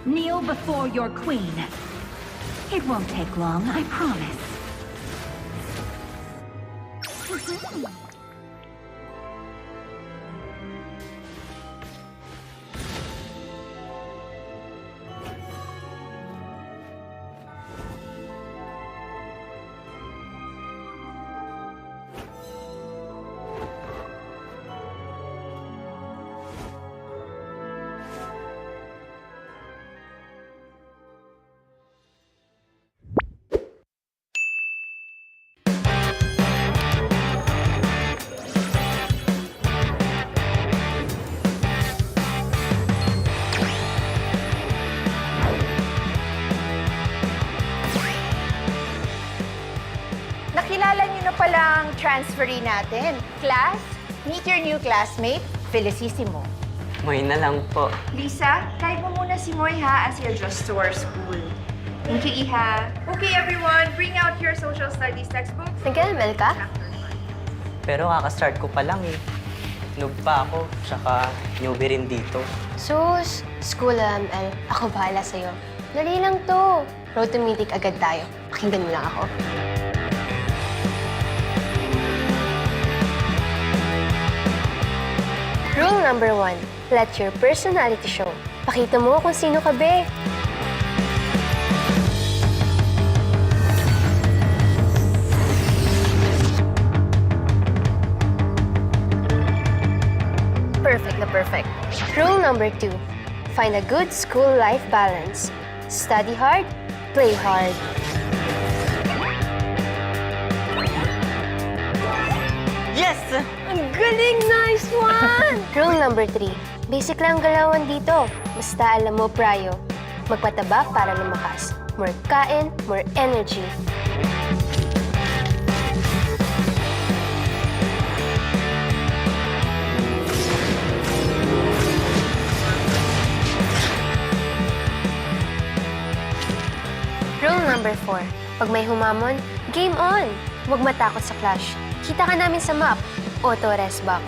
Kneel before your queen. It won't take long, I promise. Nakilala niyo na palang transferee natin. Class, meet your new classmate, Felicissimo. Moy na lang po. Lisa, guide mo muna si Moy ha as he adjusts to our school. Thank you, Iha. Okay, everyone, bring out your social studies textbooks. Nag-ML ka? Pero kaka-start ko pa lang eh. Noob pa ako, tsaka newbie rin dito. Sus, school ML. Ako bahala sa'yo. Dali lang to. Road to Mythic agad tayo. Pakinggan mo lang ako. Rule number 1, let your personality show. Pakita mo kung sino ka, be. Perfect na perfect. Rule number 2, find a good school-life balance. Study hard, play hard. Yes! Ang galing! Nice one! Rule number 3. Basic lang galawan dito. Basta alam mo, Prayo. Magpataba para lumakas. More kain, more energy. Rule number 4. Pag may humamon, game on! Huwag matakot sa clash. Kita ka namin sa map. Auto rest back.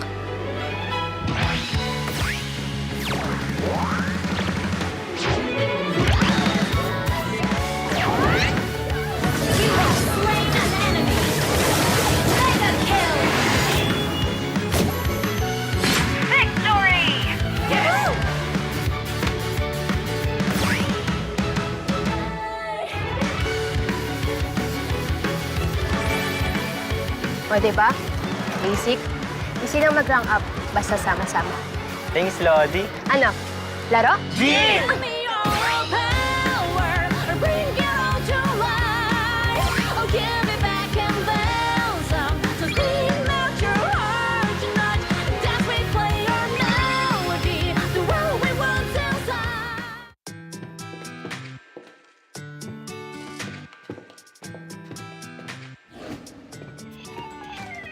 O, diba? Basic. Easy lang mag-rank up. Basta sama-sama. Thanks, Lodi. Ano? Laro? Yeah!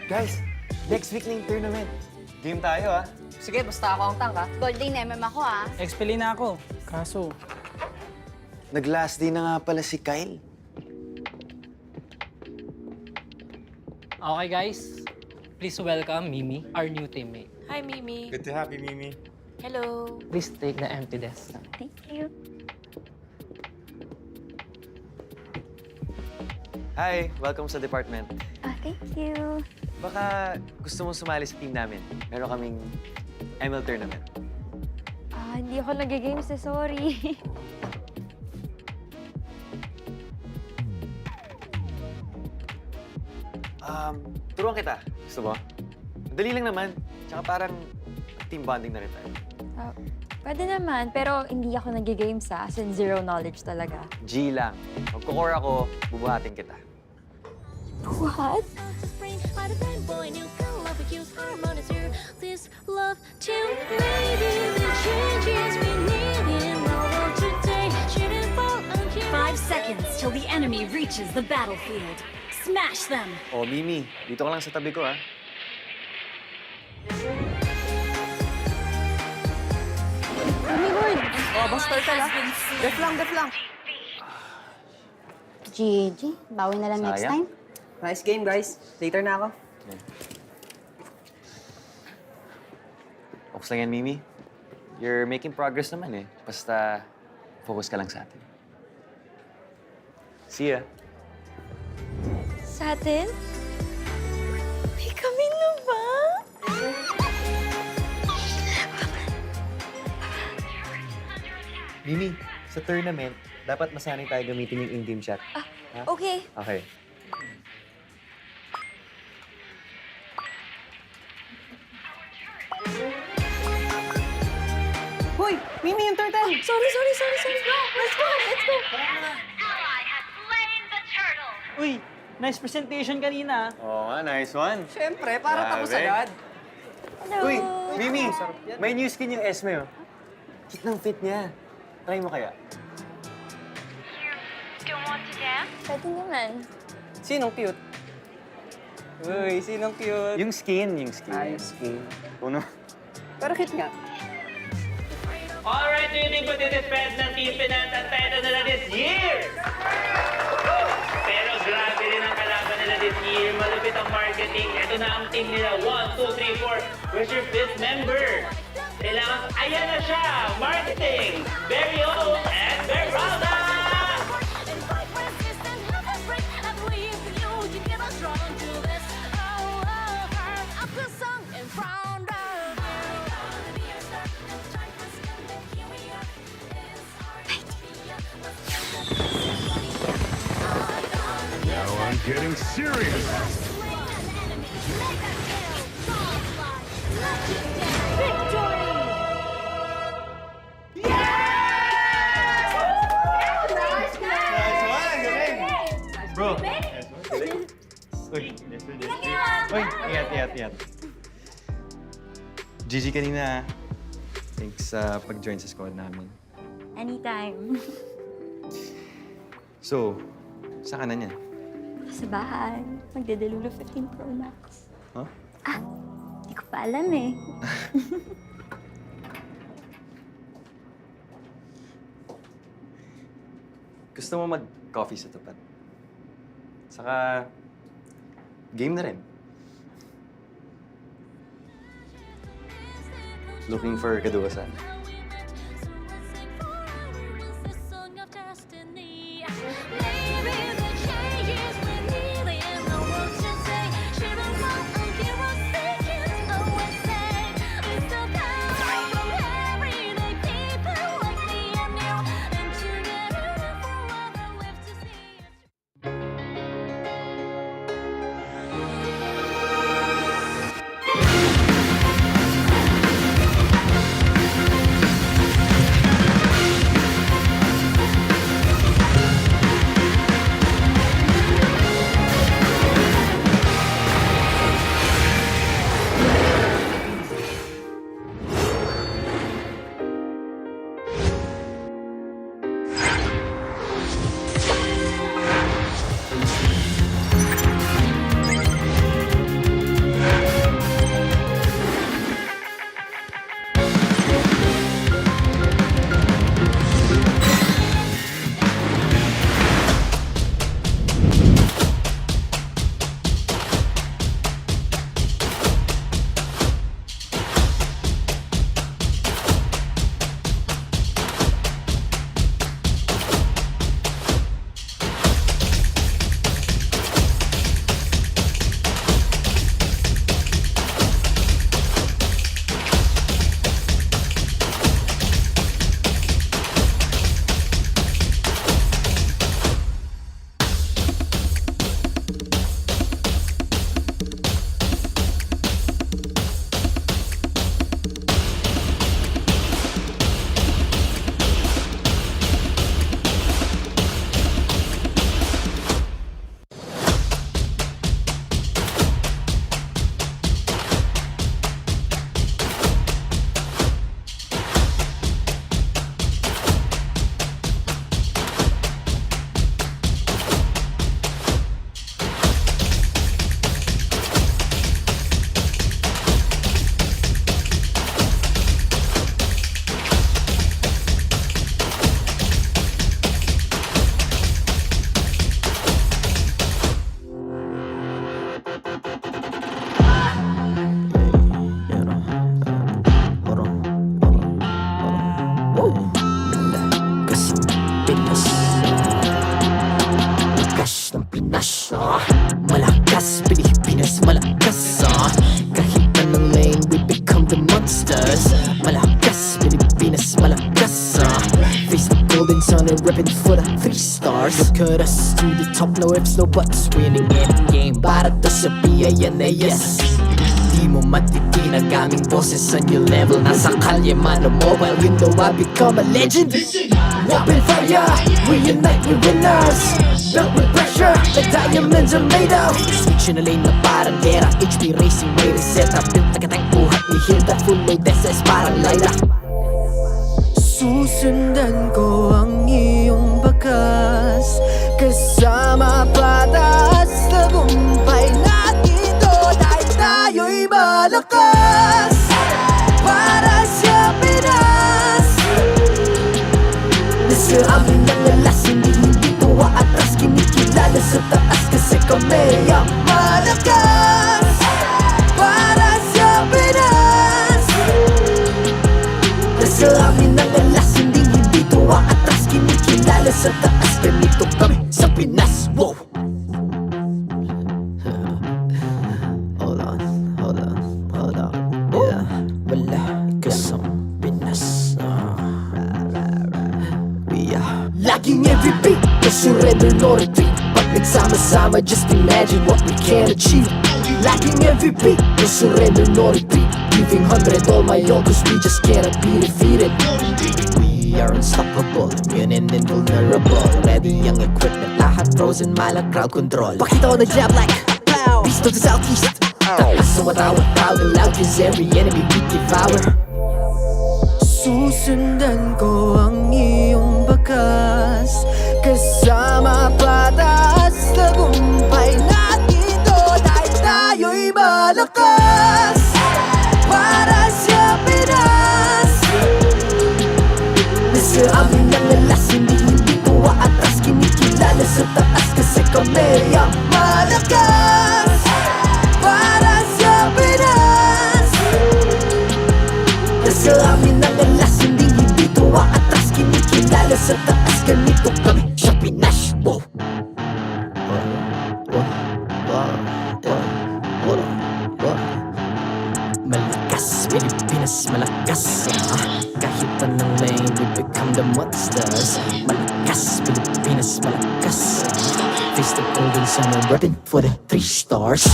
Guys, next week na yung tournament. Game tayo, ah. Sige, basta ako ang tank, ha? Golding MM ako, ah. Expeli na ako. Kaso, Nag-last day na nga pala si Kyle. okay guys, please welcome Mimi, our new teammate. Hi, Mimi. Good to have you, Mimi. Hello. Please take the empty desk. Thank you. Hi, welcome sa department. Thank you. Baka gusto mong sumali sa team namin. Meron kaming ML tournament. Hindi ako nag-games eh, sorry. Turuan kita. Gusto mo? Dali lang naman. Tsaka parang team bonding na rin tayo. Pwede naman, pero hindi ako nag-games as in zero knowledge talaga. G lang. Magkukore ako, bubuhatin kita. What? Seconds till the enemy reaches the battlefield. Smash them! Oh, Mimi, dito ka lang sa tabi ko, ha? Oh, basta tala. Def lang. GG. Bawi na lang next Sayang. time. Nice game, guys. Later na ako. Oks lang yan, Mimi. You're making progress naman, eh. Basta, focus ka lang sa atin. See ya. Sa atin? May kami na ba? Mimi, sa tournament, dapat masanay tayo gamitin yung in-game chat. Ha? Okay. Okay. Hoy! Mimi, yung turtle! Sorry. Let's go. Uy, nice presentation kanina. Oo nga, nice one. Siyempre, para tapos Grabe. agad. Hello. Uy, Mimi, may new skin yung Esme, oh. Cute ng fit niya. Try mo kaya? Pwede naman. Sinong cute? Uy, sinong cute? Yung skin, yung skin. Ay, skin. Uno. Pero cute nga. Alright, do you think matitipid ng Team Finance ang title nila this year? Pero grabe rin ang kalaban nila this year. Malupit ang marketing. Ito na ang team nila. 1, 2, 3, 4. Where's your fifth member? Kailangan, ayan na siya! Marketing! Very old and very proud! Now I'm getting serious. Bro. Uy. Uy, ingat. GG kanina. Thanks sa pag-join sa squad namin. Anytime. So, saan ka na niyan? Sa bahay. Magdedelulo 15 Pro Max. Huh? Hindi ko pa alam eh. Gusto mo mag-coffee sa tapat? Saka, game na rin. Looking for kaduwasan. Face the golden sun and ribbon for the 3 stars. Look at us to the top, no ifs, no buts. Winning any game para to sa PNNES. Di mo matitin ang aming boses sa new level. Nasa kalye man o mobile, you know I become a legend. Open fire, we unite, we winners. Built with pressure, like diamonds are made of. Switch na lane na parang gera, HP racing, may reset up. Built agad ang buhat ni Hilda, full load SS parang Layla. Susundan ko ang iyong bakas, kasama patas, tagumpay natin to. Dahil tayo'y malakas, para sa Pinas. Nasa amin ang alas, hindi tuwa atras. Kinikilala sa taas kasi kami ang malakas, para sa Pinas. Nasa amin ang alas, hindi tuwa atras. Kinikilala sa taas, ganito kami sa Pinas. Wow! Hold on, yeah. Wala ka sa Pinas. We are laging every beat, no surrender, no retreat. Pag nagsama-sama, just imagine what we can achieve. Laging every beat, no surrender, no retreat. Giving 100 all my all, cause we just cannot be defeated. We are unstoppable, immune and invulnerable. Ready ang equipment, lahat frozen, malang crowd control. Pakita ko na jab like pow, beast of the southeast. Taas sa watawat, proud and loud, cause every enemy we devour. Susundan ko ang iyong bakas, kasama patas, tagumpay natin to. Dahil tayo'y malakas, para sa Pinas. Nasa amin ang alas, hindi tuwa atras. Kinikilala sa taas kasi kami ang malakas, para sa Pinas. Nasa amin ang alas, hindi tuwa atras. Kinikilala sa taas, ganito kami sa Pinas. Wow! Malakas, Pilipinas, malakas. Kahit anong lane, we become the monsters. Malakas, Pilipinas, malakas. Face the golden sun and reppin' for the 3 stars.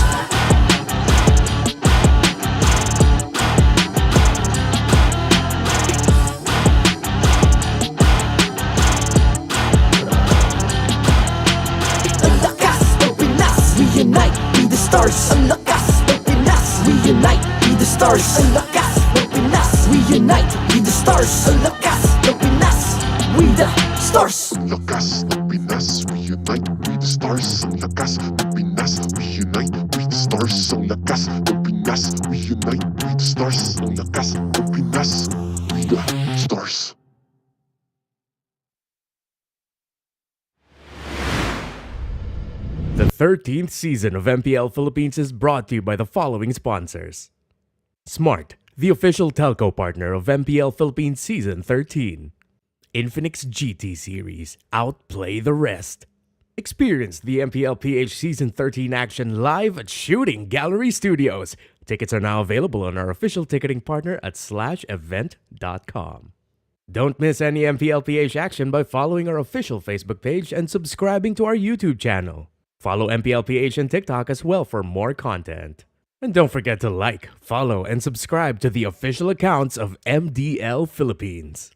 Ang lakas ng Pinas, we unite, be the stars. Ang lakas ng Pinas, we unite, be the stars. Ang lakas ng Pinas, we unite, be the stars. Ang lakas ng Pinas, we the stars. Ang lakas ng Pinas, we unite, we the stars. Ang lakas ng Pinas, we unite, we the stars. Ang lakas ng Pinas, we unite, we the stars. Ang lakas ng Pinas, we the stars. The 13th season of MPL Philippines is brought to you by the following sponsors. Smart, the official telco partner of MPL Philippines Season 13. Infinix GT Series, outplay the rest. Experience the MPL PH Season 13 action live at Shooting Gallery Studios. Tickets are now available on our official ticketing partner at /event.com. Don't miss any MPL PH action by following our official Facebook page and subscribing to our YouTube channel. Follow MPL PH on TikTok as well for more content. And don't forget to like, follow, and subscribe to the official accounts of MDL Philippines.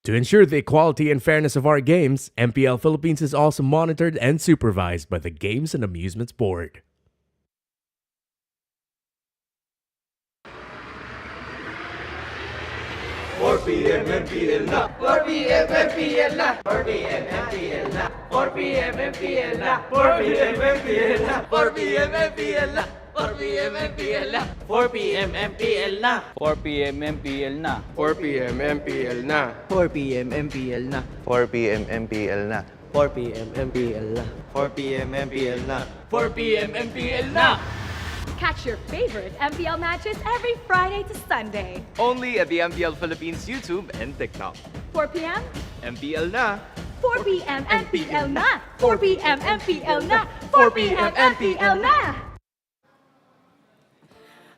To ensure the equality and fairness of our games, MPL Philippines is also monitored and supervised by the Games and Amusements Board. PM MPL na 4 PM MPL na 4 PM MPL na 4 PM MPL na 4 PM MPL na 4 PM MPL na 4 PM MPL na 4 PM MPL na 4 PM MPL na 4 PM MPL na 4 PM MPL na 4 PM MPL na 4 PM MPL na 4 PM MPL na 4 PM MPL na. Catch your favorite MPL matches every Friday to Sunday. Only at the MPL Philippines YouTube and TikTok. 4 p.m. MPL na 4 p.m. MPL na 4 p.m. MPL na 4 p.m. MPL na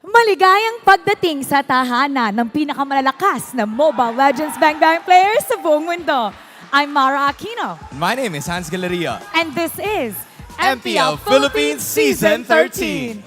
Maligayang pagdating sa tahanan ng pinakamalalakas na Mobile Legends Bang Bang players sa buong mundo. I'm Mara Aquino. My name is Hans Galeria. And this is MPL Philippines Season 13.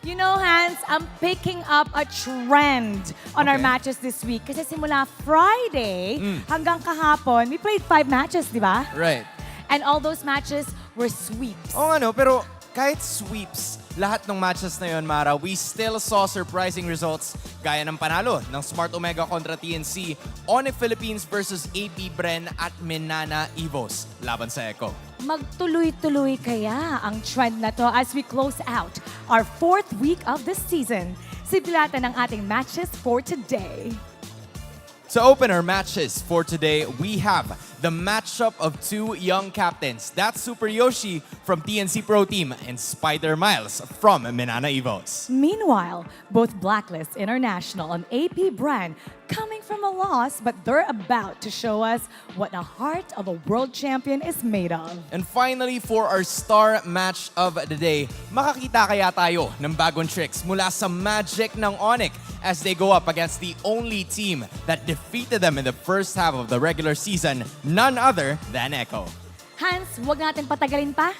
You know, Hans, I'm picking up a trend on our matches this week. Kasi simula Friday hanggang kahapon, we played 5 matches, di ba? Right. And all those matches were sweeps. Oo nga no, pero kahit sweeps, lahat ng matches na yun, Mara, we still saw surprising results gaya ng panalo ng Smart Omega kontra TNC, ONIC Philippines versus AP Bren at Minana Evos laban sa ECHO. Magtuloy-tuloy kaya ang trend na to as we close out our 4th week of this season. Sibilatan ang ating matches for today. To open our matches for today, we have the matchup of 2 young captains. That's Super Yoshi from TNC Pro Team and Spider Miles from Minana Evos. Meanwhile, both Blacklist International and AP Bren coming from a loss, but they're about to show us what the heart of a world champion is made of. And finally, for our star match of the day, makakita kaya tayo ng bagong tricks mula sa magic ng ONIC as they go up against the only team that defeated them in the first half of the regular season, none other than ECHO. Hans, huwag natin patagalin pa.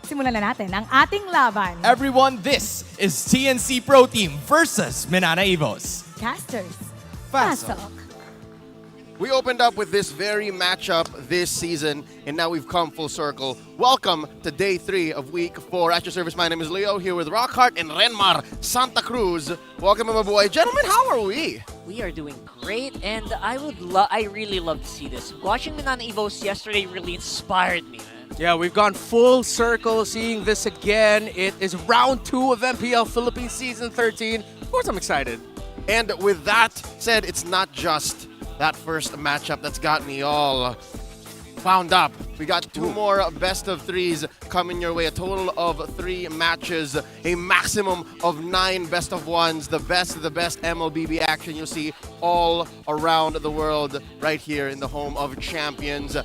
Simulan na natin ang ating laban. Everyone, this is TNC Pro Team versus Minana Evos. Casters, Pasok. We opened up with this very matchup this season, and now we've come full circle. Welcome to day 3 of week 4. At your service, my name is Leo, here with Rockhart and Renmar Santa Cruz. Welcome, my boy. Gentlemen, how are we? We are doing great, and I really love to see this. Watching Minana Evos yesterday really inspired me, man. Yeah, we've gone full circle seeing this again. It is round 2 of MPL Philippines Season 13. Of course, I'm excited. And with that said, it's not just that first matchup that's got me all wound up. We got 2 more best of 3s coming your way, a total of 3 matches, a maximum of 9 best of 1s, the best of the best MLBB action you'll see all around the world right here in the home of champions.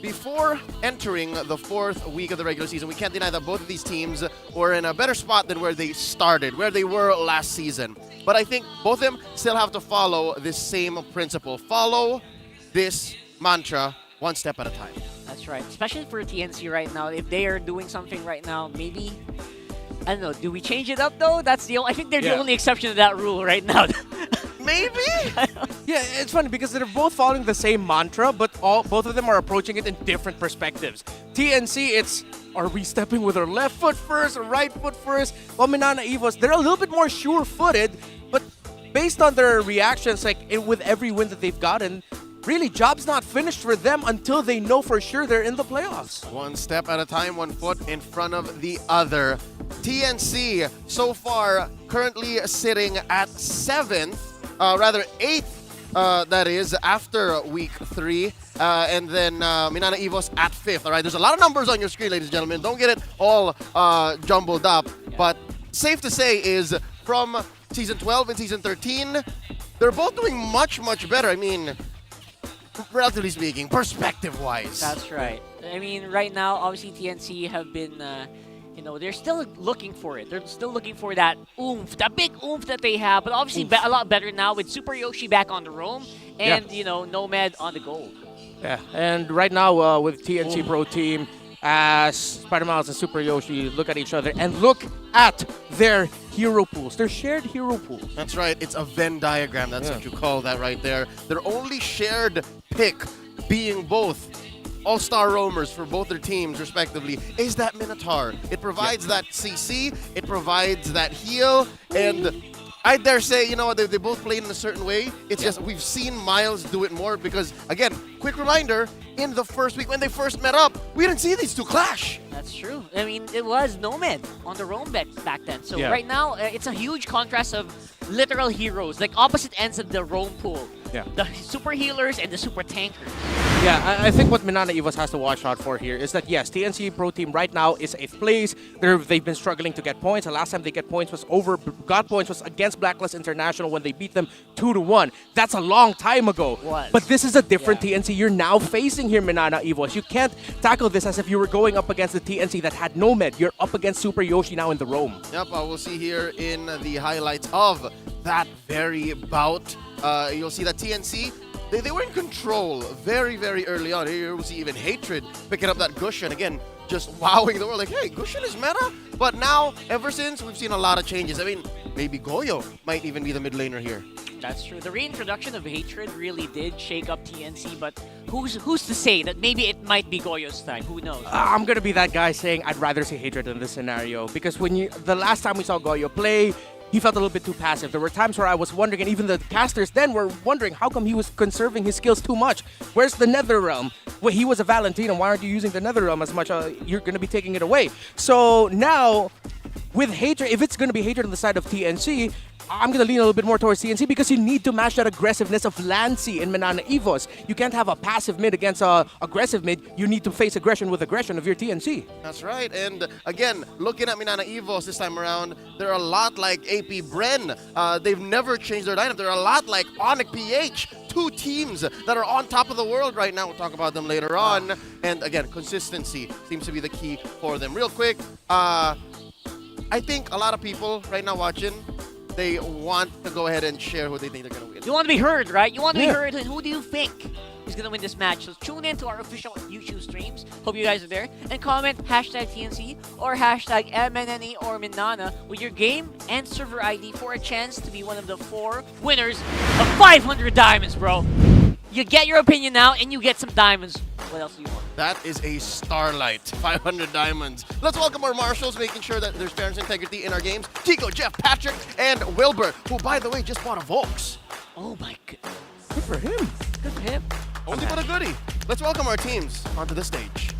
Before entering the 4th week of the regular season, we can't deny that both of these teams were in a better spot than where they started, where they were last season. But I think both of them still have to follow this same principle. Follow this mantra 1 step at a time. That's right. Especially for TNC right now. If they are doing something right now, maybe, I don't know, do we change it up though? That's the only, I think they're the only exception to that rule right now. Maybe? Yeah, it's funny because they're both following the same mantra, but both of them are approaching it in different perspectives. TNC, it's, are we stepping with our left foot first or right foot first? While Minana Evos, they're a little bit more sure-footed, but based on their reactions, like with every win that they've gotten, really, job's not finished for them until they know for sure they're in the playoffs. 1 step at a time, 1 foot in front of the other. TNC, so far, currently sitting at 7th, rather 8th, that is, after week 3. And then Minana Evos at 5th. All right, there's a lot of numbers on your screen, ladies and gentlemen. Don't get it all jumbled up. But safe to say is from Season 12 and Season 13, they're both doing much, much better. I mean, relatively speaking, perspective-wise. That's right. I mean, right now, obviously TNC have been, you know, they're still looking for it. They're still looking for that oomph, that big oomph that they have. But obviously a lot better now with Super Yoshi back on the roam and, you know, Nomad on the gold. Yeah, and right now with TNC Pro Team, as Spider Miles and Super Yoshi look at each other and look at their hero pools, their shared hero pools. That's right, it's a Venn diagram, that's what you call that right there. Their only shared pick being both all-star roamers for both their teams, respectively, is that Minotaur. It provides that CC, it provides that heal, and I dare say, you know, they both played in a certain way. It's just we've seen Miles do it more because, again, quick reminder, in the first week when they first met up, we didn't see these two clash. That's true. I mean, it was Nomad on the roam back then. So right now, it's a huge contrast of literal heroes, like opposite ends of the roam pool. Yeah. The super healers and the super tankers. Yeah, I think what Minana Evos has to watch out for here is that, yes, TNC Pro Team right now is 8th place. They've been struggling to get points. The last time they got points was against Blacklist International when they beat them 2-1. That's a long time ago. But this is a different TNC you're now facing here, Minana Evos. You can't tackle this as if you were going up against the TNC that had Nomad. You're up against Super Yoshi now in the roam. Yep, we'll see here in the highlights of that very bout. You'll see that TNC, they were in control very, very early on. Here we see even Hatred picking up that Gusion. Again, just wowing the world. Like, hey, Gusion is meta? But now, ever since, we've seen a lot of changes. I mean, maybe Goyo might even be the mid laner here. That's true. The reintroduction of Hatred really did shake up TNC, but who's to say that maybe it might be Goyo's time? Who knows? I'm gonna be that guy saying I'd rather see Hatred in this scenario, because the last time we saw Goyo play, he felt a little bit too passive. There were times where I was wondering, and even the casters then were wondering, how come he was conserving his skills too much? Where's the Nether Realm? Well, he was a Valentine, why aren't you using the Nether Realm as much? You're going to be taking it away. So now, with Hatred, if it's going to be Hatred on the side of TNC, I'm going to lean a little bit more towards TNC because you need to match that aggressiveness of Lancy in Minana Evos. You can't have a passive mid against a aggressive mid. You need to face aggression with aggression of your TNC. That's right. And again, looking at Minana Evos this time around, they're a lot like AP Bren. They've never changed their lineup. They're a lot like ONIC PH. Two teams that are on top of the world right now. We'll talk about them later on. And again, consistency seems to be the key for them. Real quick, I think a lot of people right now watching, they want to go ahead and share who they think they're going to win. You want to be heard, right? You want to be heard, and who do you think is going to win this match? So tune in to our official YouTube streams. Hope you guys are there. And comment hashtag TNC or hashtag MNNE or Minana with your game and server ID for a chance to be one of the 4 winners of 500 diamonds, bro. You get your opinion now, and you get some diamonds. What else do you want? That is a Starlight, 500 diamonds. Let's welcome our marshals, making sure that there's fairness and integrity in our games. Tico, Jeff, Patrick, and Wilbur, who, by the way, just bought a Volks. Oh my goodness. Good for him. Good for him. Only but a goodie. Let's welcome our teams onto the stage.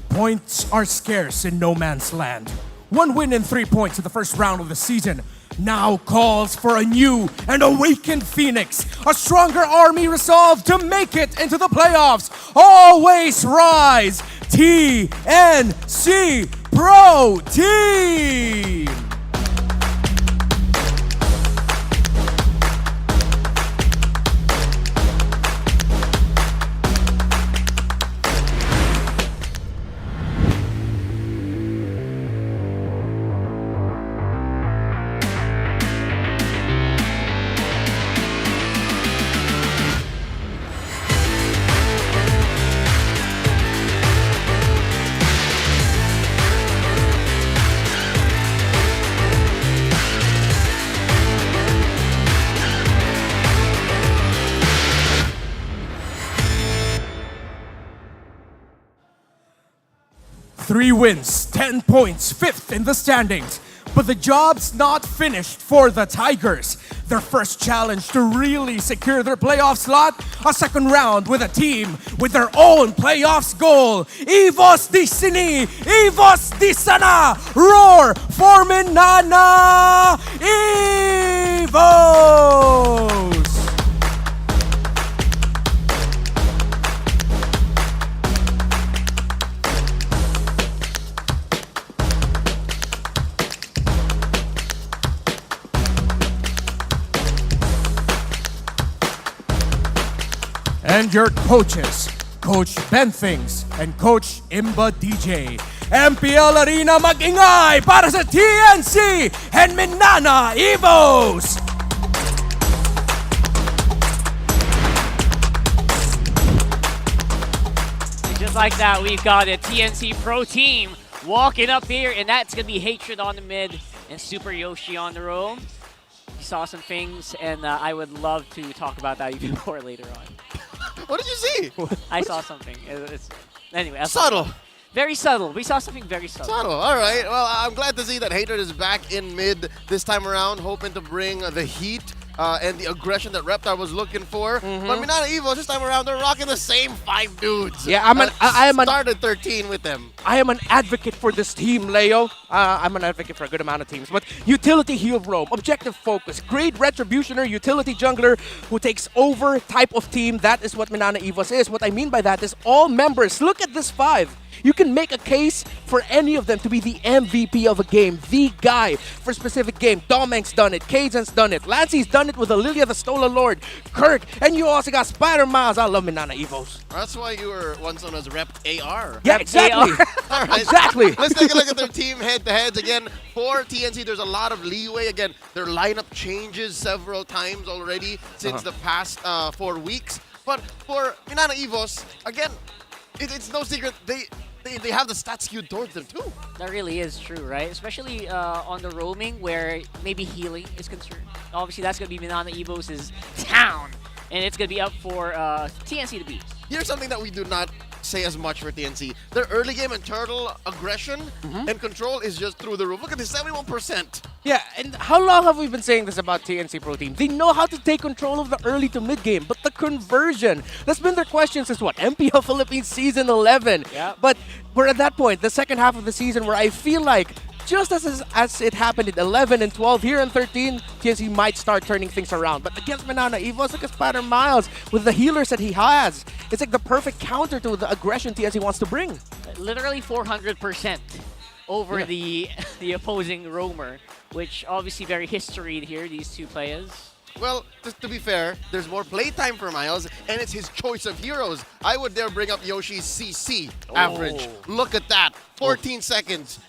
Points are scarce in no man's land. 1 win and 3 points in the first round of the season now calls for a new and awakened Phoenix, a stronger army resolved to make it into the playoffs. Always rise, TNC Pro Team! Three wins, 10 points, 5th in the standings. But the job's not finished for the Tigers. Their first challenge to really secure their playoff slot, a second round with a team with their own playoffs goal. Evos di Sini, Evos di Sana, roar for Minana Evos! And your coaches, Coach Benthings and Coach Imba DJ. MPL Arena mag-ingay para sa TNC and Minana Evos! Just like that, we've got a TNC Pro Team walking up here, and that's going to be Hatred on the mid and Super Yoshi on the roam. You saw some things, and I would love to talk about that even more later on. What did you see? I saw something. Anyway. Subtle. Very subtle. We saw something very subtle. Subtle. All right. Well, I'm glad to see that Hatred is back in mid this time around, hoping to bring the heat and the aggression that Reptar was looking for. But Minana Evos this time around, they're rocking the same 5 dudes. Yeah, I am started 13 with them. I am an advocate for this team, Leo. I'm an advocate for a good amount of teams, but utility heal roam, objective focus, great retributioner, utility jungler who takes over type of team. That is what Minana Evos is. What I mean by that is all members. Look at this 5. You can make a case for any of them to be the MVP of a game, the guy for a specific game. Domeng's done it, Kaizen's done it, Lancey's done it with Lilia the Stolen Lord, Kirk, and you also got Spider-Miles. I love Minana Evos. That's why you were once known as Rep AR. Yeah, exactly. All right. Exactly. Let's take a look at their team head-to-heads. Again, for TNC, there's a lot of leeway. Again, their lineup changes several times already since the past 4 weeks. But for Minana Evos, again, it's no secret they have the stats skewed towards them too. That really is true, right? Especially on the roaming where maybe healing is concerned. Obviously, that's going to be Minana Evos' town, and it's going to be up for TNC to beat. Here's something that we do not say as much for TNC. Their early game and turtle aggression and control is just through the roof. Look at this, 71%. Yeah, and how long have we been saying this about TNC Pro Team? They know how to take control of the early to mid game, but the conversion, that's been their question since what? MPL Philippines Season 11. Yeah. But we're at that point, the second half of the season, where I feel like just as it happened in 11 and 12, here in 13, TNC might start turning things around. But against Minana Evos, look at Spider-Miles with the healers that he has. It's like the perfect counter to the aggression TNC wants to bring. Literally 400% over the opposing roamer, which obviously very historied here, these two players. Well, just to be fair, there's more playtime for Miles, and it's his choice of heroes. I would dare bring up Yoshi's CC average. Look at that, 14 seconds.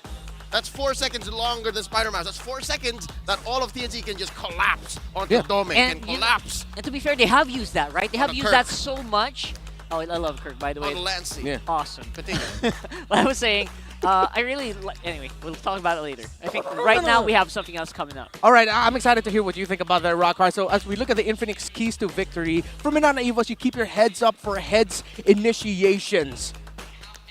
That's 4 seconds longer than Spider-Miles. That's 4 seconds that all of TNC can just collapse onto Domeng and collapse. And to be fair, they have used that, right? They have used Kirk. that so much. Oh, I love Kirk, by the way. On Lancey. Yeah. Awesome. Continue. What I was saying, I really anyway, we'll talk about it later. I think right now we have something else coming up. All right, I'm excited to hear what you think about that, Rockhard. So as we look at the Infinix keys to victory, for Minana Evos, you keep your heads up for heads initiations.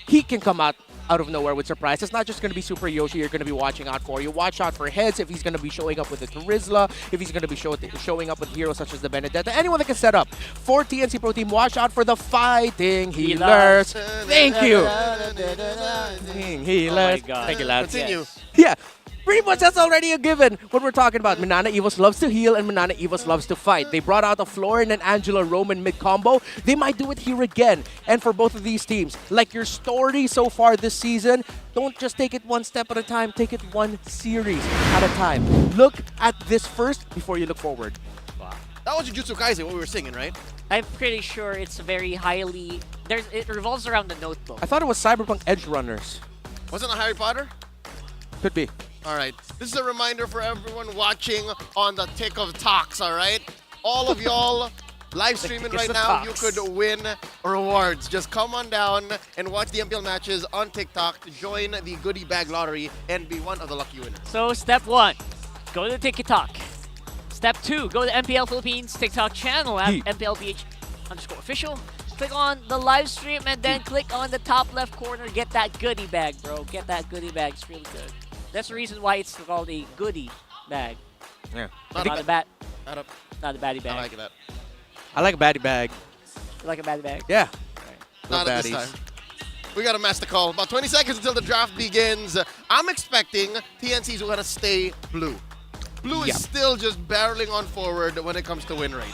He can come out of nowhere with surprise. It's not just going to be Super Yoshi you're going to be watching out for. You watch out for heads if he's going to be showing up with the Terizla, if he's going to be showing up with heroes such as the Benedetta, anyone that can set up. For TNC Pro Team, watch out for the fighting healers. Thank you. Healers. Oh my God. Thank you, lads. Continue. Yeah. Pretty much that's already a given. What we're talking about, Minana Evos loves to heal and Minana Evos loves to fight. They brought out a Florin and Angela Roman mid-combo. They might do it here again. And for both of these teams, like your story so far this season, don't just take it one step at a time. Take it one series at a time. Look at this first before you look forward. Wow. That was Jujutsu Kaisen, what we were singing, right? I'm pretty sure it's very highly... It revolves around the notebook. I thought it was Cyberpunk Edge Runners. Wasn't it Harry Potter? Could be. All right. This is a reminder for everyone watching on the Tick of Talks, all right? All of y'all live streaming right now, you could win rewards. Just come on down and watch the MPL matches on TikTok, join the goodie bag lottery, and be one of the lucky winners. So step 1, go to the TikTok. Step 2, go to MPL Philippines TikTok channel at MPL PH _official. Click on the live stream and then click on the top left corner. Get that goodie bag, bro. Get that goodie bag. It's really good. That's the reason why it's called a goodie bag. Yeah. Not a baddie bag. I like that. I like a baddie bag. You like a baddie bag? Yeah. Not at this time. We got a master call. About 20 seconds until the draft begins. I'm expecting TNC's going to stay blue. Blue is still just barreling on forward when it comes to win rate.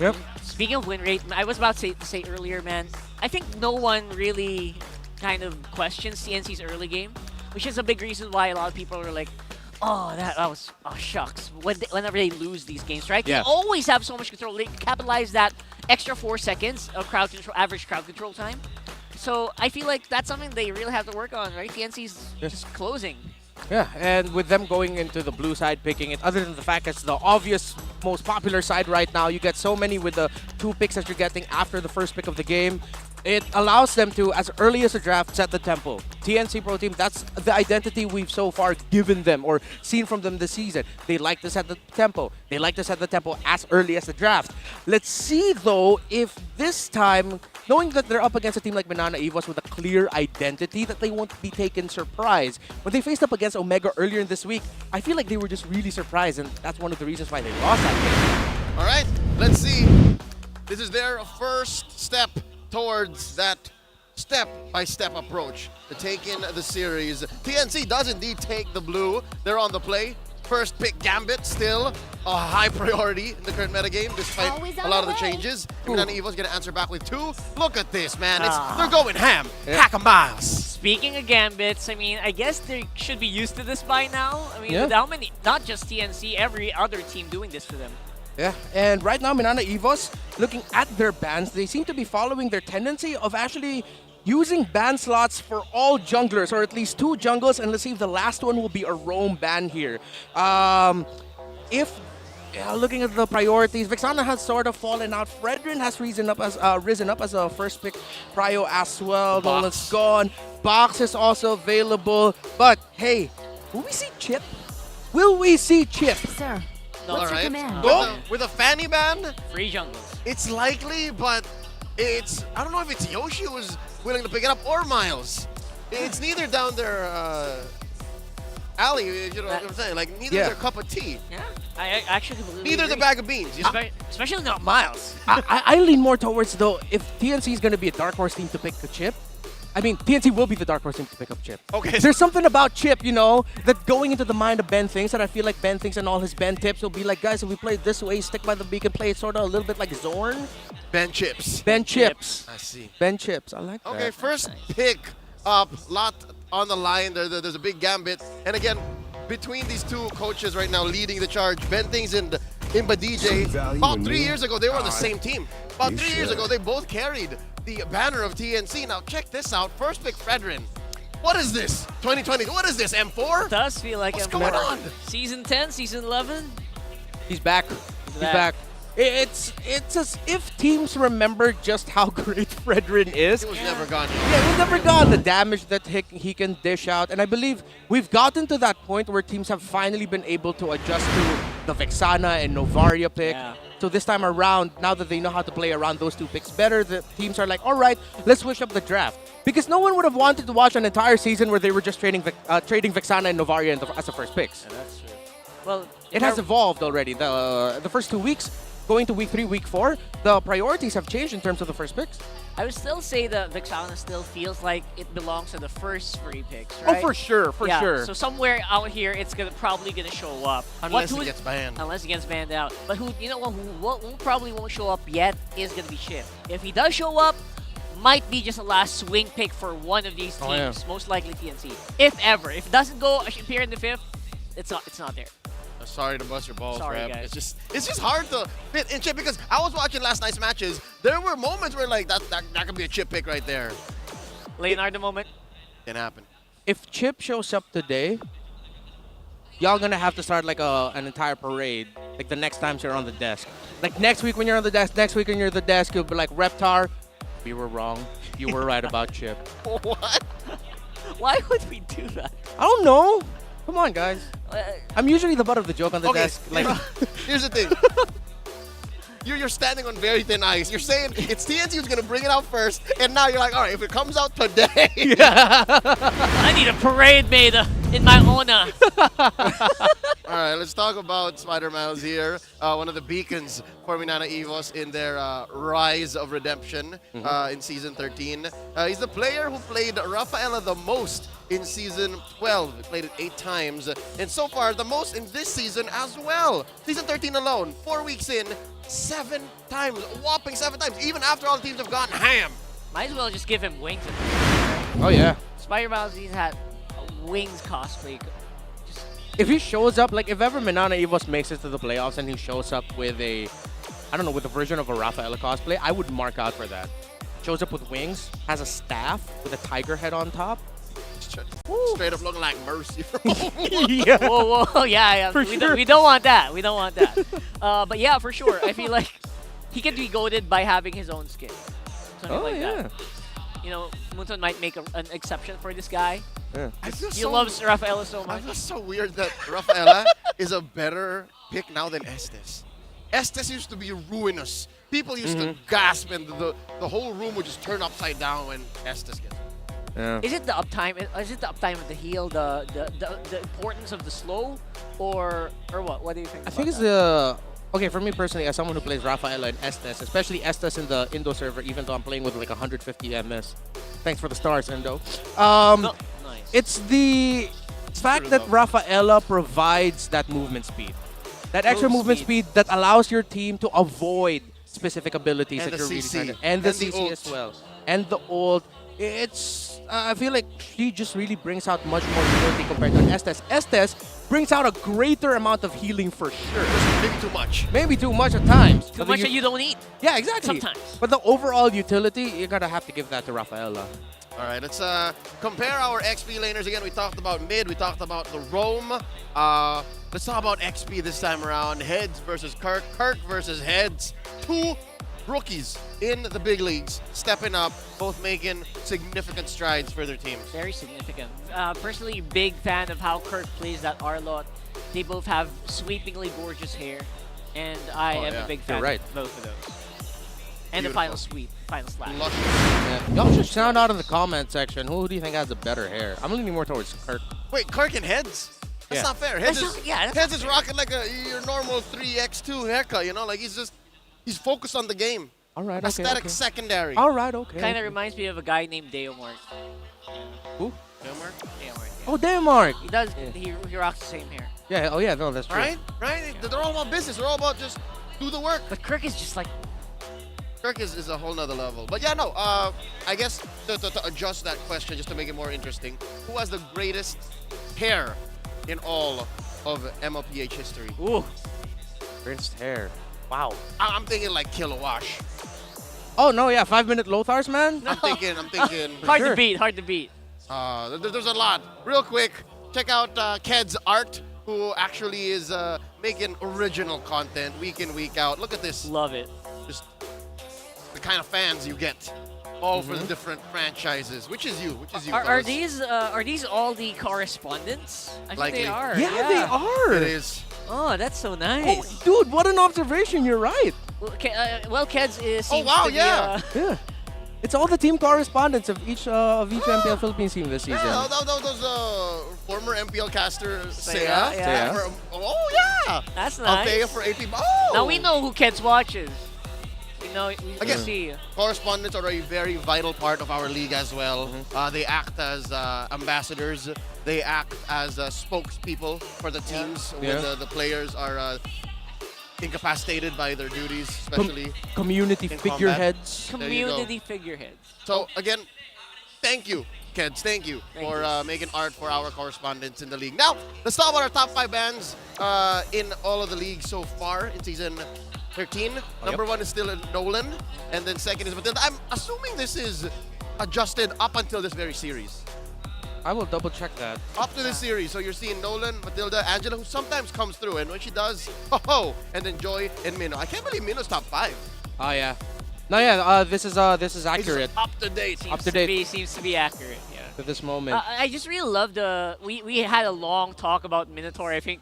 Yep. Speaking of win rate, I was about to say earlier, man, I think no one really kind of questions TNC's early game, which is a big reason why a lot of people are like, oh, that was, oh, shucks, whenever they lose these games, right? Yeah. They always have so much control. They capitalize that extra 4 seconds of crowd control, average crowd control time. So I feel like that's something they really have to work on, right? TNC's just closing. Yeah, and with them going into the blue side, picking it, other than the fact it's the obvious, most popular side right now, you get so many with the 2 picks that you're getting after the first pick of the game. It allows them to, as early as the draft, set the tempo. TNC Pro Team, that's the identity we've so far given them or seen from them this season. They like to set the tempo. They like to set the tempo as early as the draft. Let's see, though, if this time, knowing that they're up against a team like Minana Evos with a clear identity, that they won't be taken surprise. When they faced up against Omega earlier in this week, I feel like they were just really surprised, and that's one of the reasons why they lost that game. All right, let's see. This is their first step towards that step-by-step approach to take in the series. TNC does indeed take the blue. They're on the play. First pick Gambit, still a high priority in the current metagame, despite a lot of the changes. Minana Evos gonna answer back with 2. Look at this, man. They're going ham. Pack a miles. Speaking of Gambits, I mean, I guess they should be used to this by now. I mean, with how many, not just TNC, every other team doing this to them. Yeah, and right now, Minana Evos, looking at their bans, they seem to be following their tendency of actually using ban slots for all junglers, or at least 2 jungles, and let's see if the last one will be a roam ban here. Looking at the priorities, Vexana has sort of fallen out. Fredrin has risen up as a first pick prio as well. Nolan's gone. Box is also available. But hey, will we see Chip? Will we see Chip? Sir, All what's your right. command? With a fanny ban, Free jungles. it's likely, but I don't know if it's Yoshi who's willing to pick it up or Miles. It's neither down their alley, you know what I'm saying? Like, neither their cup of tea. Yeah, I actually believe. Neither the bag of beans. Especially not Miles. I lean more towards, though, if TNC is going to be a dark horse team to pick the Chip, I mean, TNC will be the dark horse team to pick up Chip. Okay. There's something about Chip, you know, that going into the mind of Ben thinks, that I feel like Ben thinks and all his Ben tips will be like, guys, if we play it this way, stick by the beacon, play it sort of a little bit like Zorn. Ben Chips. Ben Chips. I see. Ben Chips. I like that. Okay, first pick up, lot on the line. There's a big gambit. And again, between these 2 coaches right now leading the charge, Ben Things and Imba DJ, about 3 years ago, they were on the same team. About 3 years ago, they both carried the banner of TNC. Now check this out. First pick Fredrin. What is this? 2020. What is this? M4? It does feel like What's M4. going on? Season 10, Season 11? He's back. He's back. It's as if teams remember just how great Fredrin is. He was never gone. Yeah, we've never gone the damage that he can dish out. And I believe we've gotten to that point where teams have finally been able to adjust to the Vexana and Novaria pick. Yeah. So this time around, now that they know how to play around those 2 picks better, the teams are like, all right, let's switch up the draft. Because no one would have wanted to watch an entire season where they were just trading Vexana and Novaria as the first picks. Yeah, that's true. Well, it has evolved already. The first 2 weeks, going to week 3, week 4, the priorities have changed in terms of the first picks. I would still say that Vexana still feels like it belongs to the first 3 picks, right? Oh, for sure, for sure. So somewhere out here, it's probably gonna show up. Unless it gets banned. Unless it gets banned out. But who probably won't show up yet is gonna be Chip. If he does show up, might be just a last swing pick for one of these teams, most likely TNC. If ever. If it doesn't go appear in the 5th, it's not there. Sorry to bust your balls, Sorry, Reb. guys. It's just hard to fit in Chip because I was watching last night's matches. There were moments where like that could be a Chip pick right there. Leonardo moment. Can happen. If Chip shows up today, y'all gonna have to start like an entire parade. Like the next time you're on the desk. Like next week when you're on the desk, you'll be like, Reptar, we were wrong. You were right about Chip. What? Why would we do that? I don't know. Come on, guys. I'm usually the butt of the joke on the desk. Like, here's the thing. You're standing on very thin ice. You're saying it's TNC who's gonna bring it out first, and now you're like, all right, if it comes out today, I need a parade made in my honor. All right, let's talk about Spider Miles here. One of the beacons for Minana Evos in their rise of redemption in Season 13. He's the player who played Rafaela the most in Season 12. He played it 8 times. And so far, the most in this season as well. Season 13 alone, 4 weeks in, 7 times. A whopping 7 times, even after all the teams have gone ham. Might as well just give him wings. Oh, yeah. Spider Miles, he's had a wings cosplay. If he shows up, like if ever Minana Evos makes it to the playoffs and he shows up with a version of a Rafaela cosplay, I would mark out for that. Shows up with wings, has a staff with a tiger head on top. Straight up looking like Mercy. Yeah. Whoa, yeah. We don't want that. We don't want that. But yeah, for sure. I feel like he can be goated by having his own skin. Something like that. You know, Munson might make an exception for this guy. Yeah. He loves Rafaela so much. I feel so weird that Rafaela is a better pick now than Estes. Estes used to be ruinous. People used to gasp and the whole room would just turn upside down when Estes gets it. Yeah. Is it the uptime? Is it the uptime of the heal? The importance of the slow, or what? What do you think? I think it's the okay for me personally, as someone who plays Rafaela and Estes, especially Estes in the Indo server, even though I'm playing with like 150 MS. Thanks for the stars, Endo. Nice. It's the fact that Rafaela provides that movement speed. That extra movement speed that allows your team to avoid specific abilities And that the you're really CC. trying to... And the And the CC as ult. well. And the ult. It's... I feel like she just really brings out much more utility compared to an Estes. Estes brings out a greater amount of healing for sure. Maybe too much. Maybe too much at times. Too much that you don't need. Yeah, exactly. Sometimes. But the overall utility, you're gonna have to give that to Rafaela. All right, let's compare our XP laners again. We talked about mid, we talked about the roam. Let's talk about XP this time around. Heads versus Kirk, Kirk versus Heads. Two rookies in the big leagues, stepping up, both making significant strides for their teams. Very significant. Personally, big fan of how Kirk plays that Arlott. They both have sweepingly gorgeous hair, and I am a big fan You're right. of both of those. And the final sweep, final slash. Yeah. Y'all should shout out in the comment section. Who do you think has the better hair? I'm leaning more towards Kirk. Wait, Kirk and Heads? That's Yeah. not fair. Heads is rocking like your normal 3x2 haircut, you know? Like he's focused on the game. All right, Aesthetic secondary. All right, okay. Kind of reminds me of a guy named Deomart. Who? Deomart? Deomart. Oh, Denmark. He does. He rocks the same hair. Yeah. Oh, yeah. No, that's true. Right? They're all about business. They're all about just do the work. But Kirk is just like... Kirk is a whole nother level. But yeah, no, I guess to adjust that question just to make it more interesting, who has the greatest hair in all of MPL PH history? Ooh. Greatest hair. Wow. I'm thinking like Kilowash. Oh, no, yeah. 5-minute Lothars, man? I'm thinking. Hard to beat, hard to beat. There's a lot. Real quick, check out Ked's art, who actually is making original content week in, week out. Look at this. Love it. Just the kind of fans you get, all for the different franchises. Which is you? Are these all the correspondents? I think Likely. they are. Yeah, they are. It is. Oh, that's so Oh, nice. dude, what an observation. You're right. Well, Keds seems wow, to be, yeah. Yeah. It's all the team correspondents of each MPL Philippines team this season. Yeah, those former MPL caster Seiya. Yeah. Oh yeah. That's nice. Althea for AP. Oh. Now we know who Keds watches. We Again, see. correspondents are a very vital part of our league as well. They act as ambassadors. They act as spokespeople for the teams when the players are incapacitated by their duties, especially community in figureheads. combat. There you go. Community figureheads. So again, thank you, Keds. Thank you for making art for our correspondents in the league. Now, let's talk about our top 5 bands in all of the leagues so far in season 13. Number 1 is still Nolan, and then second is Matilda. I'm assuming this is adjusted up until this very series. I will double check that. Up to this series. So you're seeing Nolan, Matilda, Angela, who sometimes comes through, and when she does, and then Joy and Minnow. I can't believe Minnow's top 5. Oh yeah. No, yeah. This is accurate. Up to date. Seems to be accurate. Yeah. To this moment. I just really love the. We had a long talk about Minotaur. I think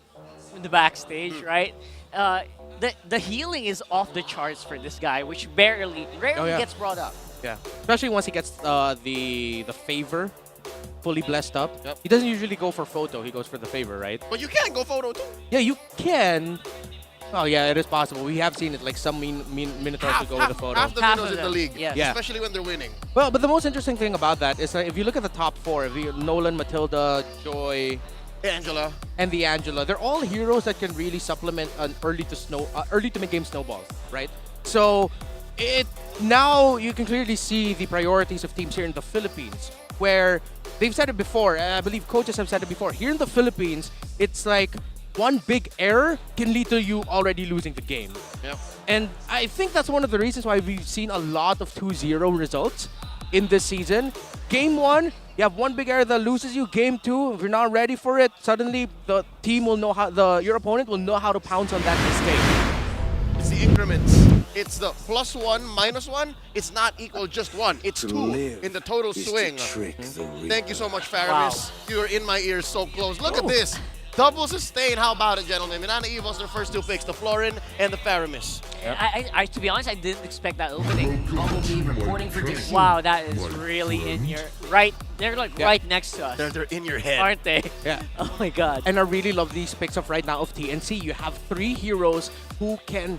in the backstage, right? The healing is off the charts for this guy, which rarely gets brought up. Yeah. Especially once he gets the favor fully blessed up. Yep. He doesn't usually go for photo. He goes for the favor, right? But you can go photo too. Yeah, you can. Oh yeah, it is possible. We have seen it. Like some Minotaurs to go with the photo. Half the Minnows in the league, yes. Yeah. especially when they're winning. Well, but the most interesting thing about that is that if you look at the top 4, Nolan, Matilda, Joy, Angela, and the Angela, they're all heroes that can really supplement an early to mid-game snowball, right? So now you can clearly see the priorities of teams here in the Philippines, where they've said it before. I believe coaches have said it before. Here in the Philippines, it's like one big error can lead to you already losing the game. Yep. And I think that's one of the reasons why we've seen a lot of 2-0 results in this season. Game 1, you have one big error that loses you. Game 2, if you're not ready for it, suddenly the team will know your opponent will know how to pounce on that mistake. It's the increments. It's the +1, -1. It's not equal just 1. It's 2 in the total swing. Thank you so much, Faramis. Wow. You're in my ears so close. Look at this. Double sustain. How about it, gentlemen? Minana Evos, their first 2 picks, the Florin and the Faramis. I to be honest, I didn't expect that opening. Wow, that is really in your right. They're like right next to us. They're in your head, aren't they? Yeah. Oh my God. And I really love these picks of right now of TNC. You have 3 heroes who can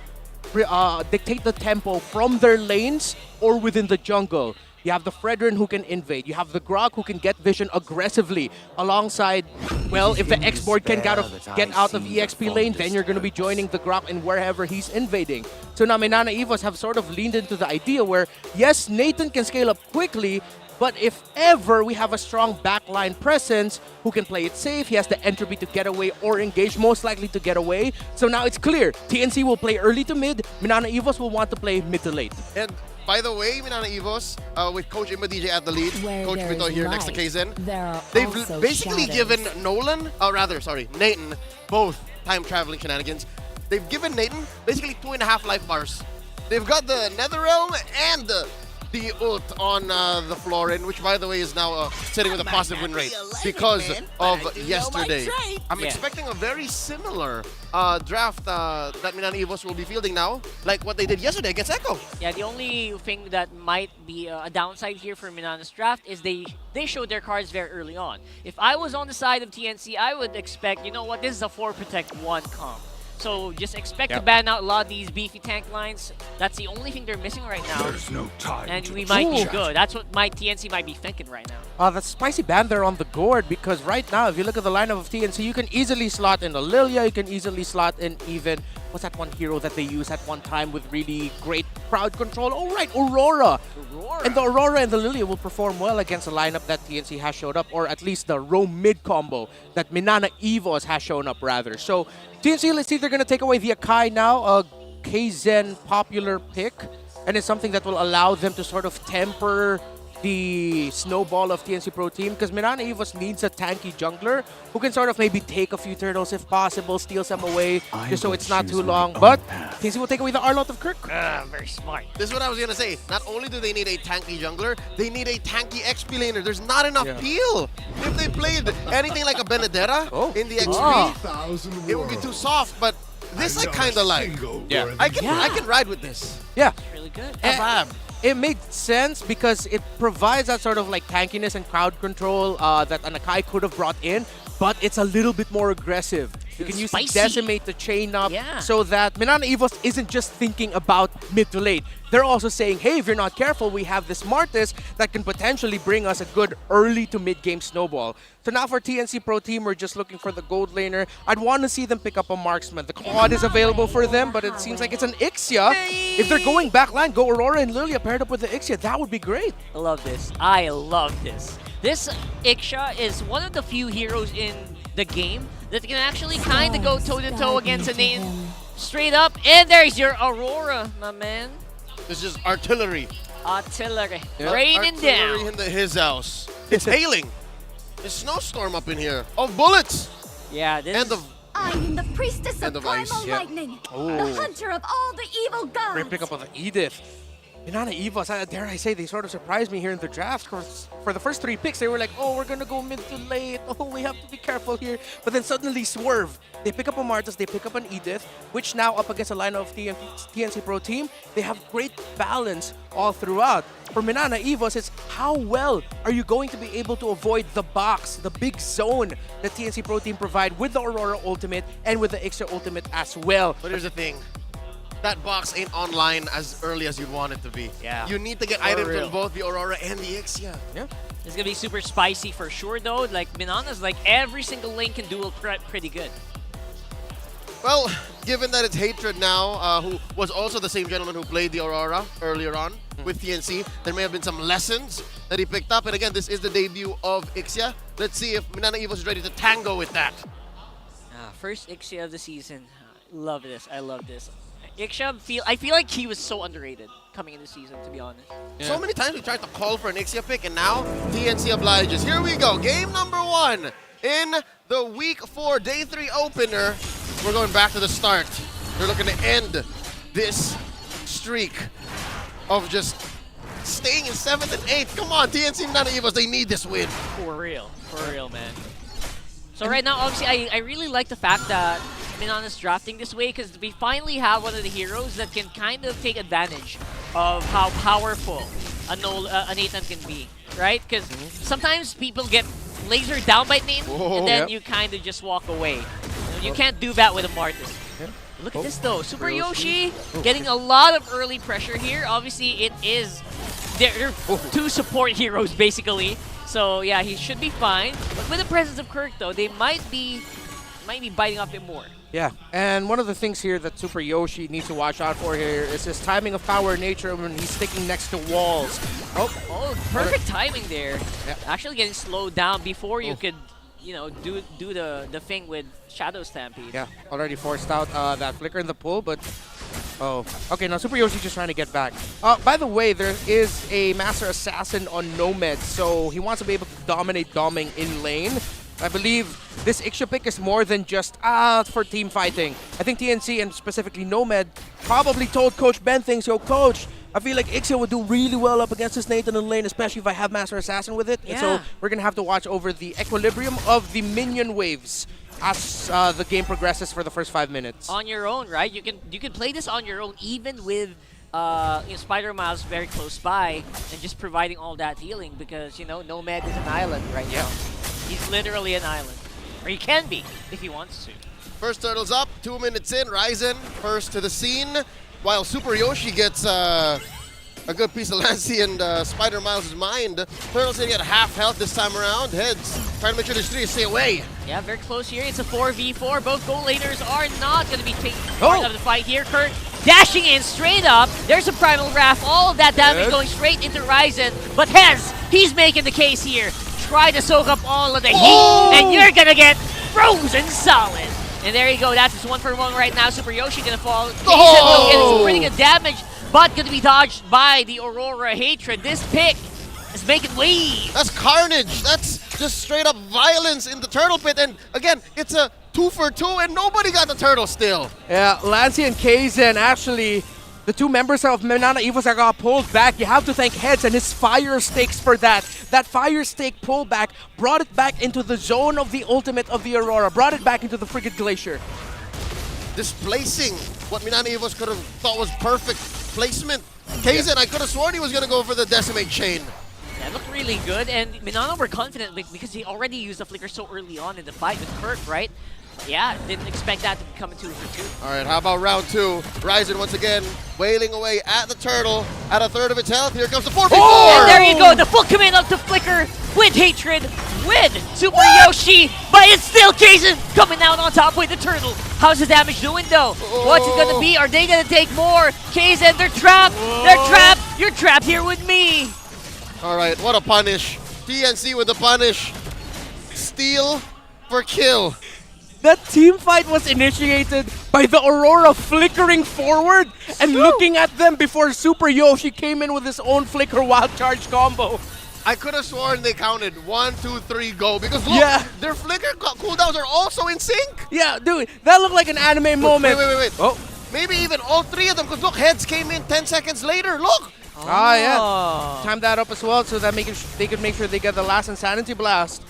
dictate the tempo from their lanes or within the jungle. You have the Fredrin who can invade. You have the Grog who can get vision aggressively alongside, well, if the X-Board can get out of EXP lane, then you're going to be joining the Grog in wherever he's invading. So now Minana Evos have sort of leaned into the idea where, yes, Nathan can scale up quickly, but if ever we have a strong backline presence who can play it safe, he has the entropy to get away or engage, most likely to get away. So now it's clear, TNC will play early to mid, Minana Evos will want to play mid to late. And by the way, Minana Evos, with Coach Imba DJ at the lead, Coach Vito here next to KZen, they've basically given Nathan, both time-traveling shenanigans. They've given Nathan basically 2.5 life bars. They've got the Netherrealm and the ult on the Florin, which by the way is now sitting with a positive win rate because of yesterday. I'm expecting a very similar draft that Minana Evos will be fielding now, like what they did yesterday against Echo. Yeah, the only thing that might be a downside here for Minana's draft is they showed their cards very early on. If I was on the side of TNC, I would expect, you know what, this is a 4 protect 1 comp. So just expect to ban out a lot of these beefy tank lines. That's the only thing they're missing right now. There's no time and we might be good. That's what my TNC might be thinking right now. That's spicy ban there on the gourd, because right now, if you look at the lineup of TNC, you can easily slot in a Lilia, you can easily slot in even, what's that one hero that they use at one time with really great crowd control? Oh right, Aurora! And the Aurora and the Lilia will perform well against a lineup that TNC has showed up, or at least the roam mid combo that Minana Evos has shown up rather. So TNC, let's see if they're going to take away the Akai now, a KZen popular pick, and it's something that will allow them to sort of temper the snowball of TNC Pro Team, because Minana Evos needs a tanky jungler who can sort of maybe take a few turtles if possible, steal some away, just so it's not too long. But TNC will take away the Arlot of Kirk. Very smart. This is what I was going to say. Not only do they need a tanky jungler, they need a tanky XP laner. There's not enough peel. If they played anything like a Benedetta in the XP, it would be too soft, but this I kind of like. Yeah. I can ride with this. Yeah. Really good. It made sense because it provides that sort of like tankiness and crowd control that an Akai could have brought in, but it's a little bit more aggressive. You can use it to decimate the chain up so that Minana Evos isn't just thinking about mid to late. They're also saying, hey, if you're not careful, we have this Martis that can potentially bring us a good early to mid game snowball. So now for TNC Pro Team, we're just looking for the gold laner. I'd want to see them pick up a marksman. The quad is available for them, but it seems like it's an Ixia. If they're going backline, go Aurora and Lilia paired up with the Ixia. That would be great. I love this. I love this. This Ixia is one of the few heroes in the game that can actually kind of go toe-to-toe against a Nathan straight up. And there's your Aurora, my man. This is artillery. Artillery. Raining down. Artillery in his house. It's hailing. There's snowstorm up in here of bullets. Yeah, this and of I am the priestess and of of ice. primal lightning, Oh. the hunter of all the evil gods. Great pickup of the Edith. Minana Evos, dare I say, they sort of surprised me here in the draft. For the first 3 picks, they were like, oh, we're going to go mid to late. Oh, we have to be careful here. But then suddenly swerve. They pick up a Martis, they pick up an Edith, which now up against a line of TNC Pro Team, they have great balance all throughout. For Minana Evos, it's how well are you going to be able to avoid the box, the big zone that TNC Pro Team provide with the Aurora Ultimate and with the Ixia Ultimate as well. But here's the thing. That box ain't online as early as you'd want it to be. Yeah. You need to get items from both the Aurora and the Ixia. Yeah. It's going to be super spicy for sure, though. Like, Minana's like every single lane can duel pretty good. Well, given that it's Hatred now, who was also the same gentleman who played the Aurora earlier on with TNC, there may have been some lessons that he picked up. And again, this is the debut of Ixia. Let's see if Minana Evos is ready to tango with that. First Ixia of the season. Love this. I love this. Ixia, I feel like he was so underrated coming into the season, to be honest. Yeah. So many times we tried to call for an Ixia pick, and now TNC obliges. Here we go, game number 1 in the Week 4 Day 3 opener. We're going back to the start. They're looking to end this streak of just staying in 7th and 8th. Come on, TNC Minana Evos, they need this win. For real, man. So right now, obviously, I really like the fact that Minana's drafting this way, because we finally have one of the heroes that can kind of take advantage of how powerful a Nathan can be, right? Because sometimes people get lasered down by Nathan, and then you kind of just walk away. You can't do that with a Martis. Look at this though, Super Yoshi getting a lot of early pressure here. Obviously, it is they're two support heroes, basically. So, yeah, he should be fine. But with the presence of Kirk, though, they might be biting up him more. Yeah, and one of the things here that Super Yoshi needs to watch out for here is his timing of power nature when he's sticking next to walls. Oh, perfect timing there. Yeah. Actually getting slowed down before you could, you know, do the thing with Shadow Stampede. Yeah, already forced out that flicker in the pull, but... Oh, okay, now Super Yoshi's just trying to get back. By the way, there is a Master Assassin on Nomad, so he wants to be able to dominate Doming in lane. I believe this ECHO pick is more than just for team fighting. I think TNC and specifically Nomad probably told Coach Ben things. Yo, Coach, I feel like ECHO would do really well up against this Nathan in lane, especially if I have Master Assassin with it. Yeah. And so we're going to have to watch over the equilibrium of the minion waves as the game progresses for the first 5 minutes. On your own, right? You can play this on your own, even with you know, Spider Miles very close by and just providing all that healing, because you know Nomad is an island right now. He's literally an island, or he can be if he wants to. First turtle's up, 2 minutes in. Ryzen first to the scene, while Super Yoshi gets a good piece of Lancy and Spider Miles' mind. Turtle's sitting at half health this time around. Heads trying to make sure there's 3 to stay away. Yeah, very close here. It's a 4v4. Both goal laners are not going to be taking part of the fight here. Kirk dashing in straight up. There's a Primal Wrath. All of that damage going straight into Ryzen. But he's making the case here. Try to soak up all of the heat, and you're going to get frozen solid. And there you go. That's just 1-for-1 right now. Super Yoshi going to fall. Jason will get some pretty good damage, but going to be dodged by the Aurora Hatred. This pick is making waves. That's carnage. That's just straight up violence in the turtle pit. And again, it's a 2-for-2, and nobody got the turtle still. Yeah, Lancy and Kaizen, actually, the two members of Minana Evos that got pulled back. You have to thank Heads and his fire stakes for that. That fire stake pullback brought it back into the zone of the ultimate of the Aurora, brought it back into the Frigate Glacier. Displacing what Minana Evos could have thought was perfect placement. Kaizen, I could have sworn he was going to go for the Decimate Chain. That looked really good, and Minana were confident because he already used the flicker so early on in the fight with Kirk, right? Yeah, didn't expect that to come in 2-for-2. All right, how about round 2? Ryzen once again wailing away at the turtle at a third of its health. Here comes the 4v4! And there you go, the full command of the flicker with Hatred, with Super Yoshi, but it's still Kaizen coming out on top with the turtle. How's the damage doing though? What's it gonna be? Are they gonna take more? Kaizen, they're trapped! They're trapped! You're trapped here with me! All right, what a punish. TNC with the punish. Steal for kill. That team fight was initiated by the Aurora flickering forward and looking at them before Super Yoshi came in with his own flicker wild charge combo. I could have sworn they counted 1, 2, 3, go, because look, their flicker cooldowns are also in sync. Yeah, dude, that looked like an anime moment. Wait. Oh, maybe even all 3 of them, because look, Heads came in 10 seconds later, look. Yeah. Time that up as well so that they could make sure they get the last Insanity Blast.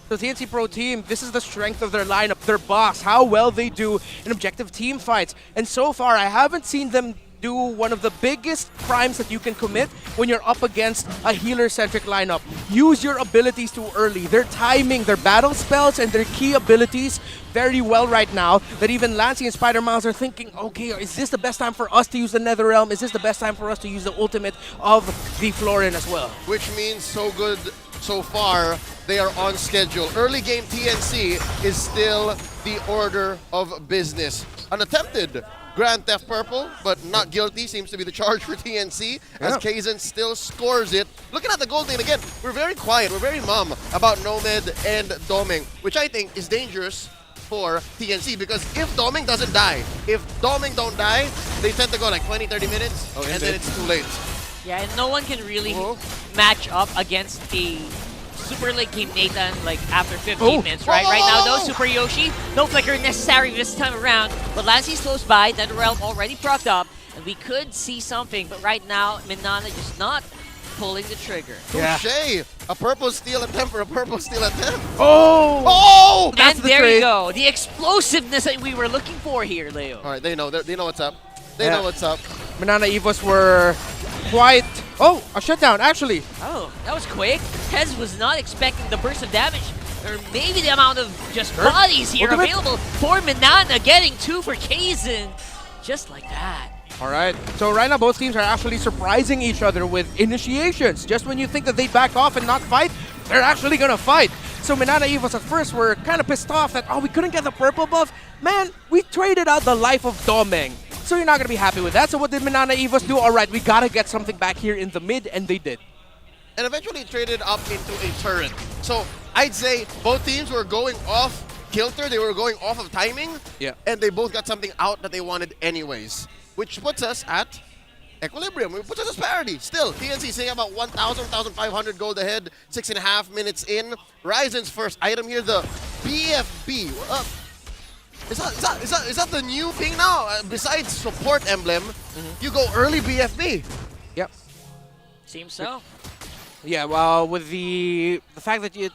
The TNC Pro team, this is the strength of their lineup, their boss, how well they do in objective team fights. And so far, I haven't seen them do one of the biggest crimes that you can commit when you're up against a healer-centric lineup. Use your abilities too early. Their timing, their battle spells, and their key abilities very well right now that even Lancy and Spider Miles are thinking, okay, is this the best time for us to use the Netherrealm? Is this the best time for us to use the ultimate of the Florin as well? Which means so good so far. They are on schedule. Early game TNC is still the order of business. Unattempted Grand Theft Purple, but not guilty seems to be the charge for TNC as Kaizen still scores it. Looking at the gold lane again, we're very quiet, we're very mum about Nomad and Doming, which I think is dangerous for TNC because if Doming doesn't die, if Doming don't die, they tend to go like 20, 30 minutes and then it's too late. Yeah, and no one can really match up against a super late game Nathan like after 15 minutes, right? Right now, no Super Yoshi, no flicker necessary this time around, but Lancy's close by, Netherrealm already procced up, and we could see something, but right now, Minana just not pulling the trigger. Touché! A purple steal attempt for a purple steal attempt. Oh! And there you go, the explosiveness that we were looking for here, Leo. All right, they know what's up. They know what's up. Minana Evos were quite... Oh, a shutdown, actually. Oh, that was quick. Hez was not expecting the burst of damage, or maybe the amount of just bodies here available for Minana, getting 2 for Kaizen, just like that. All right. So right now, both teams are actually surprising each other with initiations. Just when you think that they back off and not fight, they're actually going to fight. So Minana Evos at first were kind of pissed off that, oh, we couldn't get the purple buff. Man, we traded out the life of Domeng. So you're not going to be happy with that. So what did Minana Evos do? All right, we got to get something back here in the mid, and they did. And eventually traded up into a turret. So I'd say both teams were going off kilter. They were going off of timing. Yeah. And they both got something out that they wanted anyways. Which puts us at equilibrium. It puts us at parity. Still, TNC saying about 1,000, 1,500 gold ahead, 6.5 minutes in. Ryzen's first item here, the BFB. Is that the new thing now? Besides support emblem, you go early BFB. Yep. Seems so. Yeah, well, with the fact that it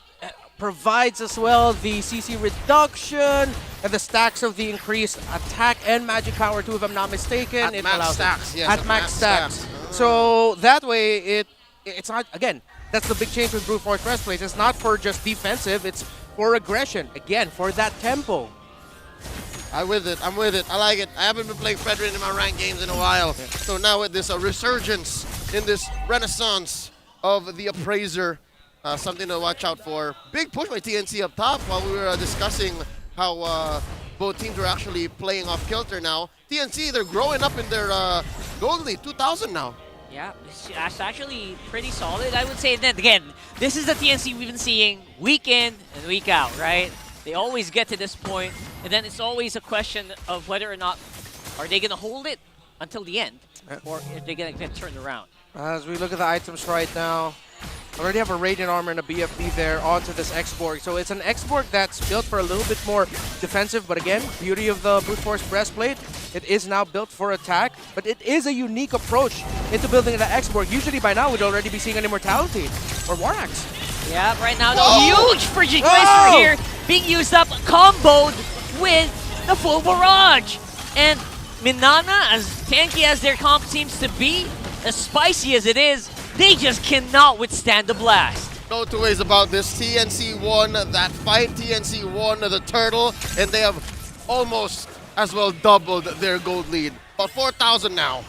provides as well the CC reduction and the stacks of the increased attack and magic power too, if I'm not mistaken. At max stacks, yes. At max stacks. So that way, it's not, again, that's the big change with Brute Force Breastplate. It's not for just defensive, it's for aggression. Again, for that tempo. I'm with it. I like it. I haven't been playing Federation in my ranked games in a while. So now with this resurgence in this renaissance of the Appraiser, something to watch out for. Big push by TNC up top while we were discussing how both teams were actually playing off kilter now. TNC, they're growing up in their gold lead, 2,000 now. Yeah, it's actually pretty solid, I would say. Then again, this is the TNC we've been seeing week in and week out, right? They always get to this point, and then it's always a question of whether or not are they going to hold it until the end, or are they going to get turned around. As we look at the items right now, I already have a Radiant Armor and a BFB there onto this X-Borg. So it's an X-Borg that's built for a little bit more defensive, but again, beauty of the Brute Force Breastplate, it is now built for attack, but it is a unique approach into building the X-Borg. Usually by now, we'd already be seeing an Immortality or War Axe. Yeah, right now, the huge Frigid Geyser here being used up, comboed with the full barrage. And Minana, as tanky as their comp seems to be, as spicy as it is, they just cannot withstand the blast. No two ways about this. TNC won that fight. TNC won the turtle, and they have almost as well doubled their gold lead. About 4,000 now.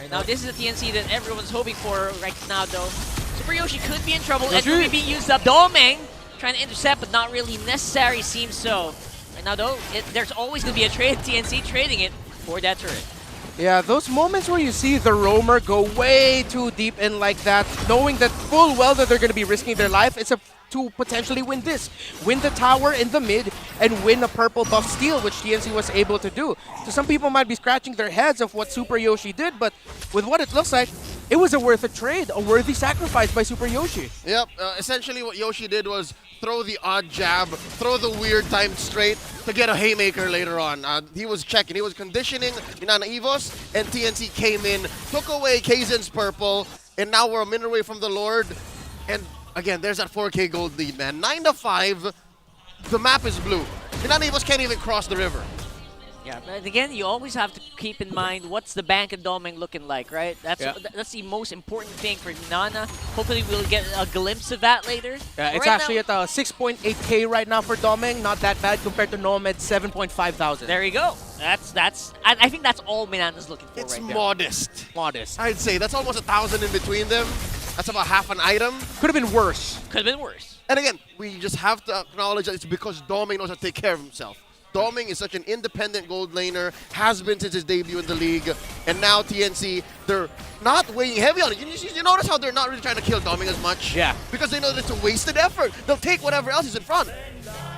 Right now, this is the TNC that everyone's hoping for right now, though. Super Yoshi could be in trouble. It could be used up. Domeng trying to intercept, but not really necessary, seems so. Right now, though, there's always going to be a trade. TNC trading it for that turret. Yeah, those moments where you see the roamer go way too deep in like that, knowing that full well that they're going to be risking their life, it's to potentially win this. Win the tower in the mid and win a purple buff steal, which TNC was able to do. So some people might be scratching their heads of what Super Yoshi did, but with what it looks like, it was a worth a trade, a worthy sacrifice by Super Yoshi. Yep, essentially what Yoshi did was throw the odd jab, throw the weird timed straight to get a haymaker later on. He was checking, he was conditioning Minana Evos, and TNC came in, took away Kaizen's purple, and now we're a minute away from the Lord. And again, there's that 4K gold lead, man. 9-5, the map is blue. Minana Evos can't even cross the river. Yeah, but again, you always have to keep in mind what's the bank and Domeng looking like, right? That's the most important thing for Minana. Hopefully we'll get a glimpse of that later. Yeah, it's actually at 6.8K right now for Domeng. Not that bad compared to Nomad 7.5,000. There you go. I think that's all Minana's looking for It's right now. modest. Modest. I'd say that's almost 1,000 in between them. That's about half an item. Could have been worse. Could have been worse. And again, we just have to acknowledge that it's because Domeng knows how to take care of himself. Domeng is such an independent gold laner, has been since his debut in the league, and now TNC, they're not weighing heavy on it. You notice how they're not really trying to kill Domeng as much? Yeah. Because they know that it's a wasted effort. They'll take whatever else is in front.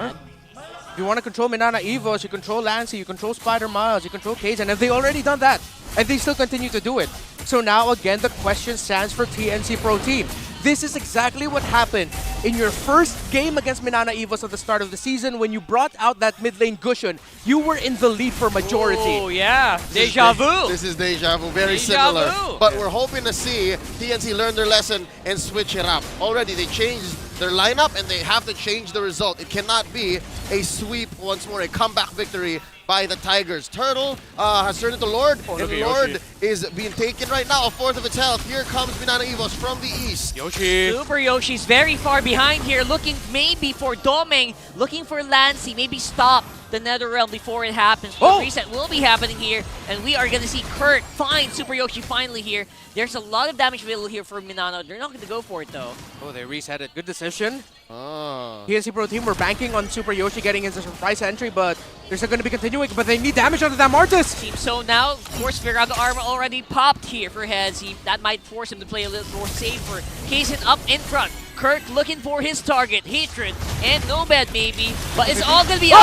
If you want to control Minana Evos, you control Lancy, you control Spider Miles, you control Kaizen, and they've already done that. And they still continue to do it. So now, again, the question stands for TNC Pro Team. This is exactly what happened in your first game against Minana Evos at the start of the season when you brought out that mid lane Gushun. You were in the lead for majority. Oh, yeah. Deja vu. This is deja vu. Very similar. But we're hoping to see TNC learn their lesson and switch it up. Already, they changed their lineup and they have to change the result. It cannot be a sweep once more, a comeback victory by the Tigers. Turtle has turned into Lord, and Lord is being taken right now, a fourth of its health. Here comes Minana Evos from the east. Yoshi. Super Yoshi's very far behind here, looking maybe for Domeng, looking for Lancy, maybe stop the Nether Realm before it happens. The reset will be happening here, and we are going to see Kurt find Super Yoshi finally here. There's a lot of damage available here for Minana. They're not going to go for it, though. Oh, they reset it. Good decision. Oh. TNC Pro Team were banking on Super Yoshi getting his surprise entry, but they're still going to be continuing. But they need damage onto that Martis. Seems so now. Force Sphere on the armor already popped here for Heads. That might force him to play a little more safer. Kazin up in front. Kurt looking for his target. Hatred and Nomad maybe, but it's all going to be the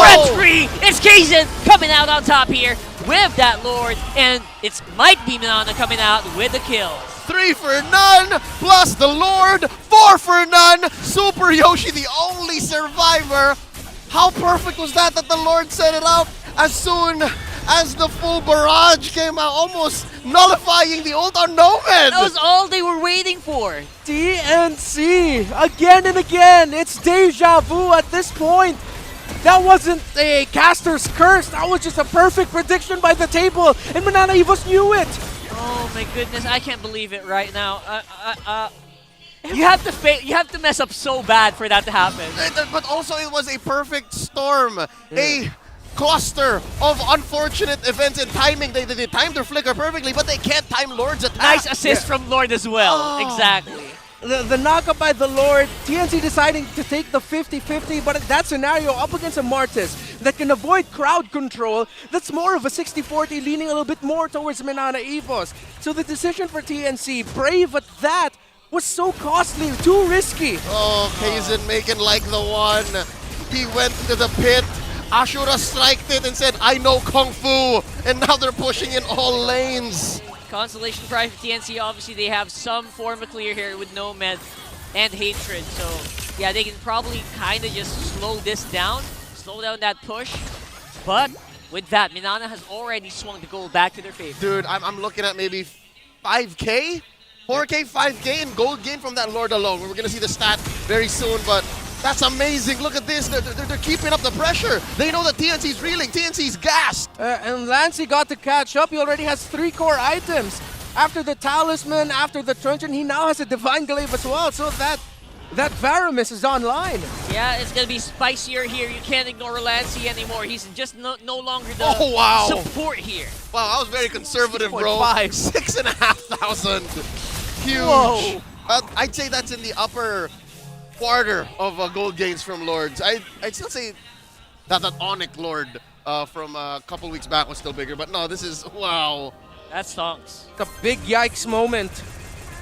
Red Tree. It's Kazin coming out on top here with that Lord, and it might be Minana coming out with the kill. 3 for none, plus the Lord, 4 for none. Super Yoshi, the only survivor. How perfect was that the Lord set it up as soon as the full barrage came out, almost nullifying the ult on Nomad. That was all they were waiting for. TNC, again and again, it's deja vu at this point. That wasn't a caster's curse, that was just a perfect prediction by the table, and Minana Evos knew it. Oh my goodness, I can't believe it right now. You have to mess up so bad for that to happen. But also it was a perfect storm, a cluster of unfortunate events and timing. They timed their flicker perfectly, but they can't time Lord's attack. Nice assist from Lord as well. Exactly. The knockup by the Lord, TNC deciding to take the 50-50, but in that scenario, up against a Martis that can avoid crowd control, that's more of a 60-40, leaning a little bit more towards Minana Evos. So the decision for TNC, brave at that, was so costly, too risky. Oh, Kazin making like the one. He went to the pit. Ashura striked it and said, I know Kung Fu. And now they're pushing in all lanes. Consolation prize for TNC, obviously they have some form of clear here with Nomad and Hatred. So yeah, they can probably kind of just slow this down, slow down that push. But with that, Minana has already swung the gold back to their favor. Dude, I'm looking at maybe 5K? 4K, 5K in gold gain from that Lord alone. We're going to see the stat very soon, but that's amazing. Look at this. They're keeping up the pressure. They know that TNC's reeling. TNC's gassed. And Lancey got to catch up. He already has 3 core items. After the Talisman, after the Truncheon, he now has a Divine Glaive as well. So that Varamis is online. Yeah, it's going to be spicier here. You can't ignore Lancey anymore. He's just no longer the support here. Wow, I was very conservative, bro. 6,500. Huge. Whoa. I'd say that's in the upper quarter of gold gains from Lords. I'd still say that ONIC Lord from a couple weeks back was still bigger, but no, this is, wow. That stonks. The big yikes moment.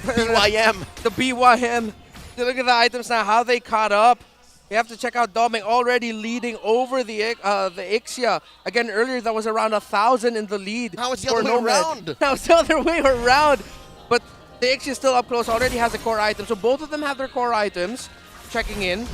BYM. The BYM. Look at the items now, how they caught up. You have to check out Doming already leading over the Ixia. Again, earlier that was around 1,000 in the lead. Now it's the other way around. Now it's the other way around. But the Ixia still up close, already has a core item. So both of them have their core items. Checking in.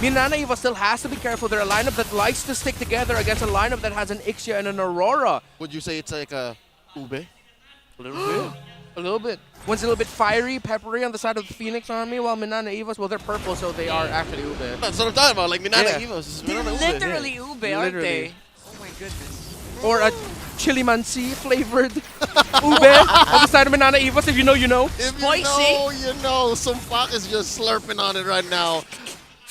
Minana Evos still has to be careful. They're a lineup that likes to stick together against a lineup that has an Ixia and an Aurora. Would you say it's like a Ube? A little bit. A little bit. One's a little bit fiery, peppery on the side of the Phoenix Army, while Minana Evos, well, they're purple, so they are actually Ube. That's what I'm talking about, like Minana Evos. They're literally Ube, aren't they? Oh my goodness. Or a chilimansi flavored Ube on the side of Minana Evos. If you know, you know. If you know, you know. Some fuck is just slurping on it right now.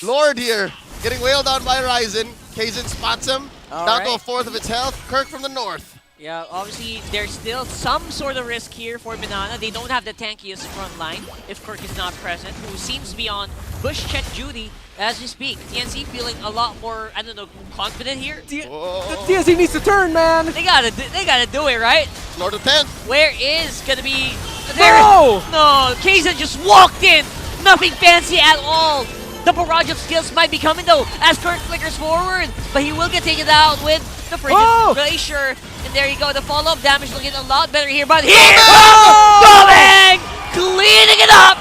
Lord here, getting wailed on by Ryzen. Kazin spots him, down to a fourth of its health. Kirk from the north. Yeah, obviously there's still some sort of risk here for Minana. They don't have the tankiest front line if Kirk is not present, who seems to be on push check duty as we speak. TNC feeling a lot more, I don't know, confident here. TNC needs to turn, man. They gotta do it, right? Lord of 10. Where is gonna be? No! No, Kazin just walked in. Nothing fancy at all. The barrage of skills might be coming though as Kirk flickers forward, but he will get taken out with the Frigid Glacier. And there you go, the follow-up damage looking a lot better here, but here! Doming! Cleaning it up!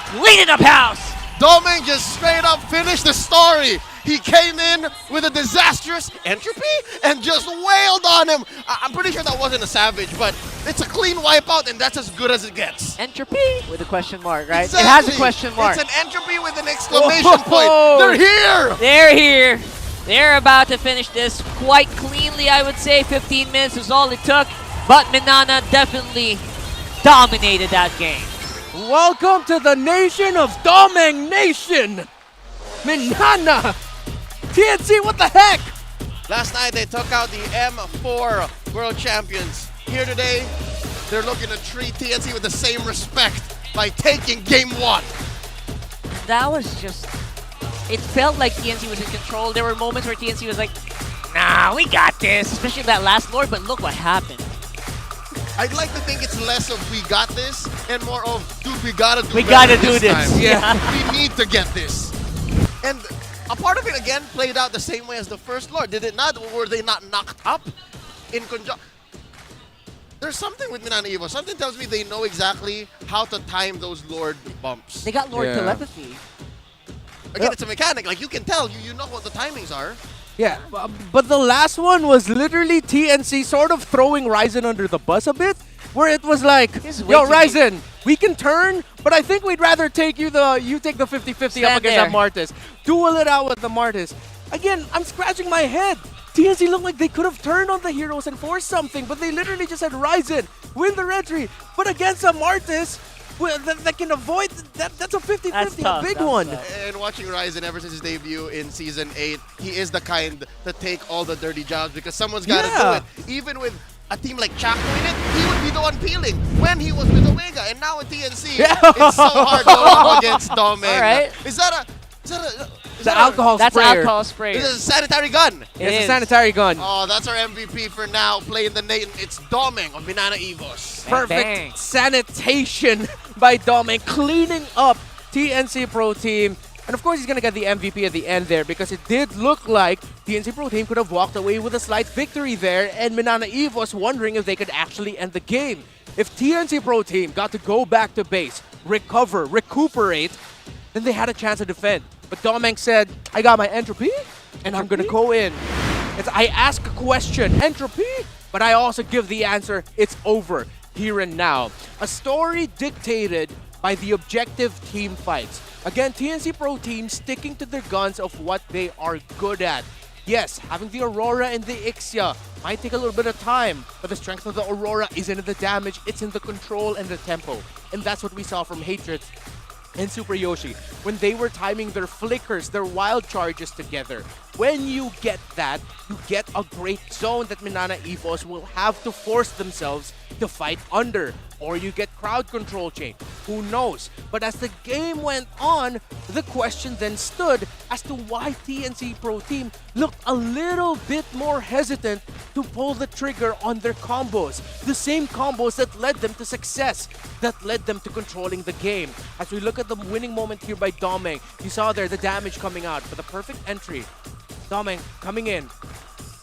Cleaning up house! Doming just straight up finished the story. He came in with a disastrous entropy and just wailed on him. I'm pretty sure that wasn't a savage, but it's a clean wipeout and that's as good as it gets. Entropy? With a question mark, right? Exactly. It has a question mark. It's an entropy with an exclamation point. They're here! They're here. They're about to finish this quite cleanly, I would say. 15 minutes is all it took, but Minana definitely dominated that game. Welcome to the nation of Doming Nation! Minana! TNC, what the heck? Last night, they took out the M4 World Champions. Here today, they're looking to treat TNC with the same respect by taking Game 1. That was just... It felt like TNC was in control. There were moments where TNC was like, nah, we got this, especially that last Lord, but look what happened. I'd like to think it's less of we got this and more of, dude, we gotta do this. time. Yeah. We need to get this. And a part of it, again, played out the same way as the first Lord. Did it not? Or were they not knocked up in conjunction? There's something with Minana Evos. Something tells me they know exactly how to time those Lord bumps. They got Lord telepathy. Again, it's a mechanic. Like, you can tell. You know what the timings are. Yeah, but the last one was literally TNC sort of throwing Ryzen under the bus a bit, where it was like, yo, Ryzen, we can turn, but I think we'd rather take you take the 50-50 up against that Martis. Duel it out with the Martis. Again, I'm scratching my head. TNC looked like they could have turned on the heroes and forced something, but they literally just said, Ryzen, win the retry. But against a Martis, that can avoid, that's a 50-50, a big one. And watching Ryzen ever since his debut in Season 8, he is the kind to take all the dirty jobs because someone's got to do it. Even with a team like Chaco in it, he would be the one peeling when he was with Omega. And now with TNC, it's so hard going up against Domeng. All right. Is that alcohol sprayer. That's alcohol sprayer. This is a sanitary gun. It's a sanitary gun. Oh, that's our MVP for now. Playing the Nate. It's Domeng of Minana Evos. Perfect sanitation by Domeng, cleaning up TNC Pro Team. And of course, he's going to get the MVP at the end there because it did look like TNC Pro Team could have walked away with a slight victory there, and Minana Evos wondering if they could actually end the game. If TNC Pro Team got to go back to base, recover, recuperate, then they had a chance to defend. But Domeng said, I got my entropy, and I'm going to go in. I ask a question, entropy, but I also give the answer, it's over, here and now. A story dictated by the objective team fights. Again, TNC Pro Team sticking to their guns of what they are good at. Yes, having the Aurora and the Ixia might take a little bit of time, but the strength of the Aurora isn't in the damage, it's in the control and the tempo. And that's what we saw from Hatred and Super Yoshi when they were timing their flickers, their wild charges together. When you get that, you get a great zone that Minana Evos will have to force themselves to fight under. Or you get crowd control chain. Who knows? But as the game went on, the question then stood as to why TNC Pro Team looked a little bit more hesitant to pull the trigger on their combos. The same combos that led them to success, that led them to controlling the game. As we look at the winning moment here by Domeng, you saw there the damage coming out for the perfect entry. Domeng coming in.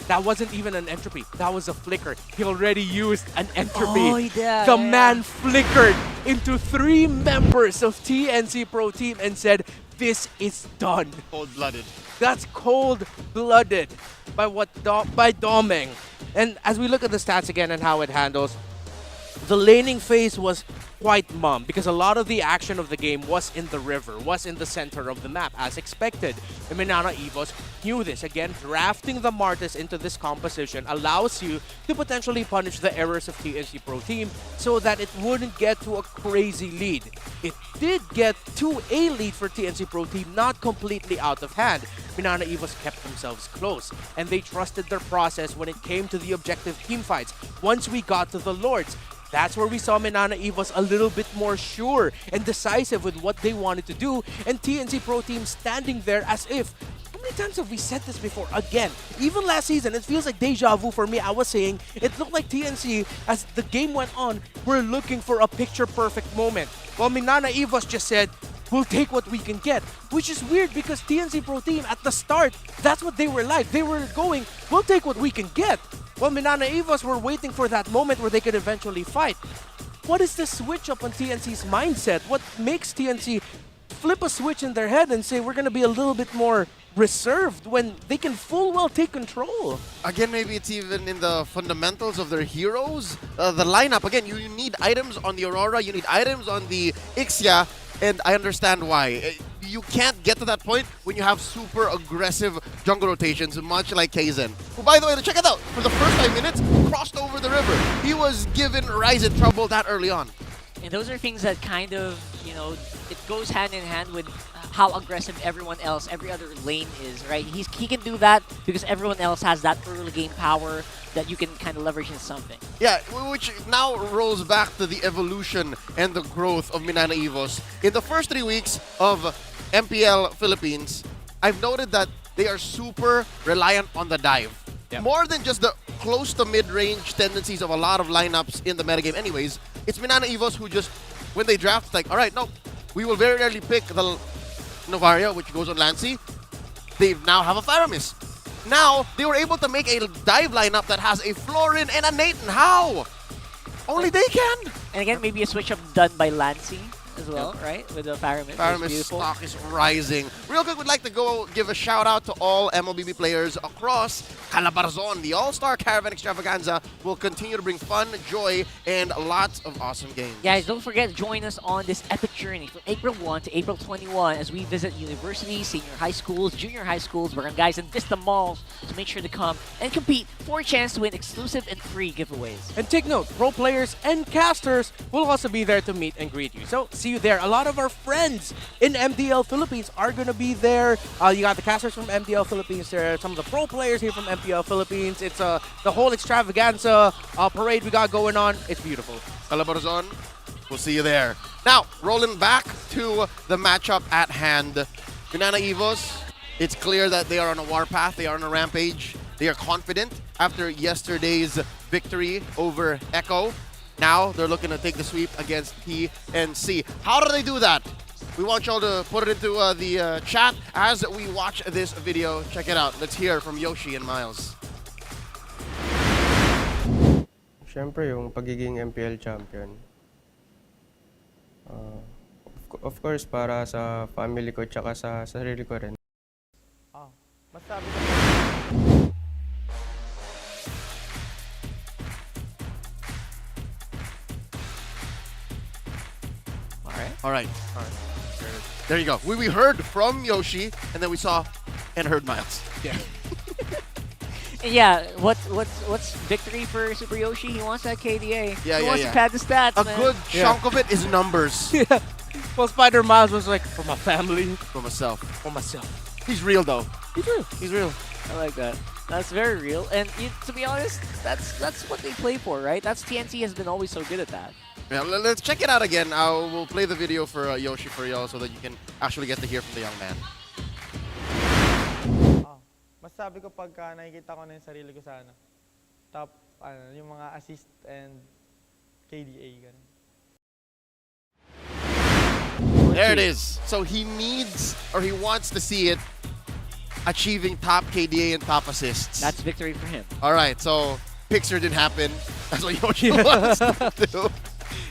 That wasn't even an entropy. That was a flicker. He already used an entropy. Oh, he did. The man flickered into 3 members of TNC Pro Team and said, this is done. Cold-blooded. That's cold-blooded by Domeng. And as we look at the stats again and how it handles, the laning phase was quite mum because a lot of the action of the game was in the river, was in the center of the map as expected. The Minana Evos knew this. Again, drafting the Martis into this composition allows you to potentially punish the errors of TNC Pro Team so that it wouldn't get to a crazy lead. It did get to a lead for TNC Pro Team, not completely out of hand. Minana Evos kept themselves close and they trusted their process when it came to the objective team fights. Once we got to the Lords, that's where we saw Minana Evos a little bit more sure and decisive with what they wanted to do, and TNC Pro Team standing there as if, how many times have we said this before? Again, even last season, it feels like deja vu for me. I was saying, it looked like TNC, as the game went on, were looking for a picture-perfect moment. While Minana Evos just said, we'll take what we can get, which is weird because TNC Pro Team at the start, that's what they were like. They were going, we'll take what we can get. Well, Minana Evos were waiting for that moment where they could eventually fight. What is the switch up on TNC's mindset? What makes TNC flip a switch in their head and say we're going to be a little bit more reserved when they can full well take control? Again, maybe it's even in the fundamentals of their heroes. The lineup, again, you need items on the Aurora, you need items on the Ixia, and I understand why. You can't get to that point when you have super aggressive jungle rotations, much like Kaizen. Who, by the way, check it out. For the first 5 minutes, crossed over the river. He was giving Ryzen trouble that early on. And those are things that kind of, you know, it goes hand in hand with how aggressive everyone else, every other lane is, right? He can do that because everyone else has that early game power that you can kind of leverage into something. Yeah, which now rolls back to the evolution and the growth of Minana Evos. In the first 3 weeks of MPL Philippines, I've noted that they are super reliant on the dive. Yep. More than just the close to mid-range tendencies of a lot of lineups in the metagame anyways, it's Minana Evos who just, when they draft, it's like, alright, no, we will very rarely pick the Novaria, which goes on Lancy. They now have a Faramis. Now, they were able to make a dive lineup that has a Florin and a Nathan. How? Only they can. And again, maybe a switch up done by Lancy as well, right? With the Faramis. Faramis stock is rising. Real quick, we'd like to go give a shout out to all MLBB players across Calabarzon. The All-Star Caravan Extravaganza will continue to bring fun, joy, and lots of awesome games. Guys, don't forget to join us on this epic journey from April 1 to April 21 as we visit universities, senior high schools, junior high schools, guys, and Vista malls. So make sure to come and compete for a chance to win exclusive and free giveaways. And take note, pro players and casters will also be there to meet and greet you. So see you there. A lot of our friends in MDL Philippines are going to be there. You got the casters from MDL Philippines there, some of the pro players here from MPL Philippines. It's the whole extravaganza parade we got going on. It's beautiful. Calabarzon, we'll see you there. Now, rolling back to the matchup at hand. Minana Evos, it's clear that they are on a warpath. They are on a rampage. They are confident after yesterday's victory over ECHO. Now, they're looking to take the sweep against PNC. How do they do that? We want y'all to put it into the chat as we watch this video. Check it out. Let's hear from Yoshi and Miles. Siyempre, yung pagiging MPL champion. Of course, para sa family ko tsaka sa sarili ko rin. Masabi All right. There you go. We heard from Yoshi, and then we saw and heard Miles. Yeah. Yeah, what's victory for Super Yoshi? He wants that KDA. Yeah, he yeah, wants yeah. to pad the stats, A man. good chunk of it is numbers. Yeah. Well, Spider Miles was like, for my family. For myself. For myself. He's real, though. He's real. He's real. I like that. That's very real. And to be honest, that's what they play for, right? That's TNC has been always so good at that. Yeah, let's check it out again. We'll play the video for Yoshi for y'all so that you can actually get to hear from the young man. Masabi ko pagka nakikita ko na yung sarili ko sa top, yung mga assist and KDA. Ganun. There it is. So he needs, or he wants to see it achieving top KDA and top assists. That's victory for him. All right, so picture didn't happen. That's what Yoshi wants to do.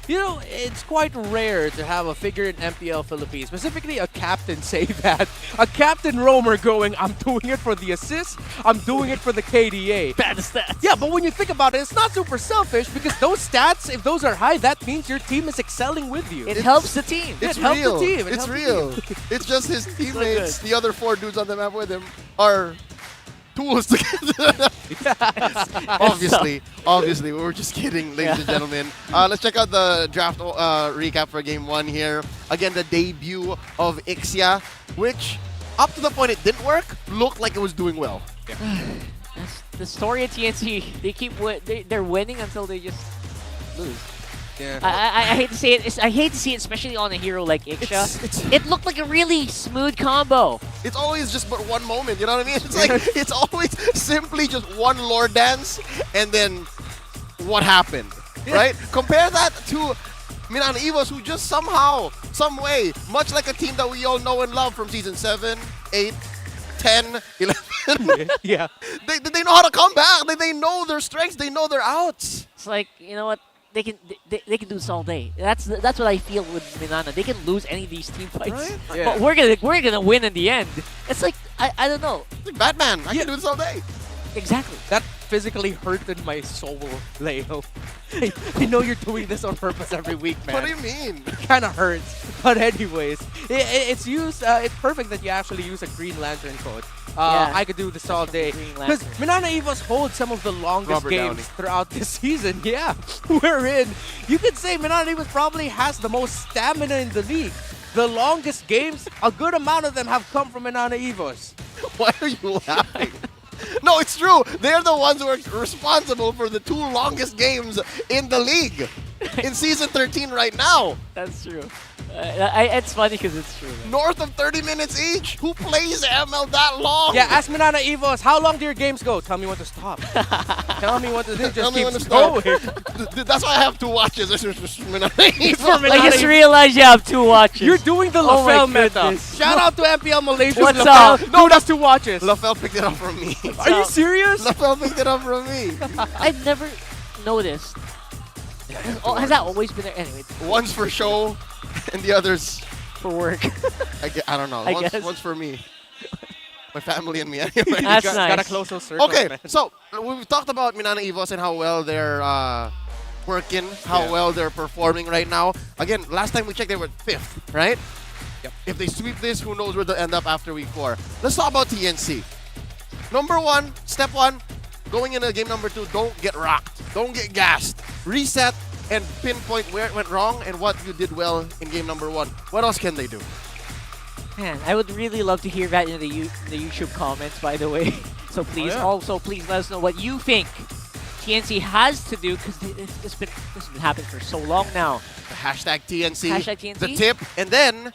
You know, it's quite rare to have a figure in MPL Philippines, specifically a captain, say that. A captain roamer going, I'm doing it for the assist, I'm doing it for the KDA. Bad stats. Yeah, but when you think about it, it's not super selfish because those stats, if those are high, that means your team is excelling with you. It helps the team. It's It helps real. the team. It It's helps the real. team. It's just his teammates, the other 4 dudes on the map with him, are tools to get Obviously, we were just kidding, ladies and gentlemen. Let's check out the draft recap for Game 1 here. Again, the debut of Ixia, which, up to the point it didn't work, looked like it was doing well. Yeah. That's the story of TNC. They keep they're winning until they just lose. Yeah. I hate to say it. I hate to see it, especially on a hero like Ixia. It looked like a really smooth combo. It's always just but one moment, you know what I mean? It's like, it's always simply just one lore dance, and then what happened, right? Compare that to Minana Evos, who just somehow, some way, much like a team that we all know and love from Season 7, 8, 10, 11. Yeah. They know how to come back. They know their strengths. They know their outs. It's like, you know what? They can do this all day. That's what I feel with Minana. They can lose any of these team fights, Right? Yeah. but we're gonna win in the end. It's like I don't know. It's like Batman. I can do this all day. Exactly. That physically hurted my soul, Leo. I know you're doing this on purpose every week, man. What do you mean? It kind of hurts. But anyways, it's perfect that you actually use a Green Lantern code. I could do this all day. Because Minana Evos hold some of the longest Robert games Downey. throughout this season. Yeah, wherein you could say Minana Evos probably has the most stamina in the league. The longest games, a good amount of them have come from Minana Evos. Why are you laughing? No, it's true. They're the ones who are responsible for the 2 longest games in the league in Season 13 right now. That's true. It's funny because it's true. Man. North of 30 minutes each. Who plays ML that long? Yeah, ask Minana Evos, how long do your games go? Tell me when to stop. Tell me when to just Tell me when keep to going. stop. That's why I have 2 watches. Minana Evos. I just realized you have 2 watches. You're doing the Oh my LaFell meta. goodness. Shout out to MPL Malaysia. What's LaFell. up? No, that's 2 watches. LaFell picked it up from me. Are you serious? LaFell picked it up from me. I've never noticed. Has that always been there? Anyway. One's for show, and the other's for work. I don't know. I guess. One's for me. My family and me. Anyway. That's nice. Gotta close those circles, Okay, man. so we've talked about Minana Evos and how well they're working, how well they're performing right now. Again, last time we checked, they were 5th, right? Yep. If they sweep this, who knows where they'll end up after week 4. Let's talk about TNC. Number 1, step 1, going into game number 2, don't get rocked. Don't get gassed. Reset and pinpoint where it went wrong and what you did well in game number 1. What else can they do? Man, I would really love to hear that in the YouTube comments, by the way. So please, also please let us know what you think TNC has to do, because this has been happening for so long now. The hashtag TNC, Hashtag TNC. the tip, and then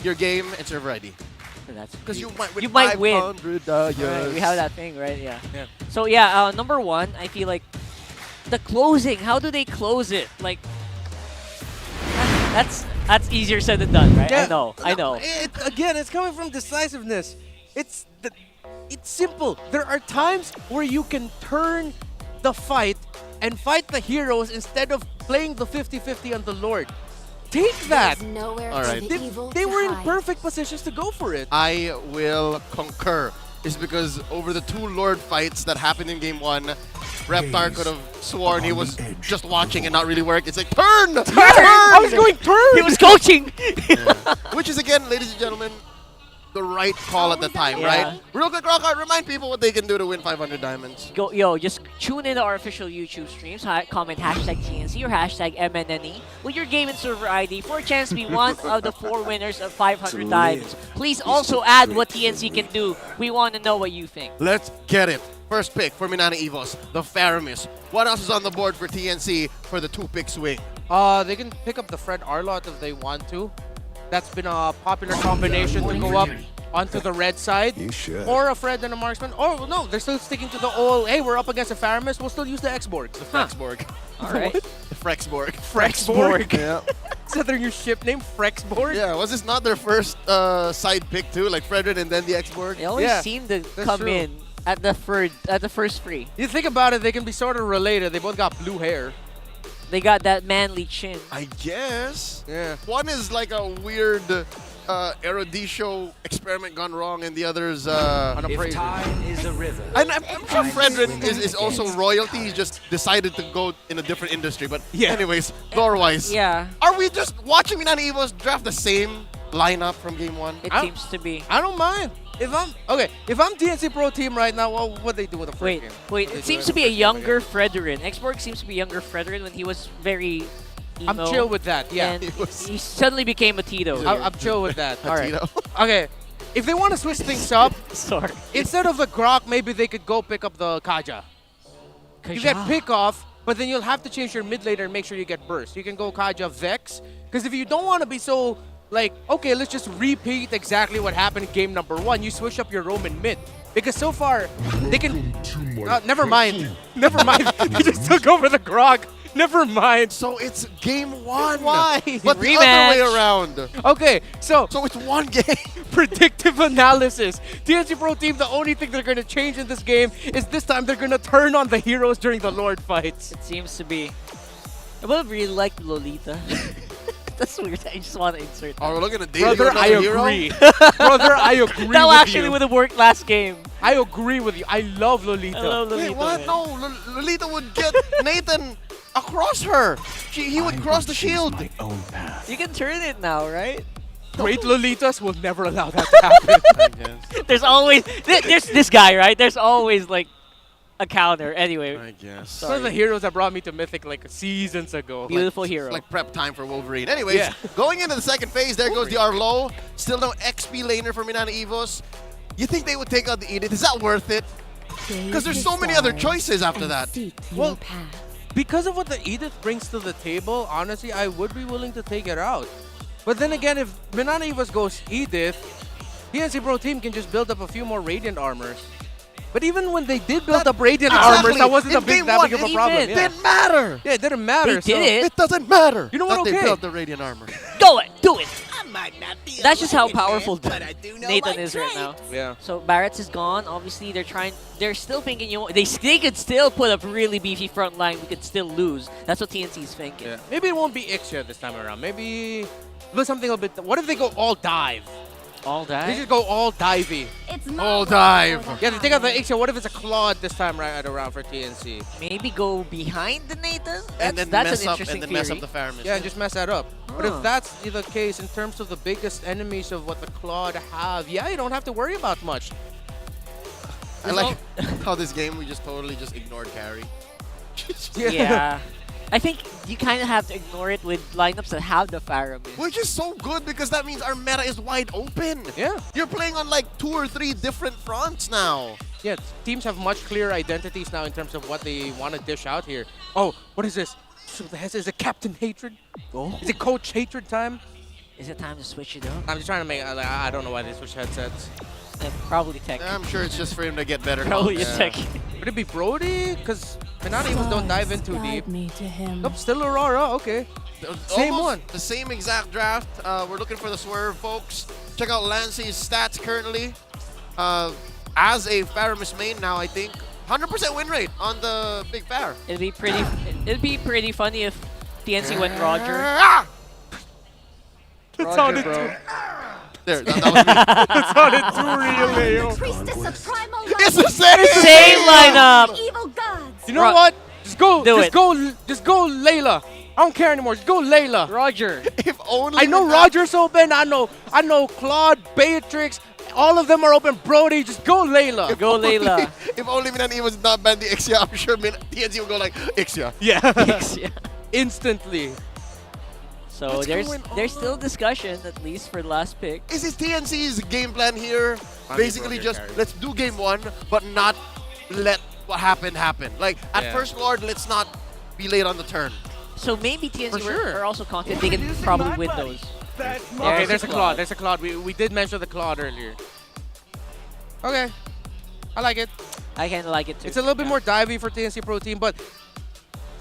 your game and server ID. Because you might win. You might win. 500 Right, we have that thing, right? Yeah. So yeah, number 1, I feel like the closing. How do they close it? Like that's easier said than done, right? Yeah. I know. Again, it's coming from decisiveness. It's simple. There are times where you can turn the fight and fight the heroes instead of playing the 50-50 on the Lord. Take that. All right. They were in perfect positions to go for it. I will concur. Is because over the 2 Lord fights that happened in game 1, Reptar could have sworn he was just watching and not really work. It's like, turn! Turn! I was going turn! He was coaching! Which is, again, ladies and gentlemen, the right call at the time, Yeah. right? Real quick, Rockhart, remind people what they can do to win 500 diamonds. Just tune in to our official YouTube streams, comment hashtag TNC or hashtag MNNE with your game and server ID for a chance to be one of the 4 winners of 500 diamonds. Please also add what TNC can do. We want to know what you think. Let's get it. First pick for Minana Evos, the Faramis. What else is on the board for TNC for the 2-pick swing? They can pick up the Fred Arlott if they want to. That's been a popular combination to go up onto the red side. You should. Or a Fred and a marksman. Or no, they're still sticking to the old, hey, we're up against a Faramis, we'll still use the X-Borg. The Frexborg. All right. The Frexborg. Frexborg? Yeah. Is that their new ship name, Frexborg? Yeah, was this not their first side pick too? Like Frederick and then the X-Borg? They always seem to come true. in at the first free. You think about it, they can be sort of related. They both got blue hair. They got that manly chin. I guess. Yeah. One is like a weird Erodisho experiment gone wrong, and the other's If time is a river. And I'm sure Frederick is also royalty. He just decided to go in a different industry. But anyways, lore-wise, are we just watching Minana Evos draft the same lineup from game 1? It seems to be. I don't mind. If I'm TNC Pro Team right now, what they do with the first game? Wait, it seems to be a younger Frederick. X-Borg seems to be younger Frederick when he was very emo. I'm chill with that, yeah. And he suddenly became a Tito. I'm chill with that. All right. Okay, if they want to switch things up, sorry. Instead of the Grok, maybe they could go pick up the Kaja. You get pick off, but then you'll have to change your mid laner and make sure you get burst. You can go Kaja Vex, because if you don't want to be so like, okay, let's just repeat exactly what happened in game number 1, you switch up your Roman mid. Because so far, they can... never mind. Never mind. You just took over the Grog. Never mind. So it's game 1. Why? But the other way around. Okay, so it's one game. Predictive analysis. TNC Pro Team, the only thing they're going to change in this game is this time they're going to turn on the heroes during the Lord fights. It seems to be. I would have really liked Lolita. That's weird. I just want to insert that. Oh, we're looking at Brother, I agree. Brother, I agree with That actually you. would have worked last game. I agree with you. I love Lolita. I love Lolita. Wait, what? Man. No, Lolita would get Nathan across her. He would cross the shield. You can turn it now, right? Great Lolitas will never allow that to happen. I guess. There's always there's this guy, right? There's always like a counter. Anyway, I guess. One of the heroes that brought me to Mythic like seasons ago. Beautiful hero. It's like prep time for Wolverine. Anyways, Yeah. going into the second phase, there goes the Arlo. Still no XP laner for Minana Evos. You think they would take out the Edith? Is that worth it? Because there's so many other choices after that. Well, because of what the Edith brings to the table, honestly, I would be willing to take it out. But then again, if Minana Evos goes Edith, TNC Pro Team can just build up a few more Radiant armors. But even when they did build up Radiant armors, that wasn't that big of a problem. It didn't matter. Yeah, it didn't matter. They did it. It doesn't matter. You know what? That Okay. they built the Radiant armor. Do it. That's just how powerful Nathan is right now. Yeah. So Barrett's is gone. Obviously, they're still thinking, you know, they could still put up really beefy front line. We could still lose. That's what TNC is thinking. Yeah. Maybe it won't be Ixia this time around. Maybe do something a bit. What if they go all dive? All dive? They just go all divey. All dive. Yeah, they take out the Ixia. What if it's a Claude this time around for TNC? Maybe go behind the Nathan? And then That's mess an up interesting and then mess up theory. the Faramis. Yeah, and just mess that up. But Huh. if that's the case in terms of the biggest enemies of what the Claude have, yeah, you don't have to worry about much. I like how this game we just totally just ignored carry. Yeah. I think you kind of have to ignore it with lineups that have the Faramis. Which is so good because that means our meta is wide open. Yeah. You're playing on like 2 or 3 different fronts now. Yeah, teams have much clearer identities now in terms of what they want to dish out here. Oh, what is this? So is it Captain Hatred? Oh. Is it Coach Hatred time? Is it time to switch it up? I'm just trying to make. I don't know why they switch headsets. Probably tech. I'm sure it's just for him to get better. Probably a help. tech. Would it be Brody? Because Minana Evos don't dive in too deep. Nope, still Aurora. Okay. Same Almost one. The same exact draft. We're looking for the swerve, folks. Check out Lancey's stats currently. As a Faramis main now, I think 100% win rate on the big Phar. It'd be pretty funny if TNC went Roger. That sounded bro. There, that was me. That sounded too real, Leo. Priestess of Primal It's the same. Same lineup. Evil gods. You know what? Just go. Do just it. go. Just go, Layla. I don't care anymore. Just go, Layla. Roger. If only I know Roger's open. I know Claude, Beatrix. All of them are open. Brody, just go, Layla. Go, Layla. If only Minana Evos did not ban the Ixia, I'm sure TNC would go like Ixia. Yeah. Yeah. Instantly. So What's there's going still discussion, at least for the last pick. Is this TNC's game plan here? Basically just let's do game 1, but not let what happened happen. Like at first Lord, let's not be late on the turn. So maybe TNC For sure. are also confident they can probably win those. Okay, there's a Claude. There's a Claude. We did mention the Claude earlier. Okay. I like it. I kind of like it too. It's a little bit more divey for TNC Pro Team, but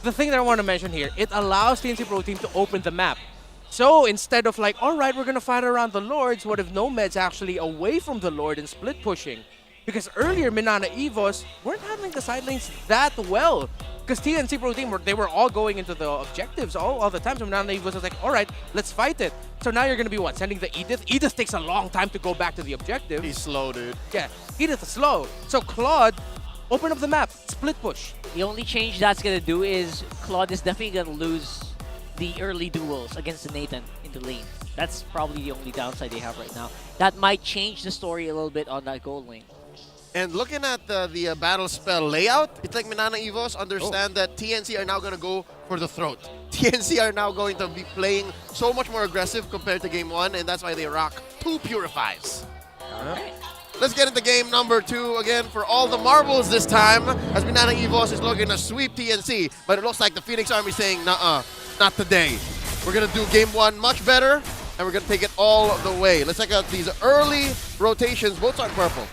the thing that I want to mention here, it allows TNC Pro Team to open the map. So instead of like, all right, we're going to fight around the Lords, what if Nomad's actually away from the Lord and split pushing? Because earlier, Minana Evos weren't handling the side lanes that well. Because TNC Pro Team, they were all going into the objectives all the time. So Minana Evos was like, all right, let's fight it. So now you're going to be what? Sending the Edith? Edith takes a long time to go back to the objective. He's slow, dude. Yeah, Edith is slow. So Claude, open up the map, split push. The only change that's going to do is Claude is definitely going to lose the early duels against the Nathan in the lane. That's probably the only downside they have right now. That might change the story a little bit on that gold lane. And looking at the battle spell layout, it's like Minana Evos understand that TNC are now going to go for the throat. TNC are now going to be playing so much more aggressive compared to game 1, and that's why they rock 2 Purifies. Alright. Let's get into game number 2 again for all the marbles this time, as Minana Evos is looking to sweep TNC, but it looks like the Phoenix Army saying, nuh-uh, not today. We're going to do game 1 much better, and we're going to take it all the way. Let's check out these early rotations. Both are purple.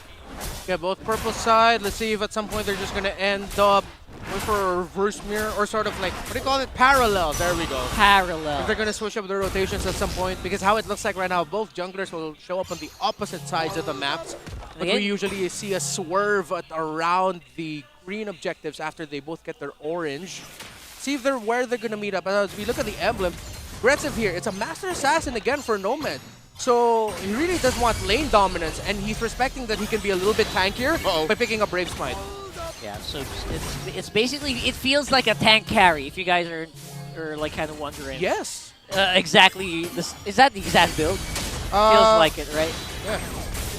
Yeah, both purple side. Let's see if at some point they're just going to end up going for a reverse mirror or sort of like, what do you call it? Parallel. There we go. Parallel. If they're going to switch up their rotations at some point, because how it looks like right now, both junglers will show up on the opposite sides of the maps. But we usually see a swerve around the green objectives after they both get their orange. See if where they're going to meet up. As we look at the emblem, aggressive here. It's a Master Assassin again for Nomad. So he really does want lane dominance, and he's respecting that he can be a little bit tankier by picking up Brave Smite. Yeah, so it's basically, it feels like a tank carry, if you guys are like kind of wondering. Yes. Exactly. Is that the exact build? Feels like it, right? Yeah.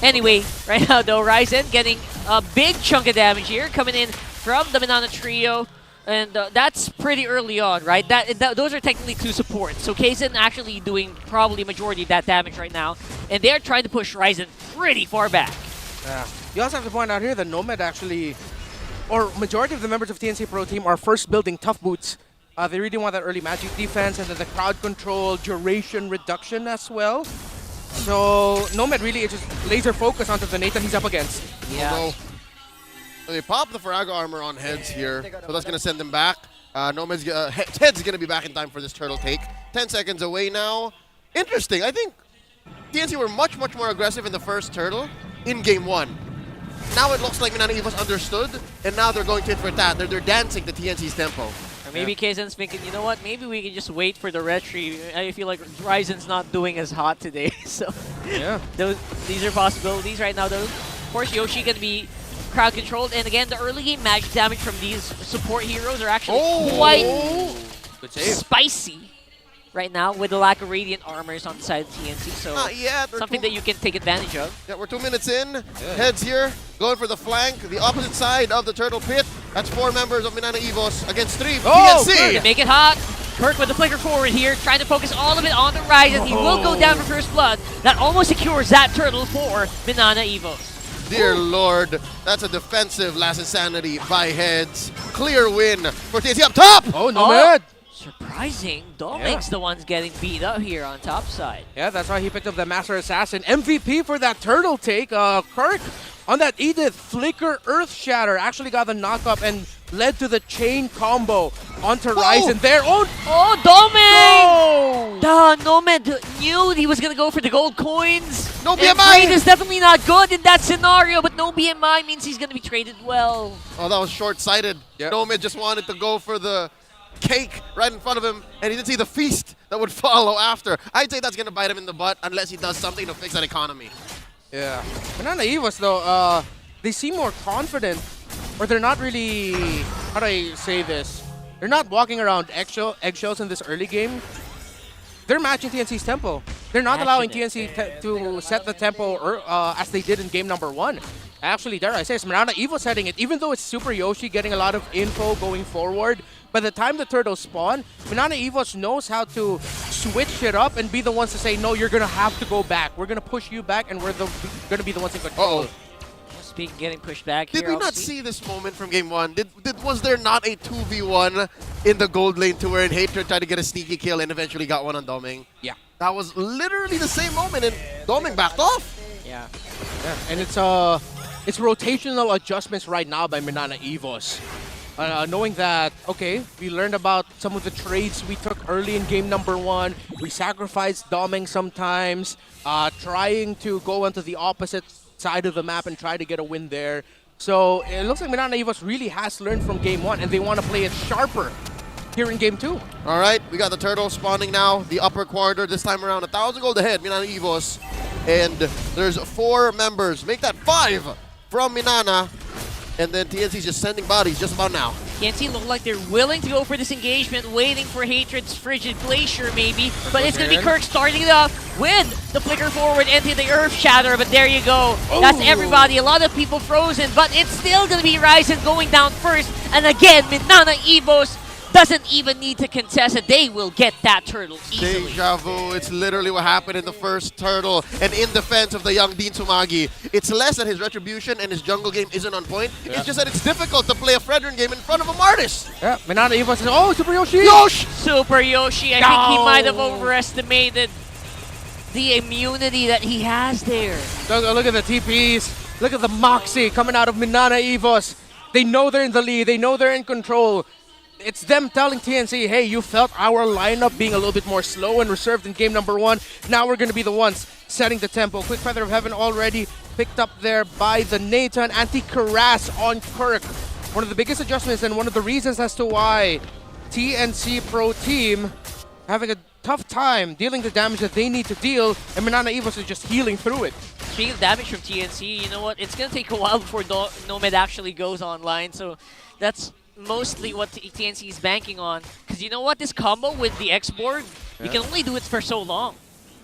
Anyway, right now though, Ryzen getting a big chunk of damage here, coming in from the Minana trio. And that's pretty early on, right? Those are technically 2 supports. So Kaizen actually doing probably majority of that damage right now. And they're trying to push Ryzen pretty far back. Yeah. You also have to point out here that Nomad actually, or majority of the members of TNC Pro Team are first building tough boots. They really want that early magic defense and then the crowd control, duration reduction as well. So Nomad really is just laser focused onto the Nathan he's up against. Yeah. Although, they pop the Farago armor on Heads here, so that's going to send them back. Nomad's Heads going to be back in time for this turtle take. 10 seconds away now. Interesting. I think TNC were much, much more aggressive in the first turtle in game 1. Now it looks like Minana Evos understood, and now they're going tit for tat. They're dancing to TNC's tempo. Or maybe Kaizen's thinking, you know what, maybe we can just wait for the retry. I feel like Ryzen's not doing as hot today. So yeah, these are possibilities right now though. Of course, Yoshi can be crowd controlled, and again, the early game magic damage from these support heroes are actually quite spicy right now with the lack of radiant armors on the side of TNC. So something that you can take advantage of. Yeah, we're 2 minutes in. Heads here, going for the flank, the opposite side of the turtle pit. That's 4 members of Minana Evos against 3 TNC. Make it hot. Kirk with the flicker forward here, trying to focus all of it on the Ryzen. He will go down for first blood. That almost secures that turtle for Minana Evos. Dear Lord, that's a defensive last insanity by Heads. Clear win for TNC up top. Oh, Nomad. Surprising. Doming's the one's getting beat up here on top side. Yeah, that's why he picked up the Master Assassin. MVP for that turtle take. Kirk on that Edith Flicker Earth Shatter actually got the knock-up and led to the chain combo onto Ryzen there. Oh, Doming! Nomad knew he was going to go for the gold coins. No BMI! Trade is definitely not good in that scenario, but no BMI means he's going to be traded well. Oh, that was short-sighted. Nomad just wanted to go for the cake right in front of him, and he didn't see the feast that would follow after. I'd say that's going to bite him in the butt unless he does something to fix that economy. Yeah. Minana Evos, though, they seem more confident, or they're not really, how do I say this? They're not walking around eggshells in this early game. They're matching TNC's tempo. They're not allowing TNC to set the tempo as they did in game number 1. Actually, dare I say, it's Minana Evos setting it. Even though it's Super Yoshi getting a lot of info going forward, by the time the turtles spawn, Minana Evos knows how to switch it up and be the ones to say, no, you're going to have to go back. We're going to push you back, and we're going to be the ones in control. Speaking getting pushed back Did here, we not see this moment from game 1? Was there not a 2v1 in the gold lane to where Hatred tried to get a sneaky kill and eventually got one on Doming? Yeah. That was literally the same moment, and Doming backed off. Yeah. And it's rotational adjustments right now by Minana Evos. Knowing that, okay, we learned about some of the trades we took early in game number 1. We sacrificed Doming sometimes, trying to go onto the opposite side of the map and try to get a win there. So it looks like Minana Evos really has learned from game 1, and they want to play it sharper here in game 2. All right, we got the turtle spawning now, the upper quarter, this time around 1,000 gold ahead, Minana Evos. And there's 4 members, make that 5 from Minana. And then TNC's just sending bodies just about now. TNC look like they're willing to go for this engagement, waiting for Hatred's Frigid Glacier maybe. But it's going to be Kirk starting it off with the flicker forward into the Earth Shatter. But there you go. That's everybody. A lot of people frozen. But it's still going to be Ryzen going down first. And again, Minana Evos doesn't even need to contest it. They will get that turtle easily. Deja vu. It's literally what happened in the first turtle. And in defense of the young Dean Tsumagi, it's less that his retribution and his jungle game isn't on point. It's just that it's difficult to play a Fredrin game in front of a Martis. Yeah, Minana Evos says, oh, Super Yoshi! Super Yoshi. I think he might have overestimated the immunity that he has there. Look at the TPs. Look at the Moxie coming out of Minana Evos. They know they're in the lead. They know they're in control. It's them telling TNC, hey, you felt our lineup being a little bit more slow and reserved in game number 1. Now we're going to be the ones setting the tempo. Quick Feather of Heaven already picked up there by the Nathan. Anti-Karas on Kirk. One of the biggest adjustments and one of the reasons as to why TNC Pro Team having a tough time dealing the damage that they need to deal, and Minana Evos is just healing through it. Speaking of damage from TNC, you know what? It's going to take a while before Nomad actually goes online, so that's mostly what TNC is banking on. Because you know what? This combo with the X-Board, you can only do it for so long.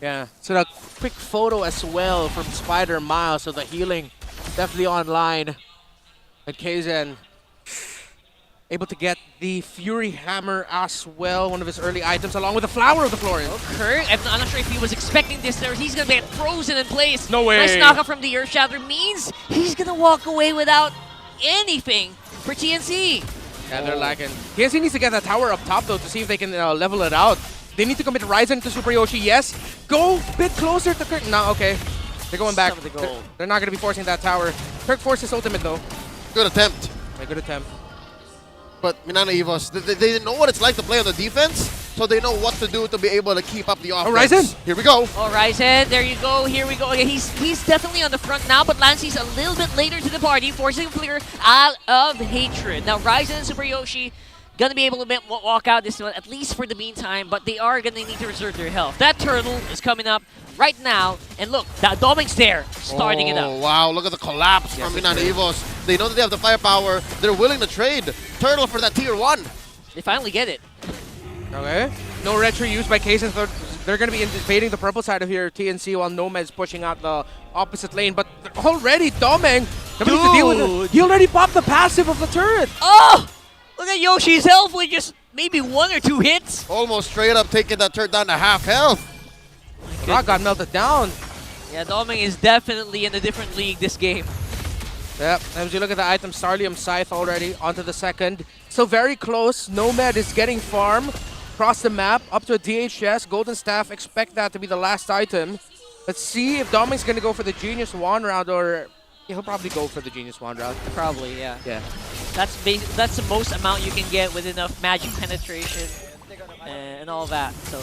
Yeah, so a quick photo as well from Spider Miles, so the healing definitely online. And Kaizen able to get the Fury Hammer as well, one of his early items, along with the Flower of the Florence. Okay, I'm not sure if he was expecting this there. He's gonna get frozen in place. No way. Nice knockout from the Earth Shatter means he's gonna walk away without anything for TNC. Yeah, they're lacking. TNC needs to get that tower up top though to see if they can level it out. They need to commit Ryzen to Super Yoshi, yes. Go a bit closer to Kirk. No, okay. They're going back. They're not going to be forcing that tower. Kirk forces ultimate though. Good attempt. Yeah, good attempt. But Minana Evos, they know what it's like to play on the defense, so they know what to do to be able to keep up the offense. Ryzen! Here we go. Oh, Ryzen, there you go. Here we go. Okay, he's definitely on the front now, but Lancey's a little bit later to the party, forcing a flicker out of Hatred. Now, Ryzen and Super Yoshi gonna be able to walk out this one, at least for the meantime, but they are gonna need to reserve their health. That turtle is coming up right now, and look, that Doming's there, starting it up. Oh, wow, look at the collapse from Minana Evos. They know that they have the firepower. They're willing to trade Turtle for that tier 1. They finally get it. Okay. No retro used by Kaizen. They're going to be invading the purple side of here, TNC, while Nomad's pushing out the opposite lane. But already, Doming, to deal with it. He already popped the passive of the turret. Oh! Look at Yoshi's health with just maybe 1 or 2 hits. Almost straight up taking that turret down to half health. Rock got melted down. Yeah, Doming is definitely in a different league this game. Yep, as you look at the item, Starlium Scythe already onto the second. So very close. Nomad is getting farm across the map up to a DHS. Golden Staff, expect that to be the last item. Let's see if Doming's going to go for the Genius Wand round, or he'll probably go for the Genius Wand round. Probably, yeah. Yeah. That's the most amount you can get with enough magic penetration and all that. So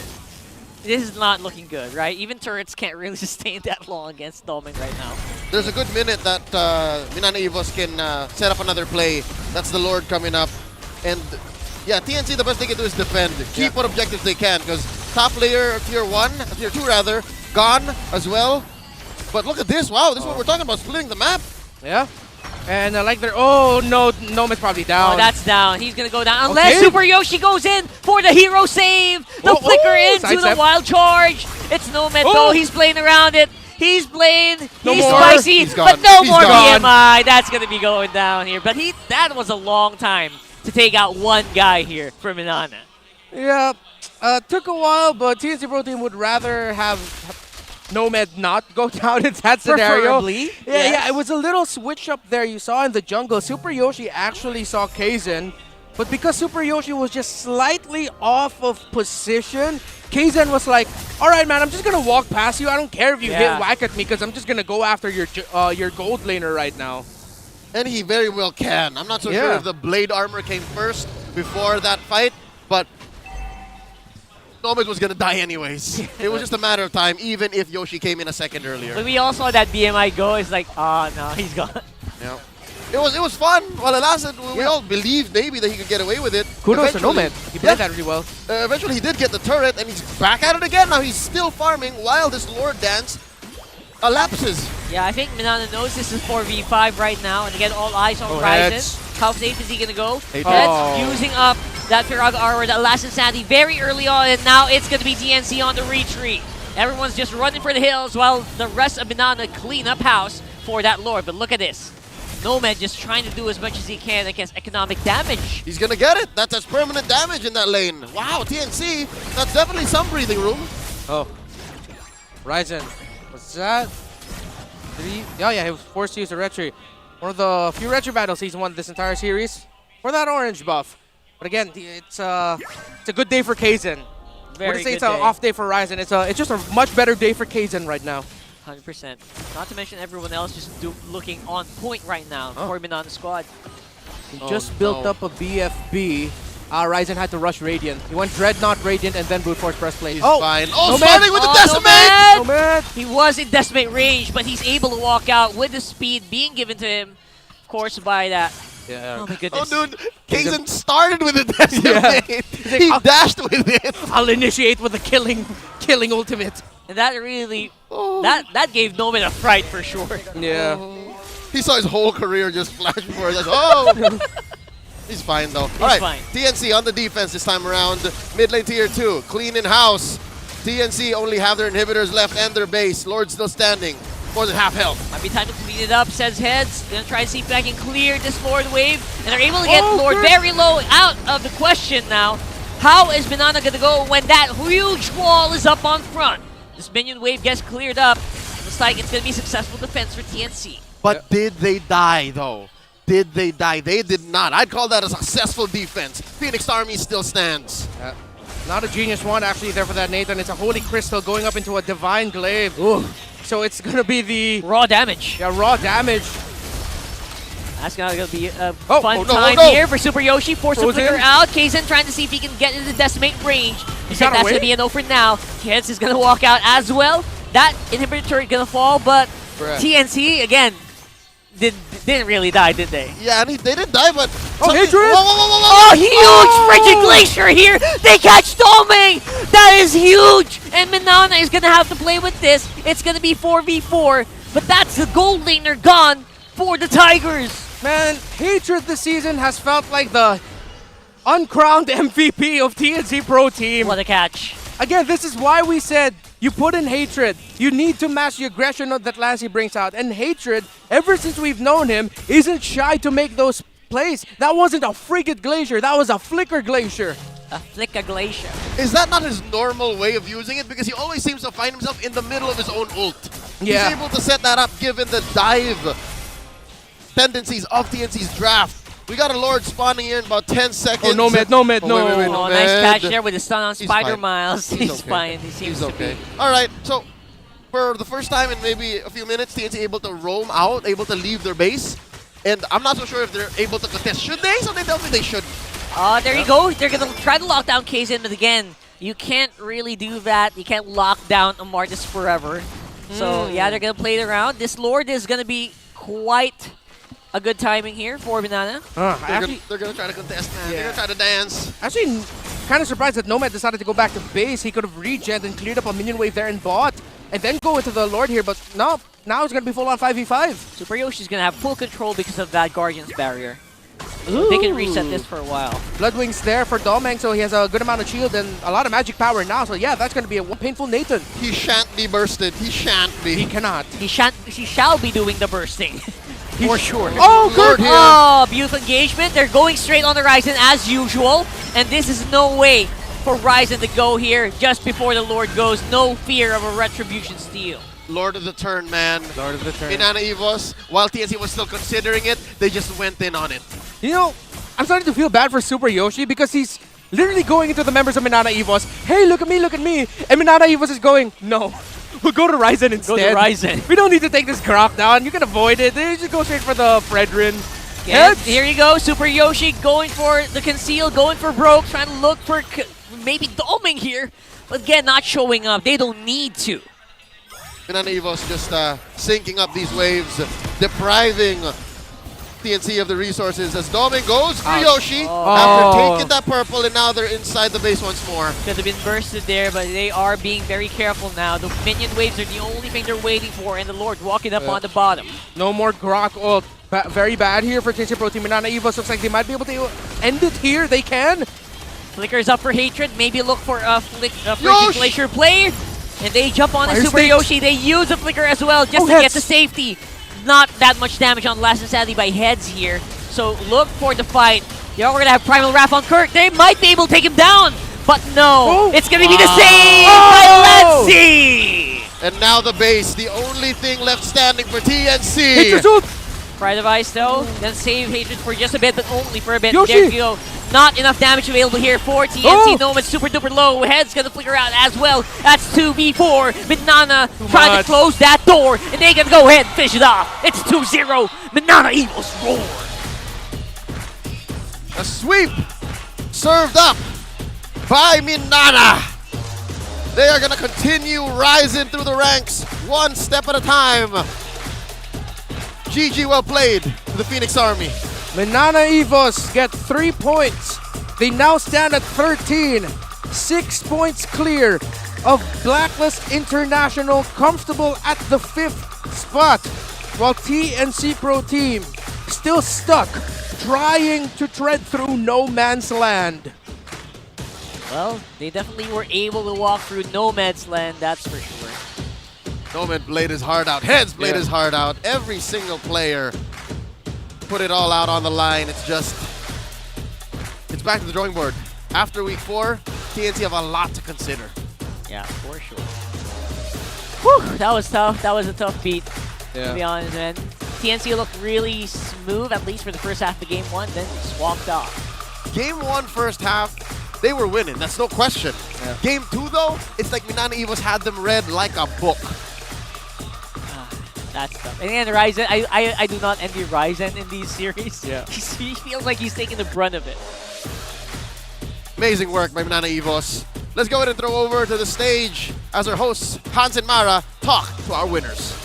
this is not looking good, right? Even turrets can't really sustain that long against Doming right now. There's a good minute that Minana Evos can set up another play. That's the Lord coming up. And yeah, TNC, the best they can do is defend. Keep what objectives they can, because top layer, tier 1, tier 2 rather, gone as well. But look at this. Wow, this is what we're talking about, splitting the map. Yeah. And like they're, oh no, Nomad's probably down. Oh, that's down. He's gonna go down unless Super Yoshi goes in for the hero save. The flicker into the wild charge. It's Nomad though. He's playing around it. He's playing. He's spicy, but no more BMI. That's gonna be going down here. But that was a long time to take out one guy here for Minana. Yeah, took a while, but TNC Pro Team would rather have Nomad not go down in that scenario. Preferably. Yeah, yeah, it was a little switch up there you saw in the jungle. Super Yoshi actually saw Kaizen, but because Super Yoshi was just slightly off of position, Kaizen was like, all right, man, I'm just going to walk past you. I don't care if you hit whack at me because I'm just going to go after your gold laner right now. And he very well can. I'm not so sure if the blade armor came first before that fight, but Nomad was going to die anyways. It was just a matter of time, even if Yoshi came in a second earlier. When we all saw that BMI go, it's like, oh, no, he's gone. Yeah. It was fun while it lasted. We all believed maybe that he could get away with it. Kudos to Nomad. He played that really well. Eventually he did get the turret, and he's back at it again. Now he's still farming while this Lord Dance elapses. Yeah, I think Minana knows this is 4v5 right now, and again, all eyes on Ryzen. How safe is he going to go? Heads using up that Firaga Armor, that last insanity very early on, and now it's going to be TNC on the retreat. Everyone's just running for the hills while the rest of Minana clean up house for that Lord. But look at this. Nomad just trying to do as much as he can against economic damage. He's going to get it. That's permanent damage in that lane. Wow, TNC, that's definitely some breathing room. Oh. Ryzen. What's that? Did he? Oh, yeah, he was forced to use a retry. One of the few retry battles he's won this entire series for that orange buff. But again, it's a good day for Kaizen. I wouldn't say it's an off day for Ryzen. It's just a much better day for Kaizen right now. 100%. Not to mention everyone else just looking on point right now for Minana squad. He just built up a BFB. Ryzen had to rush Radiant. He went Dreadnought, Radiant, and then Brute Force Breastplate. He's fine. Oh, starting with the Decimate! Nomad! He was in Decimate range, but he's able to walk out with the speed being given to him, of course, by that. Yeah. Oh my goodness. Oh, dude. Kaizen started with the Decimate. He dashed with it. I'll initiate with a killing ultimate. And that really, that gave Nomad a fright for sure. Yeah. He saw his whole career just flash before his eyes. Oh! He's fine though. All right, fine. TNC on the defense this time around. Mid lane tier 2, clean in house. TNC only have their inhibitors left and their base. Lord still standing. More than half health. Might be time to clean it up, says Heads. Gonna try to see if I can clear this Lord wave. And they're able to get Lord very low out of the question now. How is Minana gonna go when that huge wall is up on front? This minion wave gets cleared up. Looks like it's gonna be successful defense for TNC. But did they die though? Did they die? They did not. I'd call that a successful defense. Phoenix Army still stands. Not a genius one actually there for that, Nathan. It's a Holy Crystal going up into a Divine Glaive. Ooh. So it's gonna be the raw damage. Yeah, raw damage. That's gonna be a fun time here for Super Yoshi. Force the flicker out. Kaizen trying to see if he can get into decimate range. I think that's gonna be a no for now. Heads is gonna walk out as well. That inhibitor turret gonna fall, but TNC again didn't really die, did they? Yeah, and they didn't die, but Hatred! Oh, huge frigid glacier here! They catch Doming! That is huge! And Minana is gonna have to play with this. It's gonna be 4v4, but that's the gold laner gone for the Tigers. Man, Hatred this season has felt like the uncrowned MVP of TNC Pro Team. What a catch. Again, this is why we said you put in Hatred. You need to match the aggression that Lassie brings out. And Hatred, ever since we've known him, isn't shy to make those plays. That wasn't a frigid glacier, that was a flicker glacier. A flicker glacier. Is that not his normal way of using it? Because he always seems to find himself in the middle of his own ult. Yeah. He's able to set that up given the dive tendencies of TNC's draft. We got a Lord spawning in about 10 seconds. Oh, no mid, no mid, no. Wait, Oh, nice catch there with the stun on Spider fine. Miles. He's okay. fine. He seems to be. All right, so for the first time in maybe a few minutes, TNC able to roam out, able to leave their base. And I'm not so sure if they're able to contest. Should they? So they tell me they should. There you go. They're going to try to lock down Kaizen, but again, you can't really do that. You can't lock down a Martis forever. So, yeah, they're going to play it around. This Lord is going to be quite a good timing here for Minana. They're going to try to contest, man. They're going to try to dance. Actually, kind of surprised that Nomad decided to go back to base. He could have regen and cleared up a minion wave there and bot. And then go into the Lord here, but no. Now it's going to be full on 5v5. Super Yoshi's going to have full control because of that Guardian's barrier. So they can reset this for a while. Bloodwing's there for Domeng, so he has a good amount of shield and a lot of magic power now. So yeah, that's going to be a painful Nathan. He shan't be bursted. He shan't be. He cannot. He shall be doing the bursting. For sure. Oh, good. Oh, beautiful engagement. They're going straight on the Ryzen as usual. And this is no way for Ryzen to go here just before the Lord goes. No fear of a Retribution steal. Lord of the turn, man. Lord of the turn. Minana Evos, while TNC was still considering it, they just went in on it. You know, I'm starting to feel bad for Super Yoshi because he's literally going into the members of Minana Evos. Hey, look at me, look at me. And Minana Evos is going, no. We'll go to Ryzen instead. Go to Ryzen. We don't need to take this Grok down. You can avoid it. They just go straight for the Fredrin. And here you go. Super Yoshi going for the conceal, going for broke, trying to look for maybe Doming here. But again, not showing up. They don't need to. Minana Evos just syncing up these waves, depriving TNC of the resources as Doming goes for Yoshi after taking that purple, and now they're inside the base once more. Could have been bursted there, but they are being very careful now. The minion waves are the only thing they're waiting for, and the Lord walking up on the bottom. No more Grok ult. Very bad here for TNC Pro Team. Minana Evos looks like they might be able to end it here. They can. Flicker's up for Hatred. Maybe look for a Frigid Glacier play. And they jump on the Super Yoshi. They use a Flicker as well just to get the safety. Not that much damage on Last and Sadly by Heads here. So look for the fight. They're going to have Primal Wrath on Kirk. They might be able to take him down. But no, it's going to be the save by Letzi. And now the base, the only thing left standing for TNC. Pride of Ice though, then save Hatred for just a bit, but only for a bit. Yoshi. There you go. Not enough damage available here for TNC. Nomad super duper low. Head's gonna flicker out as well. That's 2v4. Minana trying to close that door, and they gonna go ahead and finish it off. It's 2-0. Minana Evos roar. A sweep served up by Minana. They are gonna continue rising through the ranks one step at a time. GG, well played to the Phoenix Army. Minana Evos get 3 points. They now stand at 13. 6 points clear of Blacklist International, comfortable at the 5th spot. While TNC Pro Team still stuck, trying to tread through no man's land. Well, they definitely were able to walk through Nomad's land, that's for sure. Nomad played his heart out. Heads played his heart out. Every single player put it all out on the line. It's back to the drawing board. After week 4, TNC have a lot to consider. Yeah, for sure. Whew, that was tough. That was a tough beat, to be honest, man. TNC looked really smooth, at least for the first half of game 1, then just walked off. Game 1 first half, they were winning. That's no question. Game 2, though, it's like Minana Evos had them read like a book. That's tough. And then Ryzen, I do not envy Ryzen in these series. Yeah. He feels like he's taking the brunt of it. Amazing work by Minana Evos. Let's go ahead and throw over to the stage as our hosts, Hans and Mara, talk to our winners.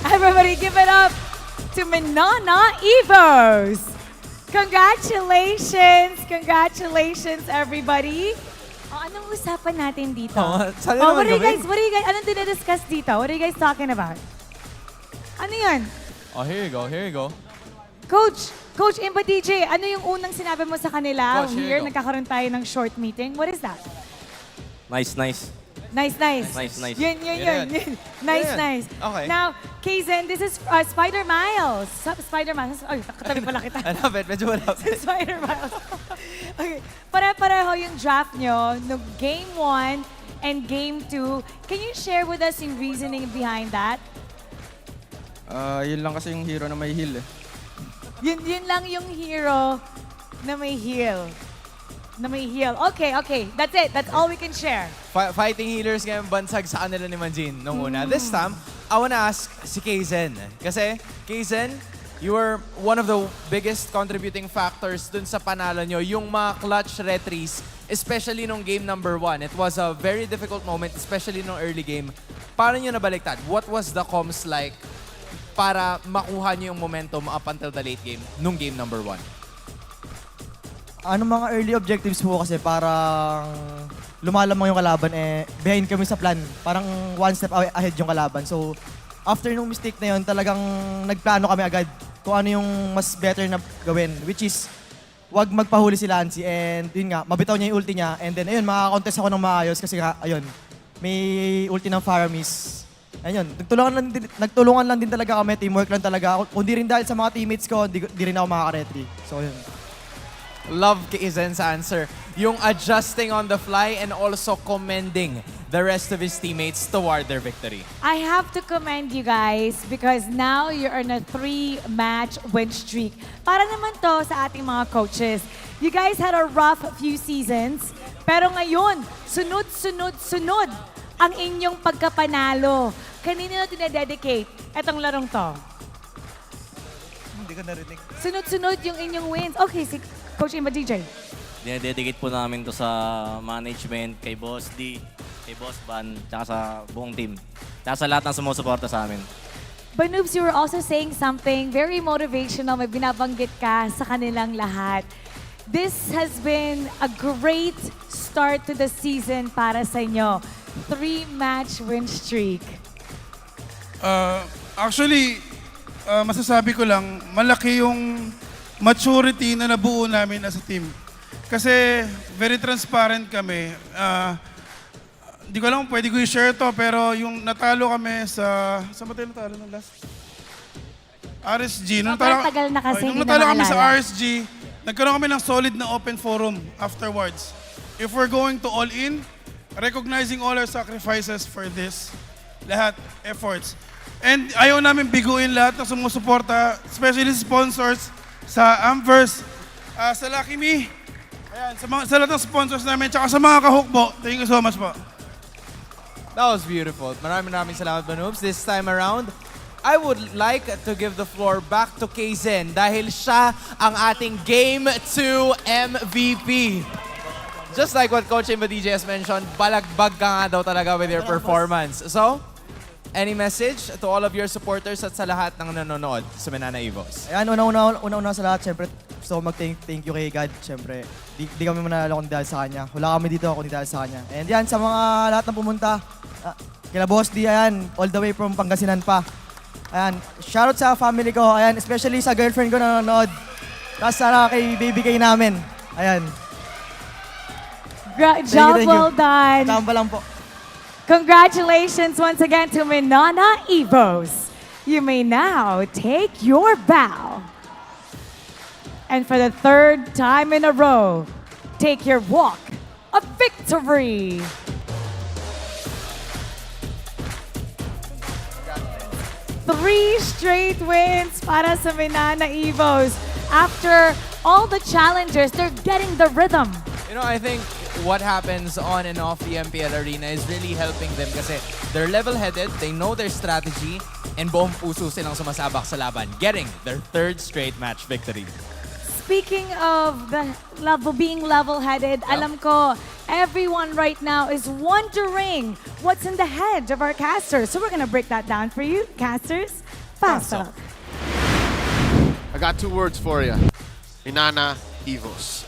Everybody give it up to Minana Evos. Congratulations! Congratulations, everybody. Oh, anong usapan natin dito? What are you guys, anong dinidiscuss dito? What are you guys talking about? Ano yun? Oh, here you go. Coach Imba DJ, ano yung unang sinabi mo sa kanila? Coach, here Here, you go. nagkakaroon tayo ng short meeting. What is that? Nice. Nice. Yun. Nice. Okay. Now, Kaizen, this is Spider Miles. Spider Miles. Ay, katabi pala kita. I love it. Medyo malapit. Spider Miles. Okay. Pare-pareho yung draft nyo no Game 1 and Game 2. Can you share with us yung reasoning behind that? Yun lang kasi yung hero na may heal eh. Yun lang yung hero na may heal. Okay. That's it. That's all we can share. Fighting healers ngayon bansag sa kanila ni Manjin nung una. This time, I wanna ask si Kaizen. Kasi, Kaizen, you were one of the biggest contributing factors dun sa panalo nyo. Yung mga clutch retries, especially nung game number 1. It was a very difficult moment, especially nung early game. Paano nyo nabaliktad? What was the comms like para makuha nyo yung momentum up until the late game nung game number 1? Mga early objectives mo kasi parang lumalamang yung kalaban behind kami sa plan. Parang one step ahead yung kalaban. So, after nung mistake na yun, talagang nagplano kami agad kung ano yung mas better na gawin. Which is, wag magpahuli si Lancy and yun nga, mabitaw niya yung ulti niya. And then, ayun, makakontest ako ng maayos kasi nga, ayun, may ulti ng Faramis. Ayun, nagtulungan lang din talaga kami, teamwork lang talaga. Kung di rin dahil sa mga teammates ko, di rin ako makaka-retry. So, ayun. Love Kaizen's answer. Yung adjusting on the fly and also commending the rest of his teammates toward their victory. I have to commend you guys because now you're on a 3-match win streak. Para naman to sa ating mga coaches. You guys had a rough few seasons, pero ngayon, sunod ang inyong pagkapanalo. Kanino dinededicate etong larong to? Hindi ko narinig. Sunod yung inyong wins. Okay, si Coach Imba DJ. Dinededicate po namin to sa management, kay Boss D, kay Boss Ban, tsaka sa buong team. Tsaka sa lahat ng sumusuporta sa amin. But Noobs, you were also saying something very motivational. May binabanggit ka sa kanilang lahat. This has been a great start to the season para sa inyo. 3-match win streak. Actually, masasabi ko lang, malaki yung maturity na nabuo namin as a team. Kasi very transparent kami. Hindi ko alam kung pwede ko i-share to, pero yung natalo kami sa... Saan ba tayo natalo ng last? RSG. Nung tagal na kasi, nung hindi natalo na kami sa maalala. RSG, nagkaroon kami ng solid na open forum afterwards. If we're going to all in, recognizing all our sacrifices for this, lahat, efforts. And ayaw namin biguin lahat ng sumusuporta, especially sponsors, sa Amverse, sa Lucky Me, ayan, sa lahat ng sponsors namin, tsaka sa mga kahukbo. Thank you so much po. That was beautiful. Maraming salamat, Noobs. This time around, I would like to give the floor back to Kaizen dahil siya ang ating Game 2 MVP. Just like what Coach Imba DJ has mentioned, balagbag ka nga daw talaga with your performance. So, any message to all of your supporters at sa lahat ng nanonood sa Minana Evos? Ayan, una-una sa lahat, syempre, gusto ko mag-thank you kay God. Syempre, di kami manalo kundi dahil sa Kanya. Wala kami dito kundi dahil sa Kanya. And yan, sa mga lahat ng pumunta, kila Boss D, ayan, all the way from Pangasinan pa. Ayan, shoutout sa family ko. Ayan, especially sa girlfriend ko na nanonood. Tapos sana kay baby kay namin. Ayan. Job well done. Tamba lang po. Congratulations once again to Minana Evos. You may now take your bow. And for the third time in a row, take your walk of victory. Three straight wins para sa Minana Evos. After all the challengers, they're getting the rhythm. You know, I think what happens on and off the MPL arena is really helping them kasi they're level-headed, they know their strategy, and buong puso silang sumasabak sa laban, getting their third straight match victory. Speaking of being level-headed, alam ko, everyone right now is wondering what's in the head of our casters. So we're gonna break that down for you, casters. Pasok. I got 2 words for you. Minana Evos.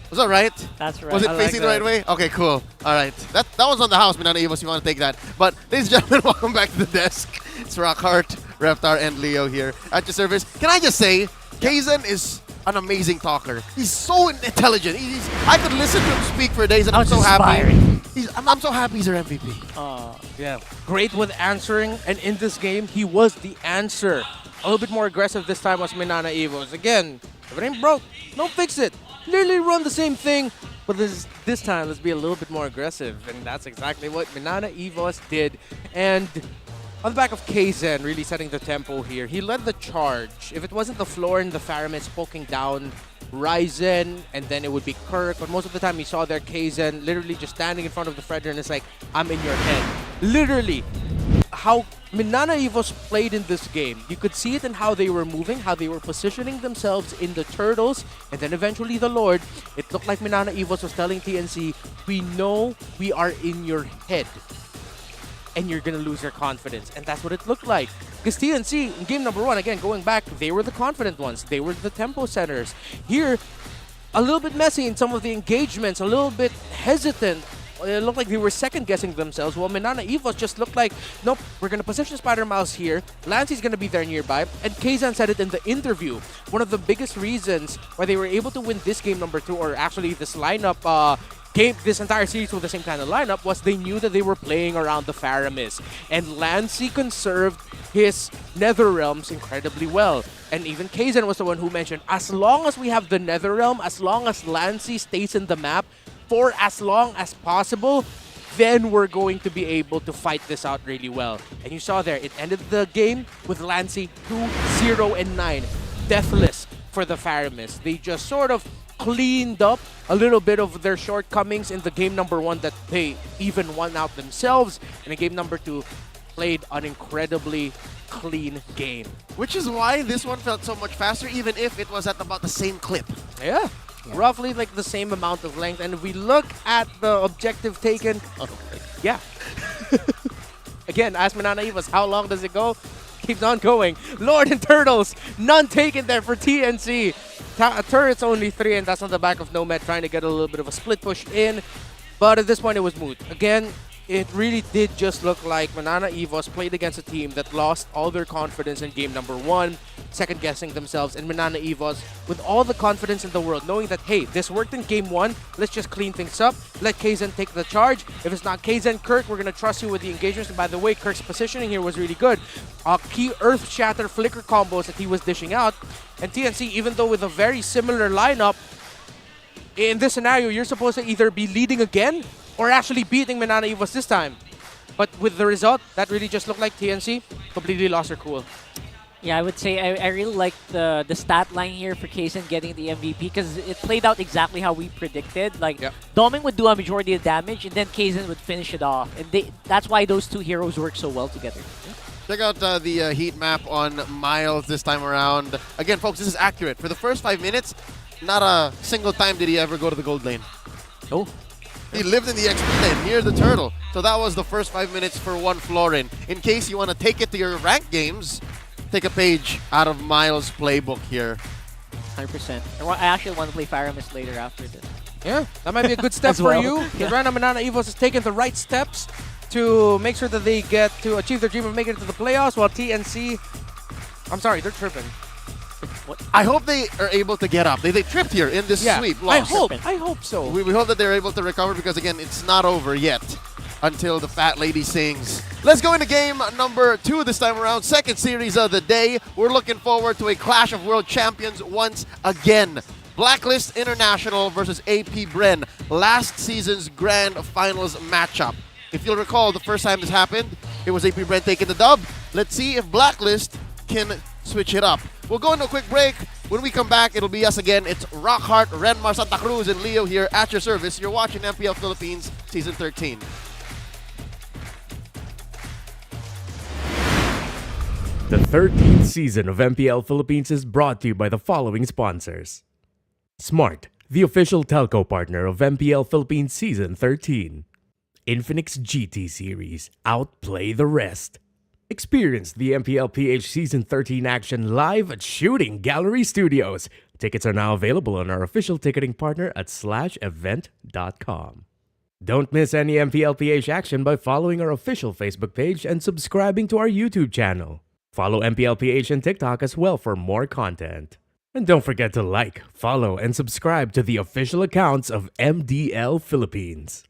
Was that right? That's right. Was it I facing like the right way? Okay, cool. All right. That was on the house, Minana Evos. You want to take that. But ladies and gentlemen, welcome back to the desk. It's Rockhart, Reptar, and Leo here at your service. Can I just say, Kaizen is an amazing talker. He's so intelligent. I could listen to him speak for days, and I'm so happy. I'm so happy he's our MVP. Yeah, great with answering, and in this game, he was the answer. A little bit more aggressive this time was Minana Evos. Again, if it ain't broke, don't fix it. Literally run the same thing, but this time, let's be a little bit more aggressive, and that's exactly what Minana Evos did. And on the back of Kaizen, really setting the tempo here. He led the charge. If it wasn't the floor and the Faramids poking down Ryzen, and then it would be Kirk, but most of the time you saw there Kaizen literally just standing in front of the Fredder, and it's like, I'm in your head. Literally, how Minana Evos played in this game. You could see it in how they were moving, how they were positioning themselves in the turtles, and then eventually the Lord. It looked like Minana Evos was telling TNC, we know we are in your head, and you're gonna lose your confidence. And that's what it looked like. Because TNC, in game number 1, again, going back, they were the confident ones. They were the tempo setters. Here, a little bit messy in some of the engagements, a little bit hesitant. It looked like they were second-guessing themselves, while Minana Evos just looked like, nope, we're going to position Spider Mouse here, Lancey's going to be there nearby, and Kazan said it in the interview. One of the biggest reasons why they were able to win this game number 2, or actually this lineup, this entire series with the same kind of lineup, was they knew that they were playing around the Faramis. And Lancey conserved his Nether Realms incredibly well. And even Kazan was the one who mentioned, as long as we have the Nether Realm, as long as Lancey stays in the map, for as long as possible, then we're going to be able to fight this out really well. And you saw there, it ended the game with Lancey 2-0-9. Deathless for the Faramis. They just sort of cleaned up a little bit of their shortcomings in the game number 1 that they even won out themselves. And in game number 2, played an incredibly clean game. Which is why this one felt so much faster, even if it was at about the same clip. Yeah. Roughly like the same amount of length. And if we look at the objective taken, yeah. Again, ask Minana Evos, how long does it go? Keeps on going. Lord and Turtles, none taken there for TNC. Turrets only 3, and that's on the back of Nomad trying to get a little bit of a split push in. But at this point, it was moot. Again, it really did just look like Minana Evos played against a team that lost all their confidence in game number 1, second-guessing themselves, and Minana Evos with all the confidence in the world, knowing that, hey, this worked in game 1, let's just clean things up, let Kaizen take the charge. If it's not Kaizen, Kirk, we're going to trust you with the engagements. And by the way, Kirk's positioning here was really good. Key Earth Shatter Flicker combos that he was dishing out. And TNC, even though with a very similar lineup, in this scenario, you're supposed to either be leading again or actually beating Minana Evos this time. But with the result, that really just looked like TNC completely lost their cool. Yeah, I would say I really like the stat line here for Kaizen getting the MVP because it played out exactly how we predicted. Like, Doming would do a majority of damage, and then Kaizen would finish it off. And that's why those two heroes work so well together. Check out the heat map on Miles this time around. Again, folks, this is accurate. For the first 5 minutes, not a single time did he ever go to the gold lane. Oh. He lived in the XP lane near the turtle. So that was the first 5 minutes for one Florin. In case you want to take it to your ranked games, take a page out of Miles' playbook here. 100%. I actually want to play Faramis later after this. Yeah, that might be a good step for well. you. The Minana Evos has taken the right steps to make sure that they get to achieve their dream of making it to the playoffs, while TNC, I'm sorry, they're tripping. I hope they are able to get up. They tripped here in this sweep loss. I hope so. We hope that they're able to recover because, again, it's not over yet until the fat lady sings. Let's go into game number 2 this time around. Second series of the day. We're looking forward to a clash of world champions once again. Blacklist International versus AP Bren. Last season's grand finals matchup. If you'll recall, the first time this happened, it was AP Bren taking the dub. Let's see if Blacklist can switch it up. We'll go into a quick break. When we come back, it'll be us again. It's Rockhart, Renmar, Santa Cruz, and Leo here at your service. You're watching MPL Philippines Season 13. The 13th season of MPL Philippines is brought to you by the following sponsors. Smart, the official telco partner of MPL Philippines Season 13. Infinix GT Series, outplay the rest. Experience the MPL PH Season 13 action live at Shooting Gallery Studios. Tickets are now available on our official ticketing partner at /event.com. Don't miss any MPL PH action by following our official Facebook page and subscribing to our YouTube channel. Follow MPL PH on TikTok as well for more content. And don't forget to like, follow, and subscribe to the official accounts of MDL Philippines.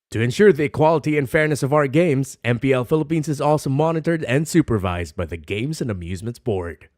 To ensure the equality and fairness of our games, MPL Philippines is also monitored and supervised by the Games and Amusements Board.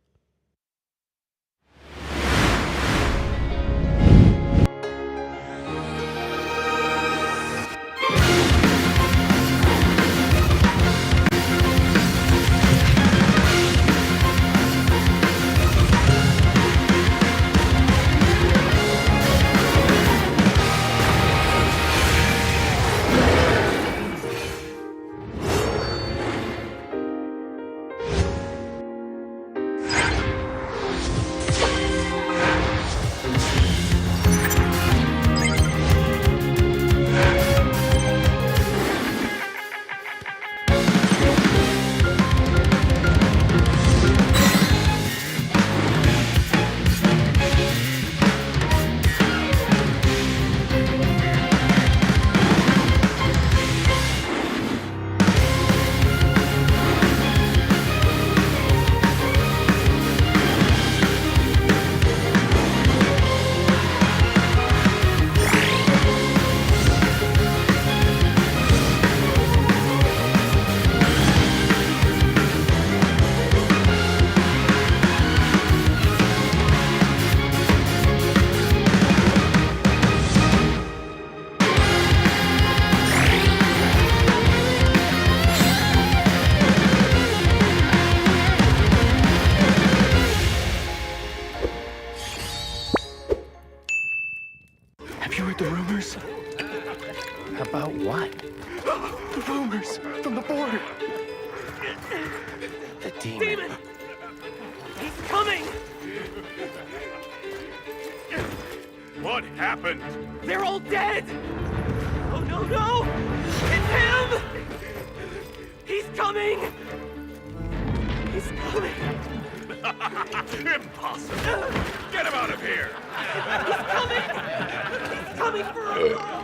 Have you heard the rumors? About what? The rumors from the board. The demon. He's coming! What happened? They're all dead! Oh no, no! It's him! He's coming! He's coming! Impossible! Get him out of here! He's coming! He's coming for us all!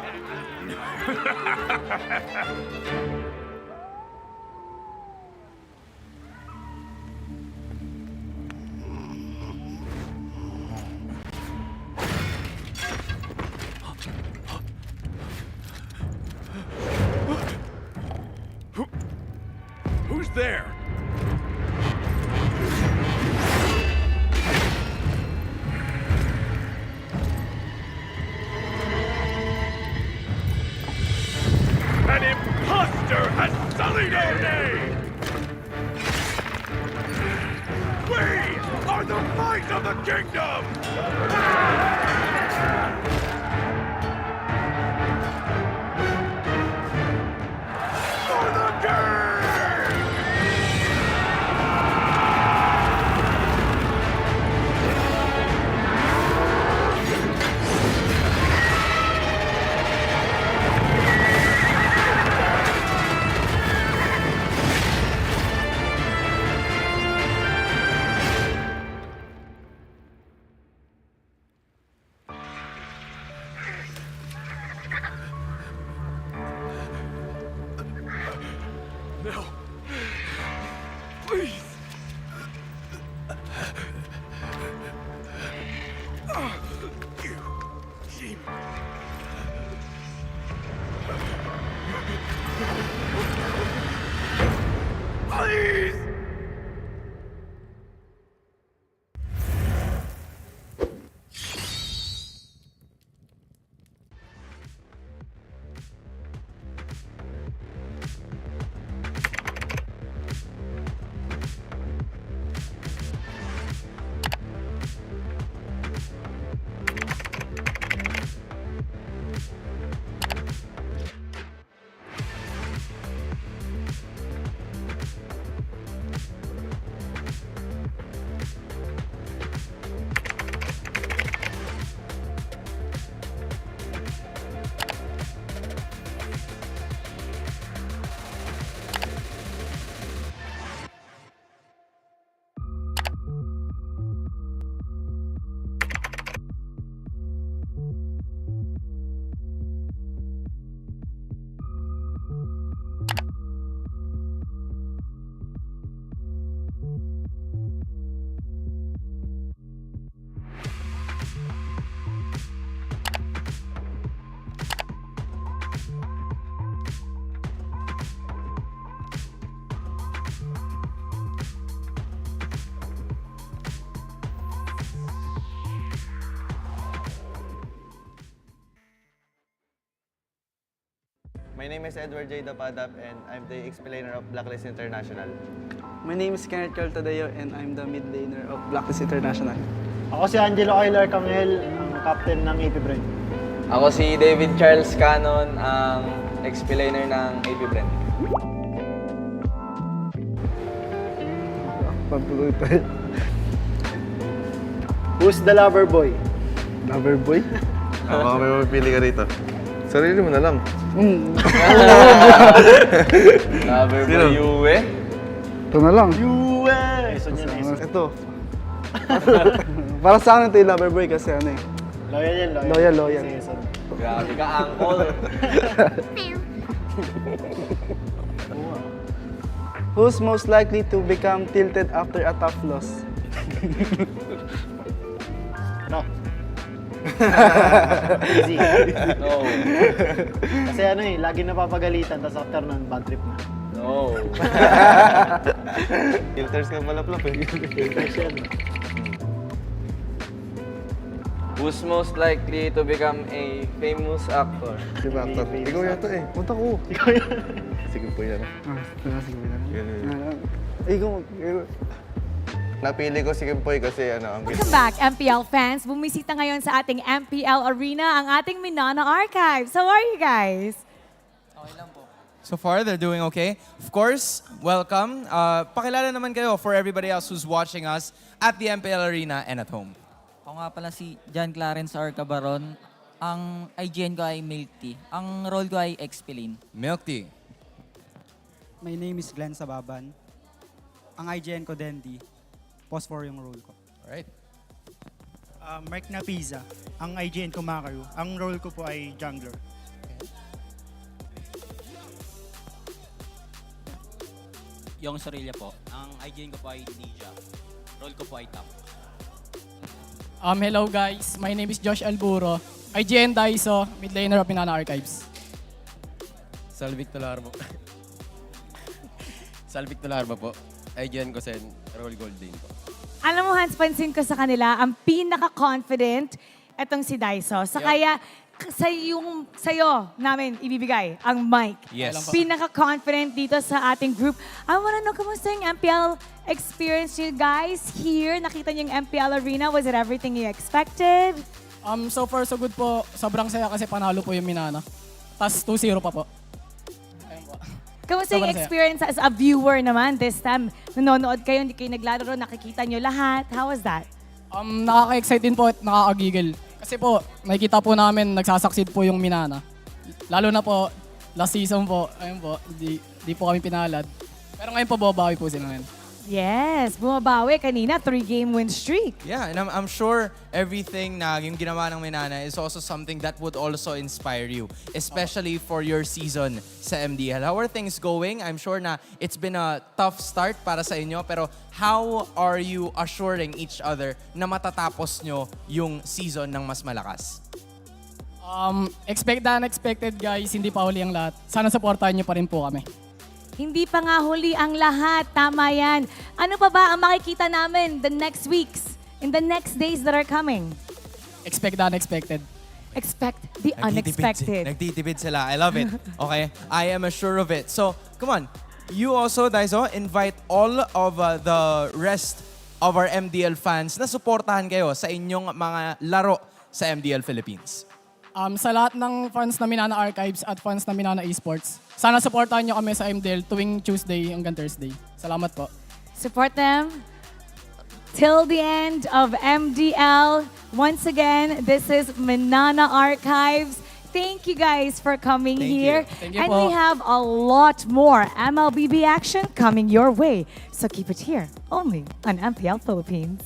Who's there? An imposter has sullied our name! We are the might of the kingdom! For the king! No. Please. You team. Please. My name is Edward J. Dapadap and I'm the explainer of Blacklist International. My name is Kenneth Carl Tadeo and I'm the mid laner of Blacklist International. Ako si Angelo Aylar Camel, ang captain ng AP Bren. Ako si David Charles Cannon, ang explainer ng AP Bren. Pagpulutan. Who's the lover boy? Lover boy? Baka may mapipili ka rito. Sarili mo na lang. Lover boy, Yue. Ito na lang. Yue! Ito. Para sa akin ito yung lover boy kasi ano eh. Loyal yan, Loyal, loyal. Grabe ka, uncle. Who's most likely to become tilted after a tough loss? No. Easy. No. Kasi ano eh, lagi napapagalitan, tapos after nun, bad trip na. No. Filters ka pala, Plop eh. Filters yan. Who's most likely to become a famous actor? Diba, actor? Ikaw yata eh. Punta ko. Ikaw yan. Sige po yan. Sige po yan. Ikaw. Napili ko si Kimpoy kasi ano, ang Welcome back, MPL fans. Bumisita ngayon sa ating MPL Arena ang ating Minana Archives. How are you guys? Okay lang po. So far, they're doing okay. Of course, welcome. Pakilala naman kayo for everybody else who's watching us at the MPL Arena and at home. Ako nga pala si John Clarence R. Cabaron. Ang IGN ko ay Milk Tea. Ang role ko ay Explain. Milk Tea. My name is Glenn Sababan. Ang IGN ko, Dandy. Post 4 yung role ko. Alright. Mark Napiza. Ang IGN ko, Makaru. Ang role ko po ay Jungler. Yung Sorilla po. Ang IGN ko po ay Ninja. Role ko po ay Top. Hello guys, my name is Josh Alburo. IGN Daiso, mid laner of Minana Archives. Salvic Tolarmo. Salvic Tolarmo po. IGN ko sen, role gold din po. Alam mo, Hans, pansin ko sa kanila, ang pinaka-confident etong si Daiso. Kaya sa'yo namin ibibigay ang mic. Yes. Pinaka-confident dito sa ating group. I wanna know, kamusta yung MPL experience you guys here? Nakita niyo yung MPL Arena? Was it everything you expected? So far so good po. Sobrang saya kasi panalo po yung Minana. Tas 2-0 pa po. Kamusta yung Sobrang saya. experience as a viewer naman this time? Nanonood kayo, hindi kayo naglalaro, nakikita nyo lahat. How was that? Nakaka-excite din po at nakakagigil. Kasi po, nakikita po namin nagsasucceed po yung Minana. Lalo na po, last season po, ayun po, di po kami pinalad. Pero ngayon po, babawi po sila ngayon. Yes, bumabawi kanina, 3-game win streak. Yeah, and I'm sure everything na yung ginawa ng Minana is also something that would also inspire you, especially for your season sa MDL. How are things going? I'm sure na it's been a tough start para sa inyo, pero how are you assuring each other na matatapos nyo yung season ng mas malakas? Expect the unexpected, guys. Hindi pa huli ang lahat. Sana supportahan niyo pa rin po kami. Hindi pa nga huli ang lahat. Tama yan. Ano pa ba ang makikita namin the next weeks, in the next days that are coming? Expect the unexpected. Expect the unexpected. Nagtitipid sila. I love it. Okay? I am sure of it. So, come on. You also, Daiso, invite all of the rest of our MDL fans na suportahan kayo sa inyong mga laro sa MDL Philippines. Sa lahat ng fans na Minana Archives at fans na Minana Esports, sana supportahan niyo kami sa MDL tuwing Tuesday hanggang Thursday. Salamat po. Support them till the end of MDL. Once again, this is Minana Archives. Thank you guys for coming here. Thank you And po. we have a lot more MLBB action coming your way. So keep it here, only on MPL Philippines.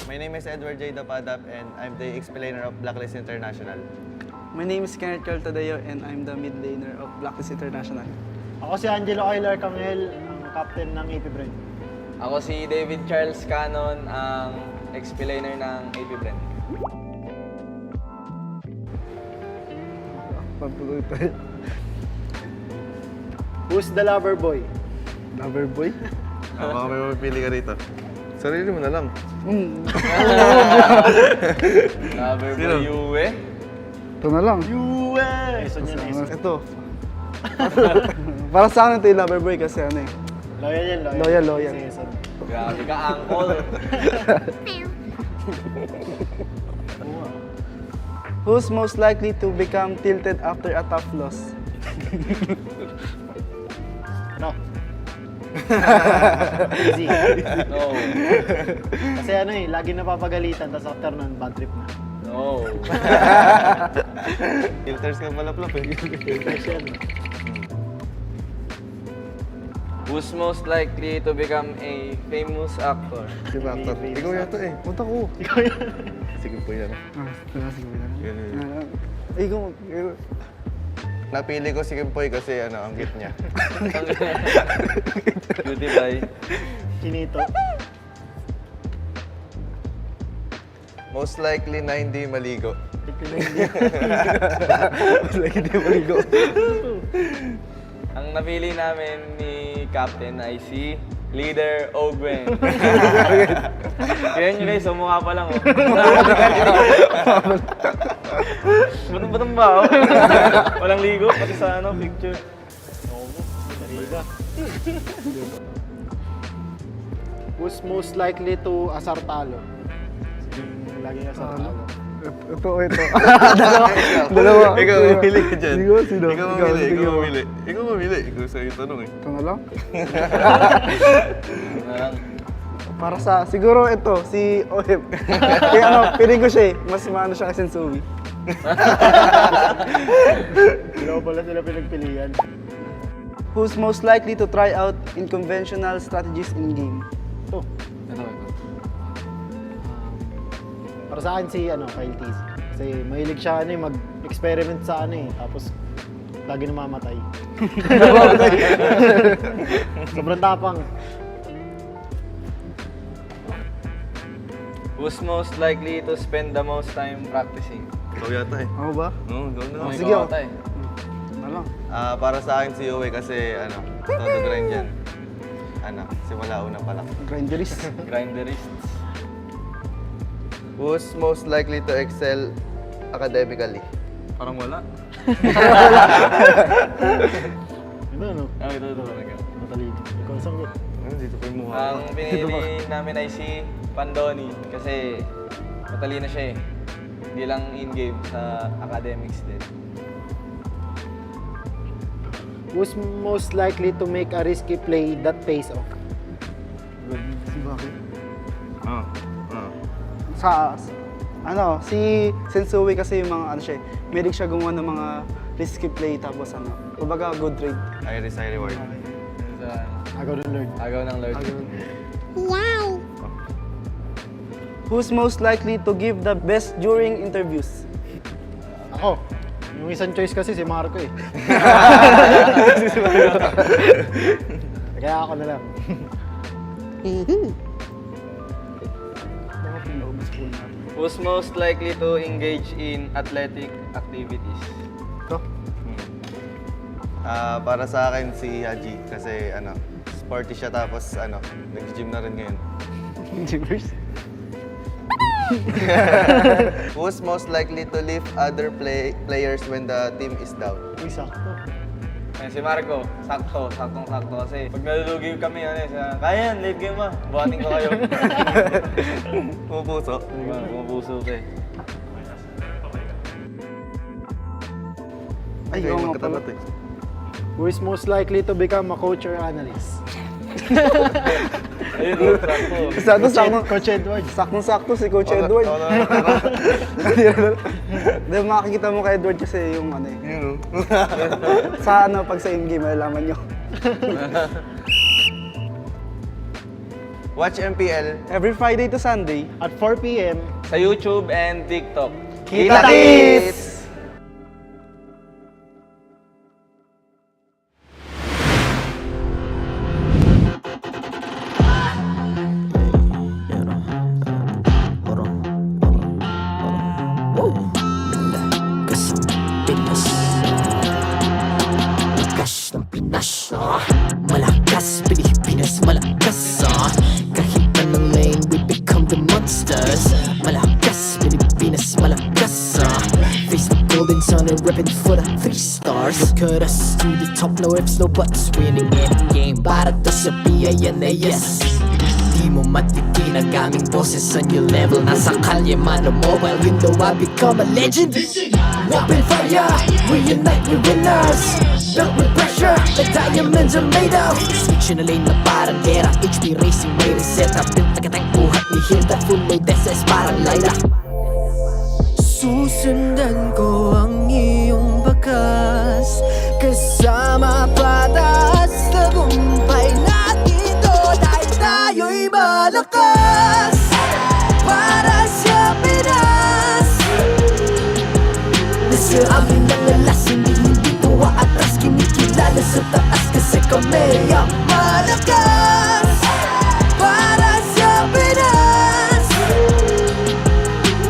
My name is Edward J. Dapadap and I'm the explainer of Blacklist International. My name is Kenneth Carl Tadeo and I'm the mid laner of Blacklist International. Ako si Angelo Aylar Camel, ang captain ng AP Bren. Ako si David Charles Cannon, ang explainer ng AP Bren. Pagpuloy tayo. Who's the lover boy? Lover boy? Baka may mapipili ka rito. Sarili mo na lang. Lover boy, Yue. Ito na lang. Yue! Ito. Para sa akin ito yung lover boy kasi ano eh. Loyal yan, loyal. Loyal, loyal. Grabe ka, uncle. Who's most likely to become tilted after a tough loss? Ano? Easy. No. Kasi ano eh, lagi napapagalitan, tapos after nun, bad trip na. No. Filters ka pala, Plop. Filters yan. Who's most likely to become a famous actor? Si actor. Ikaw yata eh. Punta ko. Ikaw yan. Sige po yan. Sige po yan. Yan. Ikaw. Napili ko si Kimpoy kasi ang cute niya. Cutie pie. Chinito. Most likely na hindi maligo. Most likely hindi maligo. Ang napili namin ni Captain ay si Leader Ogwen. Kaya nyo guys, mukha pa lang oh. Batang-batang ba oh? Walang ligo, pati sa picture. Mariga. Who's most likely to asar talo? Laging asar talo. Ito. Dalawa. Ikaw, mamili ka dyan. Sino? Ikaw mamili. Ikaw sa'yo tanong eh. Ito na lang. Para sa, siguro ito, si Oheb. Kaya ano, piling ko siya eh. Mas maano siya kasi Sensui. Dalawa pala sila pinagpilian. Who's most likely to try out unconventional strategies in game? Ito. Para sa akin si Kyle Tees. Kasi mahilig siya mag-experiment sa tapos lagi namamatay. Sobrang tapang. Who's most likely to spend the most time practicing? Ikaw yata eh. Ako ba? Oo, ikaw na. Sige ako. Ano? Para sa akin si Uwe kasi todo grind yan. Simula una pa lang. Grinderist. Who's most likely to excel academically? Parang wala. Ito. Ito. Matalino. Ikaw ang sagot. Dito pa yung mukha. Ang pinili namin ay si Pandoni kasi matalino siya eh. Hindi lang in-game, sa academics din. Who's most likely to make a risky play that pays off? Si Baki. Ah. Si Sensui kasi yung mga siya, medic siya gumawa ng mga risky play tapos kumbaga good trade. High risk, high reward. Agaw ng Lord. Agaw ng Lord. Wow! Who's most likely to give the best during interviews? Ako. Yung isang choice kasi si Marco eh. Kaya ako na lang. Who's most likely to engage in athletic activities? Ito? Para sa akin si Haji kasi sporty siya tapos nag-gym na rin ngayon. Gymmers? Who's most likely to lift other players when the team is down? Uy, sakto. Si Marco, saktong-sakto kasi pag nalulugi kami, kaya yan, late game ah, buhating ko kayo. Pumupuso? Pumupuso ka eh. Ay, Okay, oo nga magkatapat pala. Who is most likely to become a coach or analyst? Ayun, sakto. Coach Edward. Saktong-sakto si Coach Edward. Dahil makikita mo kay Edward kasi yung sa pag sa in-game, malalaman nyo. Watch MPL every Friday to Sunday at 4 p.m. sa YouTube and TikTok. Kita-kits! Malakas, Pilipinas, malakas kahit anong lane, we become the monsters. Malakas, Pilipinas, malakas face the golden sun and repping for the 3 stars. Look at us, to the top, no ifs, no buts. Winning any game, para to sa PINAS. Di mo matitinag aming boses sa new level. Nasa kalye man o mobile, you know I become a legend. Open fire, we unite, we winners. Built with pressure, like diamonds are made of. Switch na lane na parang gera, HP racing, may reset up. Built na kitang buhat ni Hilda, full load SS parang Lyra. Susundan ko ang iyong bakas, kasama patas, tagumpay natin to. Dahil tayo'y malakas, para sa Pinas. Nasa amin ang alas, hindi po atras. Kinikilala sa taas kasi kami ang malakas, para sa Pinas.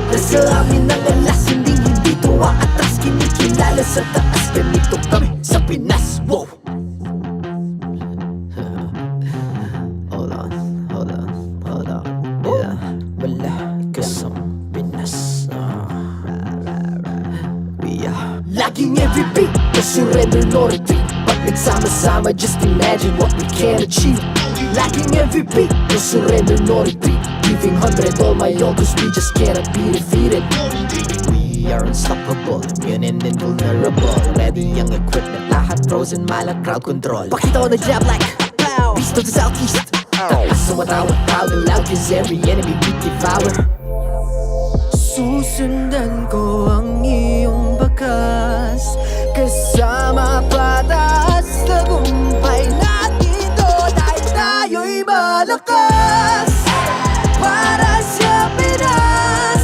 Nasa amin ang alas, hindi po atras. Kinikilala sa taas, ganito kami sa Pinas. Wow! Hold on. Yeah, malakas ang Pinas. Laging every beat, no surrender, no retreat. Pag nagsama-sama, just imagine what we can achieve. Laging every beat, no surrender, no retreat. Give Leaving 100 all my own, cause we just cannot be defeated. We are unstoppable, immune and invulnerable. Ready ang equipment, lahat pros and malak crowd control. Pakita ko na jab like pow, beast of the southeast. So what I want proud and loud, cause every enemy we devour. Susundan ko ang iyong bakas, kasama patas, tagumpay natin doon ay tayo'y malakas. Para sa Pinas,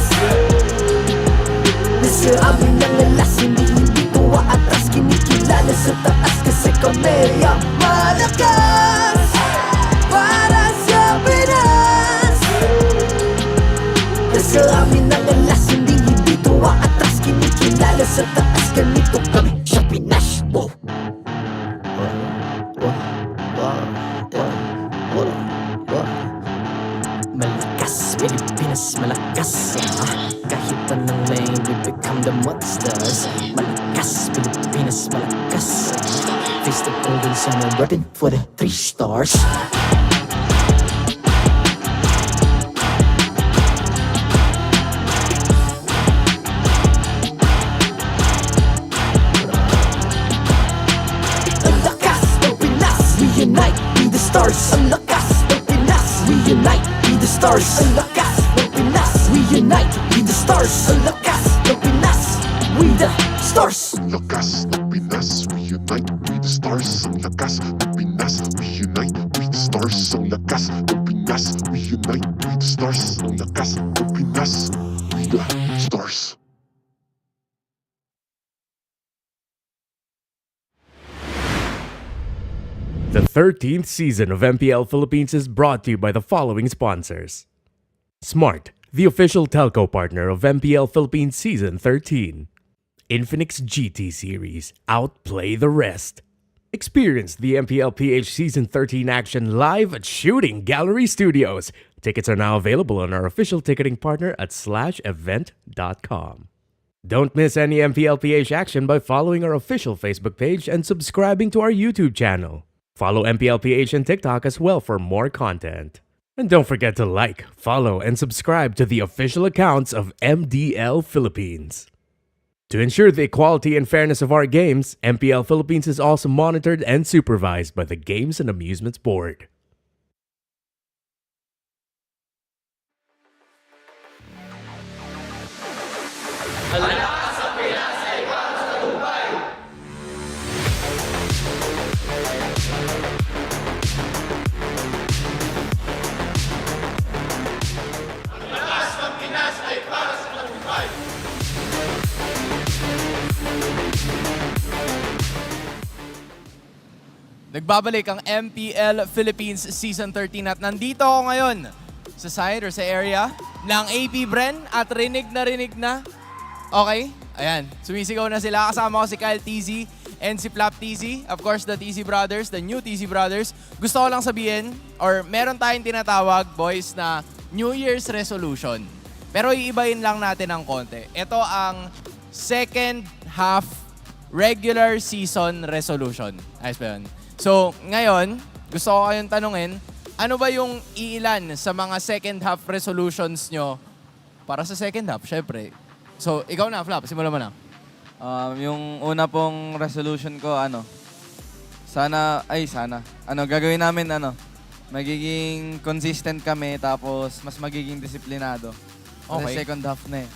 nasa amin ang alas, hindi tuwa atras, kinikilala sa taas kasi kami ang malakas. Para sa Pinas, nasa amin ang alas, hindi tuwa atras, kinikilala sa taas, ganito kami sa Pinas. Wow. Malakas, Pilipinas, malakas. Kahit anong lane, we become the monsters. Malakas, Pilipinas, malakas. Face the golden sun and repping for the 3 stars. Ang lakas ng Pinas, we unite, be the stars. Ang lakas ng Pinas, we unite, be the stars. Ang lakas ng Pinas, we unite, be the stars. Ang lakas ng Pinas, we the stars. Ang lakas ng Pinas, we unite, we the stars. Ang lakas ng Pinas, we unite, we the stars. Ang lakas ng Pinas, we unite, we the stars. Ang lakas ng Pinas, we the stars. The 13th season of MPL Philippines is brought to you by the following sponsors. Smart, the official telco partner of MPL Philippines Season 13. Infinix GT Series, outplay the rest. Experience the MPL PH Season 13 action live at Shooting Gallery Studios. Tickets are now available on our official ticketing partner at /event.com. Don't miss any MPL PH action by following our official Facebook page and subscribing to our YouTube channel. Follow MPL PH on TikTok as well for more content. And don't forget to like, follow, and subscribe to the official accounts of MDL Philippines. To ensure the equality and fairness of our games, MPL Philippines is also monitored and supervised by the Games and Amusements Board. Nagbabalik ang MPL Philippines Season 13 at nandito ako ngayon sa side or sa area ng AP Bren at rinig na. Okay? Ayan, sumisigaw na sila. Kasama ko si Kyle TZ and si Flap TZ. Of course, the TZ Brothers, the new TZ Brothers. Gusto ko lang sabihin, or meron tayong tinatawag, boys, na New Year's resolution. Pero iibahin lang natin ng konti. Ito ang second half regular season resolution. Ayos ba yun? So, ngayon, gusto ko kayong tanungin, ano ba yung iilan sa mga second half resolutions nyo para sa second half, syempre? So, ikaw na, Flap, simulan mo na. Yung una pong resolution ko, gagawin namin, magiging consistent kami, tapos mas magiging disiplinado. Okay. Kasi second half na eh.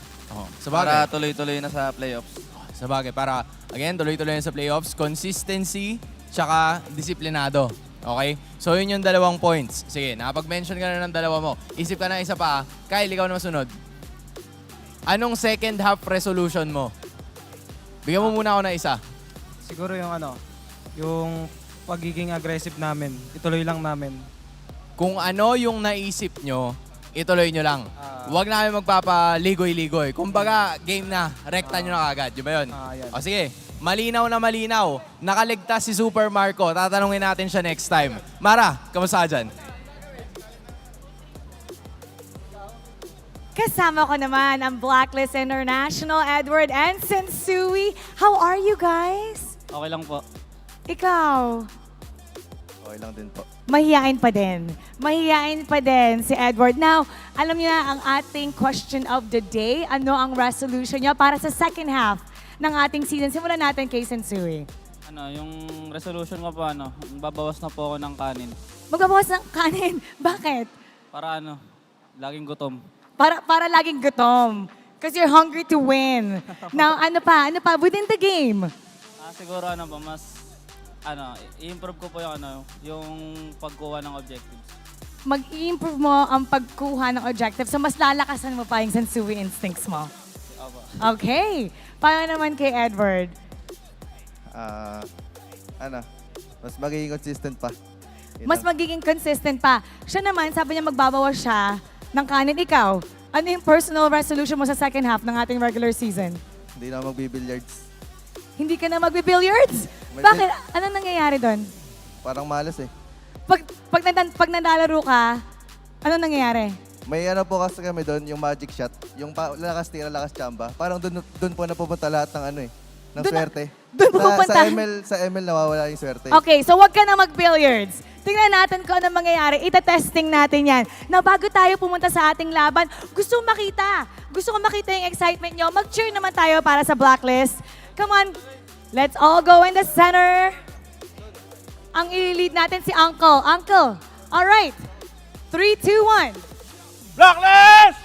Sabagay. Para tuloy-tuloy na sa playoffs. Sabagay, para, again, tuloy-tuloy na sa playoffs, consistency, tsaka disiplinado. Okay? So, yun yung 2 points. Sige, nakapag-mention ka na ng 2 mo. Isip ka na isa pa. Kyle, ikaw na masunod. Anong second half resolution mo? Bigyan mo muna ako na isa. Siguro yung pagiging aggressive namin, ituloy lang namin. Kung ano yung naisip nyo, ituloy nyo lang. Huwag na kayo magpapaligoy-ligoy. Kumbaga, game na. Rekta nyo na kagad. Di ba yun? Yan. O sige, malinaw na malinaw. Nakaligtas si Super Marco. Tatanungin natin siya next time. Mara, kamusta dyan? Kasama ko naman ang Blacklist International, Edward and Sensui. How are you guys? Okay lang po. Ikaw? Okay lang din po. mahihain pa din. Mahihain pa din si Edward. Now, alam niyo na ang ating question of the day. Ano ang resolution niyo para sa second half ng ating season? Simulan natin kay Sensui. Yung resolution ko po, babawas na po ako ng kanin. Magbabawas ng kanin. Bakit? Para laging gutom. Para laging gutom. Because you're hungry to win. Now, ano pa within the game? Siguro mas i-improve ko po yung pagkuha ng objectives. Mag-i-improve mo ang pagkuha ng objectives, so mas lalakasan mo pa yung Sensui instincts mo. Okay. Paano naman kay Edward? Mas magiging consistent pa. Mas magiging consistent pa. Siya naman, sabi niya magbabawas siya ng kanin. Ikaw, ano yung personal resolution mo sa second half ng ating regular season? Hindi na magbibilliards. Hindi ka na magbi-billiards? Bakit? Anong nangyayari doon? Parang malas eh. Pag nalalaro ka, anong nangyayari? May po kasi kami doon, yung magic shot. Yung lakas tira, lakas chamba. Parang doon po napupunta lahat ng ng swerte. Doon pupunta? Sa ML nawawala yung swerte. Okay, so wag ka na mag-billiards. Tingnan natin kung anong mangyayari. Ita-testing natin yan. Na bago tayo pumunta sa ating laban, gusto ko makita yung excitement nyo. Mag-cheer naman tayo para sa Blacklist. Come on, let's all go in the center. Ang i-lead natin si Uncle. Uncle, all right. 3, 2, 1. Blacklist!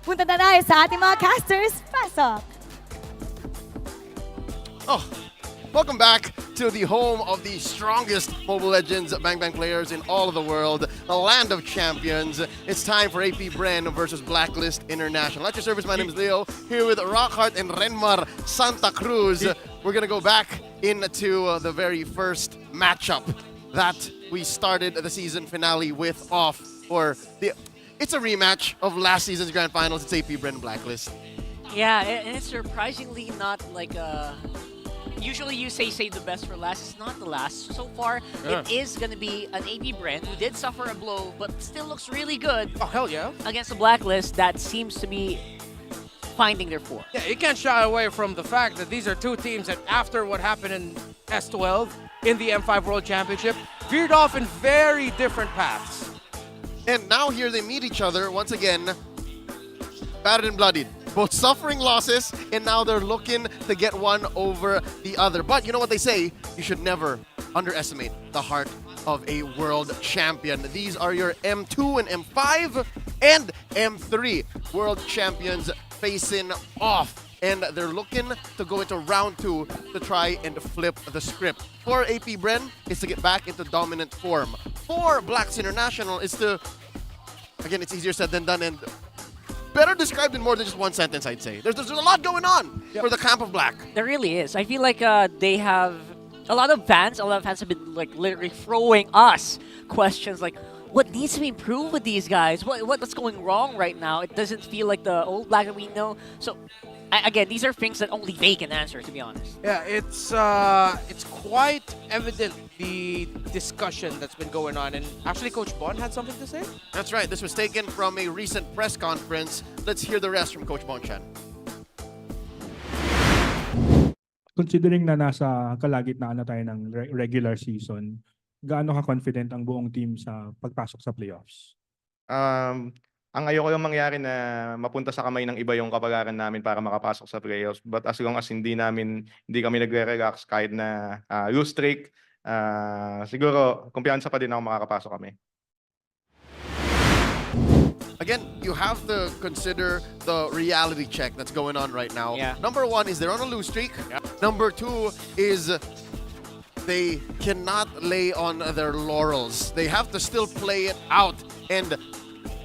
Punta na tayo sa ating mga casters. Pasok. Welcome back to the home of the strongest Mobile Legends Bang Bang players in all of the world, the land of champions. It's time for AP Bren versus Blacklist International. At your service, my name is Leo, here with Rockhart and Renmar Santa Cruz. We're going to go back into the very first matchup that we started the season finale with off. It's a rematch of last season's Grand Finals. It's AP Bren Blacklist. Yeah, and it's surprisingly not like a... Usually you say save the best for last. It's not the last. So far, it is going to be an AP Bren who did suffer a blow, but still looks really good. Oh, hell yeah. Against the Blacklist that seems to be finding their form. Yeah, you can't shy away from the fact that these are two teams that after what happened in S12, in the M5 World Championship, veered off in very different paths. And now here they meet each other once again, battered and bloodied. Both suffering losses, and now they're looking to get one over the other. But you know what they say, you should never underestimate the heart of a world champion. These are your M2 and M5 and M3 world champions facing off. And they're looking to go into round 2 to try and flip the script. For AP Bren, is to get back into dominant form. For Blacklist International, is to, again, it's easier said than done, and better described in more than just one sentence, I'd say. There's a lot going on for the camp of Black. There really is. I feel like they have a lot of fans. A lot of fans have been like literally throwing us questions like, what needs to be improved with these guys? What's going wrong right now? It doesn't feel like the old Black that we know. So, again, these are things that only they can answer, to be honest. Yeah, it's quite evident, the discussion that's been going on. And actually, Coach Bon had something to say? That's right. This was taken from a recent press conference. Let's hear the rest from Coach Bonchan. Considering na nasa kalagitnaan na tayo ng regular season, gaano ka-confident ang buong team sa pagpasok sa playoffs? Ang ayoko yung mangyari na mapunta sa kamay ng iba yung kapagaran namin para makapasok sa playoffs. But as long as hindi kami nagre-relax kahit na lose streak, siguro kumpiyansa pa din ako makakapasok kami. Again, you have to consider the reality check that's going on right now. Yeah. Number 1 is they're on a lose streak. Number 2 is they cannot lay on their laurels. They have to still play it out. And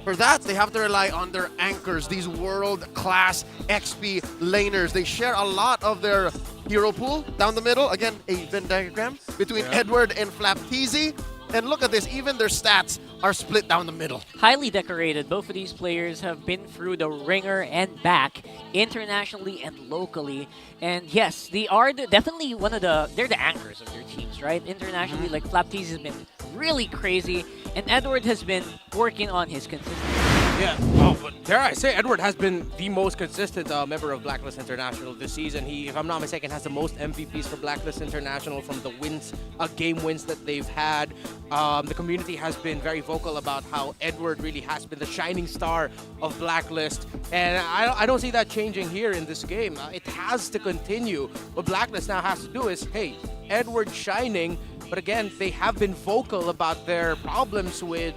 for that, they have to rely on their anchors, these world-class XP laners. They share a lot of their hero pool down the middle. Again, a Venn diagram between Edward and Flapteasy. And look at this, even their stats are split down the middle. Highly decorated. Both of these players have been through the ringer and back, internationally and locally. And yes, they are definitely they're the anchors of their teams, right? Internationally, like Flapteasy has been really crazy, and Edward has been working on his consistency. Yeah, but dare I say, Edward has been the most consistent member of Blacklist International this season. He, if I'm not mistaken, has the most MVPs for Blacklist International from the wins, game wins that they've had. The community has been very vocal about how Edward really has been the shining star of Blacklist, and I don't see that changing here in this game. It has to continue. What Blacklist now has to do is, hey, Edward shining. But again, they have been vocal about their problems with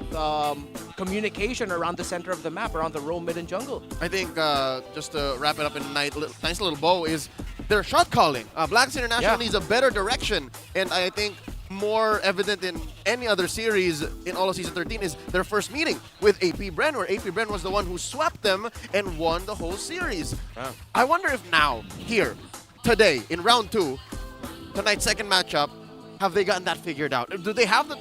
communication around the center of the map, around the roam, mid, and jungle. I think just to wrap it up in a nice little bow is their shot calling. Blacklist International needs a better direction, and I think more evident than any other series in all of Season 13 is their first meeting with AP Bren, where AP Bren was the one who swept them and won the whole series. I wonder if now, here, today, in round 2, tonight's second matchup, have they gotten that figured out? Do they have the...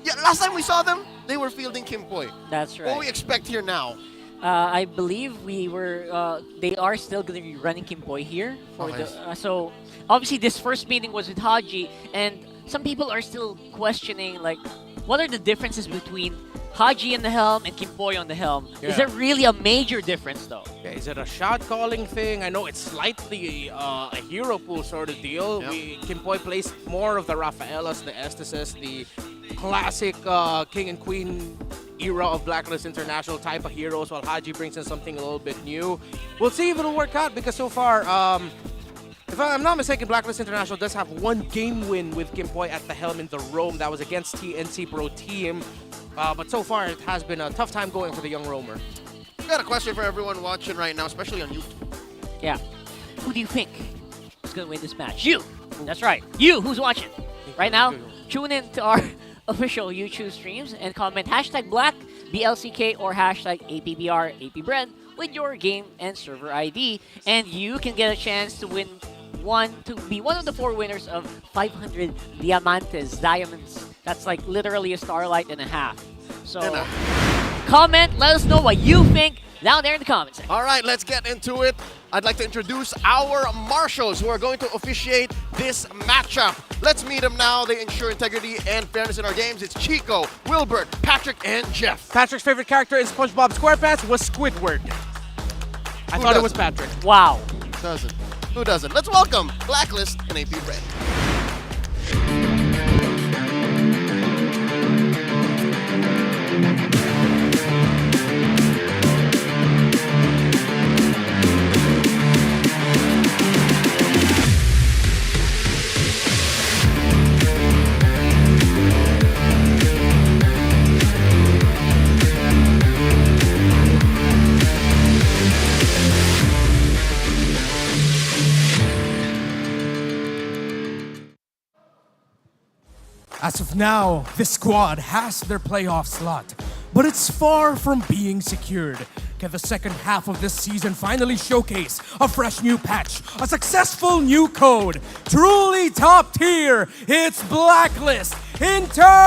Yeah, last time we saw them, they were fielding Kim Poi. That's right. What do we expect here now? I believe we were. They are still going to be running Kim Poi here for the. So obviously, this first meeting was with Haji, and some people are still questioning like, what are the differences between Haji in the helm and Kim Poi on the helm? Yeah. Is there really a major difference though? Yeah, is it a shot calling thing? I know it's slightly a hero pool sort of deal. Kim Poi plays more of the Rafaelas, the Estises, the classic King and Queen era of Blacklist International type of heroes, while Haji brings in something a little bit new. We'll see if it'll work out, because so far, if I'm not mistaken, Blacklist International does have one game win with Kim Poi at the helm in the roam. That was against TNC Pro Team. But so far, it has been a tough time going for the young roamer. I've got a question for everyone watching right now, especially on YouTube. Yeah. Who do you think is going to win this match? You! That's right. You, who's watching right now, tune in to our official YouTube streams and comment #Black, BLCK, or #APBR, AP Bren with your game and server ID. And you can get a chance to win be one of the 4 winners of 500 diamonds. That's like literally a starlight and a half. So comment, let us know what you think down there in the comments section. All right, let's get into it. I'd like to introduce our marshals who are going to officiate this matchup. Let's meet them now. They ensure integrity and fairness in our games. It's Chico, Wilbert, Patrick, and Jeff. Patrick's favorite character in SpongeBob SquarePants was Squidward. I thought it was Patrick. Wow. Who doesn't? Let's welcome Blacklist and AP Bren. As of now, this squad has their playoff slot, but it's far from being secured. Can the second half of this season finally showcase a fresh new patch, a successful new code? Truly top tier, it's Blacklist International!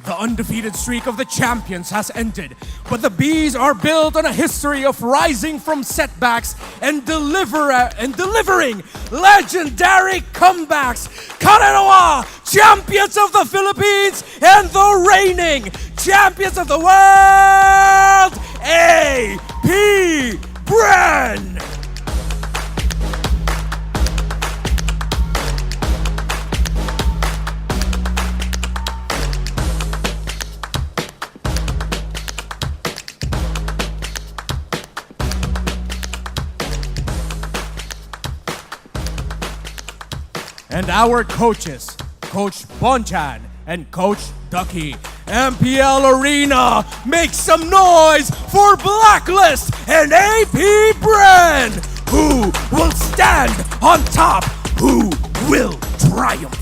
The undefeated streak of the champions has ended, but the Bees are built on a history of rising from setbacks and delivering legendary comebacks. Kalinawa, champions of the Philippines and the reigning champions of the world, AP Bren! And our coaches, Coach Bonchan and Coach Ducky. MPL Arena. Make some noise for Blacklist and AP Bren. Who will stand on top? Who will triumph?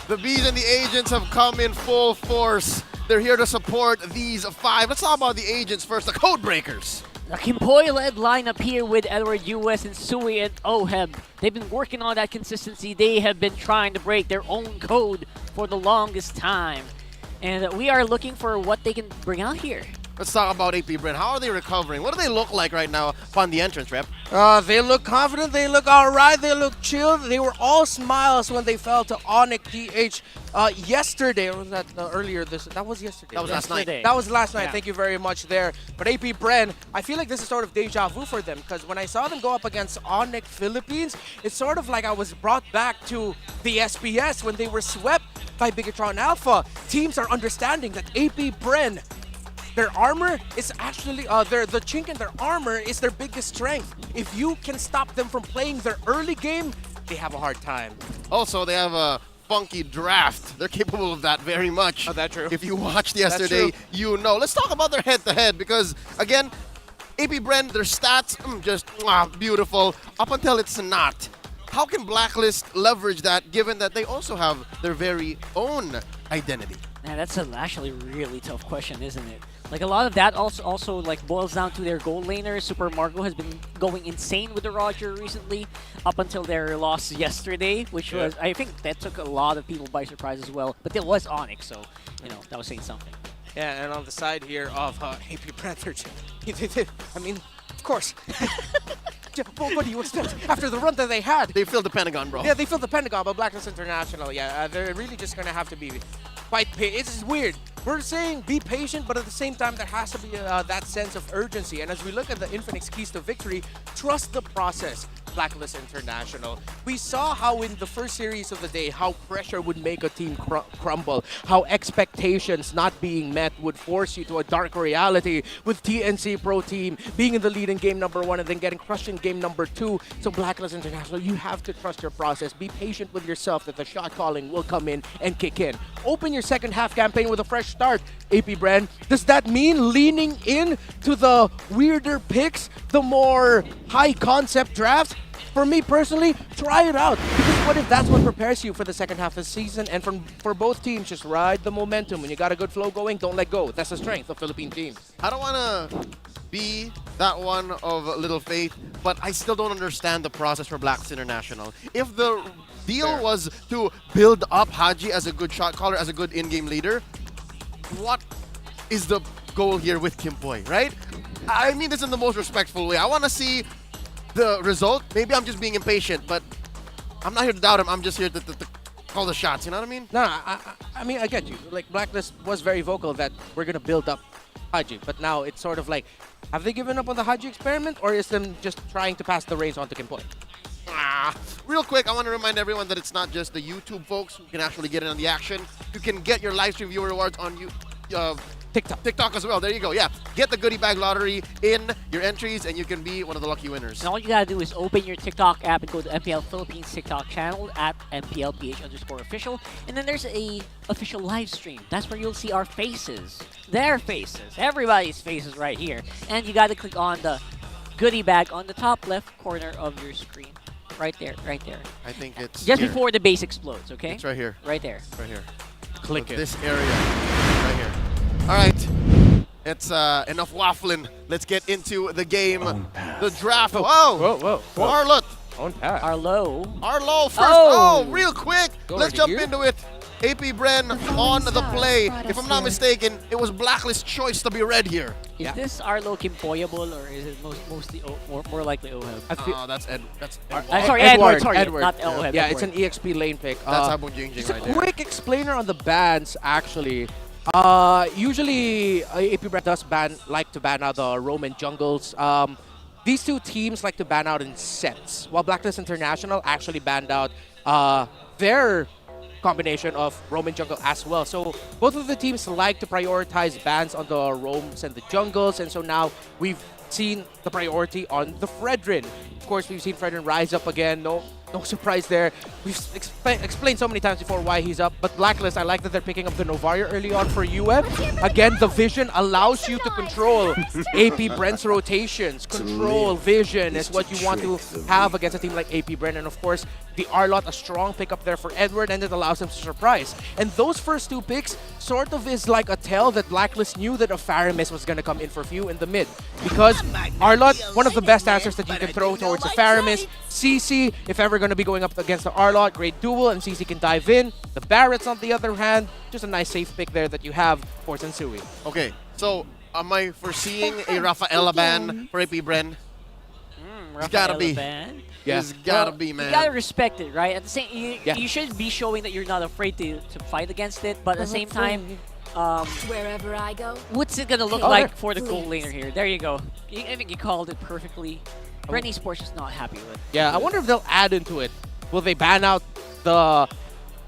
The Bees and the Agents have come in full force. They're here to support these 5. Let's talk about the Agents first, the Codebreakers. The Kimpoy-led lineup here with Edward US and Sui and Oheb. They've been working on that consistency. They have been trying to break their own code for the longest time. And we are looking for what they can bring out here. Let's talk about AP Bren. How are they recovering? What do they look like right now upon the entrance, Rep? They look confident, they look alright, they look chilled. They were all smiles when they fell to ONIC PH yesterday. Or was that earlier? That was yesterday. That was last night. That was last night. Yeah. Thank you very much there. But AP Bren, I feel like this is sort of deja vu for them because when I saw them go up against ONIC Philippines, it's sort of like I was brought back to the SPS when they were swept by Bigatron Alpha. Teams are understanding that AP Bren, their armor is actually, the chink in their armor is their biggest strength. If you can stop them from playing their early game, they have a hard time. Also, they have a funky draft. They're capable of that very much. Oh, that's true. If you watched yesterday, you know. Let's talk about their head-to-head because, again, AP Bren, their stats, just beautiful, up until it's not. How can Blacklist leverage that given that they also have their very own identity? Man, that's actually a really tough question, isn't it? Like a lot of that also like boils down to their goal laner. Super Margo has been going insane with the Roger recently, up until their loss yesterday, which was, I think that took a lot of people by surprise as well. But it was Onyx, so that was saying something. Yeah, and on the side here of AP Bren, I mean, of course. What do you expect after the run that they had? They filled the Pentagon, bro. Yeah, they filled the Pentagon, but Blacklist International, they're really just going to have to be quite patient. It's weird. We're saying be patient, but at the same time, there has to be that sense of urgency. And as we look at the Infinix keys to victory, trust the process. Blacklist International. We saw how in the first series of the day, how pressure would make a team crumble, how expectations not being met would force you to a dark reality with TNC Pro Team being in the lead in game number 1 and then getting crushed in game number 2. So Blacklist International, you have to trust your process. Be patient with yourself that the shot calling will come in and kick in. Open your second half campaign with a fresh start, AP Bren. Does that mean leaning in to the weirder picks, the more high concept drafts? For me personally, try it out. Because what if that's what prepares you for the second half of the season? And for both teams, just ride the momentum. When you got a good flow going, don't let go. That's the strength of Philippine teams. I don't want to be that one of little faith, but I still don't understand the process for Blacklist International. If the deal was to build up Haji as a good shot caller, as a good in-game leader, what is the goal here with Kimpoy, right? I mean this in the most respectful way. I want to see the result. Maybe I'm just being impatient, but I'm not here to doubt him. I'm just here to call the shots, you know what I mean? No, I mean, I get you. Like, Blacklist was very vocal that we're going to build up Haji, but now it's sort of like, have they given up on the Haji experiment, or is them just trying to pass the reins on to Kimpoy? Real quick, I want to remind everyone that it's not just the YouTube folks who can actually get in on the action. You can get your live stream viewer rewards on TikTok as well. There you go. Yeah, get the goodie bag lottery in your entries, and you can be one of the lucky winners. And all you gotta do is open your TikTok app and go to MPL Philippines TikTok channel at MPL PH_official, and then there's a official live stream. That's where you'll see our faces, their faces, everybody's faces right here. And you gotta click on the goodie bag on the top left corner of your screen. Right there, right there. I think it's just here. Before the base explodes, okay? It's right here. Right there. Right here. Click so it. This area, right here. All right, it's enough waffling. Let's get into the game. The draft. Whoa. Arlot. Arlo first. Oh, real quick. Let's jump into it. AP Bren on the play. If I'm not mistaken, it was Blacklist choice to be red here. Is this Arlo Kimpoyable, or is it mostly more likely Oheb? That's Ed. That's sorry, Edward. Sorry, not Oheb. Yeah, Edward. it's an EXP lane pick. That's Habong Jingjing Just a right there. quick explainer on the bans, actually. Usually, AP Bren does like to ban out the Roman jungles. These two teams like to ban out in sets, while Blacklist International actually banned out their combination of Roman jungle as well. So both of the teams like to prioritize bans on the roams and the jungles, and so now we've seen the priority on the Fredrin. Of course, we've seen Fredrin rise up again. No, no surprise there. We've explained so many times before why he's up, but Blacklist, I like that they're picking up the Novaria early on for UF. Again, the vision allows you to control AP Bren's rotations. Control vision is what you want to have against a team like AP Bren. And of course, the Arlot, a strong pickup there for Edward, and it allows him to surprise. And those first two picks sort of is like a tell that Blacklist knew that a Faramis was going to come in for few in the mid. Because Arlot, one of the best answers that you can throw towards a Faramis. CC, if ever going to be going up against the Arlot, great duel, and CC can dive in. The Barretts, on the other hand, just a nice safe pick there that you have for Sensui. Okay, so am I foreseeing a Rafaela ban for AP Bren? It's gotta be. Yeah. It's gotta be, man. You gotta respect it, right? At the same, you should be showing that you're not afraid to fight against it, but at the same time, wherever I go, what's it gonna look like for the gold laner here? There you go. I think you called it perfectly. Bren Esports is not happy with it. Yeah, I wonder if they'll add into it. Will they ban out the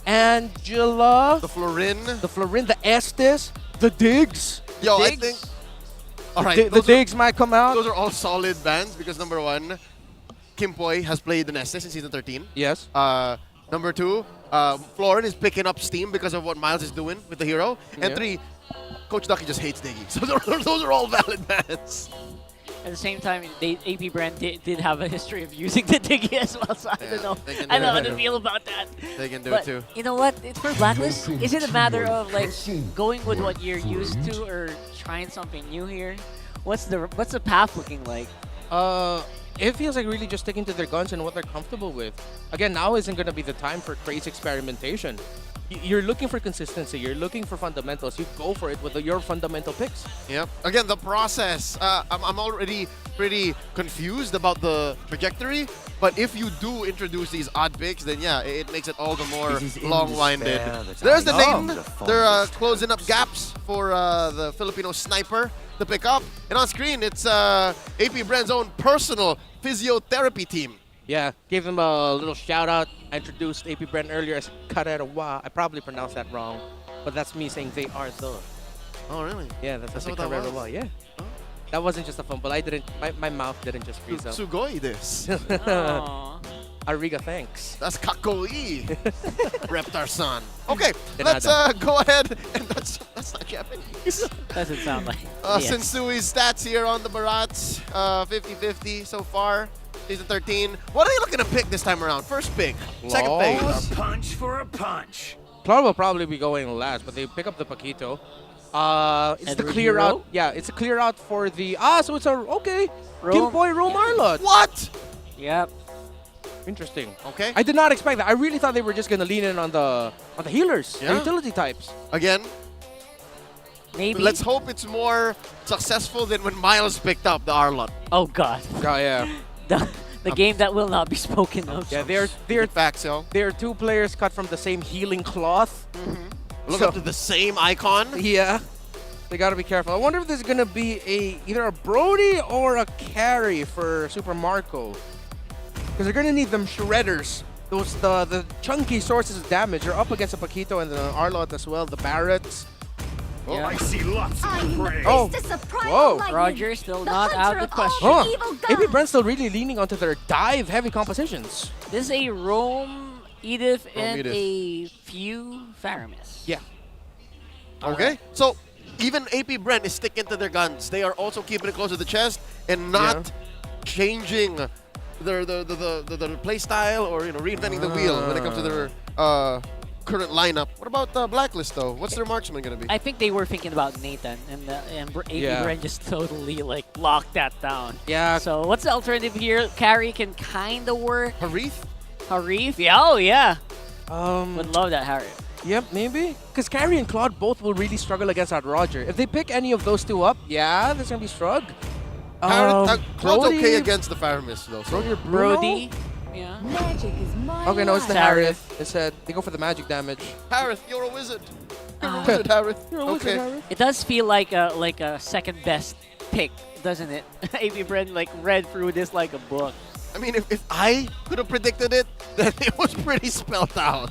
Angela, the Florin, the Estes, the Diggs? Yo, the I Diggs? think. All right, the Diggs might come out. Those are all solid bans because number one, Kimpoy has played the Nestes in Season 13. Yes. Number two, Florin is picking up steam because of what Miles is doing with the hero. And three, Coach Ducky just hates Diggy. So those are all valid bans. At the same time, AP Bren did have a history of using the Diggy as well, so I don't know. I don't know how to feel about that. They can do but it too. You know what? It's for Blacklist. Is it a matter of like going with what you're used to or trying something new here? What's the path looking like? It feels like really just sticking to their guns and what they're comfortable with. Again, now isn't going to be the time for crazy experimentation. You're looking for consistency. You're looking for fundamentals. You go for it with your fundamental picks. Yep. Again, the process. I'm already pretty confused about the trajectory. But if you do introduce these odd picks, then yeah, it makes it all the more long-winded. There's the name. They're closing up gaps for the Filipino sniper to pick up. And on screen, it's AP Bren's own personal physiotherapy team. Yeah, gave them a little shout out. I introduced AP Bren earlier as Karerawa. I probably pronounced that wrong, but that's me saying they are the. Oh, really? Yeah, that's what like that Karerawa. was? Yeah. Oh. That wasn't just a fumble. I didn't. My mouth didn't just freeze up. Sugoi this. Ariga, thanks. That's kakoi. Reptar-san. Okay, let's go ahead. And that's not Japanese. Doesn't sound like. Sensui's stats here on the Barats. 50-50 so far. Season 13. What are they looking to pick this time around? First pick. Second pick. A punch for a punch. Cloud will probably be going last, but they pick up the Paquito. It's the clear out. Yeah, it's a clear out for the. So it's a. Okay. Kimpoy Rome Arlot. What? Yep. Interesting. Okay. I did not expect that. I really thought they were just gonna lean in on the healers, the utility types. Again. Maybe. Let's hope it's more successful than when Miles picked up the Arlot. Oh God. Oh yeah. The game that will not be spoken of. Yeah, they're two players cut from the same healing cloth. Look up to the same icon. Yeah. They gotta be careful. I wonder if there's gonna be either a Brody or a carry for Super Marco. Because they're gonna need them shredders. Those the chunky sources of damage. They're up against a Paquito and the Arlot as well, the Barretts. Oh, I see lots of prey. Oh, whoa. Roger still not out of the question. AP Bren's still really leaning onto their dive-heavy compositions. This is a Rome, Edith, and Edith. a few Faramis. Yeah. Okay, so even AP Bren is sticking to their guns. They are also keeping it close to the chest and not changing their play style or reinventing the wheel when it comes to their current lineup. What about Blacklist though? What's their marksman gonna be? I think they were thinking about Nathan, and AP Bren just totally like locked that down. Yeah. So what's the alternative here? Carry can kind of work. Harith? Harith? Yeah. Oh yeah. Would love that Harith. Yep, maybe. Because Carrie and Claude both will really struggle against that Roger. If they pick any of those two up, yeah, there's gonna be strugg. Claude's okay against the Faramis though. So. Brody. Yeah. Magic is my Okay, no, it's the Harith. Harith. Instead, they go for the magic damage. Harith, you're a wizard. You're a wizard, Harith. Okay. It does feel like a second best pick, doesn't it? AP Bren like read through this like a book. I mean, if I could have predicted it, then it was pretty spelled out.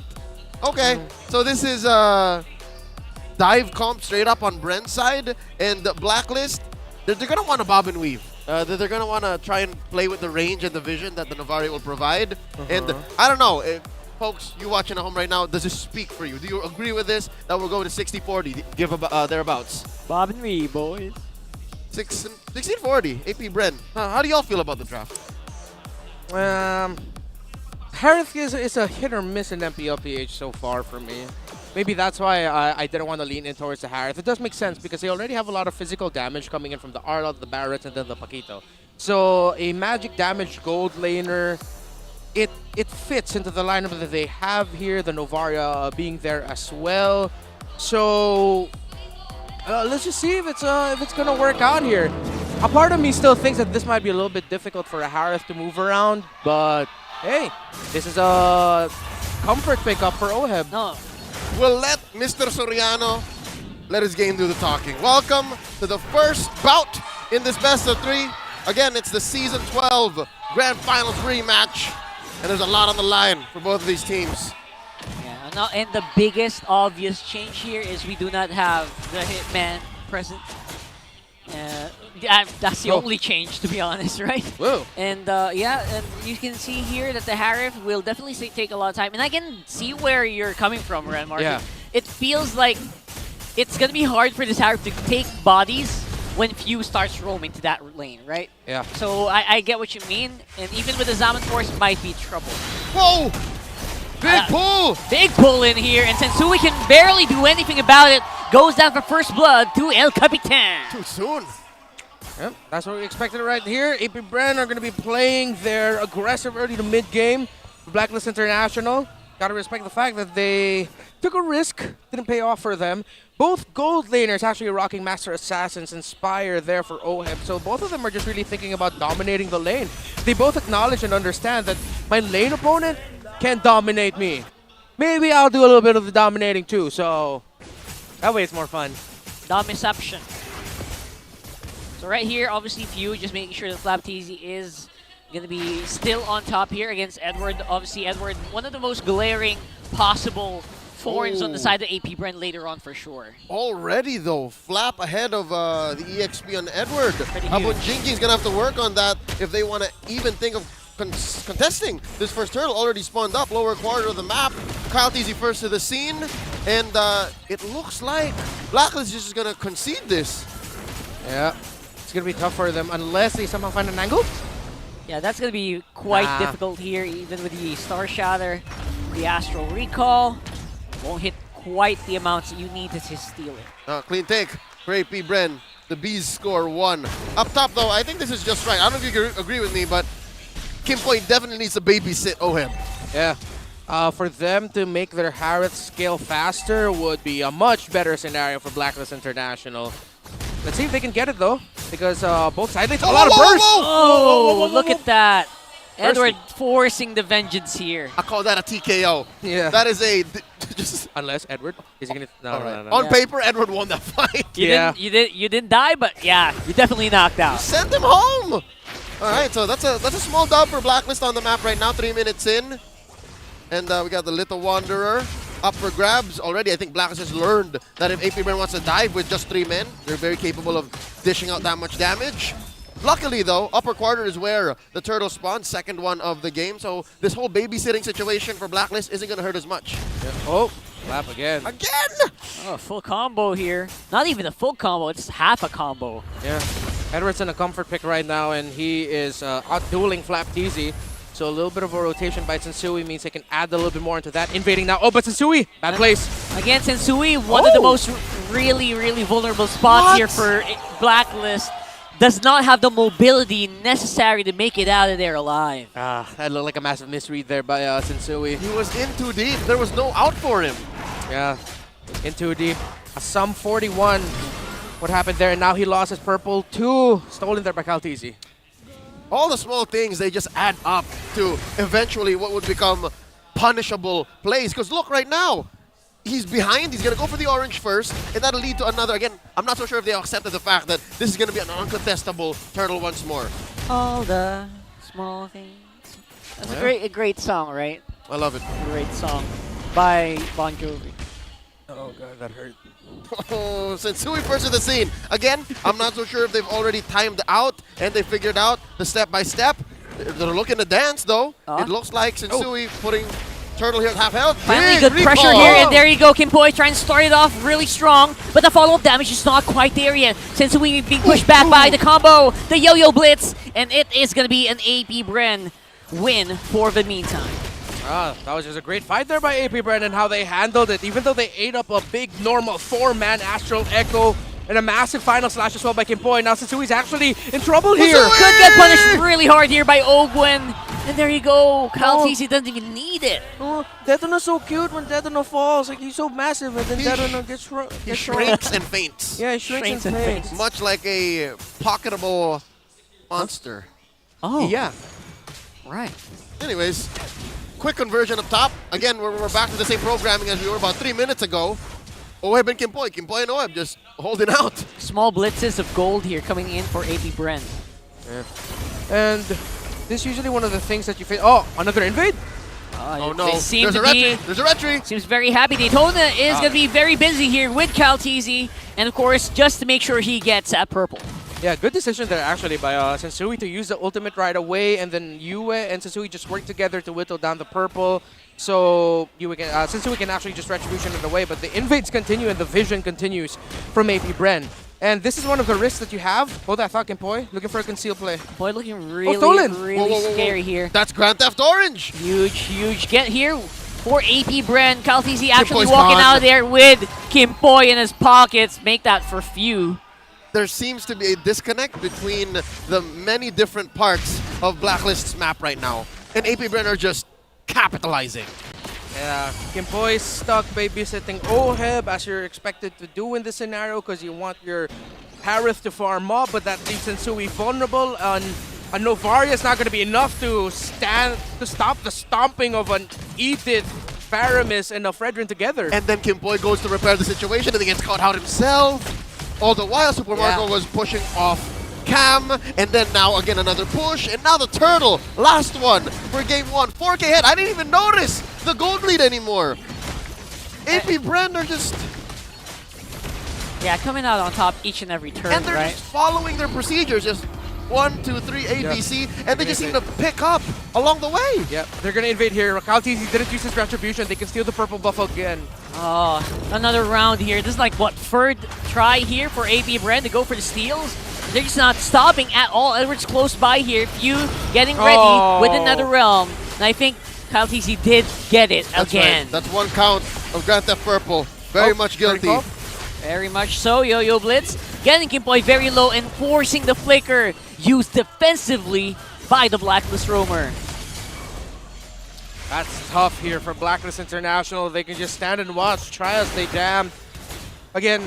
Okay, so this is dive comp straight up on Bren's side, and the Blacklist, they're going to want to bob and weave. that they're going to want to try and play with the range and the vision that the Novaria will provide. And I don't know, folks, you watching at home right now, does this speak for you? Do you agree with this, that we'll go to 60-40, give thereabouts? Bob and me, boys. 16-40, AP Bren. How do y'all feel about the draft? Harith is a hit or miss in MPL PH so far for me. Maybe that's why I didn't want to lean in towards the Harith. It does make sense because they already have a lot of physical damage coming in from the Arla, the Barrett, and then the Paquito. So a magic damage gold laner, it fits into the lineup that they have here, the Novaria being there as well. So let's just see if it's gonna work out here. A part of me still thinks that this might be a little bit difficult for a Harith to move around, but hey, this is a comfort pickup for OHEB. No. We'll let Mr. Soriano let his game do the talking. Welcome to the first bout in this best of 3. Again, it's the Season 12 Grand Finals rematch, and there's a lot on the line for both of these teams. Yeah, no, and the biggest obvious change here is we do not have the Hitman present. That's the only change, to be honest, right? Whoa. And yeah, and you can see here that the Harith will definitely take a lot of time. And I can see where you're coming from, Renmark. Yeah. It feels like it's going to be hard for this Harith to take bodies when Few starts roaming to that lane, right? Yeah. So I get what you mean. And even with the Zaman Force, it might be trouble. Whoa! Big pull! Big pull in here, and Sensui can barely do anything about it. Goes down for first blood to El Capitan. Too soon. Yep, that's what we expected right here. AP Bren are going to be playing their aggressive early to mid game. Blacklist International. Gotta respect the fact that they took a risk, didn't pay off for them. Both gold laners actually rocking Master Assassin's Inspire there for OHEB. So both of them are just really thinking about dominating the lane. They both acknowledge and understand that my lane opponent can't dominate me. Maybe I'll do a little bit of the dominating too, so that way it's more fun. Domiception. So right here, obviously Few just making sure that Flapteasy is going to be still on top here against Edward. Obviously Edward, one of the most glaring possible thorns on the side of AP Bren later on for sure. Already though, Flap ahead of the EXP on Edward. About Jinky's gonna have to work on that if they want to even think of contesting this first turtle. Already spawned up, lower quarter of the map. Kyle Teasy first to the scene, and it looks like Blacklist is just gonna concede this. Yeah, it's gonna be tough for them unless they somehow find an angle. Yeah, that's going to be quite difficult here, even with the Star Shatter, the Astral Recall. Won't hit quite the amounts that you need to steal it. Clean take for AP Bren. The Bees score 1. Up top though, I think this is just right. I don't know if you agree with me, but Kimpoy definitely needs to babysit OHEB. Yeah. For them to make their Harith scale faster would be a much better scenario for Blacklist International. Let's see if they can get it though, because both sides they took a lot of burst. Oh, look at that. Edward forcing the vengeance here. I call that a TKO. Yeah. That is a just unless Edward is he gonna no. On paper, Edward won that fight. You didn't die, but yeah, you definitely knocked out. Send him home. All right, so that's a small dub for Blacklist on the map right now. 3 minutes in, and we got the Little Wanderer up for grabs already. I think Blacklist has learned that if AP Bren wants to dive with just 3 men, they're very capable of dishing out that much damage. Luckily though, upper quarter is where the turtle spawns, second one of the game, so this whole babysitting situation for Blacklist isn't going to hurt as much. Yeah. Oh, Flap again. Oh, full combo here. Not even a full combo, it's half a combo. Yeah. Edward's in a comfort pick right now, and he is out-dueling Flapteasy. So a little bit of a rotation by Sensui means they can add a little bit more into that. Invading now. Oh, but Sensui! Bad place. Again, Sensui, one of the most really vulnerable spots here for Blacklist. Does not have the mobility necessary to make it out of there alive. That looked like a massive misread there by Sensui. He was in too deep. There was no out for him. Yeah, in too deep. A sum 41. What happened there? And now he lost his purple too. Stolen there by Kaltizi. All the small things, they just add up to eventually what would become punishable plays. Because look, right now, he's behind. He's going to go for the orange first, and that'll lead to another. Again, I'm not so sure if they accepted the fact that this is going to be an uncontestable turtle once more. All the small things. That's a great song, right? I love it. Great song by Bon Jovi. Oh, God, that hurt. Oh, Sensui first in the scene. Again, I'm not so sure if they've already timed out and they figured out the step-by-step. They're looking to dance, though. It looks like Sensui putting Turtle here at half health. Finally, Big good pressure recall. here, and there you go. Kimpoi trying to start it off really strong, but the follow-up damage is not quite there yet. Sensui being pushed back by the combo, the Yo-Yo Blitz, and it is going to be an AP Bren win for the meantime. That was just a great fight there by AP Bren and how they handled it. Even though they ate up a big normal 4-man Astral Echo and a massive final slash as well by Kimpoi. Now Sensui's actually in trouble here. Could get punished really hard here by Ogwen. And there you go. Kyle TC doesn't even need it. Oh, Detona's so cute when Detona falls. Like, he's so massive and then Detona gets He shrinks and faints. Yeah, he shrinks and faints. Much like a pocketable monster. Oh. Yeah. Right. Anyways, quick conversion up top. Again, we're back to the same programming as we were about 3 minutes ago. Oheb and Kimpoi. Kimpoi and Oheb just holding out. Small blitzes of gold here coming in for AP Bren. Yeah. And this is usually one of the things that you face. Oh, another invade? Oh no, They seem there's to a retry. be, There's a retry. Seems very happy. Daytona is going to be very busy here with Cal TZ. And of course, just to make sure he gets that purple. Yeah, good decision there actually by Sensui to use the ultimate right away, and then Yue and Sensui just work together to whittle down the purple. So Sensui can actually just Retribution it away, but the invades continue and the vision continues from AP Bren. And this is one of the risks that you have. Hold that thought, Kimpoi. Looking for a conceal play. Boy, looking really, really Whoa, whoa, whoa, whoa. scary here. That's Grand Theft Orange. Huge get here for AP Bren. Cal TZ actually Kimpoi's walking gone. out there with Kimpoi in his pockets. Make that for few. There seems to be a disconnect between the many different parts of Blacklist's map right now. And AP Bren are just capitalizing. Yeah, Kimpoi is stuck babysitting Oheb as you're expected to do in this scenario because you want your Harith to farm up, but that leaves Sensui vulnerable. And a Novaria is not going to be enough to stop the stomping of an Edith, Faramis, and a Fredrin together. And then Kimpoi goes to repair the situation and he gets caught out himself. All the while, Super Marco was pushing off Cam, and then now again another push, and now the Turtle, last one for game 1. 4K head, I didn't even notice the gold lead anymore. AP Bren are just... Yeah, coming out on top each and every turn, And they're right? just following their procedures, just 1, 2, 3, ABC, and they just seem to pick up along the way. Yep, they're going to invade here. Cal TZ didn't use his Retribution. They can steal the purple buff again. Oh, another round here. This is like, what, third try here for AP Bren to go for the steals? They're just not stopping at all. Edward's close by here. Few getting ready with another realm. And I think Kyle TC did get it again. Right. That's one count of Grand Theft Purple. Very much guilty. Very much so. Yo-Yo Blitz getting Kimpoi very low and forcing the flicker used defensively by the Blacklist Roamer. That's tough here for Blacklist International. They can just stand and watch, try as they damn. Again,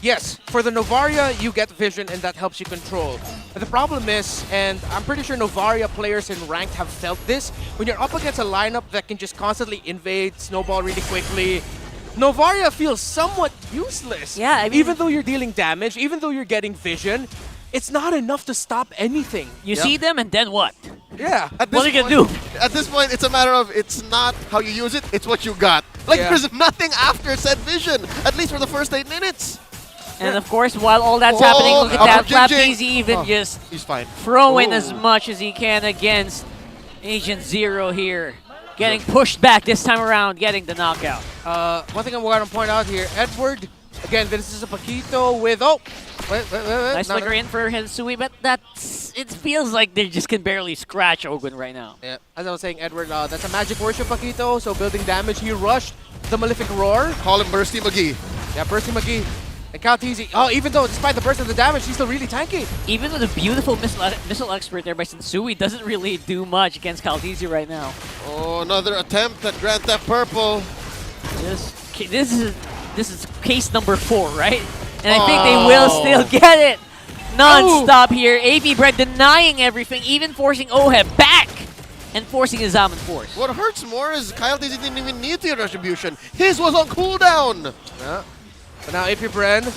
yes, for the Novaria, you get vision and that helps you control. But the problem is, and I'm pretty sure Novaria players in ranked have felt this, when you're up against a lineup that can just constantly invade, snowball really quickly, Novaria feels somewhat useless. Yeah, I mean, even though you're dealing damage, even though you're getting vision, it's not enough to stop anything. You see them and then what? Yeah. What are you going to do? At this point, it's a matter of, it's not how you use it, it's what you got. Like, there's nothing after said vision, at least for the first 8 minutes. And of course, while all that's happening, look at that. Flap Easy even just he's fine. Throw in as much as he can against Agent Zero here. Getting pushed back this time around, getting the knockout. One thing I want to point out here, Edward, again, this is a Paquito with, wait. Nice flicker in for Hensui, but it feels like they just can barely scratch Ogwen right now. Yeah, as I was saying, Edward, that's a magic worship Paquito, so building damage. He rushed the Malefic Roar. Call him Bursty McGee. Yeah, Bursty McGee. And Cal TZ, even though despite the burst of the damage, he's still really tanky. Even with a beautiful missile expert there by Sensui, doesn't really do much against Cal TZ right now. Oh, another attempt at Grand Theft Purple. This is case number 4, right? And I think they will still get it. Non-stop here. AP Bren denying everything, even forcing Oheb back and forcing his Zaman Force. What hurts more is Kyle TZ didn't even need the Retribution. His was on cooldown. Yeah. But now AP Bren,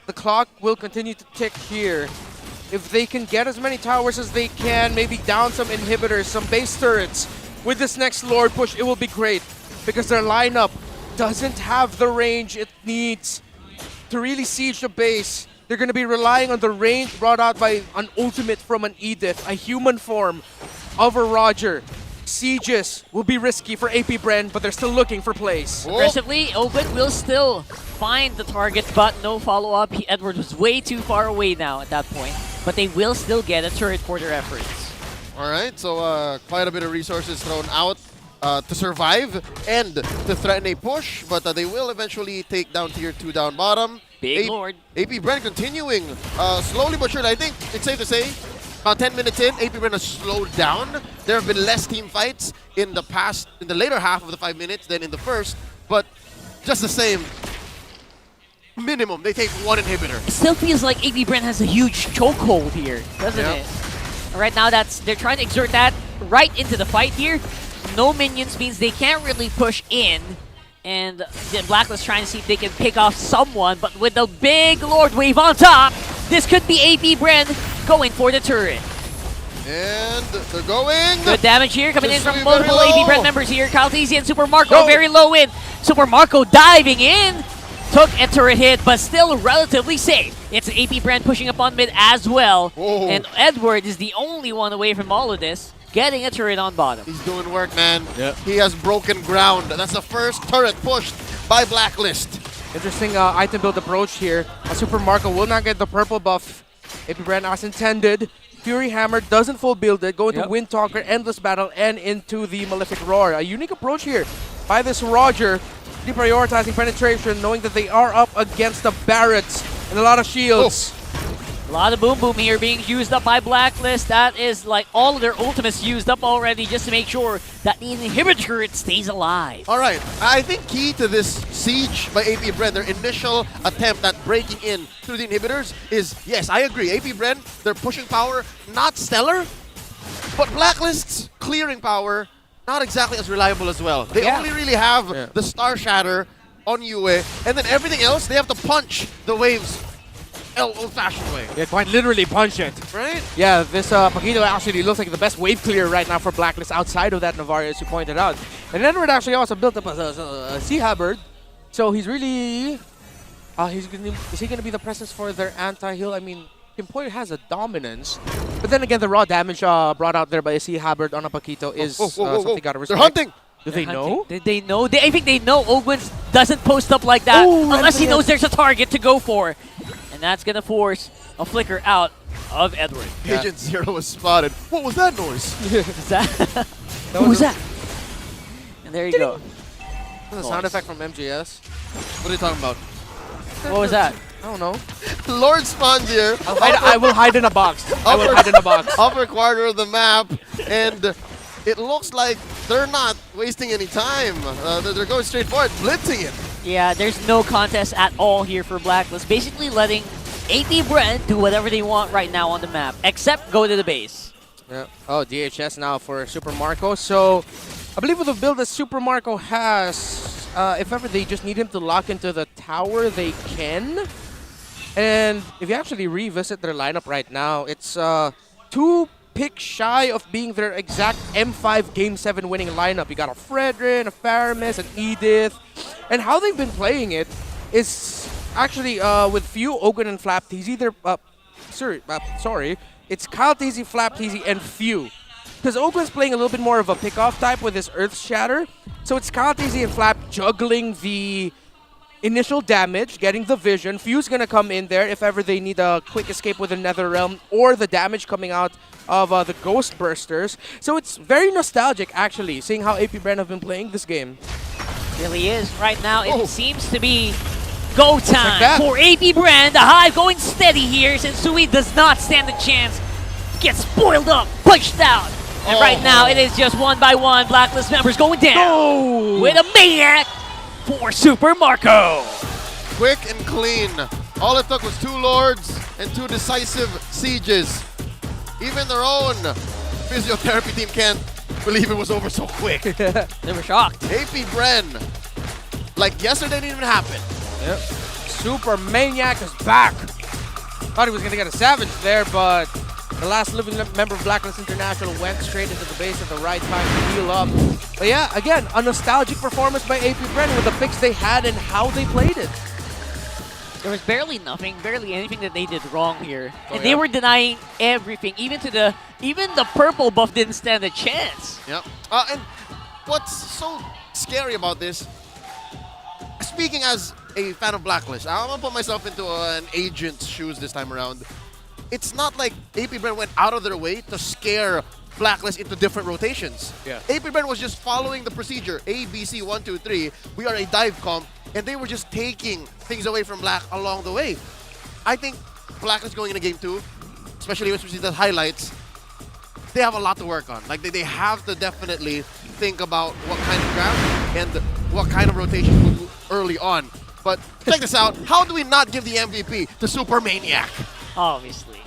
the clock will continue to tick here. If they can get as many towers as they can, maybe down some inhibitors, some base turrets, with this next Lord push, it will be great. Because their lineup doesn't have the range it needs. to really siege the base, they're going to be relying on the range brought out by an ultimate from an Edith, a human form of a Roger. Sieges will be risky for AP Bren, but they're still looking for plays. Aggressively, Ogun will still find the target, but no follow-up. Edward was way too far away now at that point, but they will still get a turret for their efforts. All right, so quite a bit of resources thrown out to survive and to threaten a push, but they will eventually take down tier 2 down bottom. Big Lord. AP Bren continuing slowly but surely. I think it's safe to say about 10 minutes in, AP Bren has slowed down. There have been less team fights in the later half of the 5 minutes than in the first, but just the same, minimum, they take one inhibitor. It still feels like AP Bren has a huge chokehold here, doesn't it? Right now, they're trying to exert that right into the fight here. No minions means they can't really push in. And the Blacklist trying to see if they can pick off someone, but with the big Lord Wave on top, this could be AP Bren going for the turret. And they're going. Good damage here coming in Just from very multiple low. AP Bren members here. Caltesi and Super Marco very low in. Super Marco diving in. Took a turret hit, but still relatively safe. It's AP Bren pushing up on mid as well. And Edward is the only one away from all of this, getting a turret on bottom. He's doing work, man. He has broken ground. That's the first turret pushed by Blacklist. Interesting item build approach here. Super Marco will not get the purple buff. AP Bren as intended. Fury Hammer doesn't full build it. Going to Wind Talker, Endless Battle, and into the Malefic Roar. A unique approach here by this Roger. Deprioritizing penetration, knowing that they are up against the Barretts and a lot of shields. A lot of boom boom here being used up by Blacklist. That is like all of their ultimates used up already just to make sure that the inhibitor turret stays alive. All right, I think key to this siege by AP Bren, their initial attempt at breaking in through the inhibitors is, yes, I agree, AP Bren, their pushing power, not stellar, but Blacklist's clearing power, not exactly as reliable as well. They only really have the Star Shatter on Yue, and then everything else, they have to punch the waves old-fashioned way. Yeah, quite literally punch it. Right? Yeah, this Paquito actually looks like the best wave clear right now for Blacklist outside of that Navarre, as you pointed out. And Edward actually also built up a Sea Halberd, so he's really... is he going to be the presence for their anti-heal? I mean, Kimpoy has a dominance, but then again, the raw damage brought out there by a Sea Halberd on a Paquito is something gotta respect. They're hunting! Do they know? Did they know? I think they know Ogwins doesn't post up like that unless he knows there's a target to go for. And that's going to force a flicker out of Edward. Agent Zero was spotted. What was that noise? What was that? And there you go. The sound effect from MGS. What are you talking about? What was that? I don't know. Lord spawns here. I will hide in a box. I will hide in a box. Upper quarter of the map, and it looks like they're not wasting any time. They're going straight for it, blitzing it. Yeah, there's no contest at all here for Blacklist. Basically letting AP Bren do whatever they want right now on the map, except go to the base. Yeah. Oh, DHS now for Super Marco. So, I believe with the build that Super Marco has, if ever they just need him to lock into the tower, they can. And if you actually revisit their lineup right now, it's 2 picks shy of being their exact M5 Game 7 winning lineup. You got a Fredrin, a Faramis, an Edith. And how they've been playing it is actually with few Ogun and Flapteasy. It's Calteasy, Flapteasy, and few. Because Ogun's playing a little bit more of a pick-off type with his Earth Shatter. So it's Calteasy and Flap juggling the initial damage, getting the vision. Few's gonna come in there if ever they need a quick escape with the Netherrealm or the damage coming out of the Ghost Bursters. So it's very nostalgic, actually, seeing how AP Bren have been playing this game. Really is. Right now, it seems to be go time for AP Bren. The Hive going steady here since Sui does not stand a chance. Gets spoiled up, pushed out. And right now, it is just one by one. Blacklist members going down with a maniac for Super Marco. Quick and clean. All it took was 2 Lords and 2 decisive sieges. Even their own physiotherapy team can't believe it was over so quick. They were shocked. AP Bren, like yesterday didn't even happen. Yep. Super Maniac is back. Thought he was going to get a Savage there, but the last living member of Blacklist International went straight into the base at the right time to heal up. But yeah, again, a nostalgic performance by AP Bren with the picks they had and how they played it. There was barely nothing, barely anything that they did wrong here. Oh, And they were denying everything. Even the purple buff didn't stand a chance. Yep. And what's so scary about this, speaking as a fan of Blacklist, I'm going to put myself into an agent's shoes this time around. It's not like AP Bren went out of their way to scare Blacklist into different rotations. Yeah. AP Bren was just following the procedure. A, B, C, 1, 2, 3. We are a dive comp. And they were just taking things away from Black along the way. I think Blacklist going into Game 2, especially when we see the highlights, they have a lot to work on. Like, they have to definitely think about what kind of grab and what kind of rotation to do early on. But check this out. How do we not give the MVP to Super Maniac? Obviously.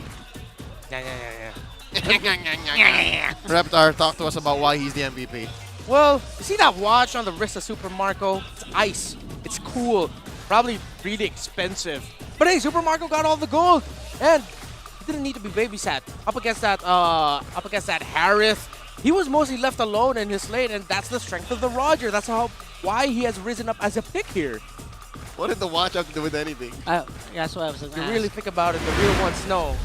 Reptar, talk to us about why he's the MVP. Well, you see that watch on the wrist of Super Marco? It's ice. It's cool. Probably really expensive. But hey, Super Marco got all the gold. And he didn't need to be babysat. Up against that Harith, he was mostly left alone in his lane, and that's the strength of the Roger. That's why he has risen up as a pick here. What did the watch have to do with anything? That's what I was If you really think about it, the real ones know.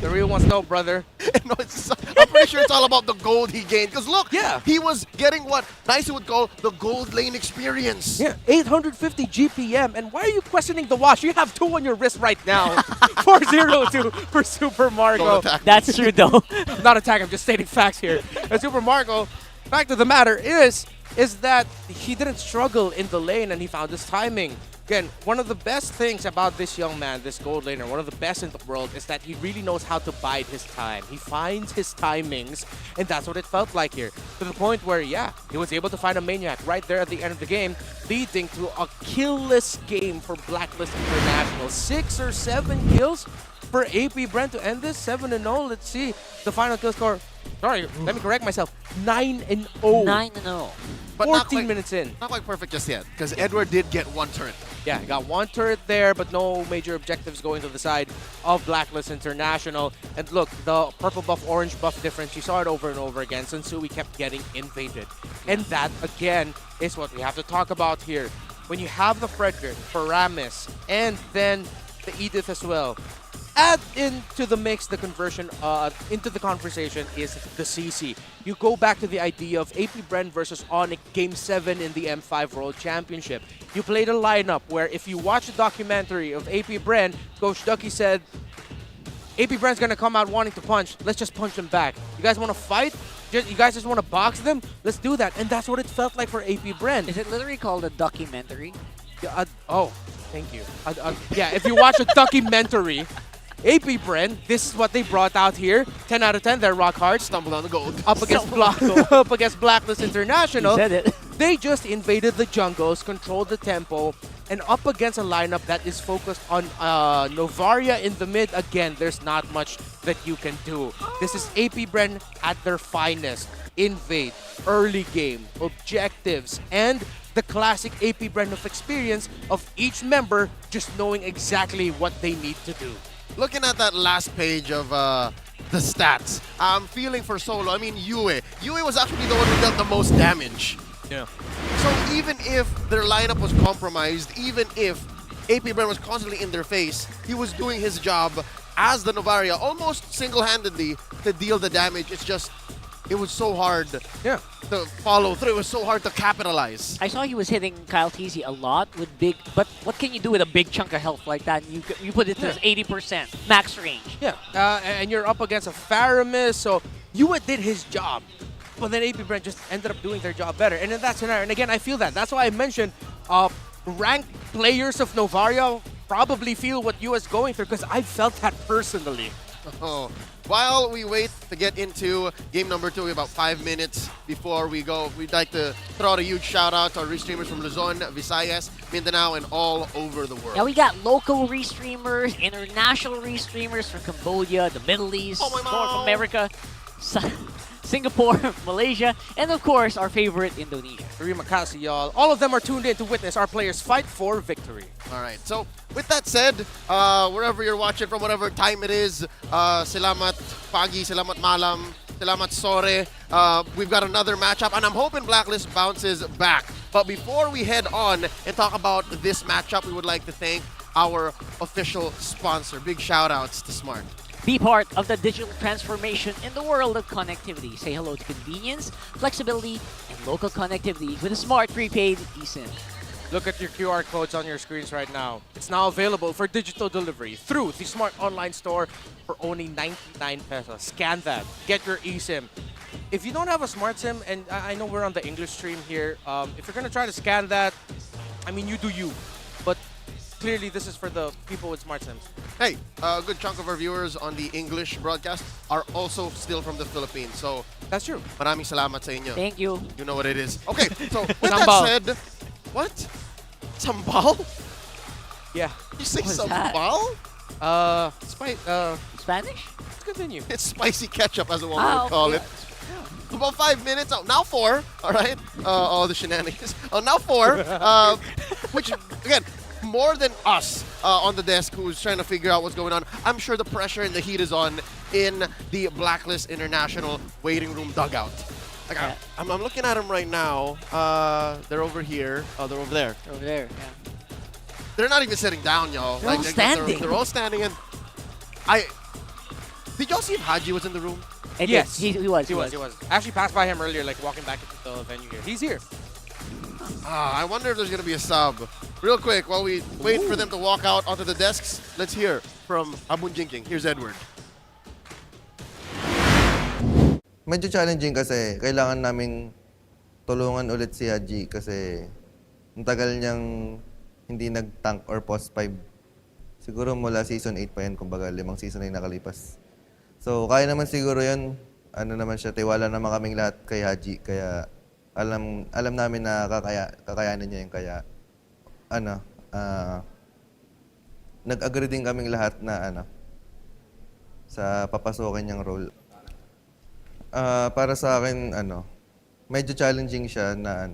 The real ones know, brother. No, I'm pretty sure it's all about the gold he gained. Because look, yeah, he was getting what Nice would call the gold lane experience. Yeah, 850 GPM. And why are you questioning the watch? You have 2 on your wrist right now. 402 for Super Marco. That's true, though. Not attack, I'm just stating facts here. And Super Marco, fact of the matter is that he didn't struggle in the lane and he found his timing. Again, one of the best things about this young man, this gold laner, one of the best in the world, is that he really knows how to bide his time. He finds his timings, and that's what it felt like here. To the point where, yeah, he was able to find a Maniac right there at the end of the game, leading to a kill-less game for Blacklist International. 6 or 7 kills for AP Bren to end this, 7-0. Let's see the final kill score. Sorry, let me correct myself. 9-0. 9-0. But 14 minutes in. Not quite perfect just yet, because Edward did get 1 turret. Yeah, he got 1 turret there, but no major objectives going to the side of Blacklist International. And look, the purple buff, orange buff difference, you saw it over and over again. Sunsui kept getting invaded. And that, again, is what we have to talk about here. When you have the Frederick, Paramis, and then the Edith as well, add into the mix, the conversion, into the conversation is the CC. You go back to the idea of AP Bren versus ONIC Game 7 in the M5 World Championship. You played a lineup where if you watch the documentary of AP Bren, Coach Ducky said, AP Bren's gonna come out wanting to punch, let's just punch them back. You guys wanna fight? You guys just wanna box them? Let's do that. And that's what it felt like for AP Bren. Is it literally called a documentary? Yeah, oh, thank you. Yeah, if you watch a documentary, AP Bren, this is what they brought out here. 10 out of 10, they're rock hard. Stumbled on the gold. Up against Blacklist International. You said it. They just invaded the jungles, controlled the tempo, and up against a lineup that is focused on Novaria in the mid. Again, there's not much that you can do. This is AP Bren at their finest. Invade, early game, objectives, and the classic AP Bren of experience of each member just knowing exactly what they need to do. Looking at that last page of the stats, I'm feeling for Solo. I mean, Yue. Yue was actually the one who dealt the most damage. Yeah. So even if their lineup was compromised, even if AP Bren was constantly in their face, he was doing his job as the Novaria almost single-handedly to deal the damage. It's just, it was so hard to follow through. It was so hard to capitalize. I saw he was hitting Kyle TZ a lot with big, but what can you do with a big chunk of health like that? You put it to 80% max range. Yeah, and you're up against a Faramis, so Yue did his job. But then AP Bren just ended up doing their job better. And in that scenario, and again, I feel that. That's why I mentioned ranked players of Novaria probably feel what Yue is going through, because I felt that personally. Oh. While we wait to get into game number 2, we have about 5 minutes before we go. We'd like to throw out a huge shout out to our restreamers from Luzon, Visayas, Mindanao, and all over the world. Yeah, we got local restreamers, international restreamers from Cambodia, the Middle East, North America, Singapore, Malaysia, and of course, our favorite, Indonesia. Terima kasih, y'all. All of them are tuned in to witness our players fight for victory. All right, so with that said, wherever you're watching from, whatever time it is, salamat pagi, salamat malam, salamat sore. We've got another matchup, and I'm hoping Blacklist bounces back. But before we head on and talk about this matchup, we would like to thank our official sponsor. Big shout outs to Smart. Be part of the digital transformation in the world of connectivity. Say hello to convenience, flexibility, and local connectivity with a smart prepaid eSIM. Look at your QR codes on your screens right now. It's now available for digital delivery through the Smart Online Store for only 99 pesos. Scan that. Get your eSIM. If you don't have a Smart SIM, and I know we're on the English stream here, if you're going to try to scan that, I mean, you do you. But clearly, this is for the people with Smart SIMs. Hey, a good chunk of our viewers on the English broadcast are also still from the Philippines. So that's true. Maraming salamat sa inyo. Thank you. You know what it is. Okay, so with Sambal. that said, what? Sambal? Yeah. You say What is that? sambal? Spanish? Let's continue. It's spicy ketchup, as a woman Ah, would call okay. it. About 5 minutes. Oh, now 4. All right. All the shenanigans. Oh, now 4. Which, again, more than us on the desk who's trying to figure out what's going on. I'm sure the pressure and the heat is on in the Blacklist International waiting room dugout. Like, I'm looking at them right now. They're over here. Oh, they're over there. Over there, yeah. They're not even sitting down, y'all. They're all standing. They're all standing. And did y'all see if Haji was in the room? Yes, he was. He was. I actually passed by him earlier, like walking back into the venue here. He's here. I wonder if there's going to be a sub. Real quick, while we wait for them to walk out onto the desks, let's hear from Abun Jinking. Here's Edward. Medyo challenging kasi kailangan naming tulungan ulit si Haji kasi ang tagal niyang hindi nag-tank or post 5. Siguro mula season 8 pa yan, kumbaga 5 season na yung nakalipas. So kaya naman siguro yun, ano naman siya, tiwala naman kaming lahat kay Haji, kaya alam namin na kakayanin niya yung kaya nag-agree din kaming lahat na sa papasukin niyang role. Para sa akin, medyo challenging siya na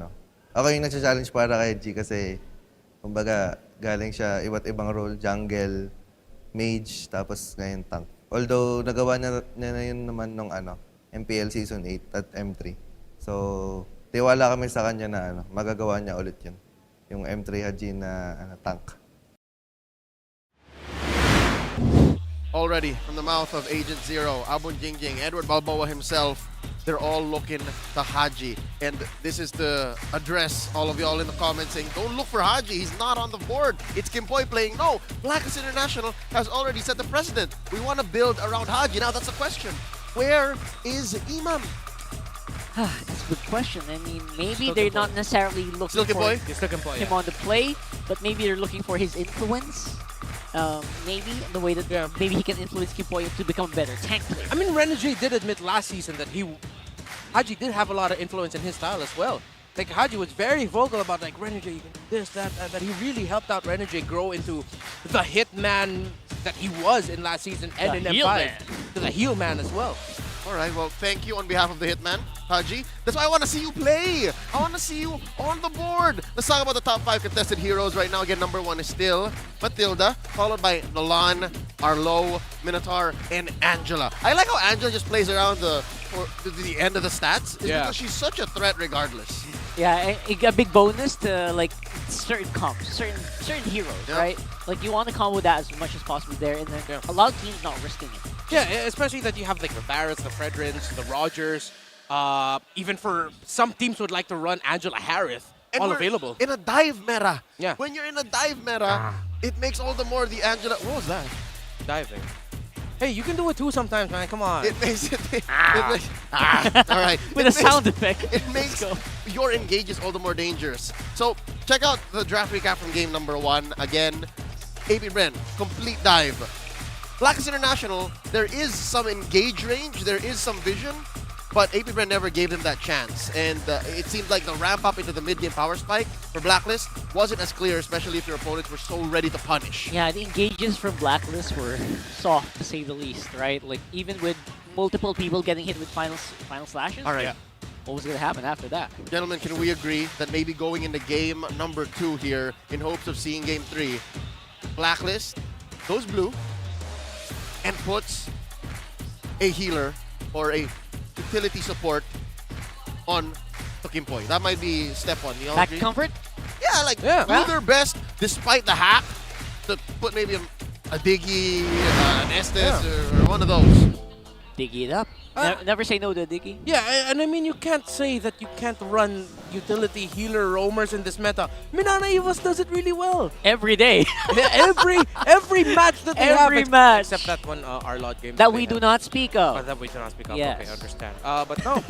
ako yung nagsa-challenge para kay G kasi kumbaga galing siya iba't ibang role, jungle, mage, tapos ngayon tank. Although nagawa niya na yun naman nung MPL Season 8 at M3. So, tiwala kami sa kanya na magagawa niya ulit yun. Yung M3 Haji na tank. Already from the mouth of Agent Zero, Abun Jingjing, Edward Balboa himself, they're all looking to Haji. And this is to address all of y'all in the comments saying, don't look for Haji, he's not on the board. It's Kimpoy playing. No, Blacklist International has already set the precedent. We want to build around Haji. Now that's the question. Where is Imam? That's a good question. I mean, maybe they're not necessarily looking for him on the play, but maybe they're looking for his influence. Maybe the way that maybe he can influence Kipoy to become a better tank player. I mean, Renegade did admit last season that Haji did have a lot of influence in his style as well. Like, Haji was very vocal about, like, Renegade, you can do this, that. He really helped out Renegade grow into the hitman that he was in last season and in M5. To the heel man as well. All right, well, thank you on behalf of the Hitman, Haji. That's why I want to see you play. I want to see you on the board. Let's talk about the top 5 contested heroes right now. Again, number 1 is still Matilda, followed by Nolan, Arlo, Minotaur, and Angela. I like how Angela just plays around the end of the stats. It's because she's such a threat regardless. Yeah, a big bonus to like certain combos, certain heroes, right? Like you want to combo that as much as possible there, and then a lot of teams not risking it. Yeah, especially that you have like the Barretts, the Fredrins, the Rogers. Even for some teams would like to run Angela Harith, And all we're available. in a dive meta. Yeah. When you're in a dive meta, it makes all the more the Angela. What was that? Diving. Hey, you can do it too sometimes, man. Come on. It makes it. All right. With a sound effect. It makes your engages all the more dangerous. So check out the draft recap from game number 1. Again, AP Bren, complete dive. Blacklist International, there is some engage range, there is some vision, but AP Bren never gave them that chance. And it seemed like the ramp up into the mid-game power spike for Blacklist wasn't as clear, especially if your opponents were so ready to punish. Yeah, the engages from Blacklist were soft, to say the least, right? Like, even with multiple people getting hit with final slashes. All right. What was going to happen after that? Gentlemen, can we agree that maybe going into game number 2 here, in hopes of seeing game 3, Blacklist goes blue and puts a healer or a utility support on Kimpoy. That might be step 1. You all Back agree? comfort? Yeah, like do their best despite the hack to put maybe a Diggy, an Estes, or one of those. Diggy it up. Never say no to Diggy. Yeah, and I mean, you can't say that you can't run utility healer roamers in this meta. Minana Evos does it really well. Every day. every match that they have. Every match. Except that one Arlot game. That we do not speak of. Oh, that we do not speak of. Yes. Okay, I understand. But no,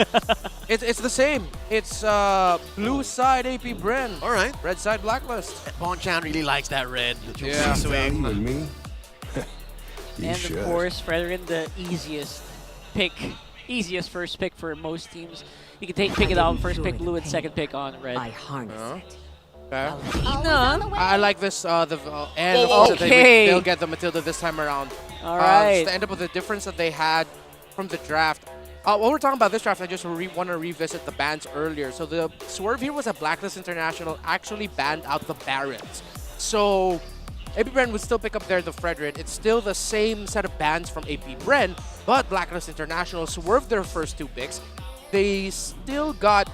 it's the same. It's blue side AP Bren. All right. Red side Blacklist. Bonchan really likes that red. Yeah. Swing. me. And of course, Frederick, the easiest first pick for most teams. You can pick it out first pick blue and second pick on red. I harness it. I like this. And okay. they'll get the Matilda this time around. All right. Just to end up with the difference that they had from the draft. While we're talking about this draft, I just want to revisit the bans earlier. So the swerve here was that Blacklist International actually banned out the Barons. So AP Bren would still pick up there the Frederick. It's still the same set of bans from AP Bren, but Blacklist International swerved their first two picks. They still got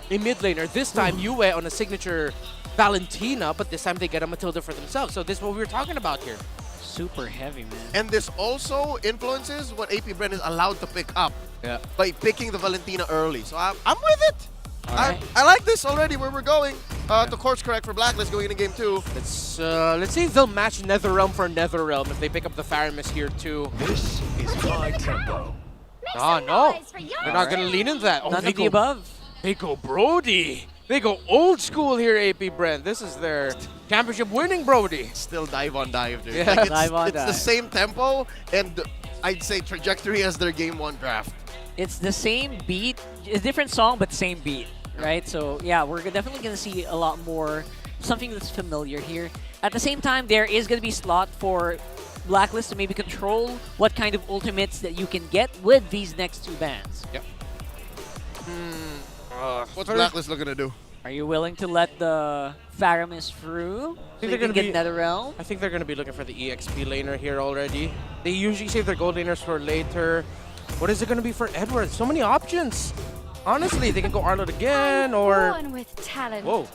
a mid laner. This time, Yue on a signature Valentina, but this time they get a Matilda for themselves. So this is what we were talking about here. Super heavy, man. And this also influences what AP Bren is allowed to pick up by picking the Valentina early. So I'm with it. I like this already where we're going. To course correct for Blacklist going into game 2. Let's see if they'll match Netherrealm for Netherrealm if they pick up the Faramis here too. This is my tempo. No. They're not going to lean into that. None of the above. They go Brody. They go old school here, AP Bren. This is their championship winning Brody. Still dive on dive, dude. Yeah. Like it's the same tempo and I'd say trajectory as their game 1 draft. It's the same beat, a different song, but same beat, right? So yeah, we're definitely going to see a lot more, something that's familiar here. At the same time, there is going to be slot for Blacklist to maybe control what kind of ultimates that you can get with these next two bans. Yep. What's Blacklist looking to do? Are you willing to let the Faramis through? I think they're going to get Netherrealm? I think they're going to be looking for the EXP laner here already. They usually save their gold laners for later. What is it going to be for Edward? So many options. Honestly, they can go Arlott again or... Born with talent. Whoa.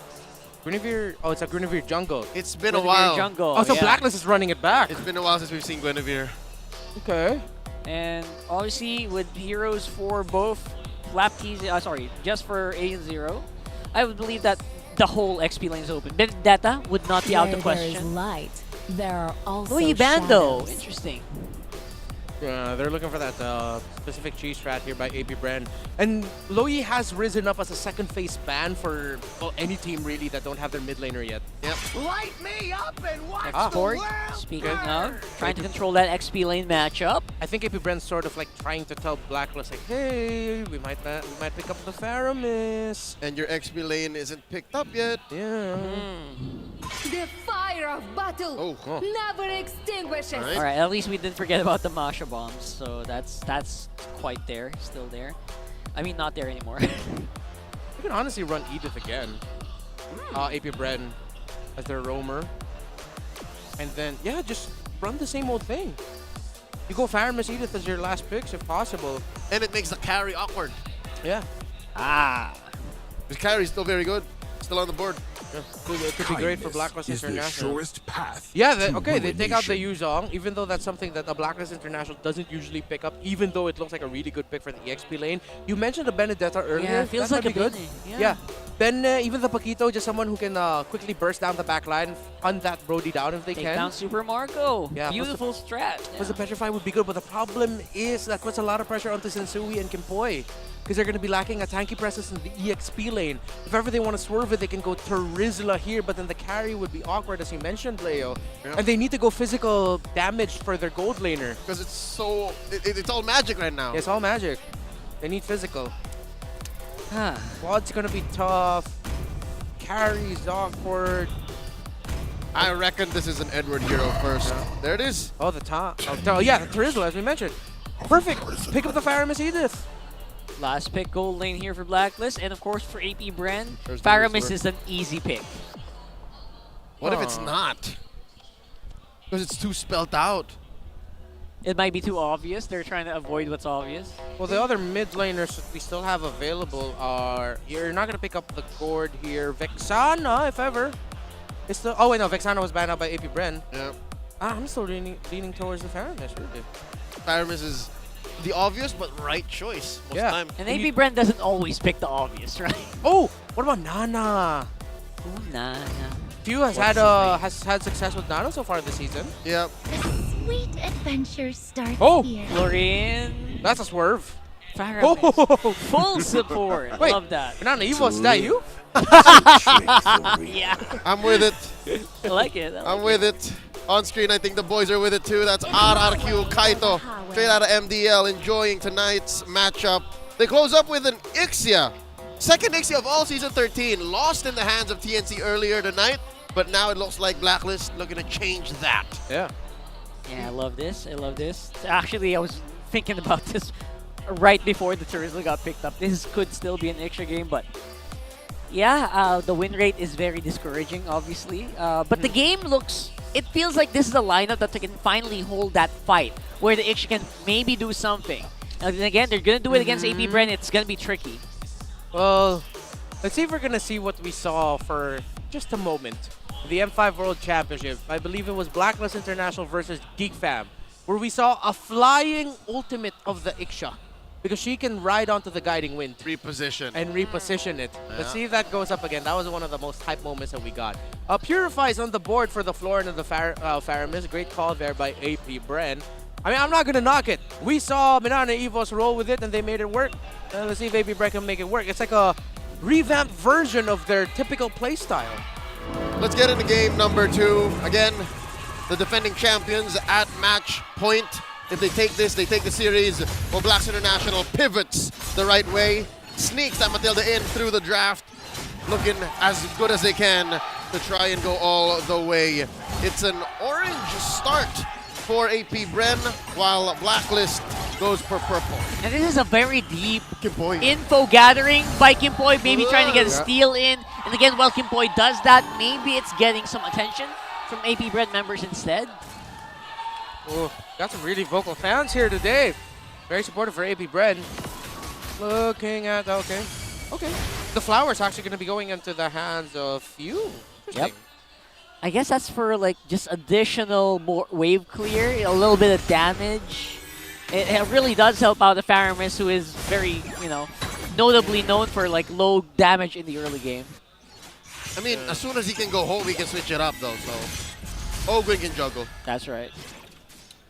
Guinevere. Oh, it's a Guinevere jungle. It's been a while. Jungle. Oh, so Blacklist is running it back. It's been a while since we've seen Guinevere. Okay. And obviously, with heroes for both just for A and Zero, I would believe that the whole XP lane is open. Vendetta would not be out the question. There is light. There are also Louis Bando. shadows. Interesting. They're looking for that specific cheese strat here by AP Bren. And Loi has risen up as a second phase ban for any team really that don't have their mid laner yet. Yep. Light me up and watch Export, speaking of, trying to control that XP lane matchup. I think AP Bren's sort of like trying to tell Blacklist like, hey, we might pick up the Faramis. And your XP lane isn't picked up yet. Yeah. The fire of battle never extinguishes. All right, at least we didn't forget about the Masha bombs, so that's quite there, still there. I mean, not there anymore. You can honestly run Edith again. AP Bren as their roamer. And then, yeah, just run the same old thing. You go Faramis Edith as your last picks if possible. And it makes the carry awkward. Yeah. The carry's still very good. Still on the board. Yeah. Could be great for Blacklist is International. the surest path. Yeah, to they take out the ruination. Yuzong, even though that's something that the Blacklist International doesn't usually pick up, even though it looks like a really good pick for the EXP lane. You mentioned the Benedetta earlier. Yeah, it feels that like might a be good. Bene, Yeah. Ben, even the Paquito, just someone who can quickly burst down the back line, hunt that Brody down if they Take can. down Super Marco. Yeah, Beautiful strat. Because the Petrify would be good, but the problem is that puts a lot of pressure onto Sensui and Kimpoi. Because they're going to be lacking a tanky presence in the EXP lane. If ever they want to swerve it, they can go Terizla here, but then the carry would be awkward, as you mentioned, Leo. Yeah. And they need to go physical damage for their gold laner. Because it's so... It's all magic right now. Yeah, it's all magic. They need physical. Quad's going to be tough. Carry's awkward. I reckon this is an Edward hero first. There it is. Oh, the top. Oh, yeah, the Terizla, as we mentioned. Perfect. Pick up the Faramis Edith. Last pick gold lane here for Blacklist, and of course for AP Bren, There's the Faramis whisper. is an easy pick. What if it's not? Because it's too spelt out. It might be too obvious. They're trying to avoid what's obvious. Well, the other mid laners that we still have available are... You're not going to pick up the Gord here. Vexana, if ever. It's the, oh wait, no, Vexana was banned out by AP Bren. Yeah. I'm still leaning towards the Faramis, really. Faramis is the obvious but right choice most Yeah. time. And AP Bren doesn't always pick the obvious, right? Oh, what about Nana? Ooh, Nana. Few has had success with Nana so far this season. Yep. Sweet adventure starts Oh, here. Florian. That's a swerve. Faramis. Oh, Full support. Wait, Love that. Minana Evos, is that you? Yeah. I'm with it. I like it. I'm with it. On screen, I think the boys are with it too. That's RRQ Kaito, straight out of MDL, enjoying tonight's matchup. They close up with an Ixia. Second Ixia of all season 13. Lost in the hands of TNC earlier tonight, but now it looks like Blacklist looking to change that. Yeah. Yeah, I love this. I love this. Actually, I was thinking about this right before the Turismo got picked up. This could still be an extra game, but yeah, the win rate is very discouraging, obviously. But the game looks, it feels like this is a lineup that can finally hold that fight, where the extra can maybe do something. And again, they're going to do it against AP Bren. It's going to be tricky. Well, let's see if we're going to see what we saw for just a moment. The M5 World Championship. I believe it was Blacklist International versus Geek Fam, where we saw a flying ultimate of the Iksha, because she can ride onto the guiding wind. Reposition. And reposition it. Yeah. Let's see if that goes up again. That was one of the most hype moments that we got. Purify is on the board for the floor and the Faramis. Great call there by AP Bren. I mean, I'm not going to knock it. We saw Minana Evos roll with it and they made it work. Let's see if AP Bren can make it work. It's like a revamped version of their typical playstyle. Let's get into game number 2. Again, the defending champions at match point. If they take this, they take the series. Well, Blacks International pivots the right way, sneaks that Matilda in through the draft, looking as good as they can to try and go all the way. It's an orange start for AP Bren, while Blacklist goes for purple. And this is a very deep info gathering by Kimpoy, maybe trying to get a steal in. And again, while Kimpoy does that, maybe it's getting some attention from AP Bren members instead. Oh, got some really vocal fans here today. Very supportive for AP Bren. Looking at, okay. The flower's actually going to be going into the hands of you. Yep. I guess that's for like just additional more wave clear, a little bit of damage. It really does help out the Faramis, who is very, notably known for like low damage in the early game. I mean, as soon as he can go home, he can switch it up though, so Ogwin can juggle. That's right.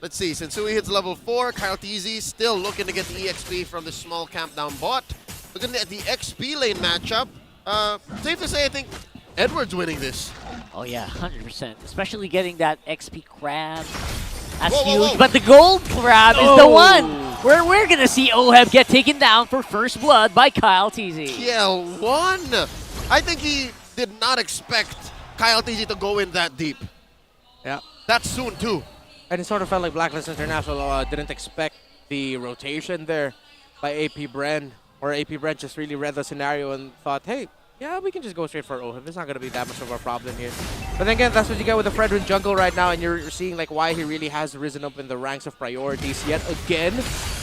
Let's see, Sensui hits level 4, Kyle TZ still looking to get the EXP from the small camp down bot. Looking at the XP lane matchup, safe to say I think Edward's winning this. Oh yeah, 100%. Especially getting that XP crab. That's Whoa, huge. whoa, whoa. But the gold crab is the one where we're going to see Oheb get taken down for first blood by Kyle TZ. Yeah, 1. I think he did not expect Kyle TZ to go in that deep. Yeah. That's soon too. And it sort of felt like Blacklist International didn't expect the rotation there by AP Bren. Or AP Bren just really read the scenario and thought, hey, yeah, we can just go straight for Oheb. It's not going to be that much of a problem here. But then again, that's what you get with the Fredrin jungle right now, and you're seeing like why he really has risen up in the ranks of priorities yet again,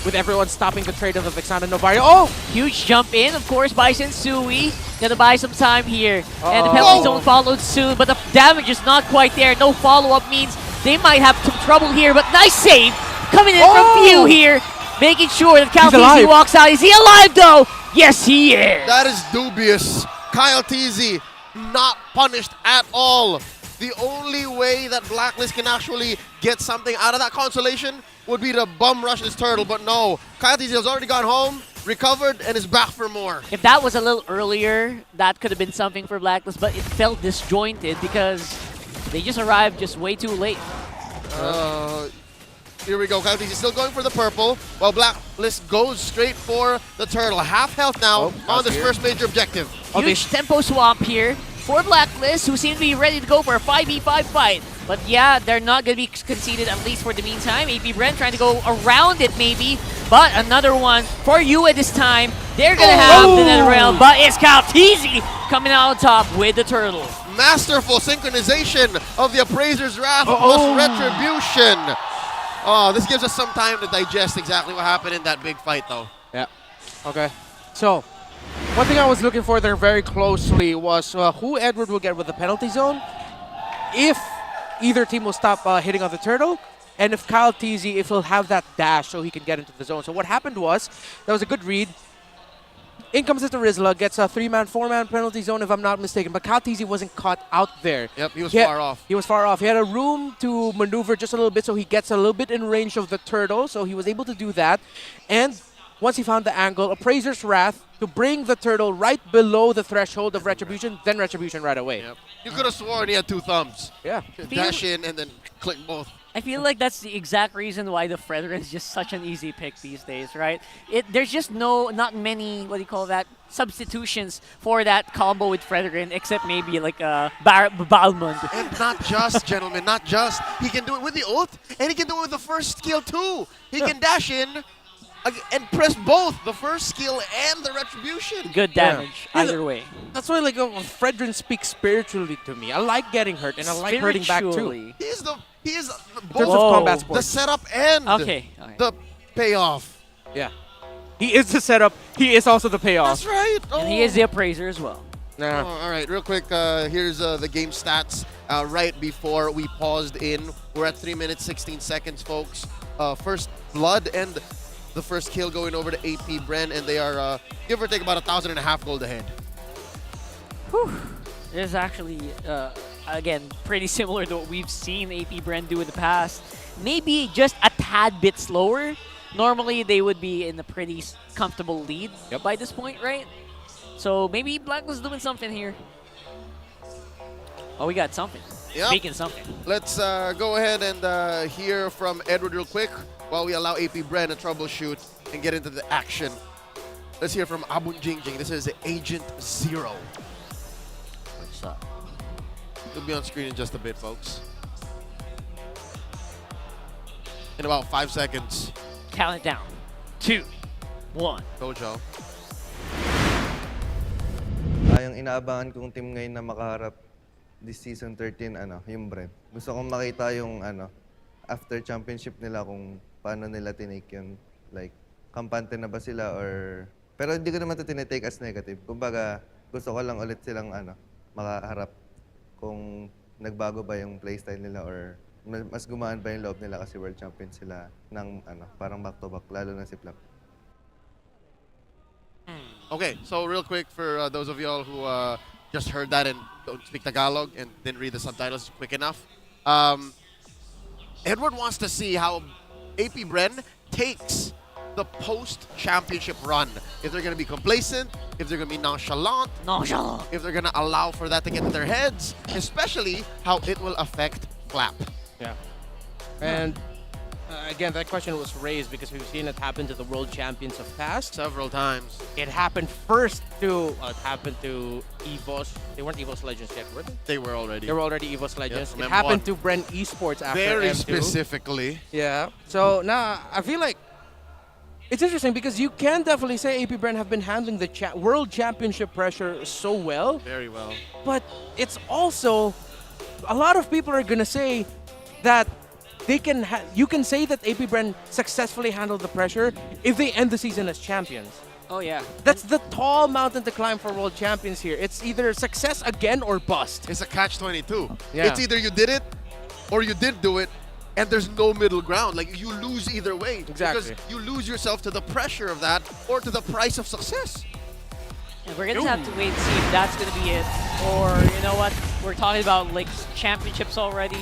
with everyone stopping the trade of the Vexana Novario. Oh! Huge jump in, of course, by Sensui. Gonna buy some time here. And the penalty zone followed soon, but the damage is not quite there. No follow-up means they might have some trouble here, but nice save coming in from Few here, making sure that Kyle TZ walks out. Is he alive though? Yes, he is. That is dubious. Kyle TZ not punished at all. The only way that Blacklist can actually get something out of that consolation would be to bum rush this turtle, but no. Kyle TZ has already gone home, recovered, and is back for more. If that was a little earlier, that could have been something for Blacklist, but it felt disjointed because they just arrived just way too late. Here we go. Kyle TZ still going for the purple, while Blacklist goes straight for the turtle. Half health now on this first major objective. Huge tempo swap here for Blacklist, who seem to be ready to go for a 5v5 fight. But yeah, they're not going to be conceded, at least for the meantime. AP Bren trying to go around it maybe, but another one for you at this time. They're going to have the net realm, but it's Kyle TZ coming out on top with the turtle. Masterful synchronization of the Appraiser's Wrath plus Retribution. Oh, this gives us some time to digest exactly what happened in that big fight, though. Yeah. Okay. So, one thing I was looking for there very closely was who Edward will get with the penalty zone. if either team will stop hitting on the turtle, and if Kyle TZ, if he'll have that dash so he can get into the zone. So what happened was, that was a good read. In comes Mr. Rizla, gets a 3-man, 4-man penalty zone if I'm not mistaken, but Kyle TZ wasn't caught out there. Yep, he was far off. He was far off. He had a room to maneuver just a little bit, so he gets a little bit in range of the turtle, so he was able to do that. And once he found the angle, Appraiser's Wrath to bring the turtle right below the threshold of Retribution, then Retribution right away. Yep. You could have sworn he had 2 thumbs. Yeah. Dash in and then click both. I feel like that's the exact reason why the Fredrin is just such an easy pick these days, right? There's just not many, what do you call that, substitutions for that combo with Fredrin, except maybe like Balmond. And not just, gentlemen, not just. He can do it with the ult, and he can do it with the first skill too. He can dash in and press both the first skill and the Retribution. Good damage, either way. That's why like Fredrin speaks spiritually to me. I like getting hurt, and I like hurting back too. He is both both combat the sports. setup and the payoff. Yeah. He is the setup. He is also the payoff. That's right. And he is the appraiser as well. Nah. All right, real quick, here's the game stats right before we paused in. We're at 3 minutes, 16 seconds, folks. First blood and the first kill going over to AP Bren, and they are, give or take, about 1,500 gold ahead. Whew. It is actually, again, pretty similar to what we've seen AP Bren do in the past. Maybe just a tad bit slower. Normally, they would be in a pretty comfortable lead by this point, right? So maybe Blacklist doing something here. Oh, we got something. Yep. Speaking of something. Let's go ahead and hear from Edward real quick while we allow AP Bren to troubleshoot and get into the action. Let's hear from Abun Jingjing. This is Agent Zero. What's up? It'll be on screen in just a bit, folks. In about 5 seconds. Count it down. 2, 1. Gojo. Yung inaabangan kong team ngayon na makaharap this season 13, yung Bren. Gusto kong makita yung after championship nila kung paano nila tinake yun. Like, kampante na ba sila or... Pero hindi ko naman ito tinitake as negative. Kumbaga, gusto ko lang ulit silang makaharap kung nagbago ba yung playstyle nila or mas gumaan ba yung loob nila kasi world champion sila ng parang back-to-back, lalo na si Flap. Okay, so real quick for those of y'all who just heard that and don't speak Tagalog and didn't read the subtitles quick enough, Edward wants to see how AP Bren takes the post-championship run. If they're going to be complacent, if they're going to be nonchalant, if they're going to allow for that to get in their heads, especially how it will affect Flap. Yeah. And again, that question was raised because we've seen it happen to the world champions of past. Several times. It happened first to Evos. They weren't Evos Legends yet, were they? They were already. They were already Evos Legends. Yes, it happened to Bren Esports after Very M2. specifically. Yeah. So now I feel like it's interesting because you can definitely say AP Bren have been handling the world championship pressure so well. Very well. But it's also, a lot of people are going to say that you can say that AP Bren successfully handled the pressure if they end the season as champions. Oh, yeah. That's the tall mountain to climb for world champions here. It's either success again or bust. It's a catch-22. Yeah. It's either you did it or you didn't do it, and there's no middle ground. Like, you lose either way. Exactly. Because you lose yourself to the pressure of that or to the price of success. And we're going to have to wait and see if that's going to be it. Or, you know what? We're talking about, like, championships already.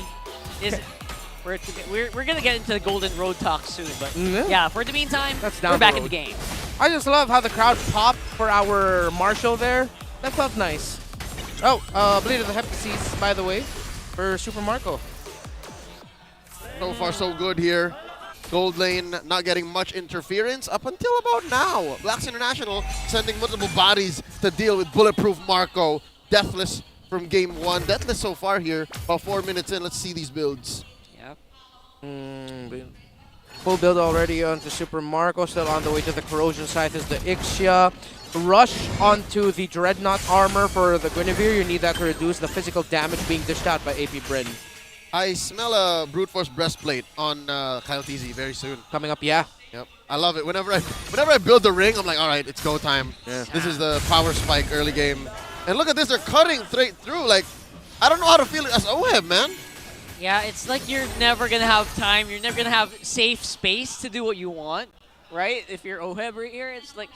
We're going to get into the Golden Road talk soon. But, yeah, for the meantime, we're back in the game. I just love how the crowd popped for our Marshall there. That felt nice. Oh, Bleed of the Heptases, by the way, for Super Marco. So far, so good here. Gold lane not getting much interference up until about now. Blacklist International sending multiple bodies to deal with Bulletproof Marco. Deathless from game 1. Deathless so far here. About 4 minutes in. Let's see these builds. Yep. Full build already onto Super Marco. Still on the way to the corrosion site is the Ixia. Rush onto the Dreadnought armor for the Guinevere. You need that to reduce the physical damage being dished out by AP Bren. I smell a Brute Force breastplate on Kyle TZ very soon. Coming up, yeah. Yep. I love it. Whenever I build the ring, I'm like, all right, it's go time. Yeah. This is the power spike early game. And look at this, they're cutting straight through. Like, I don't know how to feel it as OHEB, man. Yeah, it's like you're never gonna have time. You're never gonna have safe space to do what you want, right? If you're OHEB right here, it's like,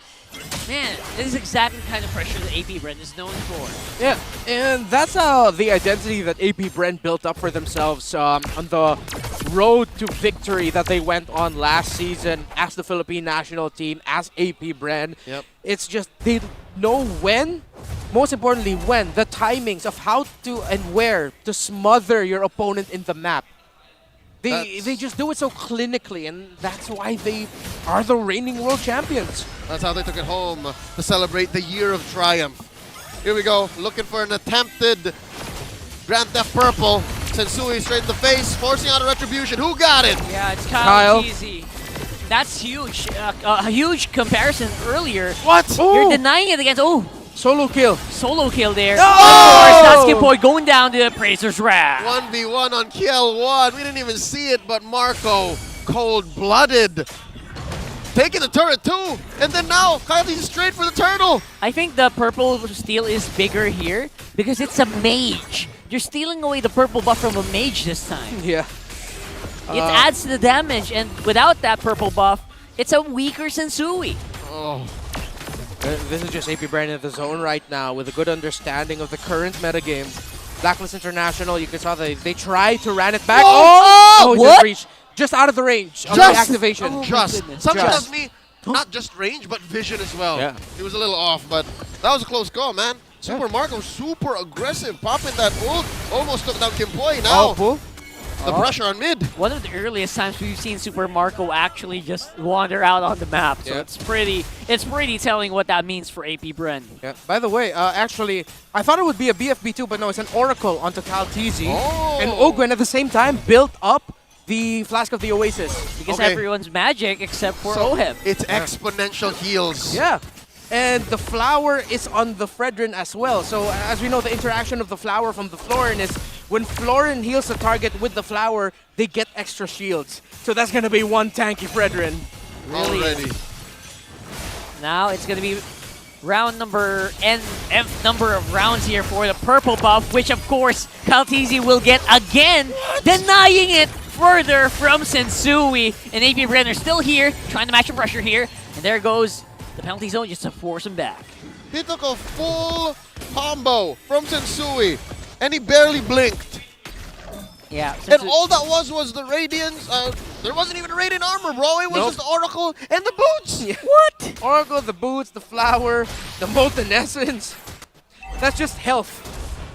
man, this is exactly the kind of pressure that AP Bren is known for. Yeah, and that's the identity that AP Bren built up for themselves on the road to victory that they went on last season as the Philippine national team, as AP Bren. Yep. It's just they know when, most importantly when, the timings of how to and where to smother your opponent in the map. They just do it so clinically, and that's why they are the reigning world champions. That's how they took it home to celebrate the year of triumph. Here we go, looking for an attempted Grand Theft Purple. Sensui straight in the face, forcing out a retribution. Who got it? Yeah, it's Kyle Teasy. That's huge. A huge comparison earlier. What? You're denying it against, solo kill. Solo kill there. Oh! Of course, Natsuki Boy going down to Praesor's Wrath. 1v1 on Kiel1. We didn't even see it, but Marco, cold-blooded. Taking the turret too, and then now Kyle is straight for the turtle. I think the purple steal is bigger here because it's a mage. You're stealing away the purple buff from a mage this time. Yeah. It adds to the damage, and without that purple buff, it's a weaker Sensui. Oh. This is just AP Bren in the zone right now with a good understanding of the current metagame. Blacklist International, you can saw they tried to ran it back. Oh! He What? just reached just out of the range of the activation. Something tells me not just range, but vision as well. Yeah. He was a little off, but that was a close call, man. Super Marco, super aggressive, popping that ult. Almost took down Kimpoi now. The pressure on mid. One of the earliest times we've seen Super Marco actually just wander out on the map. So it's pretty telling what that means for AP Bren. Yeah. By the way, actually, I thought it would be a BFB2, but no, it's an Oracle onto Kaltizi. And Ogwen at the same time built up the Flask of the Oasis. Because everyone's magic except for OHEB. It's exponential heals. Yeah. And the flower is on the Fredrin as well. So as we know, the interaction of the flower from the Florin is when Florin heals the target with the flower, they get extra shields. So that's going to be one tanky Fredrin. Really Already. Now it's going to be round number nth number of rounds here for the purple buff, which of course Kaltizi will get again, denying it further from Sensui. And AP Bren are still here, trying to match the pressure here. And there goes the penalty zone just to force him back. He took a full combo from Sensui, and he barely blinked. Yeah. And all that was the Radiance. There wasn't even a Radiant armor, bro. It was just the Oracle and the boots. Yeah. What? Oracle, the boots, the flower, the Molten Essence. That's just health.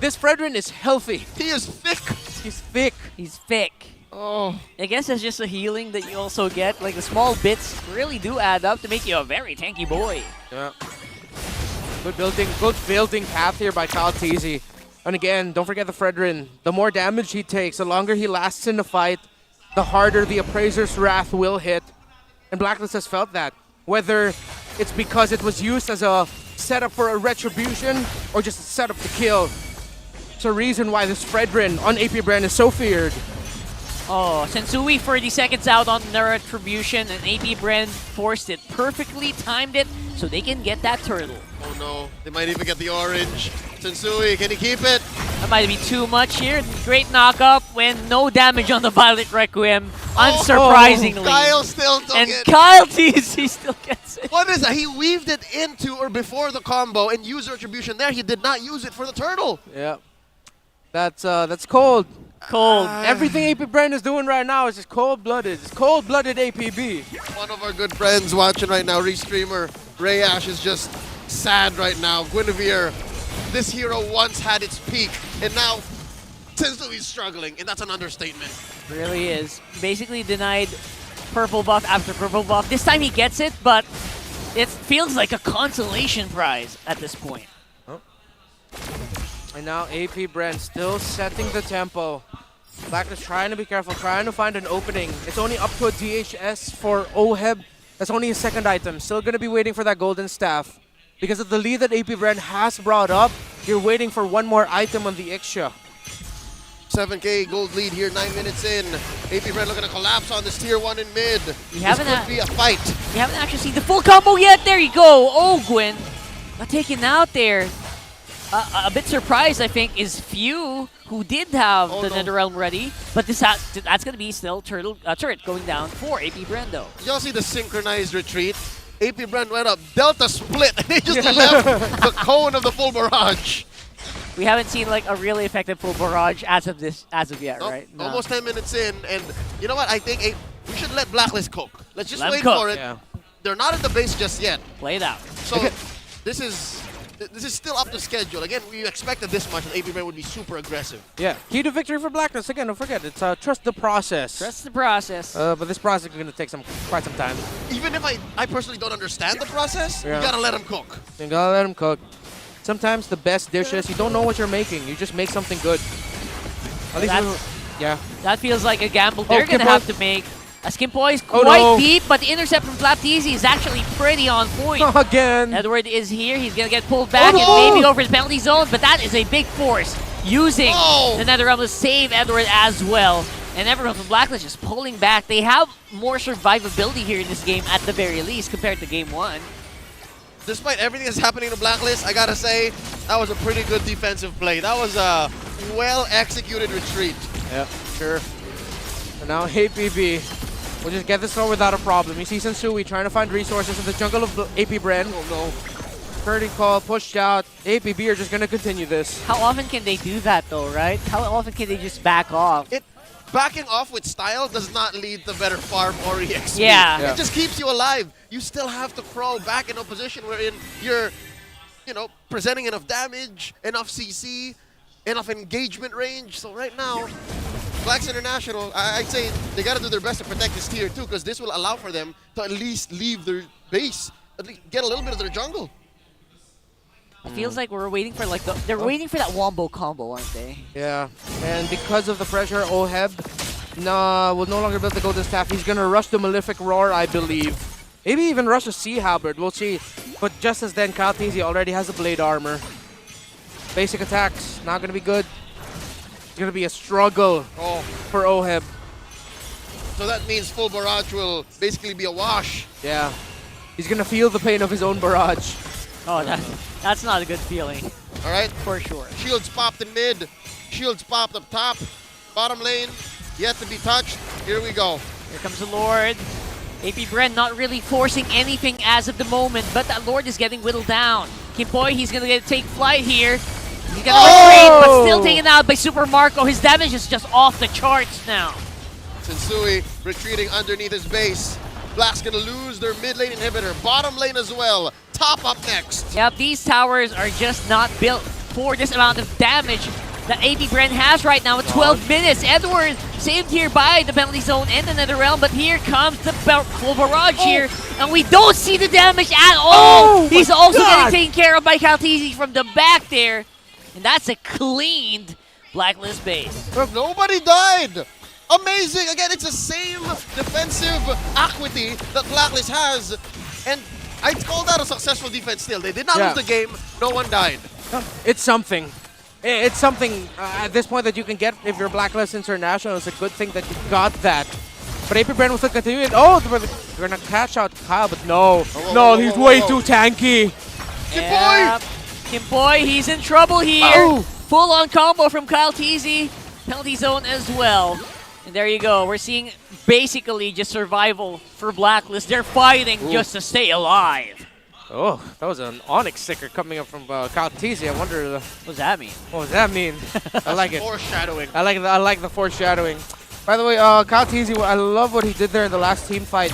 This Fredrin is healthy. He is thick. He's thick. He's thick. Oh. I guess it's just a healing that you also get. Like the small bits really do add up to make you a very tanky boy. Yeah. Good building path here by Kaltizi. And again, don't forget the Fredrin. The more damage he takes, the longer he lasts in the fight, the harder the Appraiser's Wrath will hit. And Blacklist has felt that. Whether it's because it was used as a setup for a retribution or just a setup to kill. It's a reason why this Fredrin on AP Bren is so feared. Oh, Sensui 30 seconds out on the retribution, and AP Bren forced it perfectly, timed it, so they can get that turtle. Oh no, they might even get the orange. Sensui, can he keep it? That might be too much here. Great knock-up when no damage on the Violet Requiem, unsurprisingly. Kyle still took and it. Kyle TC still gets it. What is that? He weaved it into or before the combo and used retribution there. He did not use it for the turtle. Yeah. That's cold. Cold. Everything AP Bren is doing right now is just cold-blooded. It's cold-blooded APB. One of our good friends watching right now, Restreamer, Ray Ash, is just sad right now. Guinevere, this hero once had its peak, and now Sensui's struggling, and that's an understatement. Really is. Basically denied purple buff after purple buff. This time he gets it, but it feels like a consolation prize at this point. And now AP Bren still setting the tempo. Blacklist trying to be careful, trying to find an opening. It's only up to a DHS for OHEB. That's only a second item. Still going to be waiting for that golden staff. Because of the lead that AP Bren has brought up, you're waiting for one more item on the ECHO. 7K gold lead here, 9 minutes in. AP Bren looking to collapse on this tier 1 in mid. This could be a fight. You haven't actually seen the full combo yet. There you go. Ogwen got taken out there. A bit surprised, I think, is Few, who did have the NetherRealm ready, but that's going to be still turret going down for AP Bren, though. Y'all see the synchronized retreat? AP Bren went up, Delta split, and they just left the cone of the full barrage. We haven't seen like a really effective full barrage as of yet, Nope, right? No. Almost 10 minutes in, and you know what? I think we should let Blacklist cook. Let's just Let 'em wait cook. for it. Yeah. They're not at the base just yet. Play it out. So this is still up to schedule. Again, we expected this much, and AP Bren would be super aggressive. Yeah, key to victory for Blacklist. Again, don't forget, it's trust the process. Trust the process. But this process is going to take quite some time. Even if I personally don't understand the process, Yeah. you gotta let them cook. You gotta let them cook. Sometimes the best dishes, you don't know what you're making. You just make something good. At least yeah. That feels like a gamble they're going to Kimpo. have to make. Skimpo is Oh, quite no. deep, but the intercept from Flapteasy is actually pretty on point. Again. Edward is here. He's going to get pulled back and maybe go for the penalty zone, but that is a big force using the NetherRealm to save Edward as well. And everyone from Blacklist just pulling back. They have more survivability here in this game at the very least compared to game 1. Despite everything that's happening to Blacklist, I gotta say, that was a pretty good defensive play. That was a well-executed retreat. Yep, sure. And now APB will just get this over without a problem. You see Sensui trying to find resources in the jungle of AP Bren. Oh no. Curtain call, pushed out. APB are just going to continue this. How often can they do that though, right? How often can they just back off? Backing off with style does not lead to better farm or EXP. Yeah. It just keeps you alive. You still have to crawl back in a position wherein you're, presenting enough damage, enough CC, enough engagement range. So right now, Blacks International, I'd say they got to do their best to protect this tier 2 because this will allow for them to at least leave their base, at least get a little bit of their jungle. It feels like we're waiting for they're waiting for that wombo combo, aren't they? Yeah, and because of the pressure, Oheb will no longer be able to go to staff. He's going to rush the Malefic Roar, I believe. Maybe even rush a Sea Halberd, we'll see. But just as then, Kaltizi already has the Blade Armor. Basic attacks, not going to be good. It's going to be a struggle for Oheb. So that means full barrage will basically be a wash. Yeah, he's going to feel the pain of his own barrage. Oh, that's not a good feeling. All right. For sure. Shields popped in mid. Shields popped up top. Bottom lane, yet to be touched. Here we go. Here comes the Lord. AP Bren not really forcing anything as of the moment, but that Lord is getting whittled down. Kimboy, he's going to take flight here. He's going to retreat, but still taken out by Super Marco. His damage is just off the charts now. Sensui retreating underneath his base. Black's going to lose their mid lane inhibitor. Bottom lane as well. Top up next. Yep, these towers are just not built for this amount of damage that AP Bren has right now with 12 minutes. Edward saved here by the penalty zone and the NetherRealm, but here comes the full barrage here, and we don't see the damage at all. He's also getting taken care of by Kaltizi from the back there, and that's a cleaned Blacklist base. Nobody died. Amazing. Again, it's the same defensive equity that Blacklist has, and I call that a successful defense still. They did not lose the game. No one died. It's something. It's something at this point that you can get if you're Blacklist International. It's a good thing that you got that. But AP Bren will still continue. Oh, they're going to catch out Kyle, but no. He's way too tanky. Yep. Kimboy, he's in trouble here. Full-on combo from Kyle Teasy. Penalty zone as well. And there you go. We're seeing basically just survival for Blacklist. They're fighting just to stay alive. Oh, that was an ONIC sticker coming up from Kyle Teasy. I wonder what does that mean? What does that mean? I like it. Foreshadowing. I like the foreshadowing. By the way, Kyle Teasy, I love what he did there in the last team fight.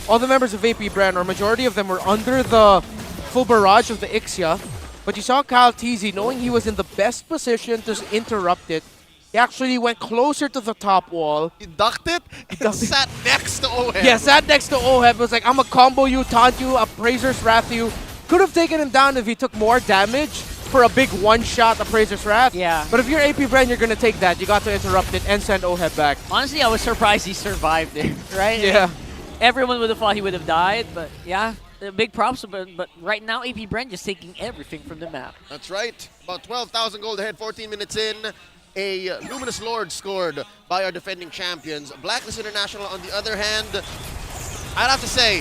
All the members of AP Bren, or majority of them, were under the full barrage of the Ixia. But you saw Kyle Teasy, knowing he was in the best position to interrupt it, he actually went closer to the top wall. He ducked it and sat next to Oheb. Yeah, sat next to Oheb. It was like, I'm going to combo you, taunt you, Appraiser's Wrath you. Could have taken him down if he took more damage for a big one-shot Appraiser's Wrath. Yeah. But if you're AP Bren, you're going to take that. You got to interrupt it and send Oheb back. Honestly, I was surprised he survived it, right? Yeah. Everyone would have thought he would have died, but yeah, big props. But right now, AP Bren just taking everything from the map. That's right. About 12,000 gold ahead, 14 minutes in. A Luminous Lord scored by our defending champions. Blacklist International, on the other hand, I'd have to say,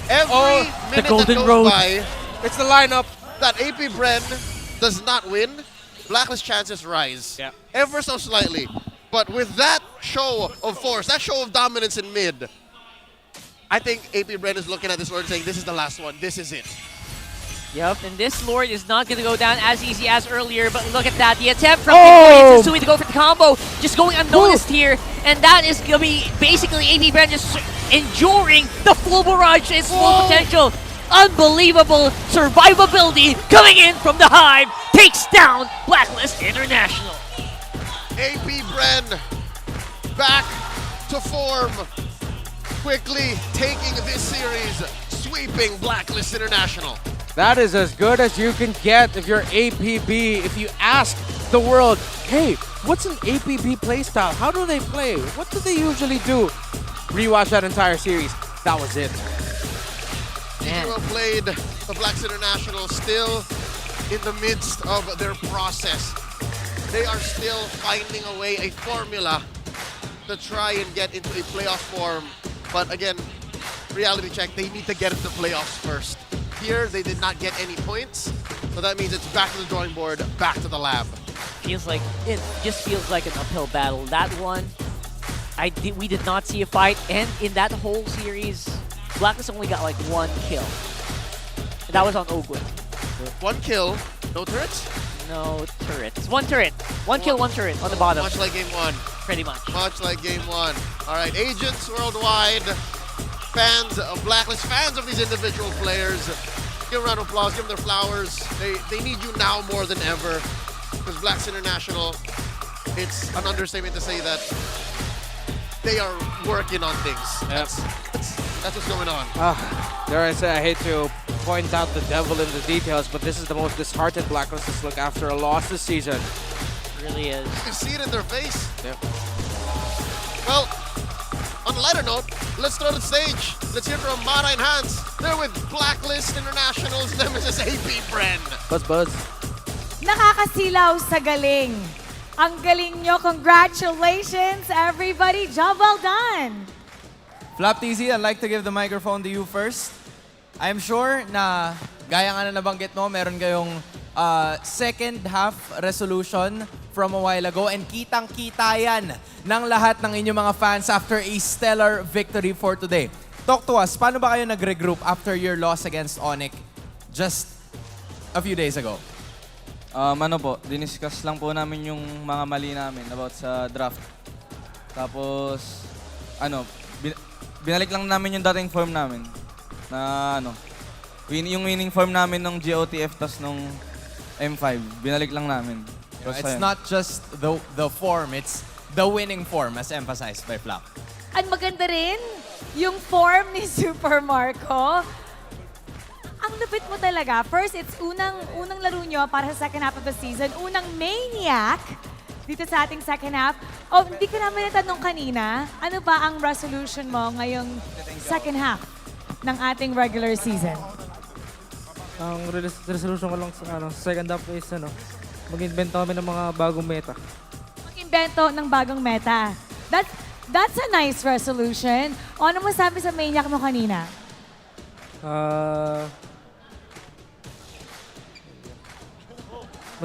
every minute that goes by, it's the lineup that AP Bren does not win, Blacklist chances rise. Ever so slightly. But with that show of force, that show of dominance in mid, I think AP Bren is looking at this Lord saying, this is the last one, this is it. Yep, and this Lord is not going to go down as easy as earlier, but look at that. The attempt from Victoria Tensui to go for the combo, just going unnoticed here, and that is going to be basically AP Bren just enduring the full barrage, its full potential. Unbelievable survivability coming in from the Hive, takes down Blacklist International. AP Bren back to form, quickly taking this series, sweeping Blacklist International. That is as good as you can get if you're APB. If you ask the world, hey, what's an APB playstyle? How do they play? What do they usually do? Rewatch that entire series. That was it. Well played. The Blacks International still in the midst of their process. They are still finding a way, a formula to try and get into a playoff form. But again, reality check, they need to get into playoffs first. Here, they did not get any points, so that means it's back to the drawing board, back to the lab. It just feels like an uphill battle. That one, we did not see a fight, and in that whole series, Blacklist only got like 1 kill. And that was on Ogwin. 1 kill, no turrets? No turrets. 1 turret. 1 kill, 1 turret on the bottom. Much like game 1. Pretty much. Much like game 1. All right, agents worldwide, fans of Blacklist, fans of these individual players, give them a round of applause, give them their flowers. They need you now more than ever, because Blacks International, it's an understatement to say that they are working on things. That's what's going on. Dare I say, I hate to point out the devil in the details, but this is the most disheartened Blacklist has looked after a loss this season. It really is. You see it in their face. Yep. Well, on a lighter note, let's throw the stage. Let's hear from Mara and Hans. They're with Blacklist International's nemesis AP Bren. Buzz. Nakakasilaw sa galing. Ang galing nyo. Congratulations, everybody. Job well done. Flap TZ, I'd like to give the microphone to you first. I'm sure na gaya nga na nabanggit mo, meron kayong second half resolution from a while ago and kitang-kita yan ng lahat ng inyong mga fans after a stellar victory for today. Talk to us, paano ba kayo nag-regroup after your loss against ONIC just a few days ago? Ano po, diniscuss lang po namin yung mga mali namin about sa draft. Tapos, binalik lang namin yung dating form namin. Na yung winning form namin ng GOTF tas nung M5. Binalik lang namin. It's not just the form, it's the winning form as emphasized by Flap. At maganda rin yung form ni Super Marco. Ang lupit mo talaga. First, it's unang laro nyo para sa second half of the season. Unang maniac dito sa ating second half. Oh, hindi ko naman natanong kanina, ano ba ang resolution mo ngayong second half ng ating regular season? Ang resolution ko lang sa second half is mag-invento kami ng mga bagong meta. Mag-invento ng bagong meta. That's a nice resolution. O ano mo sabi sa maniac mo kanina?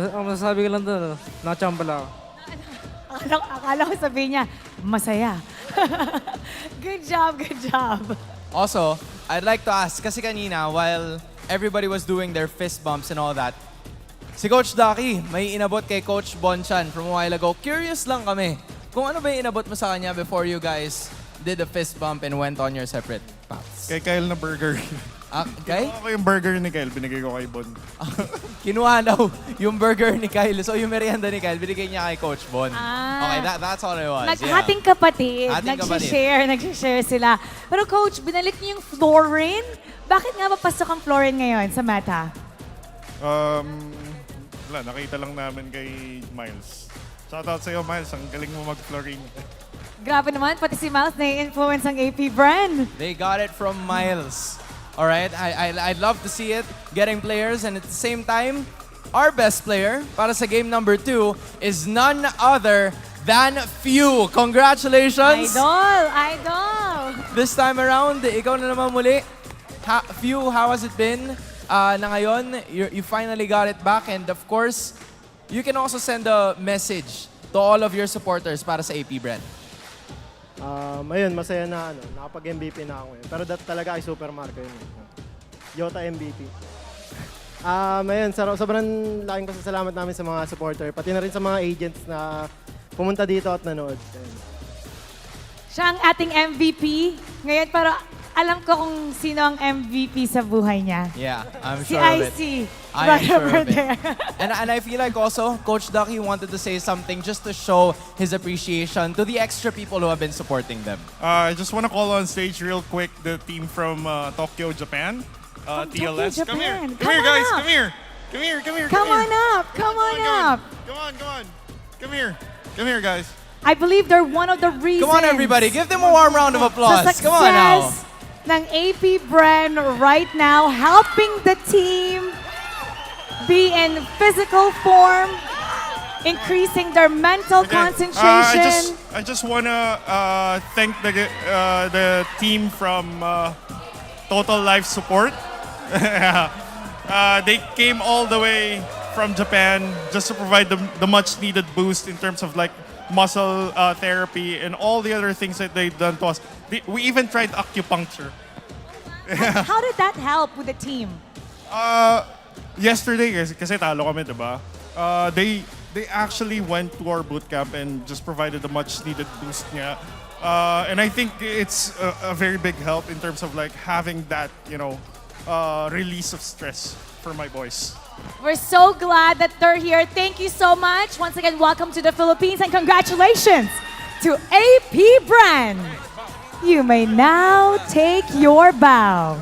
Ang masasabi ko lang doon, nakachamba lang ako. Akala ko sabihin niya, masaya. Good job, good job. Also, I'd like to ask, kasi kanina, while everybody was doing their fist bumps and all that, si Coach Ducky, may inabot kay Coach Bonchan from a while ago. Curious lang kami, kung ano ba yung inabot mo sa kanya before you guys did the fist bump and went on your separate paths? Kay Kyle na burger. Kay? Kinuha ko yung burger ni Kyle, binigay ko kay Bon. Kinuha daw yung burger ni Kyle. So yung merienda ni Kyle, binigay niya kay Coach Bon. Okay, that's all it was. Naghating kapatid. Hating Nag-share sila. Pero Coach, binalik niyo yung Florin. Bakit nga papasok ang Florin ngayon sa meta? Wala, nakita lang namin kay Miles. Shoutout sa'yo, Miles. Ang galing mo mag-Florin. Grabe naman, pati si Miles na-influence ang AP Bren. They got it from Miles. All right, I'd love to see it, getting players, and at the same time, our best player para sa game number 2 is none other than Few. Congratulations! Idol! This time around, ikaw na naman muli. Few, how has it been na ngayon, you finally got it back. And of course, you can also send a message to all of your supporters para sa AP Bren. Ayun, masaya na nakapag-MVP na ako. Pero talaga ay Super Marco yun. Yota MVP. Ayun, sobrang laking pasasalamat namin sa mga supporter, pati na rin sa mga agents na pumunta dito at nanood. Ayun. Siya ang ating MVP. Ngayon, pero alam ko kung sino ang MVP sa buhay niya. Yeah, I'm Si sure of it. IC. I am Right sure over of it. there. And I feel like also, Coach Ducky wanted to say something just to show his appreciation to the extra people who have been supporting them. I just want to call on stage real quick the team from Tokyo, Japan. TLS. Tokyo, Come here. Japan. Come here, Come on guys. up. Come here. Come here. Come here. Come here. on up. Come on up. Come on. Come on. Come here. Come here, guys. I believe they're one of the reasons. Come on, everybody. Give them a warm round of applause. Sa Come on now. success ng AP Bren right now, helping the team be in physical form, increasing their mental concentration. I just want to thank the team from Total Life Support. They came all the way from Japan just to provide the much needed boost in terms of like muscle therapy and all the other things that they've done to us. We even tried acupuncture. How did that help with the team? Yesterday, kasi talo kami, diba? They actually went to our boot camp and just provided a much needed boost niya. And I think it's a very big help in terms of like having that, release of stress for my boys. We're so glad that they're here. Thank you so much. Once again, welcome to the Philippines and congratulations to AP Bren. You may now take your bow.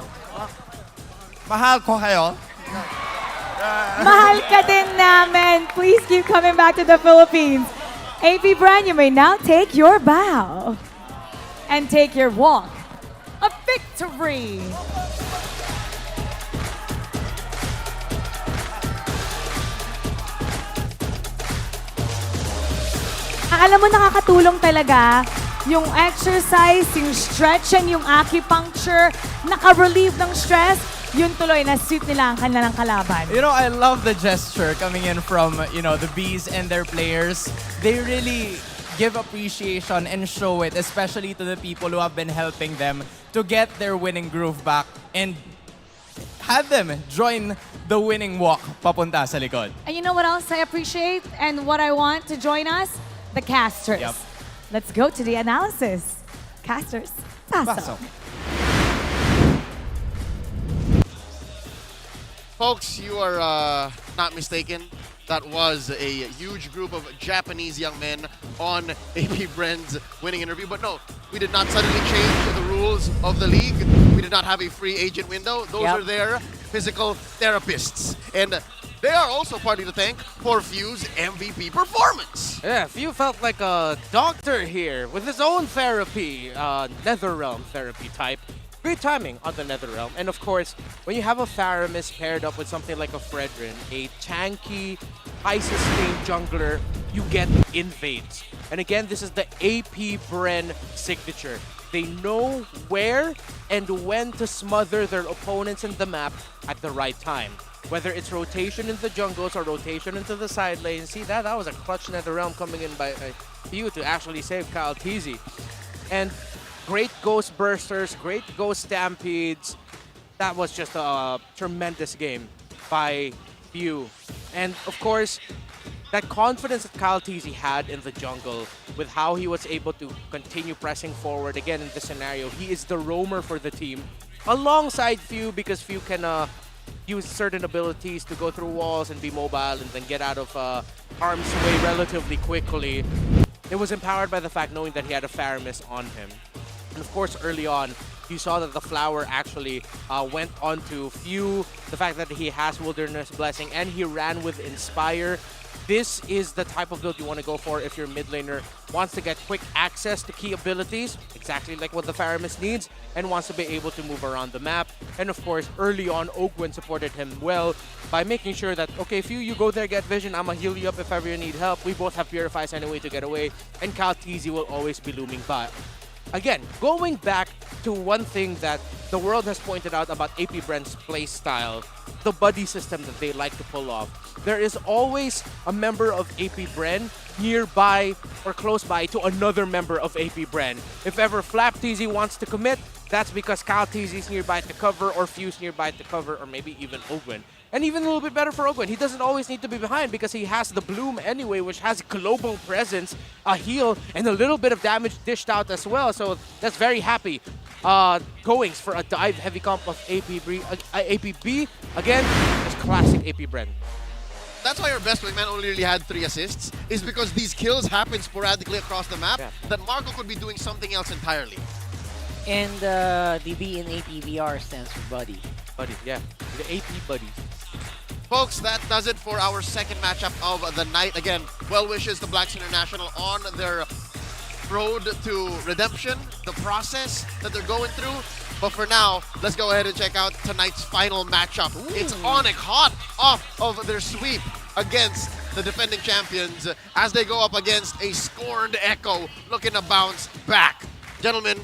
Mahal ko kayo. Mahal ka din namin. Please keep coming back to the Philippines. AP Bren, you may now take your bow and take your walk of victory. Alam mo, nakakatulong talaga yung exercise, yung stretching, yung acupuncture, naka-relieve ng stress, yun tuloy na sweep nila ang kanilang kalaban. You know, I love the gesture coming in from, the Bees and their players. They really give appreciation and show it, especially to the people who have been helping them to get their winning groove back and have them join the winning walk papunta sa likod. And you know what else I appreciate and what I want to join us? The casters. Yep. Let's go to the analysis. Casters, pasok. Folks, you are not mistaken. That was a huge group of Japanese young men on AP Bren's winning interview. But no, we did not suddenly change the rules of the league. We did not have a free agent window. Those are their physical therapists. And they are also partly to thank for Few's MVP performance. Yeah, Few felt like a doctor here with his own therapy, Netherrealm therapy type. Great timing on the Netherrealm. And of course, when you have a Faramis paired up with something like a Fredrin, a tanky, high-sustained jungler, you get invades. And again, this is the AP Bren signature. They know where and when to smother their opponents in the map at the right time. Whether it's rotation in the jungles or rotation into the side lane. See, that was a clutch Netherrealm coming in by Few to actually save Kyle Teasy. And great Ghost Bursters, great Ghost Stampedes. That was just a tremendous game by Few. And of course, that confidence that Kyle Teasy had in the jungle with how he was able to continue pressing forward. Again, in this scenario, he is the roamer for the team alongside Few because Few can use certain abilities to go through walls and be mobile and then get out of harm's way relatively quickly. It was empowered by the fact knowing that he had a Faramis on him. And of course, early on, you saw that the flower actually went on to Few, the fact that he has Wilderness Blessing, and he ran with Inspire. This is the type of build you want to go for if your mid laner wants to get quick access to key abilities, exactly like what the Faramis needs, and wants to be able to move around the map. And of course, early on, Ogwen supported him well by making sure that, okay, Few, you go there, get vision, I'ma heal you up if ever you need help. We both have Purifies anyway to get away, and Kyle Teasy will always be looming by. Again, going back to one thing that the world has pointed out about AP Bren's play style, the buddy system that they like to pull off. There is always a member of AP Bren nearby or close by to another member of AP Bren. If ever Flap TZ wants to commit, that's because Kyle TZ is nearby to cover, or Fuse nearby to cover, or maybe even Ogwen. And even a little bit better for Ogwen, he doesn't always need to be behind because he has the Bloom anyway, which has global presence, a heal, and a little bit of damage dished out as well. So that's very happy goings for a dive heavy comp of APB. Again, just classic AP Bren. That's why our best wingman only really had 3 assists, is because these kills happen sporadically across the map, that Marco could be doing something else entirely. And the B in APBR stands for buddy. Buddy, yeah. The AP buddy. Folks, that does it for our second matchup of the night. Again, well wishes to Blacklist International on their road to redemption, the process that they're going through. But for now, let's go ahead and check out tonight's final matchup. Ooh. It's ONIC hot off of their sweep against the defending champions as they go up against a scorned Echo looking to bounce back. Gentlemen,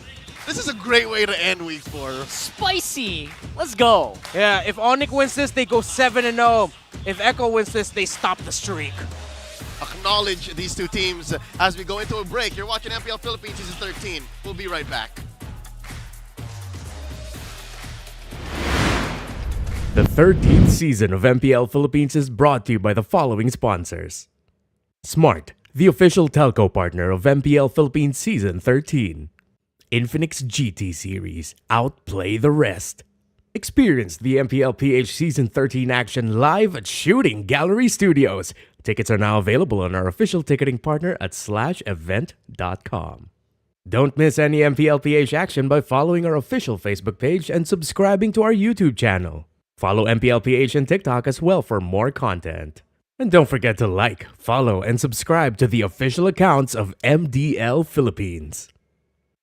this is a great way to end week 4. Spicy! Let's go! Yeah, if ONIC wins this, they go 7-0. If Echo wins this, they stop the streak. Acknowledge these two teams as we go into a break. You're watching MPL Philippines Season 13. We'll be right back. The 13th season of MPL Philippines is brought to you by the following sponsors. Smart, the official telco partner of MPL Philippines Season 13. Infinix GT Series, outplay the rest. Experience the MPL PH Season 13 action live at Shooting Gallery Studios. Tickets are now available on our official ticketing partner at /event.com. Don't miss any MPL PH action by following our official Facebook page and subscribing to our YouTube channel. Follow MPL PH on TikTok as well for more content. And don't forget to like, follow, and subscribe to the official accounts of MDL Philippines.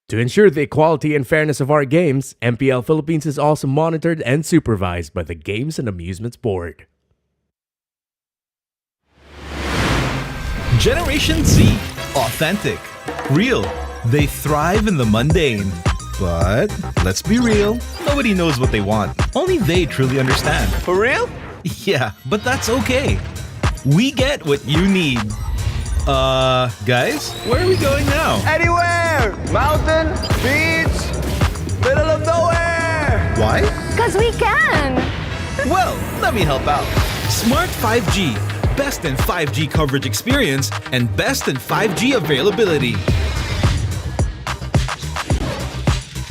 To ensure the equality and fairness of our games, MPL Philippines is also monitored and supervised by the Games and Amusements Board. Generation Z, authentic, real. They thrive in the mundane. But let's be real, nobody knows what they want. Only they truly understand. For real? Yeah, but that's okay. We get what you need. Guys, where are we going now? Anywhere! Mountain, beach, middle of nowhere! Why? Because we can! Well, let me help out. Smart 5G, best in 5G coverage experience and best in 5G availability.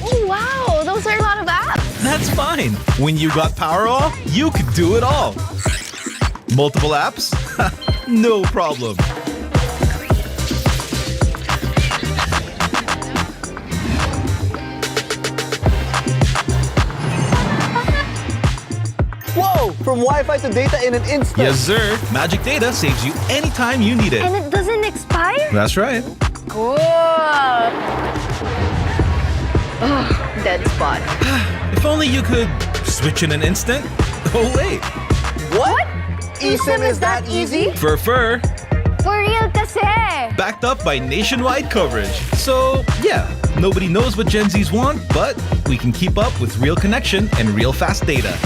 Oh, wow, those are a lot of apps. That's fine. When you got Powerall, you could do it all. Multiple apps? No problem. Whoa! From Wi-Fi to data in an instant! Yes, sir. Magic Data saves you anytime you need it. And it doesn't expire? That's right. Cool! Oh, dead spot. If only you could switch in an instant. Oh, wait. What? eSIM is that easy? For For real kasi! backed up by nationwide coverage. So, yeah, nobody knows what Gen Zs want, but we can keep up with real connection and real fast data.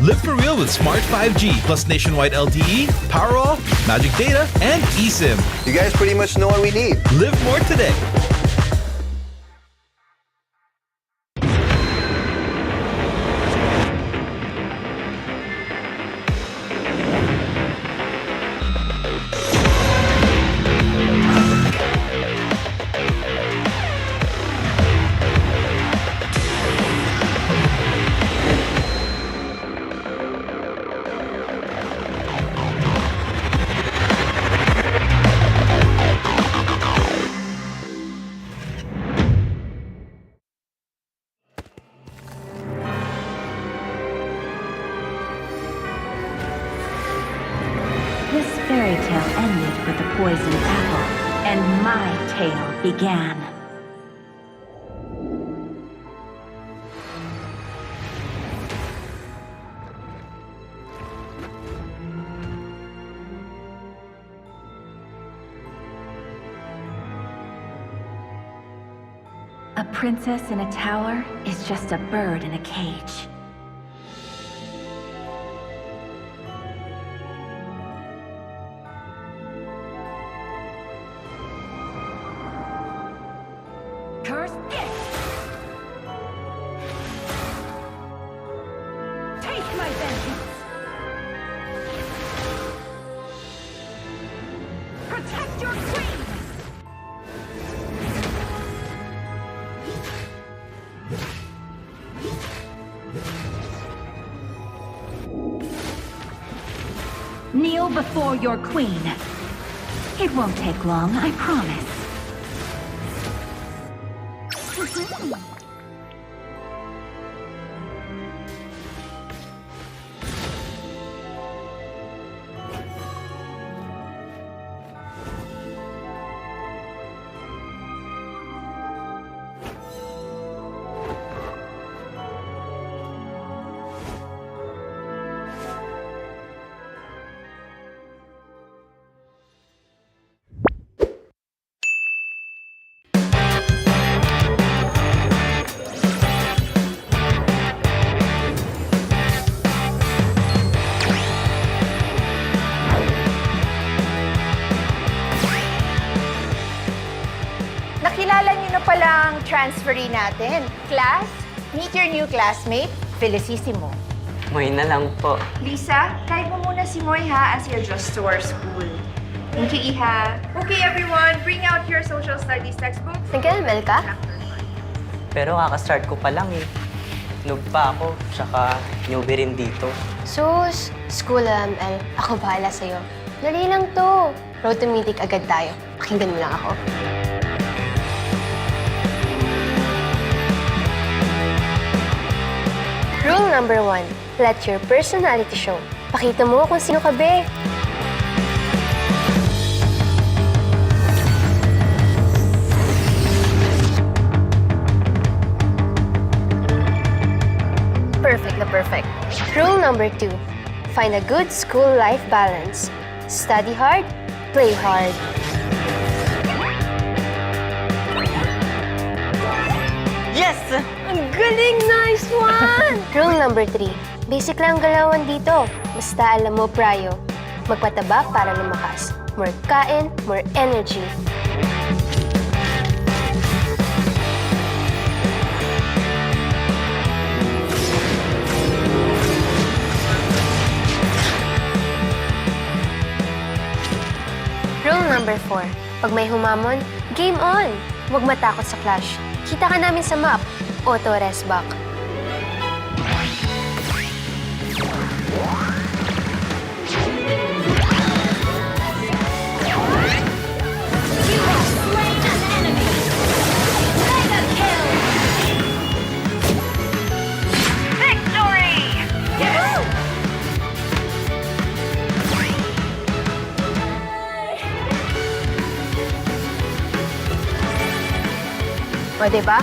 Live for real with Smart 5G plus nationwide LTE, Powerall, Magic Data, and eSIM. You guys pretty much know what we need. Live more today. This fairy tale ended with the poisoned apple, and my tale began. A princess in a tower is just a bird in a cage. Curse it! Take my vengeance! Protect your queen! Kneel before your queen. It won't take long, I promise. Nakilala niyo na pala ang transferee natin. Class, meet your new classmate, Felicissimo. Moy na lang po. Lisa, guide mo muna si Moy ha as you adjust to our school. Thank you, Iha. Okay, everyone, bring out your social studies textbooks. Nag-ML ka? Pero kaka-start ko pa lang eh. Noob pa ako, tsaka newbie rin dito. Sus, school ML. Ako bahala sa'yo. Dali lang to. Road to Mythic agad tayo. Pakinggan mo lang ako. Rule number 1, let your personality show. Pakita mo kung sino ka, be. Perfect na perfect. Rule number 2, find a good school-life balance. Study hard, play hard. Yes! Ang galing! Nice one! Rule number 3, basic lang galawan dito. Basta alam mo, Prayo, magpataba para lumakas. More kain, more energy. Rule number 4, pag may humamon, game on! Huwag matakot sa clash. Kita ka namin sa map, auto-rest back. O, diba?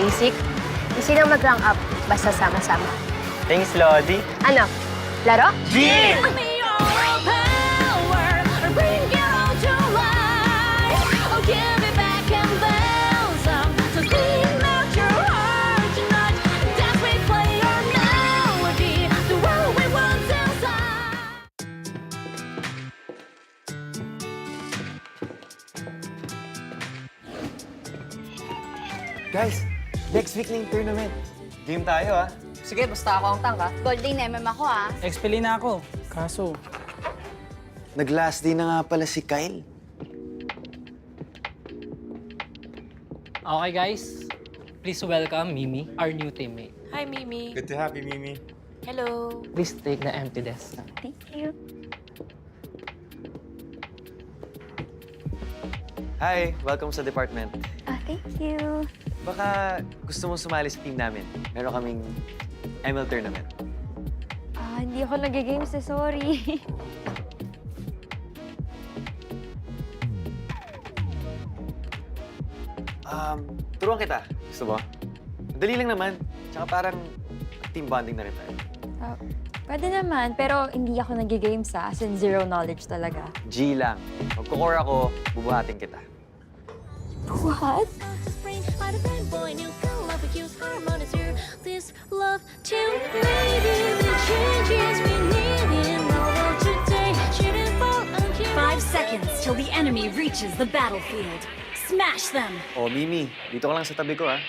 Basic. Easy lang mag-rank up, basta sama-sama. Thanks, Lodi. Ano? Laro? Gym! Guys, next week na yung tournament. Game tayo, ah. Sige, basta ako ang tank, ha? Golding MM ako, ah. XP na ako. Kaso, Nag-last day na nga pala si Kyle. Okay, guys. Please welcome Mimi, our new teammate. Hi, Mimi. Good to have you, Mimi. Hello. Please take the empty desk. Thank you. Hi, welcome sa department. Thank you. Baka gusto mong sumali sa team namin. Meron kaming ML tournament. Hindi ako nag-games eh, sorry. Turuan kita. Gusto mo? Dali lang naman. Tsaka parang team bonding na rin tayo. Pwede naman, pero hindi ako nag-games as in zero knowledge talaga. G lang. Magkukore ako, bubuhatin kita. What? This love to maybe the changes we need in the world today shouldn't fall on you. 5 seconds till the enemy reaches the battlefield. Smash them! Oh, Mimi, dito ka lang sa tabi ko, ha?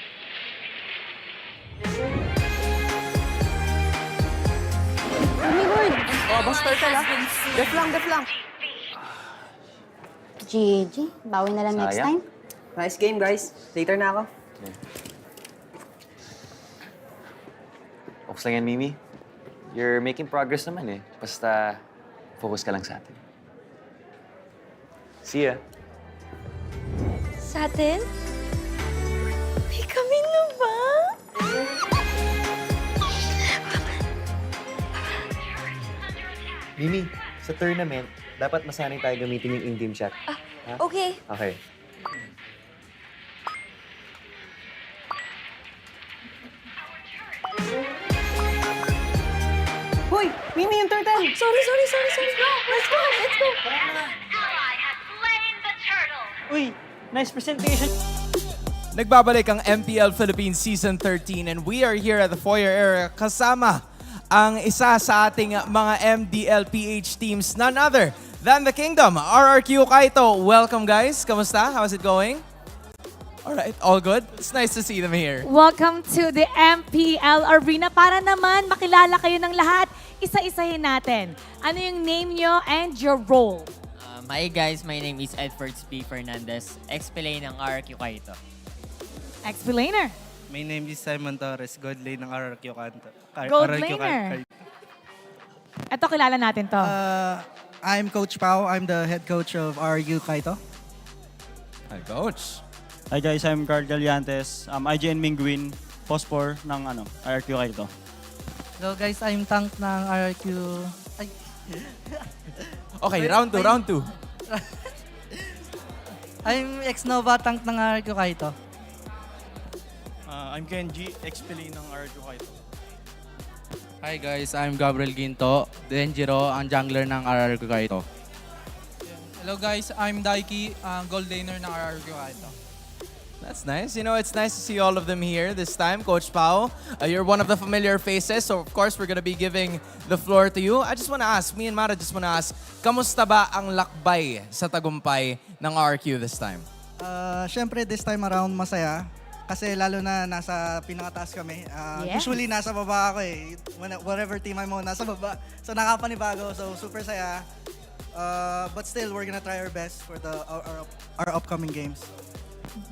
Oh, boss turtle ah. Def lang. GG, bawi na lang next Sayang. time. Nice game, guys. Later na ako. Focus lang yan, Mimi. You're making progress naman eh. Basta focus ka lang sa atin. See ya. Sa atin? May kami na ba? Mimi, sa tournament, dapat masanay tayo gamitin yung in-game chat. Ha? Okay. Okay. Hoy, Mimi yung turtle. Sorry. Let's go. Uy, nice presentation. Nagbabalik ang MPL Philippines Season 13 and we are here at the foyer area kasama ang isa sa ating mga MDL PH teams, none other than the Kingdom, RRQ Kaito. Welcome guys, kamusta? How's it going? Alright, all good? It's nice to see them here. Welcome to the MPL Arena. Para naman makilala kayo ng lahat, isa-isahin natin. Ano yung name nyo and your role? Hi guys, my name is Edwards P. Fernandez, ex-play ng RRQ Kaito. Explainer. My name is Simon Torres, God lane ng RRQ Kanto. Gold laner. Ito, kilala natin to. I'm Coach Pao. I'm the head coach of RRQ Kaito. Hi, Coach. Hi guys, I'm Carl Galiantes. IGN Minguin, Pospor ng RRQ Kaito. Hello guys, I'm Tank ng RRQ. Ay. Okay, round 2. I'm ex-Nova Tank ng RRQ Kaito. I'm Kenji, ex-Pili ng RRQ Kaito. Hi guys, I'm Gabriel Ginto, Denjiro, ang jungler ng RRQ Kaito. Hello guys, I'm Daiki, gold laner ng RRQ Kaito. That's nice. You know, it's nice to see all of them here this time. Coach Pao, you're one of the familiar faces, so of course we're gonna be giving the floor to you. I just wanna ask, me and Mara just wanna ask, kamusta ba ang lakbay sa tagumpay ng RQ this time? Siyempre, this time around masaya. Kasi lalo na nasa pinakataas kami. Yes. Usually nasa baba ako eh. Whatever team I'm on, nasa baba. So nakapanibago, so super saya. But still, we're gonna try our best for our upcoming games.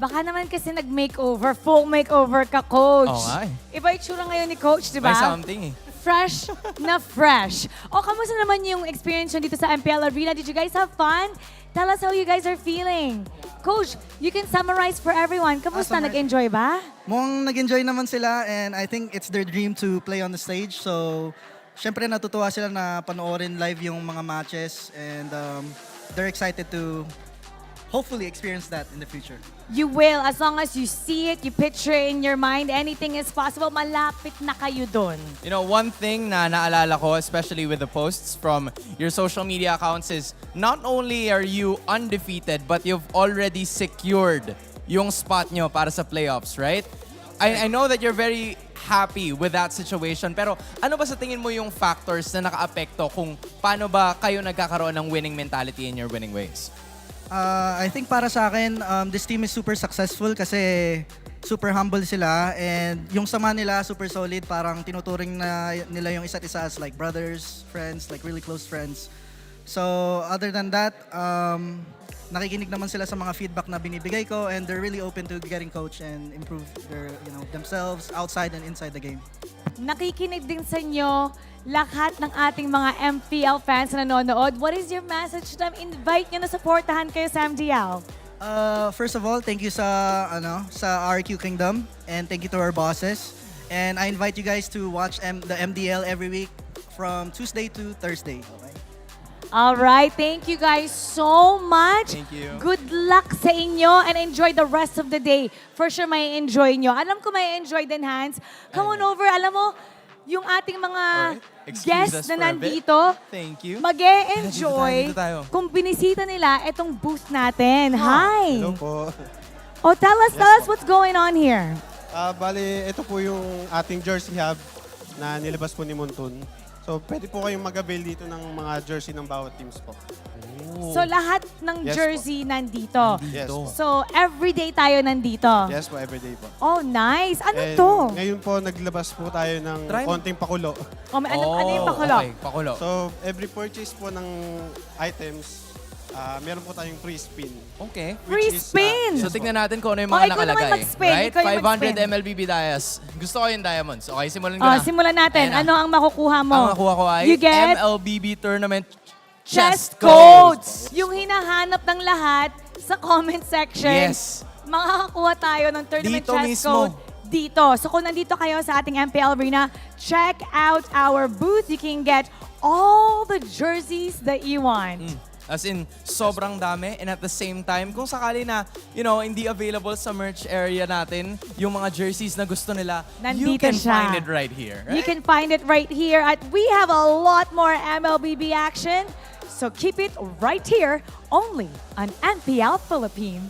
Baka naman kasi nag-makeover, full makeover ka, Coach. Oo nga Iba itsura ngayon ni Coach, di ba? By something eh. Fresh na fresh. O, kamusta naman yung experience nyo dito sa MPL Arena? Did you guys have fun? Tell us how you guys are feeling. Coach, you can summarize for everyone. Kamusta? Nag-enjoy ba? Mukhang nag-enjoy naman sila and I think it's their dream to play on the stage. So, syempre natutuwa sila na panoorin live yung mga matches and they're excited to hopefully experience that in the future. You will. As long as you see it, you picture it in your mind, anything is possible. Malapit na kayo dun. You know, one thing na naalala ko, especially with the posts from your social media accounts is not only are you undefeated, but you've already secured yung spot nyo para sa playoffs, right? I know that you're very happy with that situation, pero ano ba sa tingin mo yung factors na naka-apekto kung paano ba kayo nagkakaroon ng winning mentality in your winning ways? I think para sa akin, this team is super successful kasi super humble sila and yung sama nila super solid. Parang tinuturing na nila yung isa't isa as like brothers, friends, like really close friends. So other than that, nakikinig naman sila sa mga feedback na binibigay ko and they're really open to getting coached and improve their, themselves outside and inside the game. Nakikinig din sa inyo lahat ng ating mga MPL fans na nanonood. What is your message to them? Invite nyo na supportahan kayo sa MDL. First of all, thank you sa RQ Kingdom and thank you to our bosses. And I invite you guys to watch the MDL every week from Tuesday to Thursday. Okay? All right, thank you guys so much. Thank you. Good luck sa inyo and enjoy the rest of the day. For sure, may enjoy nyo. Alam ko may enjoy din, Hans. Come on over. Alam mo, yung ating mga guests na nandito, thank you. mag-e-enjoy Dito tayo. kung binisita nila itong booth natin. Hi! Hello po. Oh, tell us what's going on here. Bali, ito po yung ating jersey hub na nilabas po ni Montun. So, pwede po kayong mag-avail dito ng mga jersey ng bawat teams po. So, lahat ng Yes jersey nandito. Yes po. So, everyday tayo nandito. Yes po, everyday po. Oh, nice. Ano And to? Ngayon po, naglabas po tayo ng konting pakulo. Oh, ano yung pakulo? Okay, pakulo. So, every purchase po ng items, meron po tayong free spin. Okay. Free spin! So tignan natin kung ano yung Oh, mga ikaw naman nakalagay. mag-spin, Right? ikaw yung 500 mag-spin. MLBB dias. Gusto ko yung diamonds. Okay, simulan ko Oh, na. simulan natin. Ayan na. Ano ang makukuha mo? Ang nakuha ko ay You get MLBB Tournament chest chest codes. Yung hinahanap ng lahat sa comment section. Yes. Makakakuha tayo ng tournament Dito chest mismo. code dito. So kung nandito kayo sa ating MPL Arena, check out our booth. You can get all the jerseys that you want. As in, sobrang dami. And at the same time, kung sakali na, hindi available sa merch area natin, yung mga jerseys na gusto nila, you Nandito can siya. find it right here. You can find it right here. At we have a lot more MLBB action. So keep it right here, only on MPL Philippines.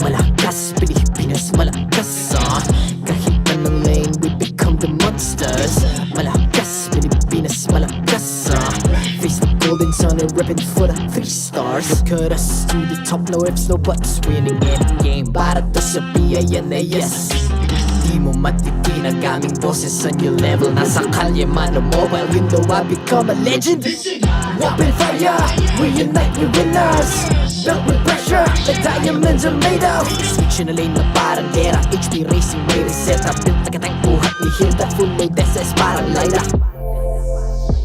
Malakas, Pilipinas, malakas Kahit anong lane, we become the monsters Malakas, Pilipinas, malakas Face the golden sun and reppin' for the 3 stars Look at us, to the top, no ifs, no buts Winning any game, para to sa PINAS Di mo matitinag aming boses sa new level Nasa kalye man o mobile window, I become a legend Open fire, we unite, we winners Built with pressure, like diamonds are made of Switch na lane na parang gera HP racing, may reset up Built agad ang buhat ni Hilda Full load SS parang Laila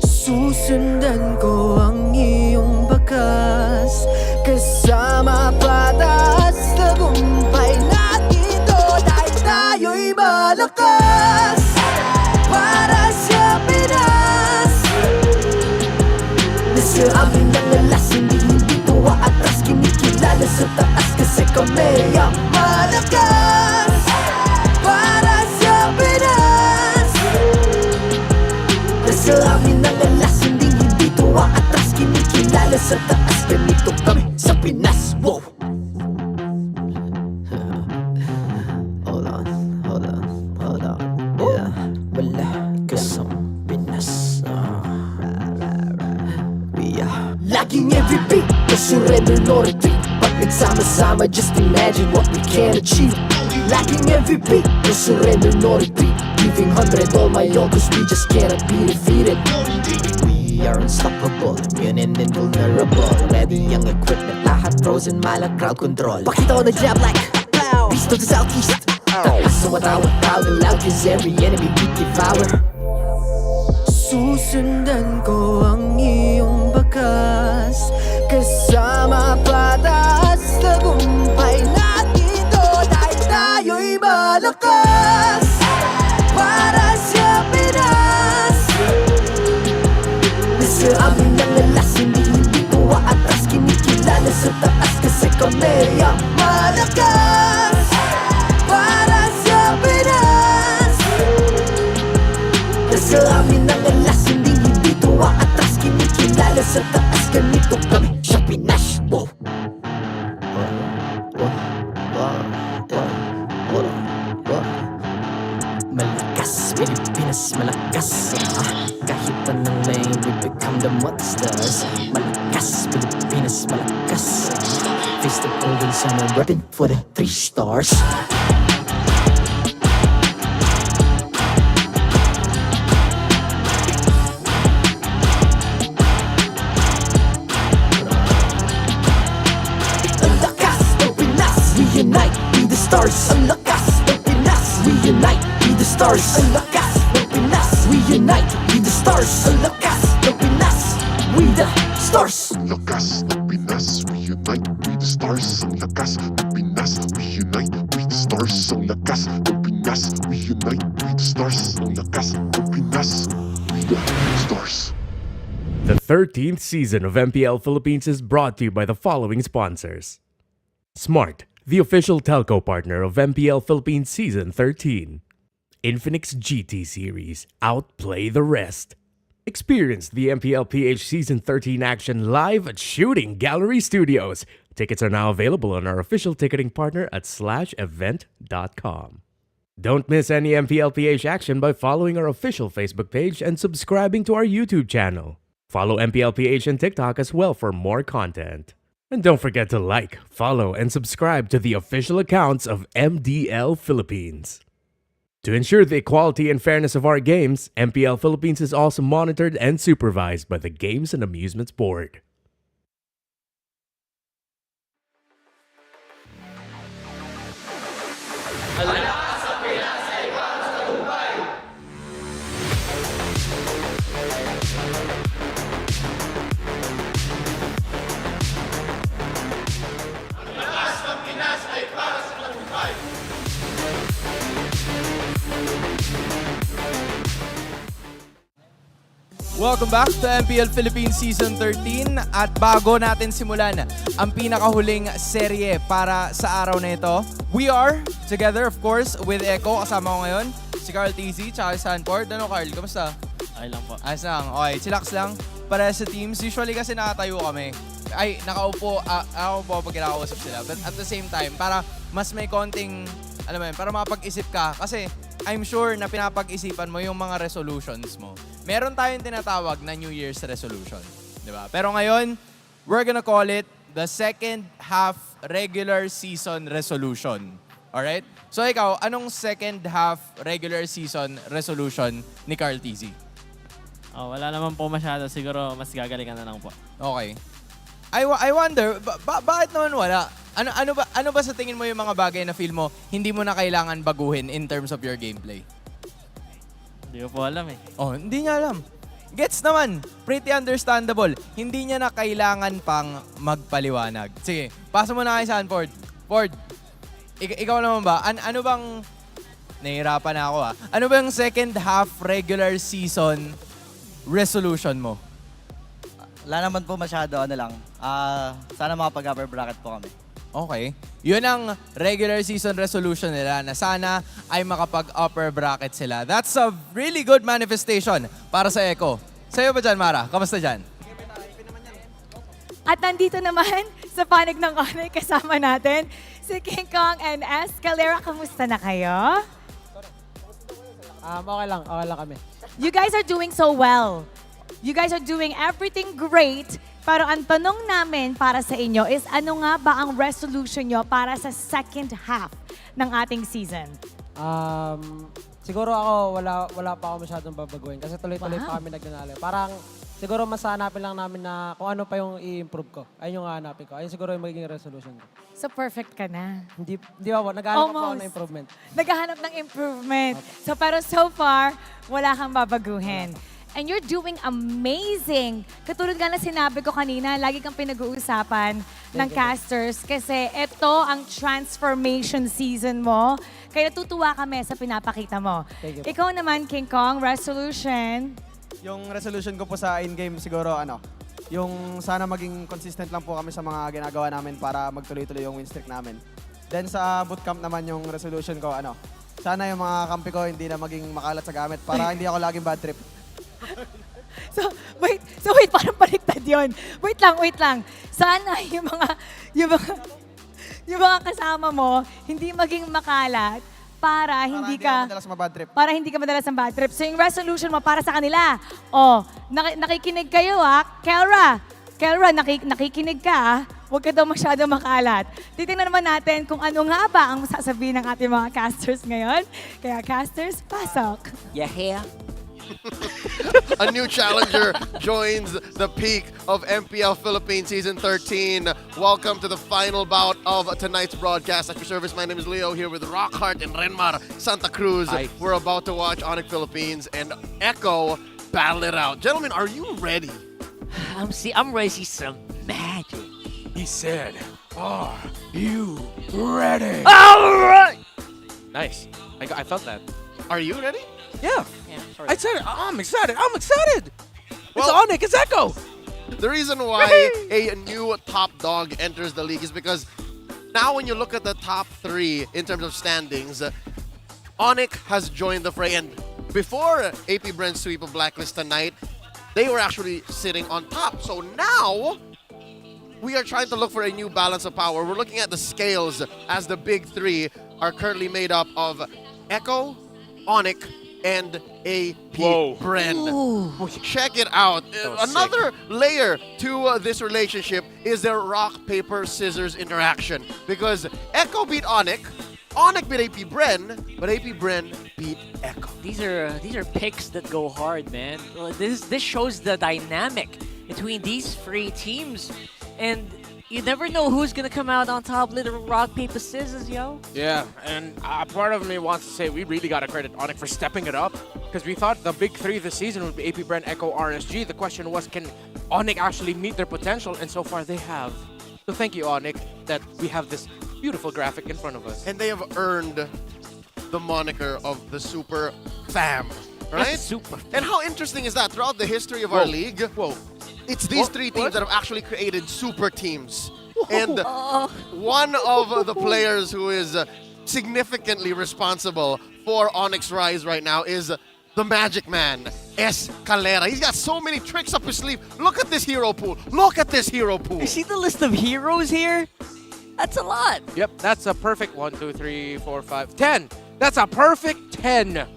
Susundan ko ang iyong bakas Kasama patas Tagumpay natin ito Dahil tayo'y malakas Para sa Pinas Nasa amin ang alas Hindi tuwa kami ang malakas para sa Pinas. Nasa amin ang alas, hindi to aatras, kinikilala sa taas. Ganito kami sa Pinas. Wow! Hold on. Yeah, malakas ang Pinas. Laging every beat, no surrender, no retreat. Pag nagsama-sama, just imagine what we can achieve. Laging every beat, no surrender, no retreat. Giving 100 all my all, cause we just cannot be defeated. We are unstoppable, immune and invulnerable. Ready ang equipment, lahat frozen, malang crowd control. Pakita ko na jab like beast of the southeast. Taas sa watawat, proud and loud, cause every enemy we devour. Susundan ko ang iyong bakas, kasama pataas, tagumpay natin to. Dahil tayo'y malakas para sa Pinas. Nasa amin ang alas, hindi ko aatras, kinikilala sa taas, kasi kami ang malakas para sa Pinas. Nasa amin ang alas, hindi to aatras, kinikilala sa taas, ganito kami sa Pinas. Wow! Malakas, Pilipinas, malakas. Kahit anong lane, we become the monsters. Malakas, Pilipinas, malakas. Face the golden sun and repping for the 3 stars. Ang lakas ng Pinas, we unite, be the stars. Ang lakas ng Pinas, we unite, be the stars. Ang lakas ng Pinas, we unite, be the stars. Ang lakas ng Pinas, we the stars. Ang lakas ng Pinas, we unite, we the stars. Ang lakas ng Pinas, we unite, we the stars. Ang lakas ng Pinas, we unite, we the stars. Ang lakas ng Pinas, we the stars. The 13th season of MPL Philippines is brought to you by the following sponsors. Smart, the official telco partner of MPL Philippines Season 13. Infinix GT Series, outplay the rest. Experience the MPL PH Season 13 action live at Shooting Gallery Studios. Tickets are now available on our official ticketing partner at /event.com. Don't miss any MPL PH action by following our official Facebook page and subscribing to our YouTube channel. Follow MPL PH on TikTok as well for more content. And don't forget to like, follow, and subscribe to the official accounts of MDL Philippines. To ensure the equality and fairness of our games, MPL Philippines is also monitored and supervised by the Games and Amusements Board. Welcome back to MPL Philippines Season 13 at bago natin simulan ang pinakahuling serye para sa araw na ito. We are together of course with Echo, kasama ko ngayon si Carl TZ tsaka si Sanford. Ano Carl, kamusta? Ay lang po. Ayos lang, okay, chillax lang para sa teams. Usually kasi nakatayo kami. Ay, nakaupo, ako po pag kinakausap sila. But at the same time, para mas may konting, alam mo yun, para makapag-isip ka. Kasi I'm sure na pinapag-isipan mo yung mga resolutions mo. Meron tayong tinatawag na New Year's resolution. Diba? Pero ngayon, we're gonna call it the second half regular season resolution. Alright? So ikaw, anong second half regular season resolution ni Carl TZ? Oh, wala naman po masyado. Siguro mas gagalingan na lang po. Okay. I wonder, bakit naman wala? Ano ba sa tingin mo yung mga bagay na feel mo hindi mo na kailangan baguhin in terms of your gameplay? Hindi ko po alam eh. Oh, hindi niya alam. Gets naman. Pretty understandable. Hindi niya na kailangan pang magpaliwanag. Sige, pasa mo na kay Sanford. Ford, ikaw naman ba? Ano bang... Nahihirapan na ako Ano bang second half regular season resolution mo? Wala naman po masyado, ano lang. Sana makapag-upper bracket po kami. Okay. Yun ang regular season resolution nila na sana ay makapag-upper bracket sila. That's a really good manifestation para sa Echo. Sa'yo ba dyan, Mara? Kamusta dyan? At nandito naman sa panig ng ONIC kasama natin si King Kong and Escalera. Kamusta na kayo? Okay lang kami. You guys are doing so well. You guys are doing everything great. Pero ang tanong namin para sa inyo is ano nga ba ang resolution nyo para sa second half ng ating season? Siguro ako, wala pa ako masyadong babaguhin kasi tuloy-tuloy pa kami nagnanalo. Parang siguro mas hanapin lang namin na kung ano pa yung i-improve ko. Ayun yung hanapin ko. Ayun siguro yung magiging resolution ko. So perfect ka na. Hindi ba? Naghahanap pa ako ng improvement. Naghahanap ng improvement. So pero so far, wala kang babaguhin. And you're doing amazing. Katulad nga na sinabi ko kanina, lagi kang pinag-uusapan ng casters kasi ito ang transformation season mo. Kaya natutuwa kami sa pinapakita mo. Ikaw naman, King Kong, resolution. Yung resolution ko po sa in-game siguro yung sana maging consistent lang po kami sa mga ginagawa namin para magtuloy-tuloy yung win streak namin. Then sa bootcamp naman yung resolution ko, sana yung mga kampi ko hindi na maging makalat sa gamit para hindi ako laging bad trip. So wait, parang baliktad yun. Wait lang. Sana yung mga kasama mo hindi maging makalat para hindi ka madalas ng bad trip. So yung resolution mo para sa kanila. Nakikinig kayo Kelra, nakikinig ka Huwag ka daw masyado makalat. Titingnan naman natin kung ano nga ba ang sasabihin ng ating mga casters ngayon. Kaya casters, pasok. Yeah, here. A new challenger joins the peak of MPL Philippines Season 13. Welcome to the final bout of tonight's broadcast. At your service, my name is Leo here with Rockhart and Renmar Santa Cruz. We're about to watch ONIC Philippines and Echo battle it out. Gentlemen, are you ready? I'm ready to see some magic. He said, are you ready? All right! Nice. I felt that. Are you ready? Yeah. I said, I'm excited. It's ONIC, it's Echo. The reason why a new top dog enters the league is because now when you look at the top three in terms of standings, ONIC has joined the fray. And before AP Bren's sweep of Blacklist tonight, they were actually sitting on top. So now, we are trying to look for a new balance of power. We're looking at the scales as the big three are currently made up of Echo, ONIC, and AP Bren. Check it out. Another layer to this relationship is their rock, paper, scissors interaction. Because Echo beat ONIC, ONIC beat AP Bren, but AP Bren beat Echo. These are picks that go hard, man. This shows the dynamic between these three teams. And you never know who's gonna come out on top. Little rock, paper, scissors, yo. Yeah, and part of me wants to say we really gotta credit ONIC for stepping it up, because we thought the big three this season would be AP Bren, Echo, RSG. The question was, can ONIC actually meet their potential? And so far they have. So thank you, ONIC, that we have this beautiful graphic in front of us. And they have earned the moniker of the Super Fam, right? Super Fam. And how interesting is that? Throughout the history of our league, it's these three teams that have actually created super teams. And one of the players who is significantly responsible for ONIC's rise right now is the Magic Man, Escalera. He's got so many tricks up his sleeve. Look at this hero pool. Look at this hero pool. You see the list of heroes here? That's a lot. Yep, that's a perfect 1, 2, 3, 4, 5, 10. That's a perfect 10.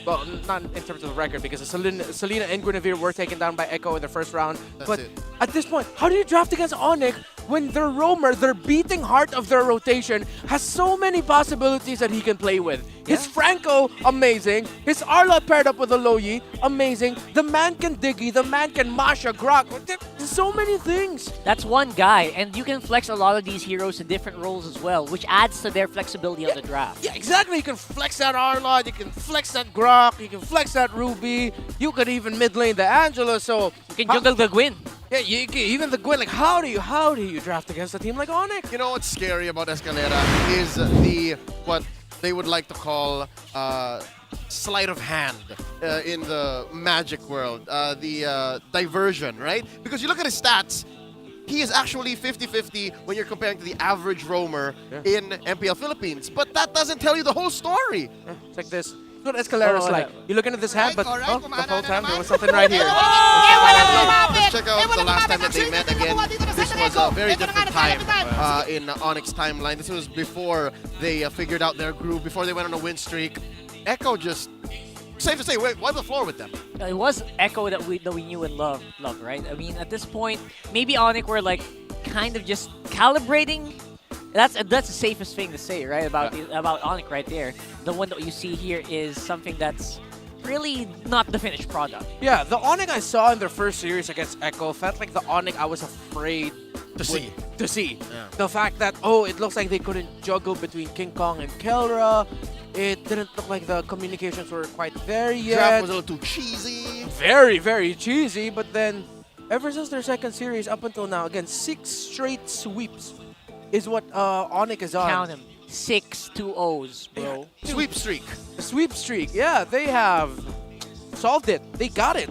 Well, not in terms of the record, because Selena and Guinevere were taken down by Echo in the first round. But at this point, how do you draft against ONIC when their roamer, their beating heart of their rotation, has so many possibilities that he can play with? His Franco, amazing. His Arla paired up with Aloyi, amazing. The man can Diggy, the man can Masha, Grok. There's so many things. That's one guy, and you can flex a lot of these heroes in different roles as well, which adds to their flexibility on the draft. Yeah, exactly. You can flex that Arla, you can flex that Grok, you can flex that Ruby, you could even mid lane the Angela, so... You can juggle the Gwyn. Yeah, even the Gwyn, like how do you draft against a team like ONIC? You know what's scary about Escalera is what they would like to call sleight of hand in the Magic world, the diversion, right? Because you look at his stats, he is actually 50-50 when you're comparing to the average roamer in MPL Philippines. But that doesn't tell you the whole story. It's like this. What Escalera's like. You look into this hand, but the whole time there was something right here. Let's check out the last time that they met again. This was a very different time in ONIC's timeline. This was before they figured out their groove, before they went on a win streak. Echo just, safe to say, wiped the floor with them. It was Echo that we knew and loved, right? I mean, at this point, maybe ONIC were like kind of just calibrating. That's the safest thing to say, right? About ONIC right there. The one that you see here is something that's really not the finished product. Yeah, the ONIC I saw in their first series against Echo felt like the ONIC I was afraid to see. Yeah. The fact that, it looks like they couldn't juggle between King Kong and Kelra. It didn't look like the communications were quite there yet. Draft was a little too cheesy. Very, very cheesy. But then, ever since their second series up until now, again, 6 straight sweeps is what ONIC is on. Count them. 6 2-0s, bro. Sweep streak. The sweep streak. Yeah, they have solved it. They got it.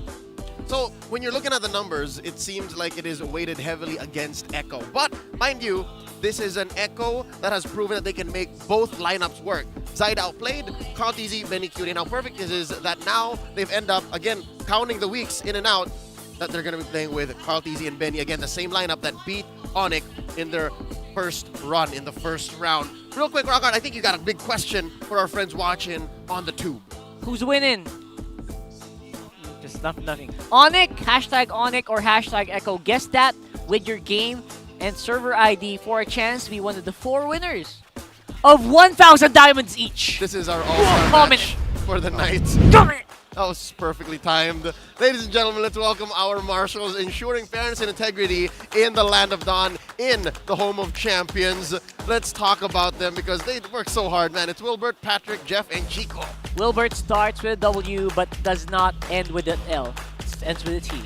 So when you're looking at the numbers, it seems like it is weighted heavily against Echo. But mind you, this is an Echo that has proven that they can make both lineups work. Zaid outplayed, Carteasy, Benny Cutie. Now perfect is that now they've ended up, again, counting the weeks in and out, that they're going to be playing with Carteasy and Benny. Again, the same lineup that beat ONIC in their first run, in the first round. Real quick, Rockard, I think you got a big question for our friends watching on the tube. Who's winning? Just nothing. ONIC, hashtag ONIC or hashtag Echo. Guess that with your game and server ID for a chance to be one of the 4 winners of 1,000 diamonds each. This is our all-star match for the night. That was perfectly timed. Ladies and gentlemen, let's welcome our marshals ensuring fairness and integrity in the land of Dawn, in the home of champions. Let's talk about them because they work so hard, man. It's Wilbert, Patrick, Jeff, and Chico. Wilbert starts with a W but does not end with an L. It ends with a T.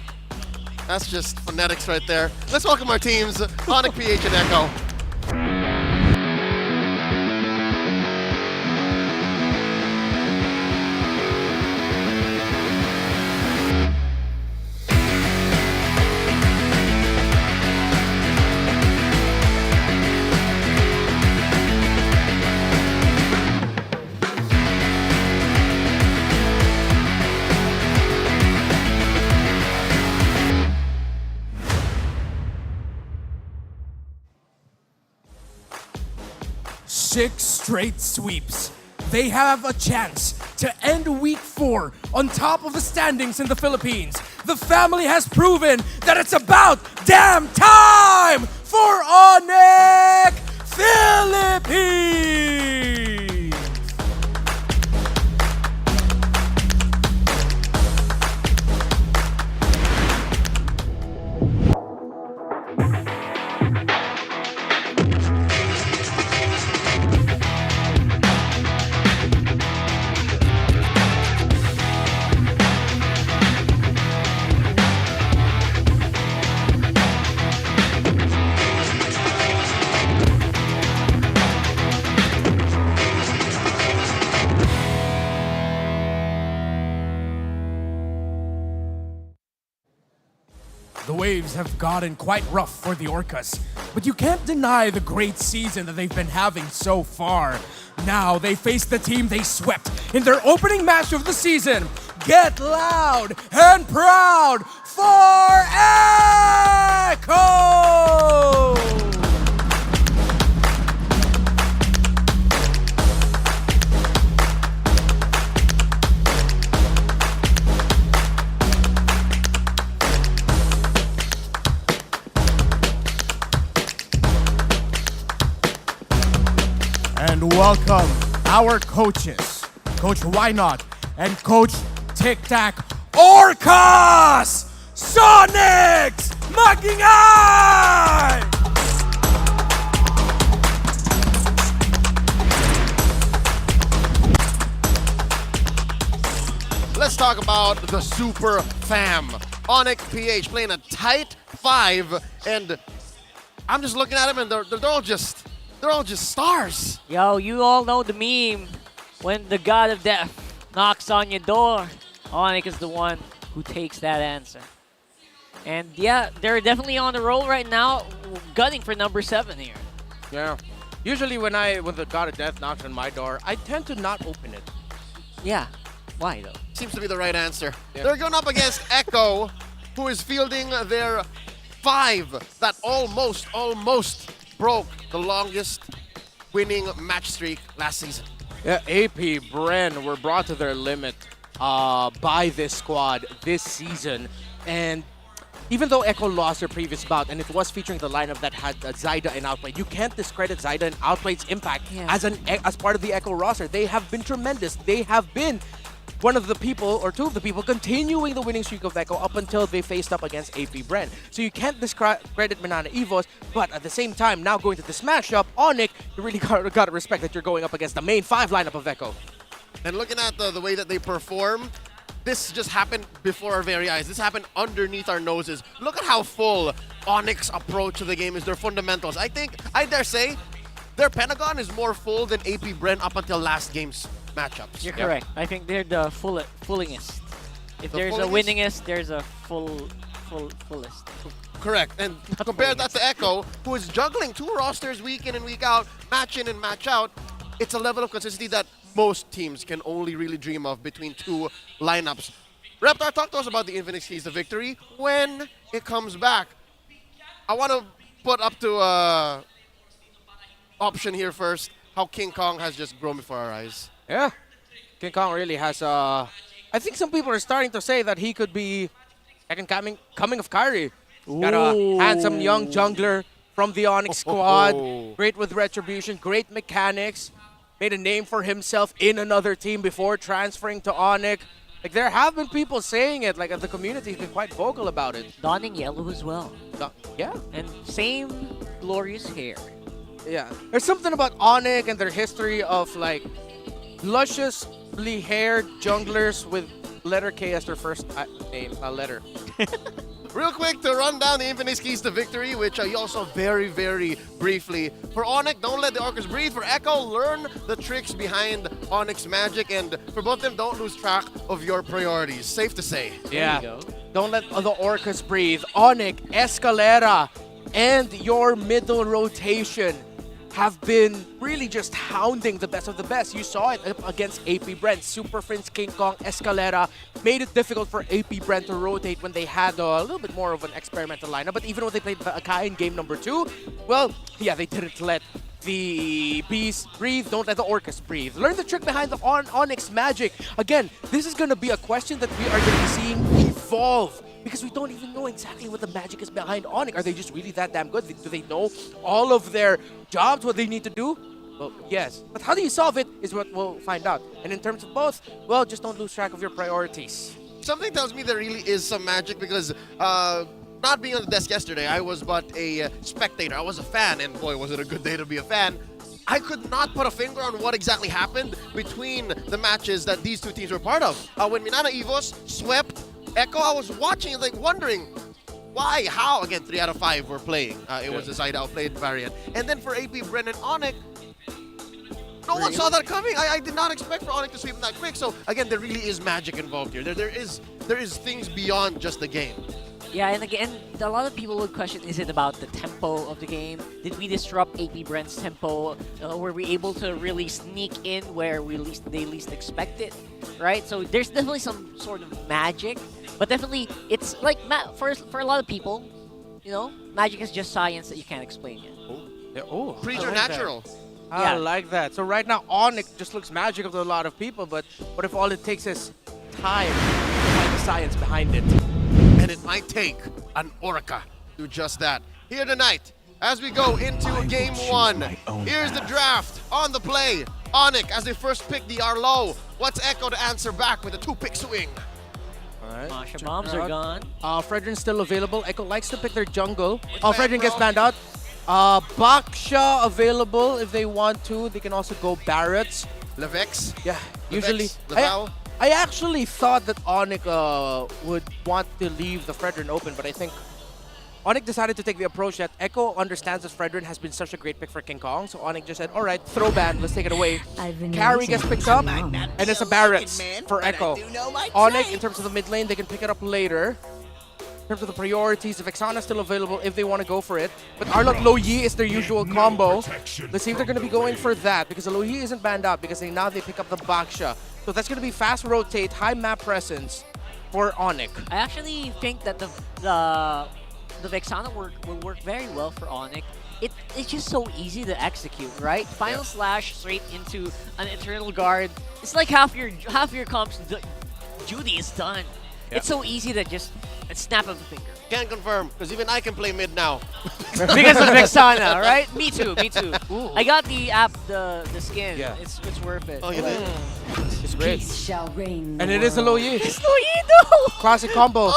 That's just phonetics right there. Let's welcome our teams, ONIC, PH, and Echo. Six straight sweeps. They have a chance to end week 4 on top of the standings in the Philippines. The family has proven that it's about damn time for ONIC Philippines! The waves have gotten quite rough for the Orcas, but you can't deny the great season that they've been having so far. Now they face the team they swept in their opening match of the season. Get loud and proud for Echo! And welcome our coaches, Coach Why Not and Coach Tic Tac Orcas! Sonics Magingay! Let's talk about the Super Fam. ONIC, PH playing a tight 5, and I'm just looking at them, and they're all just stars. Yo, you all know the meme. When the god of death knocks on your door, ONIC is the one who takes that answer. And yeah, they're definitely on the roll right now, gunning for number 7 here. Yeah. Usually when the God of Death knocks on my door, I tend to not open it. Yeah. Why though? Seems to be the right answer. They're going up against Echo, who is fielding their 5 that almost broke the longest winning match streak last season. Yeah, AP Bren were brought to their limit by this squad this season. And even though Echo lost their previous bout, and it was featuring the lineup that had Zyda and Outplayed, you can't discredit Zyda and Outplayed's impact as part of the Echo roster. They have been tremendous. They have been one of the people, or 2 of the people, continuing the winning streak of Echo up until they faced up against AP Bren. So you can't discredit Minana Evos, but at the same time, now going to this matchup, ONIC, you really gotta respect that you're going up against the main 5 lineup of Echo. And looking at the way that they perform, this just happened before our very eyes. This happened underneath our noses. Look at how full ONIC's approach to the game is, their fundamentals. I dare say, their Pentagon is more full than AP Bren up until last game's matchups. You're correct. I think they're the fullingest. If The there's a fullingest? winningest, there's a fullest. Correct. And compare that to Echo, who is juggling 2 rosters week in and week out, match in and match out. It's a level of consistency that most teams can only really dream of between 2 lineups. Reptar, talk to us about the Infinix Keys to victory when it comes back. I want to put up to option here first, how King Kong has just grown before our eyes. Yeah, King Kong really has. I think some people are starting to say that he could be second coming of Kyrie. Got a handsome young jungler from the ONIC squad. Great with retribution, great mechanics. Made a name for himself in another team before transferring to ONIC. Like, there have been people saying it, like, the community's been quite vocal about it. Donning yellow as well. Yeah. And same glorious hair. Yeah. There's something about ONIC and their history of, like, lusciously haired junglers with letter K as their first name, letter. Real quick to run down the Infinix Keys to victory, which you also very, very briefly. For ONIC, don't let the Orcas breathe. For Echo, learn the tricks behind ONIC's magic. And for both of them, don't lose track of your priorities. Safe to say. Yeah. Don't let the Orcas breathe. ONIC, Escalera, and your middle rotation have been really just hounding the best of the best. You saw it against AP Bren. Super Prince, King Kong, Escalera made it difficult for AP Bren to rotate when they had a little bit more of an experimental lineup. But even when they played Akai in game number 2, well, yeah, they didn't let the bees breathe. Don't let the Orcas breathe. Learn the trick behind the ONIC's magic. Again, this is going to be a question that we are going to be seeing evolve, because we don't even know exactly what the magic is behind ONIC. Are they just really that damn good? Do they know all of their jobs, what they need to do? Well, yes. But how do you solve it is what we'll find out. And in terms of both, well, just don't lose track of your priorities. Something tells me there really is some magic because not being on the desk yesterday, I was but a spectator. I was a fan, and boy, was it a good day to be a fan. I could not put a finger on what exactly happened between the matches that these 2 teams were part of. When Minana Evos swept Echo, I was watching, like, wondering why, how. Again, 3 out of 5 were playing. It was a side outplayed variant. And then for AP Bren and ONIC, no one saw that coming. I did not expect for ONIC to sweep that quick. So again, there really is magic involved here. There is things beyond just the game. Yeah, and again, a lot of people would question, is it about the tempo of the game? Did we disrupt AP Bren's tempo? Were we able to really sneak in where they least expect it? Right? So there's definitely some sort of magic, but definitely it's like, for a lot of people, you know, magic is just science that you can't explain yet. Preternatural. I like that. So right now, ONIC just looks magical to a lot of people, but what if all it takes is time to find the science behind it? And it might take an Orca to do just that. Here tonight, as we go into game 1, here's the draft on the play. ONIC as they first pick the Arlo. What's Echo to answer back with a 2-pick swing? Alright. Masha bombs are gone. Fredrin's still available. Echo likes to pick their jungle. Fredrin gets banned out. Baksha available if they want to. They can also go Barretts. Levex? Yeah, usually. Level? I actually thought that ONIC would want to leave the Fredrin open, but I think ONIC decided to take the approach that Echo understands that Fredrin has been such a great pick for King Kong, so ONIC just said, alright, throw ban, let's take it away. Carry gets picked up, and it's a Barretts for Echo. ONIC, in terms of the mid lane, they can pick it up later. in terms of the priorities. If Vexana's still available, if they want to go for it. But Arlot Low Yi is their usual combo. Let's see if they're going to be going for that, because the Low Yi isn't banned out, because now they pick up the Baksha. So that's going to be fast rotate, high map presence for ONIC. I actually think that the Vexana will work very well for ONIC. It's just so easy to execute, right? Final slash straight into an internal guard. It's like half your comp's duty is done. It's so easy that just a snap of the finger. Can't confirm, because even I can play mid now. Because of Vexana, right? Me too, me too. I got the skin. Yeah. It's worth it. Oh, you did? It's great. And it is a Low Yi. It's Low Yi though! Classic combo.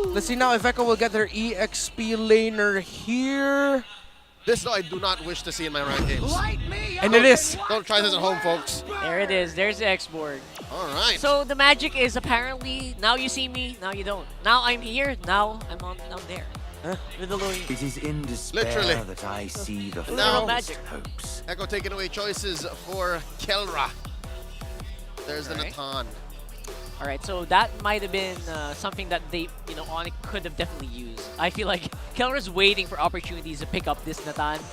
Let's see now if Echo will get their EXP laner here. This, though, I do not wish to see in my ranked games. And it is. Don't try this at home, folks. There it is. There's the X-board. All right. So the magic is apparently, now you see me, now you don't. Now I'm here, now I'm there. With the Low Yi. It is in despair Literally. that I see the Now, magic. hopes. Echo taking away choices for Kelra. There's the Natan. All right, so that might have been something that they, ONIC could have definitely used. I feel like Kelra's waiting for opportunities to pick up this Natan.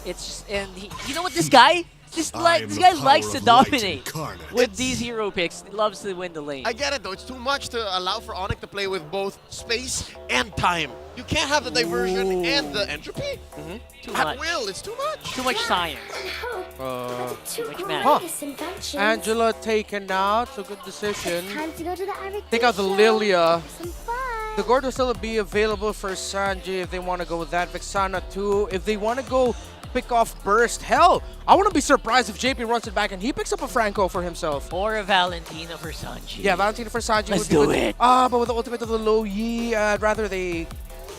It's just, and you know what, this guy? This guy likes to dominate with these hero picks. He loves to win the lane. I get it, though. It's too much to allow for ONIC to play with both space and time. You can't have the diversion and the entropy. Too At much. will, it's too much. Too much science. Too much magic. Angela taken out, so good decision. Time to go to the Take out the Lilia. The Gord will still be available for Sanji if they want to go with that. Vexana too. If they want to go pick off Burst, hell, I wouldn't be surprised if JP runs it back and he picks up a Franco for himself. Or a Valentina for Sanji. Yeah, Valentina for Sanji Let's would be do good. it. But with the ultimate of the Low Yi, I'd rather they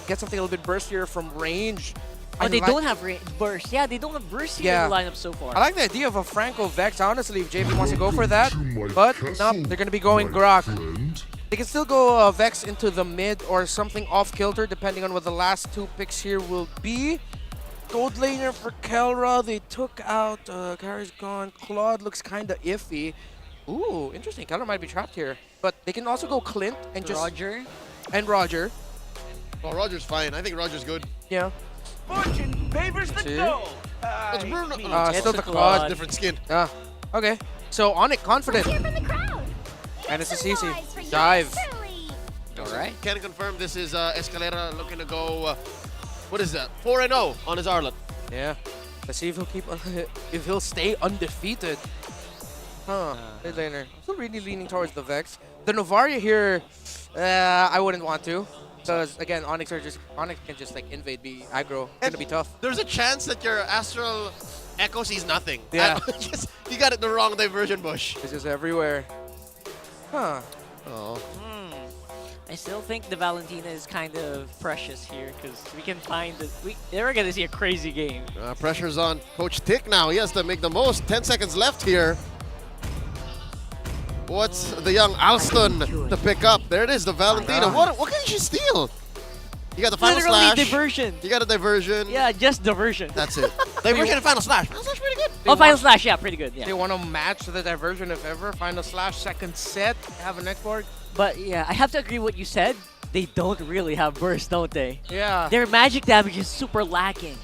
get something a little bit burstier from range. Oh, they don't have burst. Yeah, they don't have burst here in the lineup so far. I like the idea of a Franco Vex, honestly, if JP wants to go for that. But no, they're going to be going Grok. They can still go Vex into the mid or something off-kilter, depending on what the last two picks here will be. Gold laner for Kelra. They took out, Kari's gone. Claude looks kind of iffy. Ooh, interesting. Kelra might be trapped here. But they can also go Clint and just... Roger. And Roger. Oh, Roger's fine. I think Roger's good. Yeah. Fortune favors the gold. It's Bruno. Still the Claude. Different skin. Yeah. Okay. So, ONIC, confident. And it's a CC. Dive. All right. Can confirm this is Escalera looking to go, what is that? 4-0 on his Arlot. Yeah. Let's see if he'll if he'll stay undefeated. Mid laner. I'm still really leaning towards the Vex. The Novaria here, I wouldn't want to. Because again, ONIC can just like invade, be aggro. It's gonna be tough. There's a chance that your Astral Echo sees nothing. Yeah. You got it the wrong diversion bush. It's just everywhere. Huh. Oh. I still think the Valentina is kind of precious here because we can find that we're gonna see a crazy game. Pressure's on Coach Tick now. He has to make the most. 10 seconds left here. What's the young Alston to pick up? There it is, the Valentina. What can she steal? You got the final Literally slash. diversion. You got a diversion. Yeah, just diversion. That's it. Diversion and final slash. Final slash pretty good. Oh, final slash, yeah, pretty good. Yeah. They want to match the diversion if ever. Final slash, second set, have an export. But yeah, I have to agree with what you said. They don't really have burst, don't they? Yeah. Their magic damage is super lacking.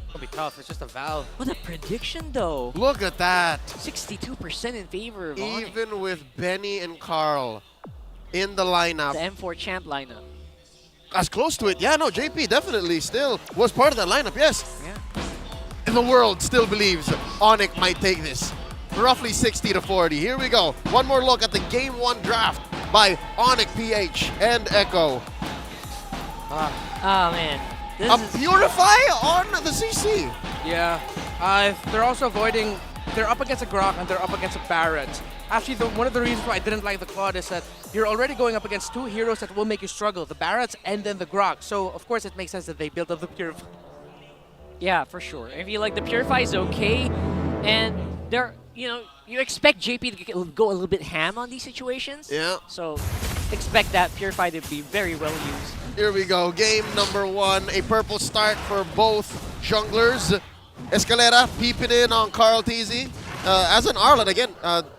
It'll be tough. It's just a Val. What a prediction, though. Look at that. 62% in favor of ONIC. Even with Benny and Carl in the lineup. The M4 champ lineup. As close to it. Yeah, no, JP definitely still was part of that lineup, yes. Yeah. And the world still believes ONIC might take this. Roughly 60-40. Here we go. One more look at the Game 1 draft by ONIC PH and Echo. Oh, man. Purify on the CC. Yeah. They're also avoiding... They're up against a Grok and they're up against a Barret. Actually, one of the reasons why I didn't like the Claude is that you're already going up against two heroes that will make you struggle. The Barrets and then the Grok. So, of course, it makes sense that they build up the Purify. Yeah, for sure. I feel like the Purify is okay. And they're... you expect JP to go a little bit ham on these situations. Yeah. So expect that Purify to be very well used. Here we go. Game number 1. A purple start for both junglers. Escalera peeping in on Carl TZ. As an Arlot, again,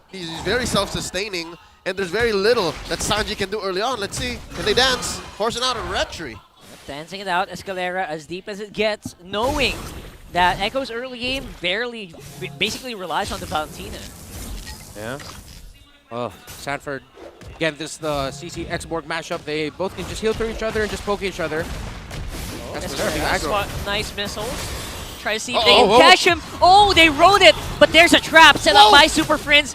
he's very self-sustaining. and there's very little that Sanji can do early on. Let's see. Can they dance? Forcing out a retry. Dancing it out, Escalera as deep as it gets, knowing that Echo's early game basically relies on the Valentina. Yeah. Oh, Sanford. Again, this is the CC X-Borg mashup. They both can just heal through each other and just poke each other. That's Nice missiles. Try to see if they can catch him. Oh, they rode it, but there's a trap set up by Super Friends.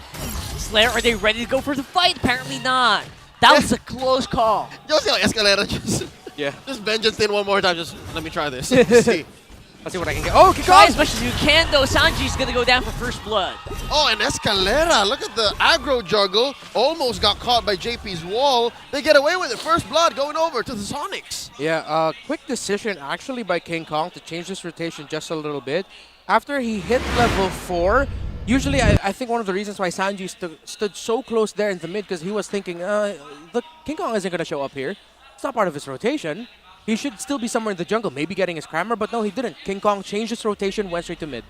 Slayer, are they ready to go for the fight? Apparently not. That was a close call. You see how Escalera just... Yeah. Just vengeance in one more time. Just let me try this. Let's see. Let's see what I can get. Oh, kick Try off! as much as you can, though. Sanji's going to go down for first blood. Oh, and Escalera. Look at the aggro juggle. Almost got caught by JP's wall. They get away with it. First blood going over to the Sonics. Yeah, quick decision actually by King Kong to change this rotation just a little bit. After he hit level 4, usually I think one of the reasons why Sanji stood so close there in the mid because he was thinking, the King Kong isn't going to show up here. It's not part of his rotation. He should still be somewhere in the jungle, maybe getting his Crammer, but no, he didn't. King Kong changed his rotation, went straight to mid.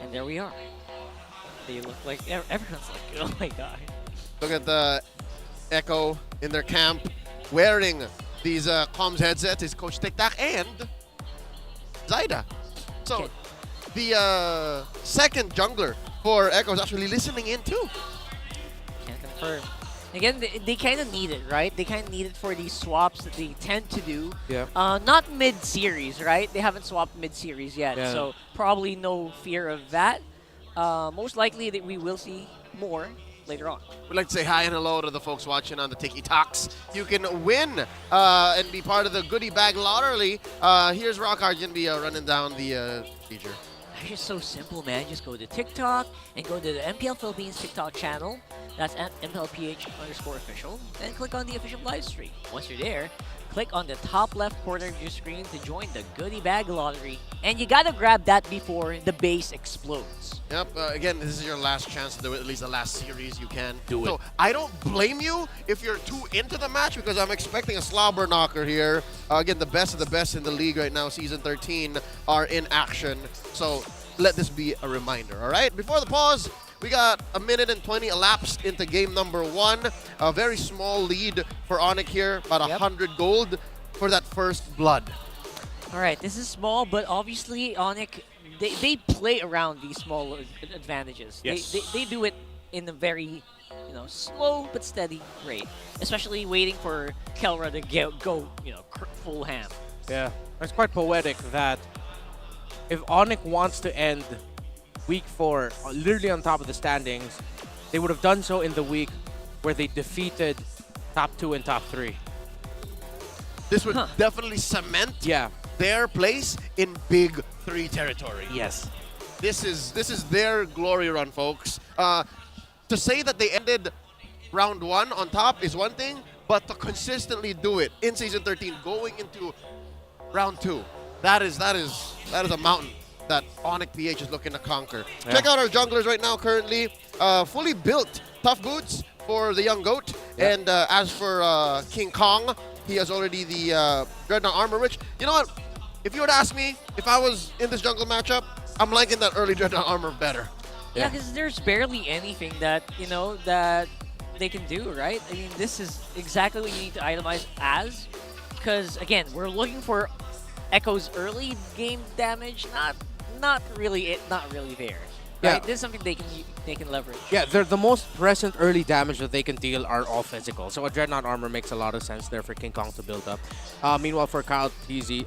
And there we are. They look like, everyone's like, oh my god. Look at the Echo in their camp wearing these comms headsets. Is Coach TikTok and Zaida. So the second jungler for Echo is actually listening in too. Can't confirm. Again, they kind of need it, right? They kind of need it for these swaps that they tend to do. Yeah. Not mid-series, right? They haven't swapped mid-series yet, so probably no fear of that. Most likely that we will see more later on. We'd like to say hi and hello to the folks watching on the Tiki Talks. You can win and be part of the goodie bag lottery. Here's Rockhard going to be running down the feature. It's just so simple, man. Just go to TikTok and go to the MPL Philippines TikTok channel. That's at MPL PH _official. Then click on the official live stream. Once you're there, click on the top left corner of your screen to join the goodie bag lottery. And you gotta grab that before the base explodes. Yep, again, this is your last chance to do it, at least the last series you can. Do it. So I don't blame you if you're too into the match because I'm expecting a slobber knocker here. Again, the best of the best in the league right now, Season 13, are in action. So let this be a reminder, all right? Before the pause, we got a minute and 20 elapsed into game number 1. A very small lead for ONIC here, about 100 gold for that first blood. All right, this is small, but obviously ONIC, they play around these small advantages. Yes. They do it in a very, slow but steady rate, especially waiting for Kelra to go full ham. Yeah, it's quite poetic that if ONIC wants to end Week 4 literally on top of the standings, they would have done so in the week where they defeated top 2 and top 3. This would definitely cement their place in Big 3 territory. Yes. This is their glory run, folks. To say that they ended round 1 on top is one thing, but to consistently do it in Season 13 going into round 2, that is a mountain that ONIC PH is looking to conquer. Yeah. Check out our junglers right now currently. Fully built tough boots for the young goat. Yeah. And as for King Kong, he has already the Dreadnought armor, which, you know what? If you were to ask me if I was in this jungle matchup, I'm liking that early Dreadnought armor better. Yeah, because there's barely anything that, that they can do, right? I mean, this is exactly what you need to itemize as. Because, again, we're looking for Echo's early game damage, not really there. Yeah. Right? This is something they can leverage. Yeah, they're the most present early damage that they can deal are all physical. So a Dreadnought armor makes a lot of sense there for King Kong to build up. Meanwhile, for Carl TZ,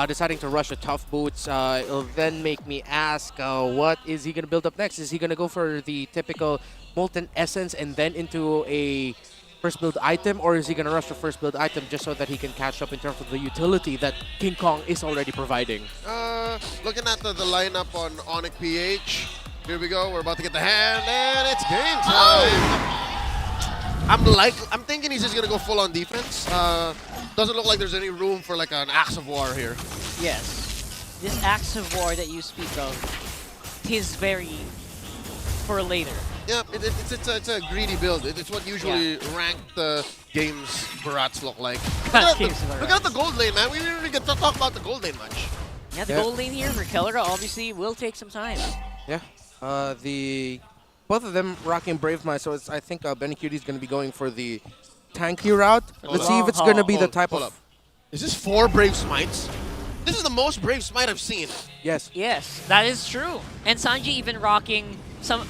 deciding to rush a tough boots, it'll then make me ask, what is he going to build up next? Is he going to go for the typical Molten Essence and then into a first build item, or is he going to rush the first build item just so that he can catch up in terms of the utility that King Kong is already providing? Looking at the lineup on ONIC PH, here we go. We're about to get the hand, and it's game time. I'm thinking he's just going to go full on defense. Doesn't look like there's any room for like an Axe of War here. Yes. This Axe of War that you speak of is very for later. Yeah, it's a greedy build. It's what usually ranked games Barats look like. Look at the gold lane, man. We didn't really get to talk about the gold lane much. Yeah, the gold lane here for Kelra obviously will take some time. Yeah. Both of them rocking Brave Mind, so I think Benny Cutie is going to be going for the tanky route. Let's see if it's going to be the type hold of... up. Is this 4 Brave Smites? This is the most Brave Smite I've seen. Yes. Yes, that is true. And Sanji even rocking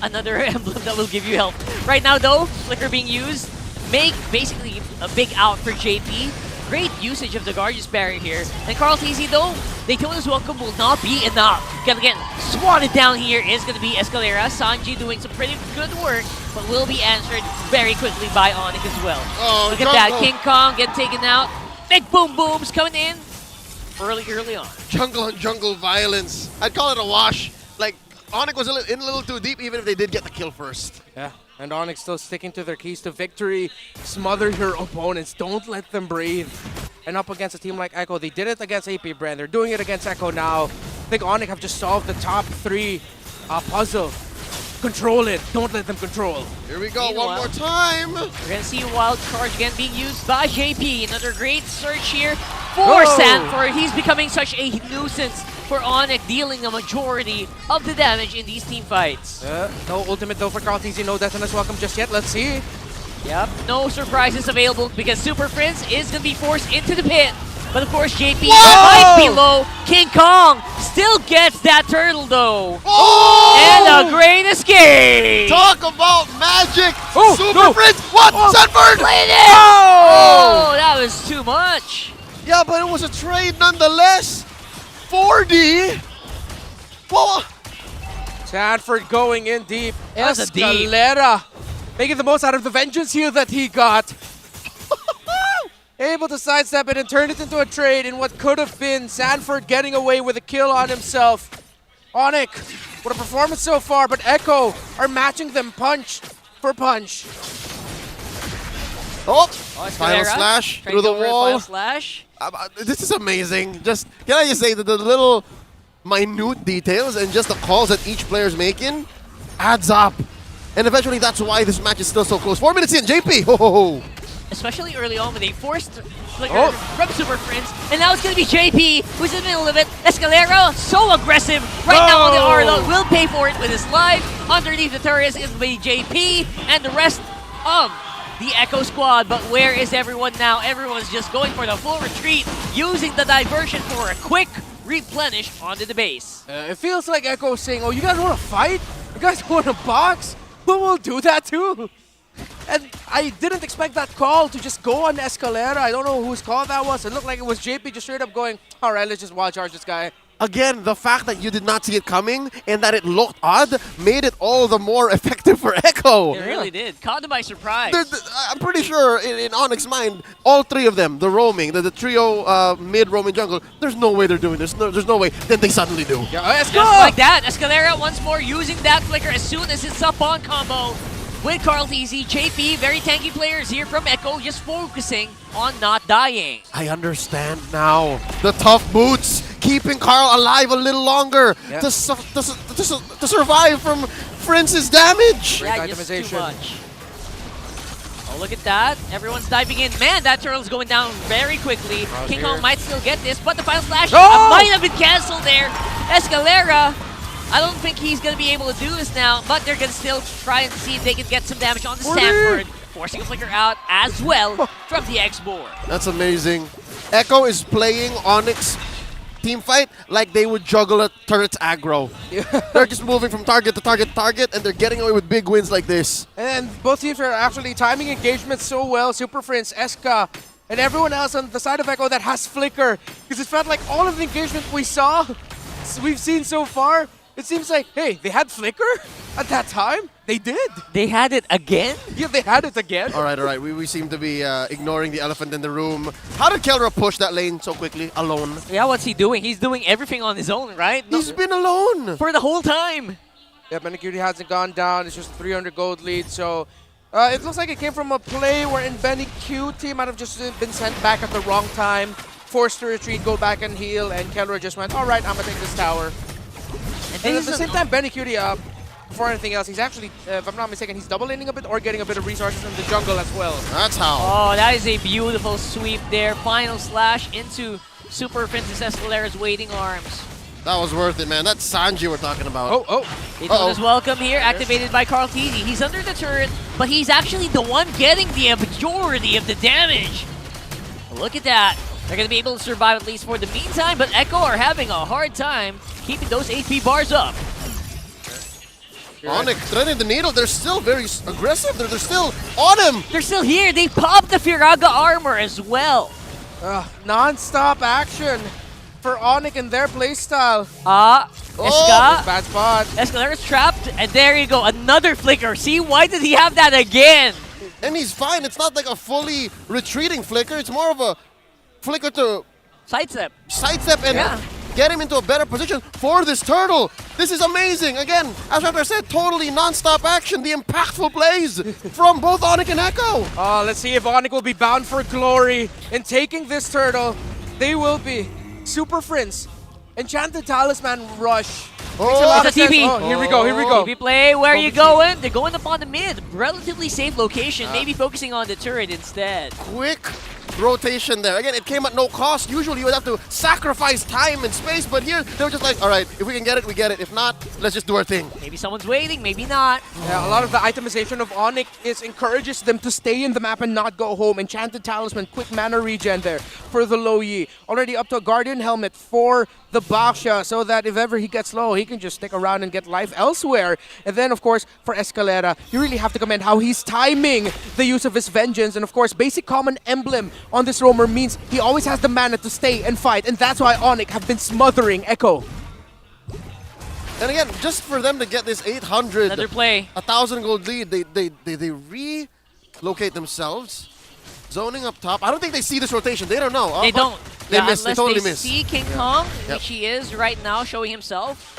another emblem that will give you help. Right now, though, Flicker being used, make basically a big out for JP. Great usage of the Guardian's Barrier here. And Carl TZ, though, Daytona's Welcome will not be enough. Again, swatted down here is going to be Escalera. Sanji doing some pretty good work, but will be answered very quickly by ONIC as well. Oh, look at that. King Kong getting taken out. Big boom booms coming in early on. Jungle on jungle violence. I'd call it a wash. Like, ONIC was in a little too deep, even if they did get the kill first. Yeah, and ONIC still sticking to their keys to victory. Smother your opponents. Don't let them breathe. And up against a team like ECHO, they did it against AP Bren. They're doing it against ECHO now. I think ONIC have just solved the top 3 puzzle. Control it. Don't let them control. Here we go. One more time. We're going to see a wild charge again being used by JP. Another great search here for Sanford. He's becoming such a nuisance for ONIC, dealing a majority of the damage in these team fights. No ultimate though for Carl TZ. No Detona's Welcome just yet. Let's see. Yep, no surprises available because Super Prince is going to be forced into the pit. But of course, JP might be low. King Kong still gets that turtle though. And a great escape. Talk about magic. Super Prince. What? Sanford. Played it. Oh, that was too much. Yeah, but it was a trade nonetheless. 4D. Whoa. Sanford going in deep. That was a deep. Escalera making the most out of the vengeance heal that he got. Able to sidestep it and turn it into a trade in what could have been Sanford getting away with a kill on himself. ONIC, what a performance so far, but ECHO are matching them punch for punch. Oh, final slash through the wall. Final slash. This is amazing. Just can I just say that the little minute details and just the calls that each player is making adds up. And eventually that's why this match is still so close. 4 minutes in, JP. Ho, ho, ho. Especially early on when they forced Flicker from Super Prince. And now it's going to be JP who's in the middle of it. Escalera, so aggressive right now on the Arlo. Will pay for it with his life. Underneath the turret is going to be JP and the rest of the ECHO squad. But where is everyone now? Everyone's just going for the full retreat, using the diversion for a quick replenish onto the base. It feels like ECHO saying, oh, you guys want to fight? You guys want to box? Well, we'll do that too. And I didn't expect that call to just go on Escalera. I don't know whose call that was. It looked like it was JP just straight up going, all right, let's just wild charge this guy. Again, the fact that you did not see it coming and that it looked odd made it all the more effective for ECHO. It really did. Caught them by surprise. I'm pretty sure in ONIC's mind, all 3 of them, the roaming, the trio mid-roaming jungle, there's no way they're doing this. No, there's no way. Then they suddenly do. Yeah, let's go! Just like that. Escalera once more using that flicker as soon as it's up on combo with Carl TZ. JP, very tanky players here from ECHO, just focusing on not dying. I understand now. The tough boots keeping Carl alive a little longer to survive from Prince's damage. Yeah, just too much. Oh, look at that. Everyone's diving in. Man, that turtle's going down very quickly. King Kong might still get this, but the final slash might have been canceled there. Escalera, I don't think he's going to be able to do this now, but they're going to still try and see if they can get some damage on the Sanford, forcing a flicker out as well from the X-Board. That's amazing. ECHO is playing ONIC's team fight like they would juggle a turret's aggro. They're just moving from target to target to target, and they're getting away with big wins like this. And both teams are actually timing engagements so well. Super Prince, Eska, and everyone else on the side of ECHO that has flicker. Because it felt like all of the engagement we've seen so far, it seems like, hey, they had flicker at that time? They did. They had it again? Yeah, they had it again. All right. We seem to be ignoring the elephant in the room. How did Kelra push that lane so quickly, alone? Yeah, what's he doing? He's doing everything on his own, right? He's been alone. For the whole time. Yeah, Benny Cutie hasn't gone down. It's just 300 gold lead, so it looks like it came from a play wherein Benny Cutie might have just been sent back at the wrong time, forced to retreat, go back and heal, and Kelra just went, all right, I'm going to take this tower. And at the same time, Benny Cutie, before anything else, he's actually, if I'm not mistaken, he's double laning a bit or getting a bit of resources from the jungle as well. That's how. Oh, that is a beautiful sweep there. Final slash into Super Princess Escalera's waiting arms. That was worth it, man. That's Sanji we're talking about. Dayton is welcome here, activated by Carl Teasy. He's under the turret, but he's actually the one getting the majority of the damage. Look at that. They're going to be able to survive at least for the meantime, but Echo are having a hard time keeping those AP bars up. ONIC threading the needle. They're still very aggressive. They're still on him. They're still here. They popped the Firaga armor as well. Non-stop action for ONIC and their playstyle. Eska. Bad spot. Escalator's trapped, and there you go. Another flicker. See, why did he have that again? And he's fine. It's not like a fully retreating flicker. It's more of a flicker to sidestep and get him into a better position for this turtle. This is amazing. Again, as Raptor said, totally non-stop action. The impactful plays from both ONIC and ECHO. Let's see if ONIC will be bound for glory in taking this turtle. They will be. Super Prince, Enchanted Talisman Rush. Makes a lot of sense. Here we go. TP play, where are you going? They're going up on the mid. Relatively safe location, maybe focusing on the turret instead. Quick rotation there. Again, it came at no cost. Usually you would have to sacrifice time and space, but here they were just like, all right, if we can get it, we get it. If not, let's just do our thing. Maybe someone's waiting, maybe not. Yeah, a lot of the itemization of ONIC encourages them to stay in the map and not go home. Enchanted Talisman, quick mana regen there for the Lo Yi. Already up to a Guardian Helmet for the Baksha, so that if ever he gets low, he can just stick around and get life elsewhere. And then, of course, for Escalera, you really have to commend how he's timing the use of his Vengeance. And of course, basic common emblem on this roamer means he always has the mana to stay and fight, and that's why ONIC have been smothering Echo. And again, just for them to get this 800, another play, 1,000 gold lead, they relocate themselves, zoning up top. I don't think they see this rotation. They don't know. They don't. They miss. They totally they miss. See King Kong, which he is right now, showing himself.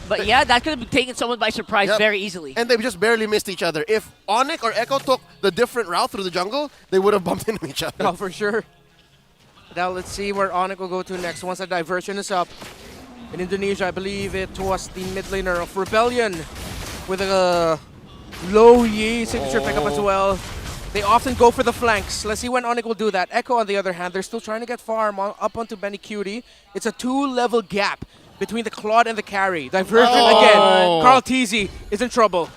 But yeah, that could have taken someone by surprise very easily. And they just barely missed each other. If ONIC or ECHO took the different route through the jungle, they would have bumped into each other. Oh, for sure. Now let's see where ONIC will go to next once the diversion is up. In Indonesia, I believe it was the mid laner of Rebellion with a Lo Yi signature pickup as well. They often go for the flanks. Let's see when ONIC will do that. ECHO, on the other hand, they're still trying to get farm up onto Benny Cutie. It's a 2-level gap between the Claude and the carry. Diversion again. Carl Teasy is in trouble.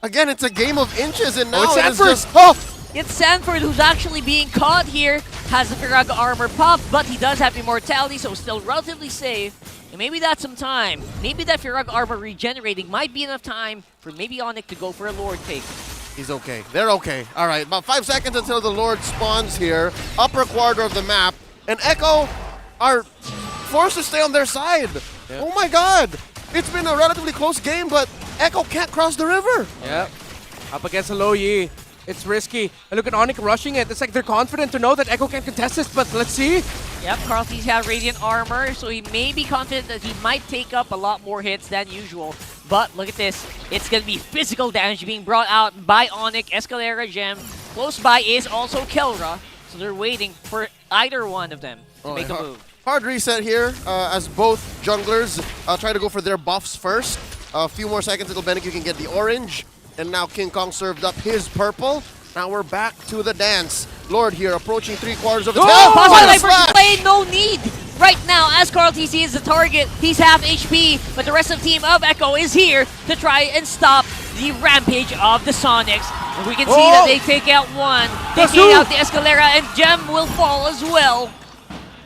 Again, it's a game of inches, and now it's it is Sanford. just... It's Sanford who's actually being caught here. Has the Firaga armor pop, but he does have immortality, so still relatively safe. And maybe that's some time. Maybe that Firaga armor regenerating might be enough time for maybe ONIC to go for a Lord take. He's okay. They're okay. All right, about 5 seconds until the Lord spawns here. Upper quarter of the map. And ECHO are forced to stay on their side. Yeah. Oh my god. It's been a relatively close game, but ECHO can't cross the river. Yep. Up against a Lo Yi. It's risky. And look at ONIC rushing it. It's like they're confident to know that ECHO can contest this, but let's see. Yep, Carl Teasy has Radiant armor, so he may be confident that he might take up a lot more hits than usual. But look at this. It's going to be physical damage being brought out by ONIC. Escalera Gem. Close by is also Kelra. So they're waiting for either one of them to make a move. Hard reset here as both junglers try to go for their buffs first. A few more seconds until Bennick can get the orange. And now King Kong served up his purple. Now we're back to the dance. Lord here approaching 3/4 of his health. Possible for play, no need. Right now, as Carl Teasy is the target, he's half HP, but the rest of the team of ECHO is here to try and stop the rampage of the Sonics. And we can see that they take out one, taking out the Escalera, and Gem will fall as well.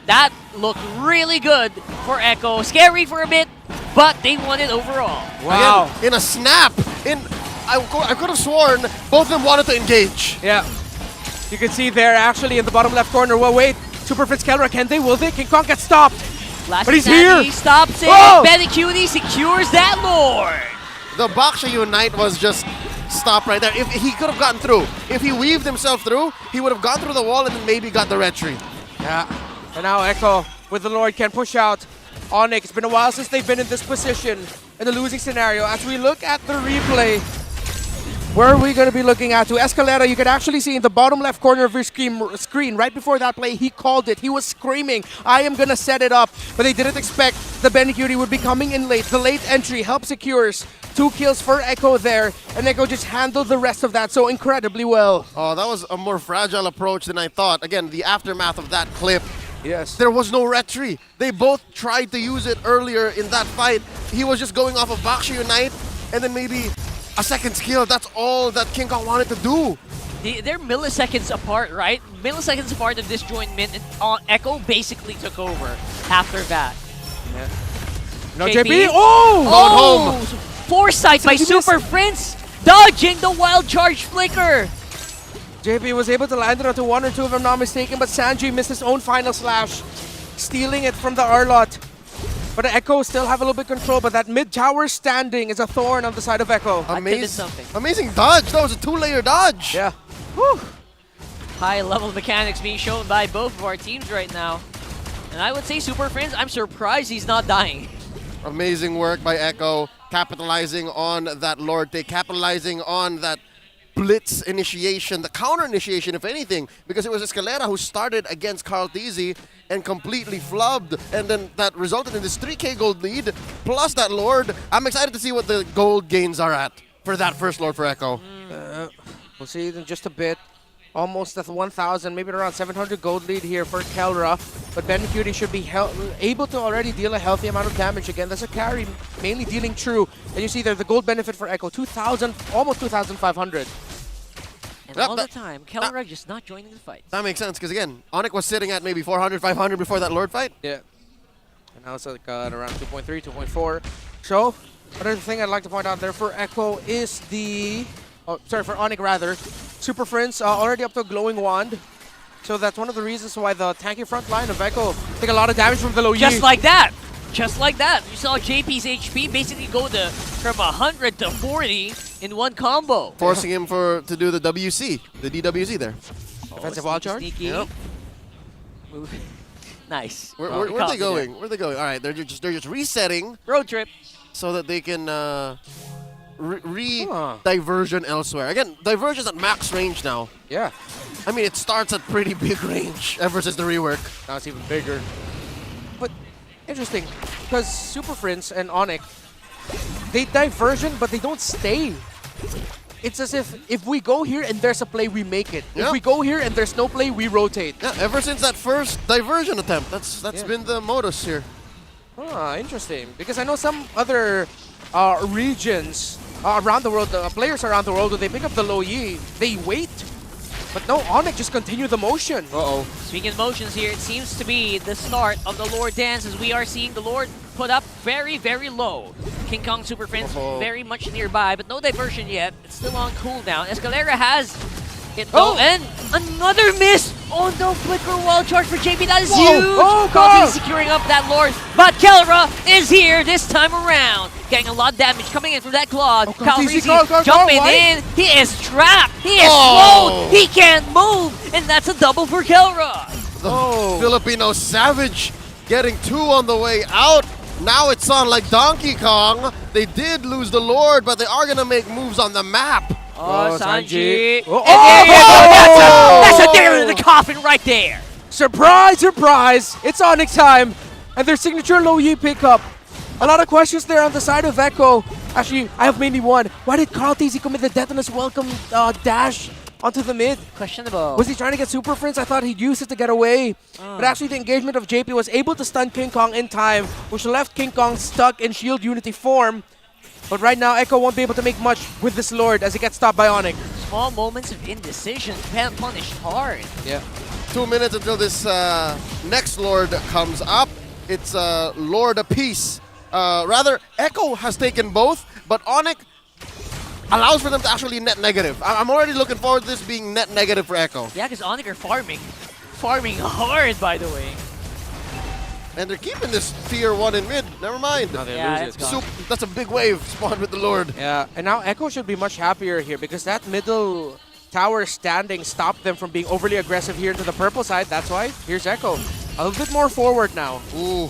That looked really good for ECHO. Scary for a bit, but they won it overall. Wow. Again, in a snap, I could have sworn both of them wanted to engage. Yeah. You can see there actually in the bottom left corner. Well, wait. Super Fritz Kelra, can they? Will they? King Kong gets stopped. But he's here. He stops it. Benny Cutie secures that Lord. The Baksha Unite was just stopped right there. If he could have gotten through, if he weaved himself through, he would have gone through the wall and then maybe got the retreat. Yeah. And now ECHO with the Lord can push out ONIC. It's been a while since they've been in this position in the losing scenario. As we look at the replay, where are we going to be looking at? To Escalera, you can actually see in the bottom left corner of your screen, right before that play, he called it. He was screaming, I am going to set it up. But they didn't expect the Benny Cutie would be coming in late. The late entry help secures 2 kills for ECHO there. And ECHO just handled the rest of that so incredibly well. Oh, that was a more fragile approach than I thought. Again, the aftermath of that clip Yes. There was no retry. They both tried to use it earlier in that fight. He was just going off of Baksha Unite and then maybe a second skill. That's all that King Kong wanted to do. They're milliseconds apart, right? Milliseconds apart of disjointment, and Echo basically took over after that. Yeah. No, JP. Oh! Going home. Foresight by Super Prince, dodging the wild charge flicker. JP was able to land it onto 1 or 2 if I'm not mistaken, but Sanji missed his own final slash, stealing it from the Arlot. But Echo still have a little bit of control, but that mid-tower standing is a thorn on the side of Echo. Amazing dodge. That was a 2-layer dodge. Yeah. Whew. High-level mechanics being shown by both of our teams right now. And I would say Super Friends, I'm surprised he's not dying. Amazing work by Echo, capitalizing on that Lord take, capitalizing on that blitz initiation, the counter initiation, if anything, because it was Escalera who started against Carl Tizzy and completely flubbed, and then that resulted in this 3K gold lead, plus that Lord. I'm excited to see what the gold gains are at for that first Lord for Echo. We'll see in just a bit. Almost at 1,000, maybe around 700 gold lead here for Kelra, but Ben Cutie should be able to already deal a healthy amount of damage again. That's a carry, mainly dealing true. And you see there, the gold benefit for Echo, 2,000, almost 2,500. And all the time, Kelra just not joining the fight. That makes sense, because again, ONIC was sitting at maybe 400, 500 before that Lord fight. Yeah. And now it's like at around 2.3, 2.4. So, another thing I'd like to point out there for Echo is the... Oh, sorry, for ONIC rather. Super Friends already up to a glowing wand. So that's one of the reasons why the tanky front line of Echo take a lot of damage from the low Just like that! Just like that! You saw JP's HP basically go from 100 to 40 in one combo. Forcing him to do the WC, the DWC there. Defensive wild charge? Sneaky. Yep. Nice. Where are they going? Where are they going? All right, they're just resetting. Road trip. So that they can diversion elsewhere. Again, diversion's at max range now. Yeah. I mean, it starts at pretty big range ever since the rework. Now it's even bigger. But interesting, because Super Friends and ONIC, they diversion, but they don't stay. It's as if we go here and there's a play, we make it. Yeah. If we go here and there's no play, we rotate. Yeah, ever since that first diversion attempt, that's been the modus here. Ah, interesting. Because I know some other regions around the world, players around the world, when they pick up the low Yi, they wait. But no, ONIC just continue the motion. Uh-oh. Speaking of motions here, it seems to be the start of the Lord dance as we are seeing the Lord put up very, very low. King Kong Super Friends very much nearby, but no diversion yet. It's still on cooldown. Escalera has it though, and another miss on the flicker wall charge for JP. That is huge. Carl securing up that Lord, but Kelra is here this time around. Getting a lot of damage coming in from that Claude. Carl jumping in. He is trapped. He is slowed. He can't move, and that's a double for Kelra. The Filipino Savage getting 2 on the way out. Now it's on like Donkey Kong. They did lose the Lord, but they are going to make moves on the map. Oh, Sanji. Oh, That's a nail in the coffin right there. Surprise, surprise. It's ONIC time. And their signature low Yi pickup. A lot of questions there on the side of Echo. Actually, I have mainly one. Why did Carl Tizzy commit the Detonus welcome dash onto the mid? Questionable. Was he trying to get Super Friends? I thought he'd use it to get away. But actually, the engagement of JP was able to stun King Kong in time, which left King Kong stuck in Shield Unity form. But right now, Echo won't be able to make much with this Lord as he gets stopped by ONIC. Small moments of indecision can punish hard. Yeah. 2 minutes until this next Lord comes up. It's Lord apiece. Rather, Echo has taken both, but ONIC allows for them to actually net negative. I'm already looking forward to this being net negative for Echo. Yeah, because ONIC are farming. Farming hard, by the way. And they're keeping this tier 1 in mid. Never mind. No, they lose it. That's a big wave spawned with the Lord. Yeah, and now Echo should be much happier here because that middle tower standing stopped them from being overly aggressive here into the purple side. That's why here's Echo. A little bit more forward now. Ooh.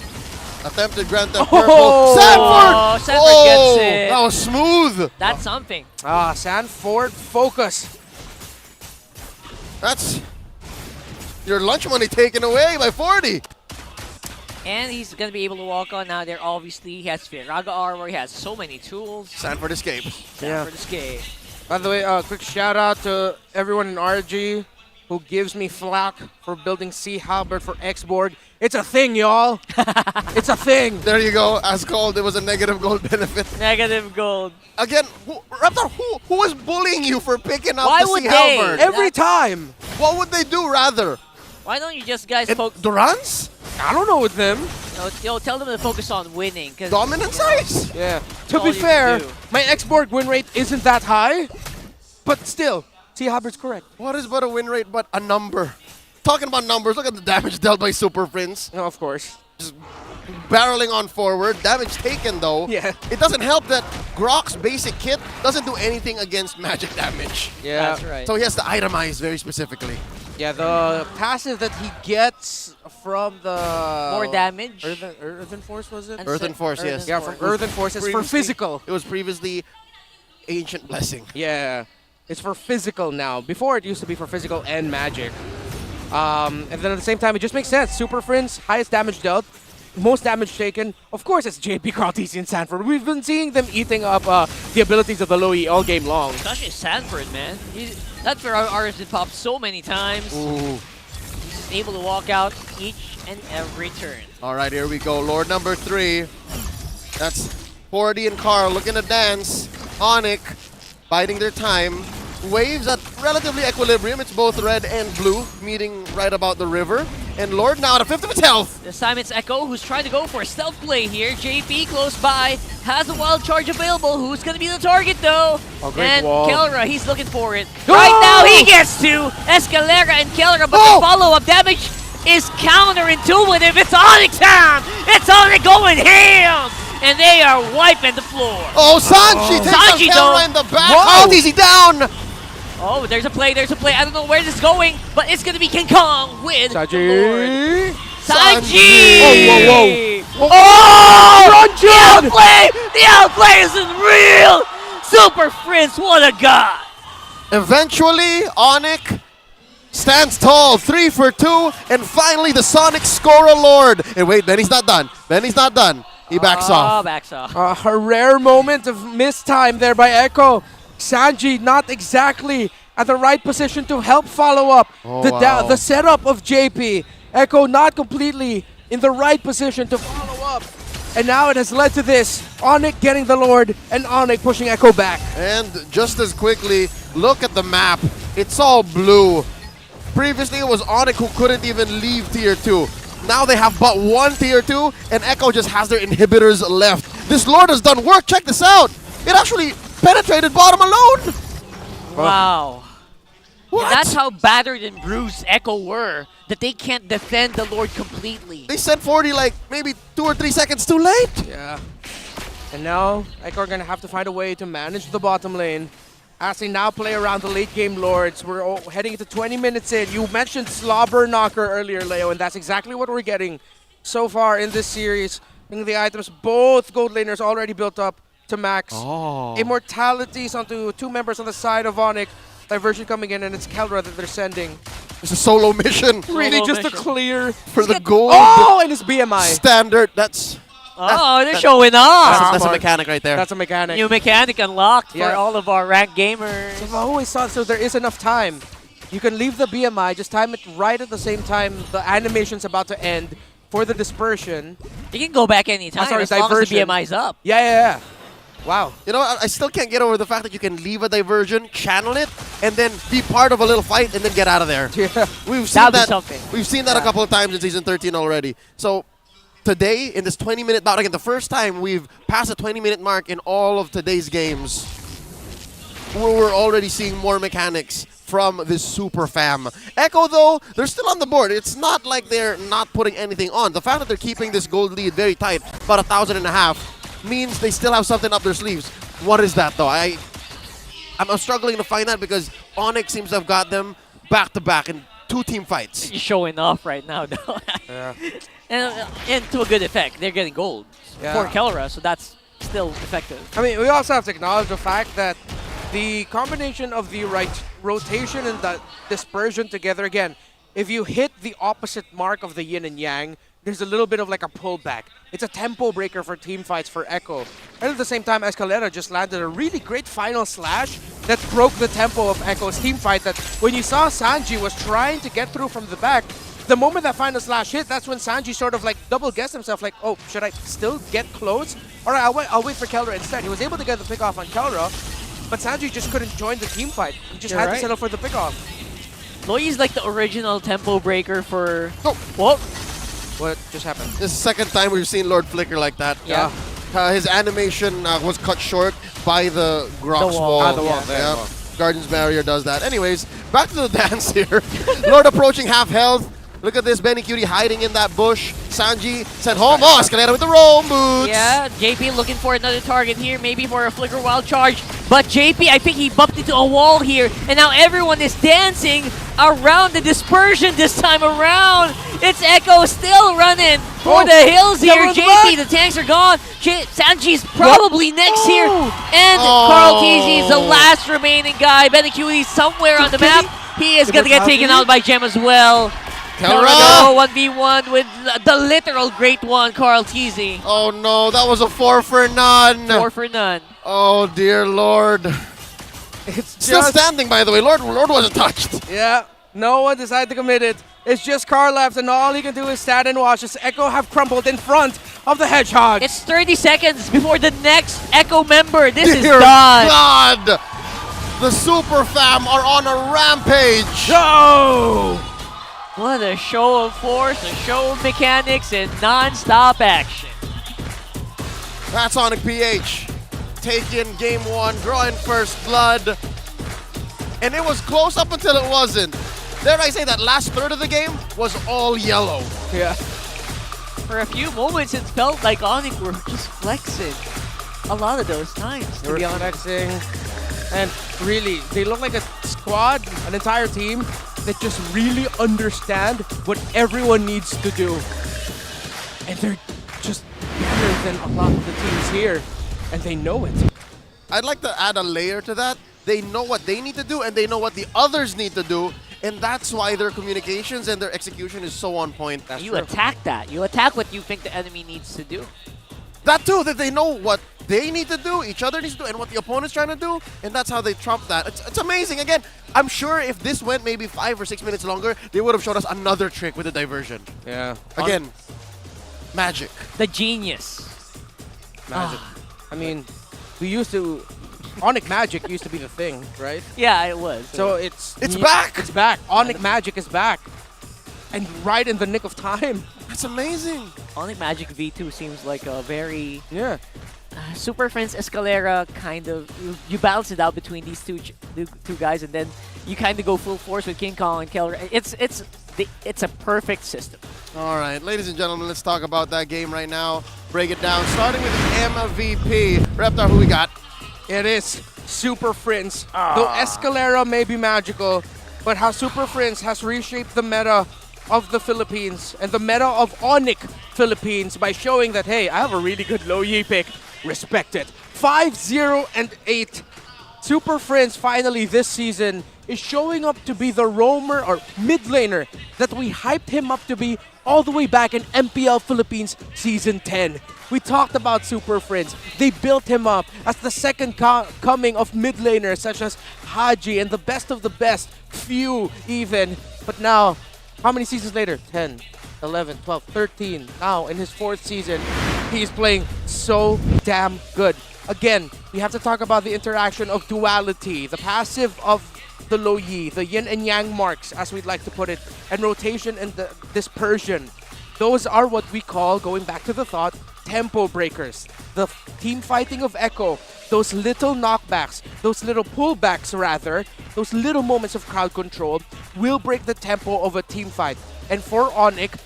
Attempted Grand Theft Purple. Sanford! Sanford gets it. That was smooth. That's something. Sanford focus. That's your lunch money taken away by 40. And he's going to be able to walk on now there. Obviously, he has Firaga armor. He has so many tools. Sanford escapes. Sanford escape. By the way, quick shout out to everyone in RG. who gives me flack for building Sea Halberd for X-Borg. It's a thing, y'all. It's a thing. There you go. As called, it was a negative gold benefit. Negative gold. Again, Raptor, who was bullying you for picking up Why the would Sea they? Halberd? Every time. What would they do rather? Why don't you just guys focus? Durans? I don't know with them. Tell them to focus on winning. Cause, Dominant size? Yeah. That's To all be you can fair, do. my X-Borg win rate isn't that high, but still, Sea Halberd's correct. What is but a win rate but a number? Talking about numbers, look at the damage dealt by Super Prince. Oh, of course. Just barreling on forward. Damage taken though. Yeah. It doesn't help that Grok's basic kit doesn't do anything against magic damage. Yeah. That's right. So he has to itemize very specifically. Yeah, the passive that he gets from the... More damage. Earthen Force, was it? Earthen Force, yes. Yeah, from Earthen Force. It's for Previously- physical. It was previously Ancient Blessing. Yeah. It's for physical now. Before, it used to be for physical and magic. And then at the same time, it just makes sense. Super Friends, highest damage dealt, most damage taken. Of course, it's JP, Carl, TC, and Sanford. We've been seeing them eating up the abilities of the low E all game long. Especially Sanford, man. That's where ours did pop so many times. Ooh. He's just able to walk out each and every turn. All right, here we go. Lord number 3. That's 40 and Carl looking to dance. ONIC biding their time. Waves at relatively equilibrium. It's both red and blue, meeting right about the river. And Lord now at a fifth of its health. This time it's Echo who's trying to go for a stealth play here. JP close by, has a wild charge available. Who's going to be the target though? Oh, great and wall. Kelra, he's looking for it. Right now he gets to Escalera and Kelra, but the follow-up damage is counterintuitive. It's ONIC time! It's ONIC going ham! And they are wiping the floor. Oh, Sanji takes Sanji, a though. camera in the back. Whoa. Oh, easy down. Oh, there's a play, there's a play. I don't know where this is going, but it's going to be King Kong with the Lord. Sanji! Oh, whoa, whoa. Oh! Run, The outplay! The outplay isn't real! Super Prince, what a guy! Eventually, ONIC stands tall, 3 for 2, and finally the Sonic score a Lord. And wait, then he's not done. Then he's not done. He backs off. Backs off. A rare moment of missed time there by Echo. Sanji not exactly at the right position to help follow up the setup of JP. Echo not completely in the right position to follow up. And now it has led to this. ONIC getting the Lord and ONIC pushing Echo back. And just as quickly, look at the map. It's all blue. Previously, it was ONIC who couldn't even leave Tier 2. Now they have but one Tier 2, and Echo just has their inhibitors left. This Lord has done work. Check this out. It actually penetrated bottom alone. Wow. What? And that's how battered and bruised Echo were, that they can't defend the Lord completely. They sent 40 like maybe 2 or 3 seconds too late. Yeah. And now Echo are going to have to find a way to manage the bottom lane as they now play around the late game Lords. We're heading into 20 minutes in. You mentioned Slobber Knocker earlier, Leo, and that's exactly what we're getting so far in this series. I think the items, both gold laners already built up to max. Immortalities onto 2 members on the side of ONIC. Diversion coming in, and it's Kelra that they're sending. It's a solo mission. Really just to clear. For the gold. Oh, and it's BMI. Standard. That's they're showing off. That's a mechanic right there. That's a mechanic. New mechanic unlocked Yeah. for all of our ranked gamers. So I've always thought so there is enough time. You can leave the BMI, just time it right at the same time the animation's about to end for the dispersion. You can go back anytime as long as the BMI's up. Yeah. Wow. You know, I still can't get over the fact that you can leave a diversion, channel it, and then be part of a little fight and then get out of there. Yeah. We've seen That'd be that. something. We've seen that a couple of times in Season 13 already. So today, in this 20-minute bout, again, the first time we've passed the 20-minute mark in all of today's games, we're already seeing more mechanics from this super fam. Echo, though, they're still on the board. It's not like they're not putting anything on. The fact that they're keeping this gold lead very tight, about 1,500, means they still have something up their sleeves. What is that, though? I'm struggling to find that because ONIC seems to have got them back-to-back in 2 team fights. You're showing off right now, though. Yeah. and to a good effect. They're getting gold Yeah. for Kelra, so that's still effective. I mean, we also have to acknowledge the fact that the combination of the right rotation and the dispersion together, again, if you hit the opposite mark of the yin and yang, there's a little bit of like a pullback. It's a tempo breaker for team fights for Echo. And at the same time, Escalera just landed a really great final slash that broke the tempo of Echo's team fight. That when you saw Sanji was trying to get through from the back, the moment that final slash hit, that's when Sanji sort of like double guessed himself, like, oh, should I still get close? All right, I'll wait for Kelra instead. He was able to get the pick off on Kelra, but Sanji just couldn't join the team fight. He just had to settle for the pick off. Loyi's like the original tempo breaker for... Oh. Whoa. What just happened? This is the second time we've seen Lord Flicker like that. Yeah. His animation was cut short by the Grok's wall. The wall. Yeah. Guardian's Barrier does that. Anyways, back to the dance here. Lord approaching half health. Look at this, Benny Cutie hiding in that bush. Sanji sent home. Oh, Escalera with the roam boots. Yeah, JP looking for another target here, maybe for a Flicker Wild Charge. But JP, I think he bumped into a wall here, and now everyone is dancing around the dispersion this time around. It's Echo still running for the hills here. JP, the tanks are gone. Sanji's probably next here. And Carl TZ is the last remaining guy. Benny Cutie somewhere on the map. He is going to get taken out by Gem as well. Kelra! 1v1 with the literal great one, Carl TZ. Oh no, that was a 4 for none. 4 for none. Oh dear Lord. It's still standing, by the way. Lord wasn't touched. Yeah, no one decided to commit it. It's just Carl left, and all he can do is stand and watch as Echo have crumbled in front of the Hedgehog. It's 30 seconds before the next Echo member. This is Dear done. God! The Super Fam are on a rampage. Go! What a show of force, a show of mechanics, and non-stop action. That's ONIC PH. Taking game 1, drawing first blood. And it was close up until it wasn't. Dare I say that last third of the game was all yellow. Yeah. For a few moments, it felt like ONIC were just flexing. A lot of those times, They were flexing. And really, they look like a squad, an entire team that just really understand what everyone needs to do. And they're just better than a lot of the teams here, and they know it. I'd like to add a layer to that. They know what they need to do, and they know what the others need to do, and that's why their communications and their execution is so on point. You attack that. You attack what you think the enemy needs to do. That too, that they know what they need to do, each other needs to do, and what the opponent's trying to do, and that's how they trump that. It's amazing. Again, I'm sure if this went maybe 5 or 6 minutes longer, they would have showed us another trick with the diversion. Yeah. Again, magic. The genius. Magic. I mean, we used to... ONIC Magic used to be the thing, right? Yeah, it was. So it's back! It's back. ONIC Magic is back. And right in the nick of time. That's amazing. ONIC Magic V2 seems like a very... Yeah. Super Friends Escalera kind of... You balance it out between these two guys, and then you kind of go full force with King Kong and Kelra. It's a perfect system. All right, ladies and gentlemen, let's talk about that game right now. Break it down, starting with MVP. Reptar, who we got? It is Super Friends. Though Escalera may be magical, but how Super Friends has reshaped the meta of the Philippines and the meta of ONIC Philippines by showing that, hey, I have a really good low Yi pick. Respect it. 5-0-8. Super Friends finally this season is showing up to be the roamer or mid laner that we hyped him up to be all the way back in MPL Philippines Season 10. We talked about Super Friends. They built him up as the second coming of mid laners such as Haji and the best of the best, few even. But now, how many seasons later? 10, 11, 12, 13. Now in his 4th season, he's playing so damn good. Again, we have to talk about the interaction of duality, the passive of the low Yi, the yin and yang marks, as we'd like to put it, and rotation and the dispersion. Those are what we call, going back to the thought, tempo breakers. The team fighting of Echo, those little knockbacks, those little pullbacks rather, those little moments of crowd control will break the tempo of a team fight. And for ONIC,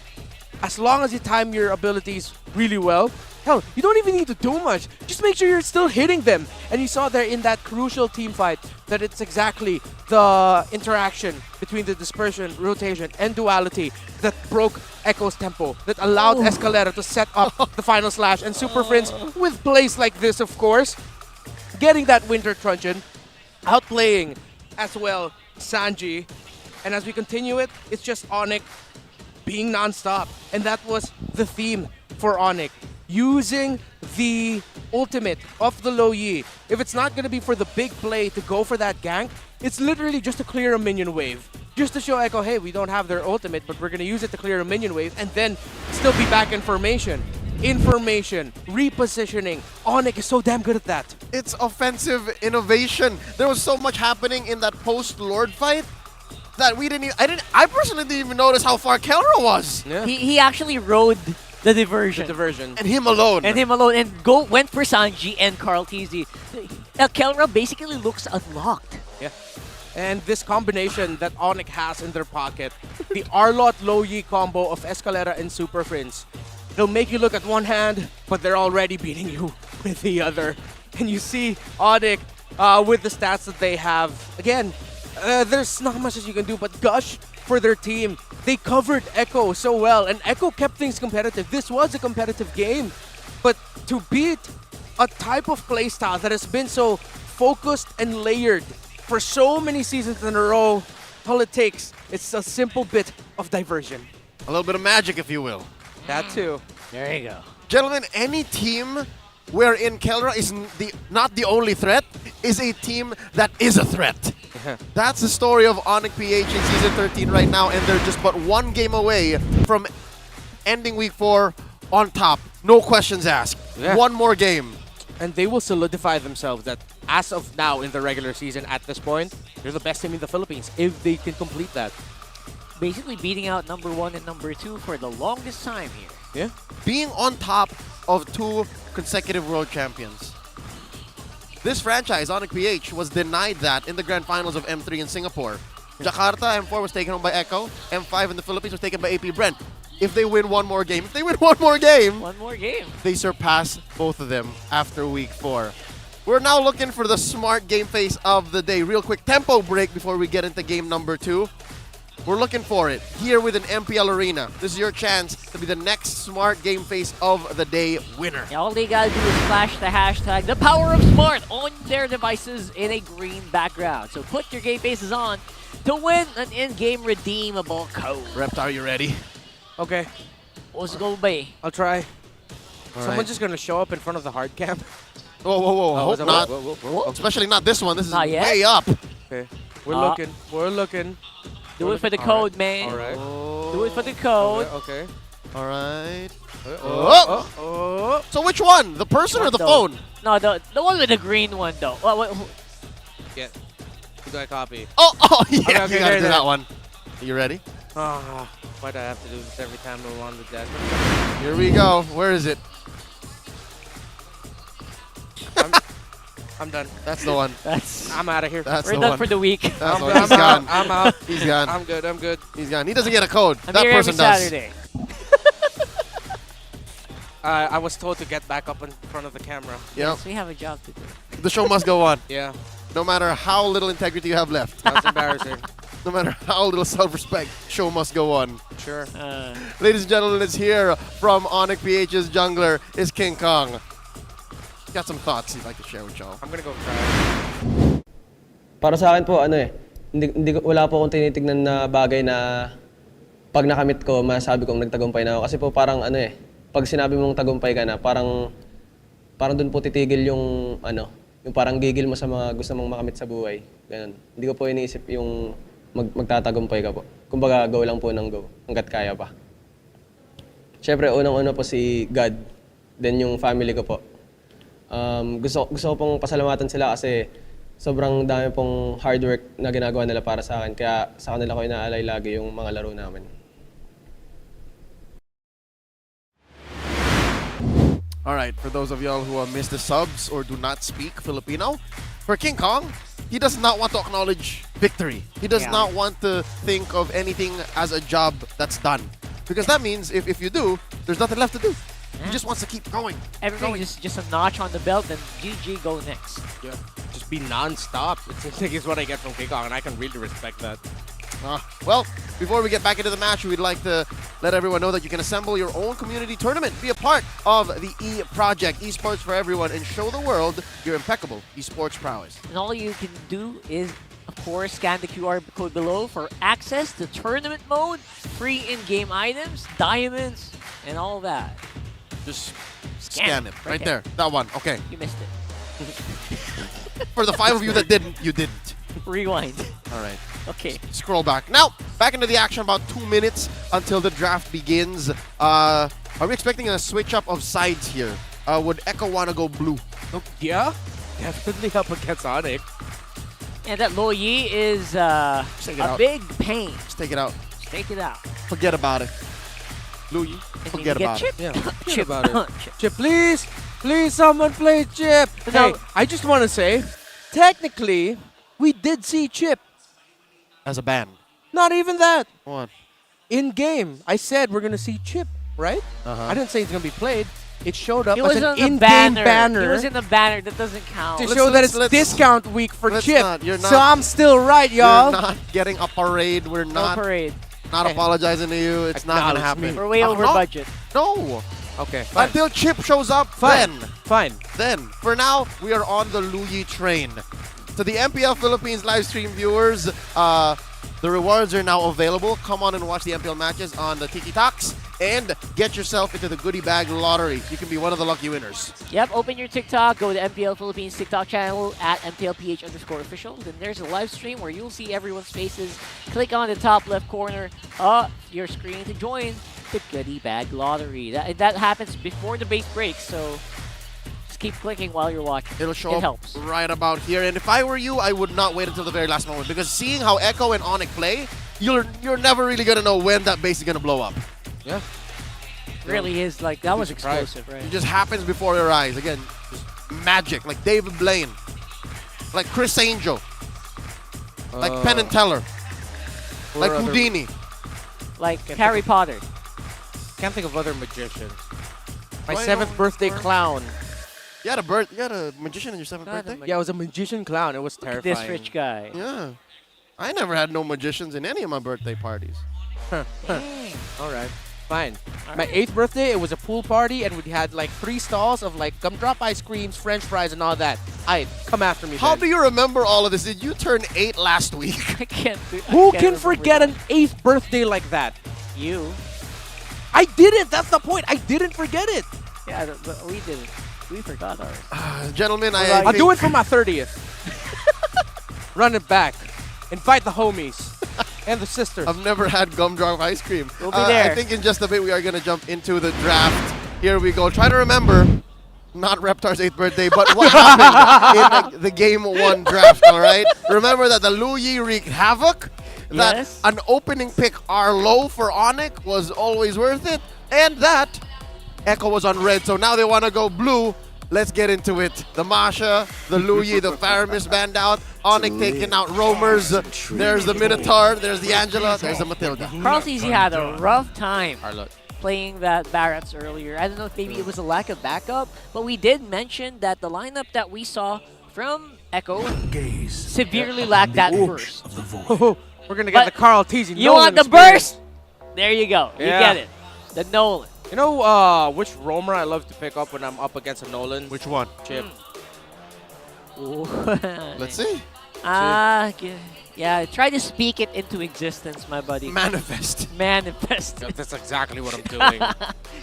as long as you time your abilities really well, hell, you don't even need to do much. Just make sure you're still hitting them. And you saw there in that crucial team fight that it's exactly the interaction between the dispersion, rotation, and duality that broke Echo's tempo, that allowed Escalera to set up the final slash. And Super Friends, with plays like this, of course, getting that Winter Truncheon, outplaying as well Sanji. And as we continue it, it's just ONIC being non-stop. And that was the theme for ONIC. Using the ultimate of the Low Yi, if it's not going to be for the big play to go for that gank, it's literally just to clear a minion wave. Just to show Echo, hey, we don't have their ultimate, but we're going to use it to clear a minion wave and then still be back in formation. Information, repositioning. ONIC is so damn good at that. It's offensive innovation. There was so much happening in that post-Lord fight that we didn't even, I personally didn't even notice how far Kelra was. Yeah. He actually rode the diversion. And him alone. And went for Sanji and Carl TZ. Kelra basically looks unlocked. Yeah. And this combination that ONIC has in their pocket, the Arlot Low Yi combo of Escalera and Super Prince, they'll make you look at one hand, but they're already beating you with the other. And you see ONIC with the stats that they have. Again, there's not much that you can do but gush for their team. They covered Echo so well, and Echo kept things competitive. This was a competitive game. But to beat a type of playstyle that has been so focused and layered for so many seasons in a row, all it takes is a simple bit of diversion. A little bit of magic, if you will. That too. There you go. Gentlemen, any team wherein Kelra is not the only threat is a team that is a threat. That's the story of ONIC PH in Season 13 right now, and they're just but one game away from ending Week 4 on top. No questions asked. Yeah. One more game. And they will solidify themselves that as of now in the regular season at this point, they're the best team in the Philippines if they can complete that. Basically beating out number 1 and number 2 for the longest time here. Yeah. Being on top of 2 consecutive world champions. This franchise, ONIC PH, was denied that in the grand finals of M3 in Singapore. Jakarta, M4 was taken home by ECHO. M5 in the Philippines was taken by AP Bren. If they win one more game, they surpass both of them after Week 4. We're now looking for the smart game face of the day. Real quick tempo break before we get into game number 2. We're looking for it here with an MPL Arena. This is your chance to be the next smart game face of the day winner. Yeah, all they gotta do is flash the hashtag, the power of smart, on their devices in a green background. So put your game faces on to win an in-game redeemable code. Rept, are you ready? Okay. Let's go, bay. I'll try. Someone's right. just gonna show up in front of the hard cam. Whoa, whoa, whoa. Oh, Hope not. whoa. Especially not this one. This is Not yet. way up. Okay. We're looking. We're looking. Do it for the code, man. All right. Do it for the code. Okay. All right. Oh. So which one? The person or the phone? No, the one with the green one, though. Yeah. Who do I copy? Oh, yeah. Okay, You gotta do there. that one. Are you ready? Why do I have to do this every time we're on the deck? Here we go. Where is it? I'm done. That's the one. I'm out of here. That's We're the done one. for the week. That's the one. He's gone. I'm out. He's gone. I'm good. I'm good. He's gone. He doesn't get a code. I'm that here person every does. Saturday. I was told to get back up in front of the camera. Yep. So we have a job to do. The show must go on. Yeah. No matter how little integrity you have left. That's embarrassing. No matter how little self-respect, show must go on. Sure. Ladies and gentlemen, it's here from ONIC PH's jungler is King Kong. Got some thoughts he'd like to share with y'all. I'm gonna go try. Para sa akin po, wala po akong tinitignan na bagay na pag nakamit ko, masabi kong nagtagumpay na ako. Kasi po parang pag sinabi mong tagumpay ka na, parang dun po titigil yung yung parang gigil mo sa mga gusto mong makamit sa buhay. Ganun. Hindi ko po iniisip yung magtatagumpay ka po. Kumbaga, go lang po ng go, hanggat kaya pa. Siyempre, unang-una po si God, then yung family ko po. Gusto ko pong pasalamatan sila kasi sobrang dami pong hard work na ginagawa nila para sa akin. Kaya sa kanila ko inaalay lagi yung mga laro namin. All right, for those of y'all who missed the subs or do not speak Filipino, for King Kong, he does not want to acknowledge victory. He does not want to think of anything as a job that's done. Because that means if you do, there's nothing left to do. He just wants to keep going. Everything is just a notch on the belt, and GG go next. Yeah. Just be non-stop. It's what I get from King Kong, and I can really respect that. Well, before we get back into the match, we'd like to let everyone know that you can assemble your own community tournament, be a part of the E-Project, Esports for Everyone, and show the world your impeccable esports prowess. And all you can do is, of course, scan the QR code below for access to tournament mode, free in-game items, diamonds, and all that. Just Scan it. Right there. That one. Okay. You missed it. For the 5 of you that didn't, you didn't. Rewind. All right. Okay. Scroll back. Now, back into the action. About 2 minutes until the draft begins. Are we expecting a switch up of sides here? Would Echo want to go blue? Yeah, definitely up against ONIC. And that Lo Yi is a big pain. Just take it out. Just take it out. Forget about it. Louis, forget about it. Yeah, forget about it. Chip, please. Please, someone play Chip. Hey, I just want to say, technically, we did see Chip. As a band. Not even that. What? In game, I said we're going to see Chip, right? I didn't say it's going to be played. It showed up He as was an on the in-game banner. He was in the banner. That doesn't count. To show that it's discount week for Chip. You're not, so I'm still right, y'all. You're not getting a parade. We're not. parade. Not apologizing to you. It's not going to happen. We're way over budget. No. Okay. Fine. Until Chip shows up, Fine. then. Fine. Then. For now, we are on the Luyi train. To the MPL Philippines live stream viewers, the rewards are now available. Come on and watch the MPL matches on the Tiki Talks and get yourself into the goodie bag lottery. You can be one of the lucky winners. Yep, open your TikTok, go to MPL Philippines TikTok channel at MPL PH_official. Then there's a live stream where you'll see everyone's faces. Click on the top left corner of your screen to join the goodie bag lottery. That happens before the base breaks, so just keep clicking while you're watching. It'll show it up helps. right about here. And if I were you, I would not wait until the very last moment, because seeing how Echo and ONIC play, you're never really going to know when that base is going to blow up. Yeah. Really is like, that was explosive, right? It just happens before your eyes. Again, just magic. Like David Blaine. Like Chris Angel. Like Penn and Teller. Like Houdini. Like Harry Potter. Can't think of other magicians. My Why 7th birthday clown. You had a magician on your 7th birthday? Yeah, it was a magician clown. It was terrifying. This rich guy. Yeah. I never had no magicians in any of my birthday parties. All right. Fine. My 8th birthday, it was a pool party, and we had like 3 stalls of like gumdrop ice creams, French fries, and all that. Come after me. How then. do you remember all of this? Did you turn 8 last week? I can't do Who can forget an 8th birthday like that? You. I didn't. That's the point. I didn't forget it. Yeah, we didn't. We forgot ours. Gentlemen, I'll do it for my 30th. Run it back. Invite the homies and the sisters. I've never had gumdrop ice cream. We'll be there. I think in just a bit we are going to jump into the draft. Here we go. Try to remember, not Reptar's 8th birthday, but what happened in the Game 1 draft, all right? Remember that the Luyi wreaked havoc, that Yes. an opening pick Arlo for ONIC was always worth it, and that Echo was on red, so now they want to go blue. Let's get into it. The Masha, the Luyi, the Faramis band out. ONIC taking out roamers. There's the Minotaur. There's the Angela. There's the Matilda. Carl TZ had a rough time playing that Barrett's earlier. I don't know if maybe it was a lack of backup, but we did mention that the lineup that we saw from Echo severely lacked that burst. We're going to get the Carl teasing. You want the burst? There you go. You Yeah. get it. The Nolan. You know which roamer I love to pick up when I'm up against a Nolan? Which one? Chip. Let's see. Yeah, try to speak it into existence, my buddy. Manifest. Manifest. That's exactly what I'm doing.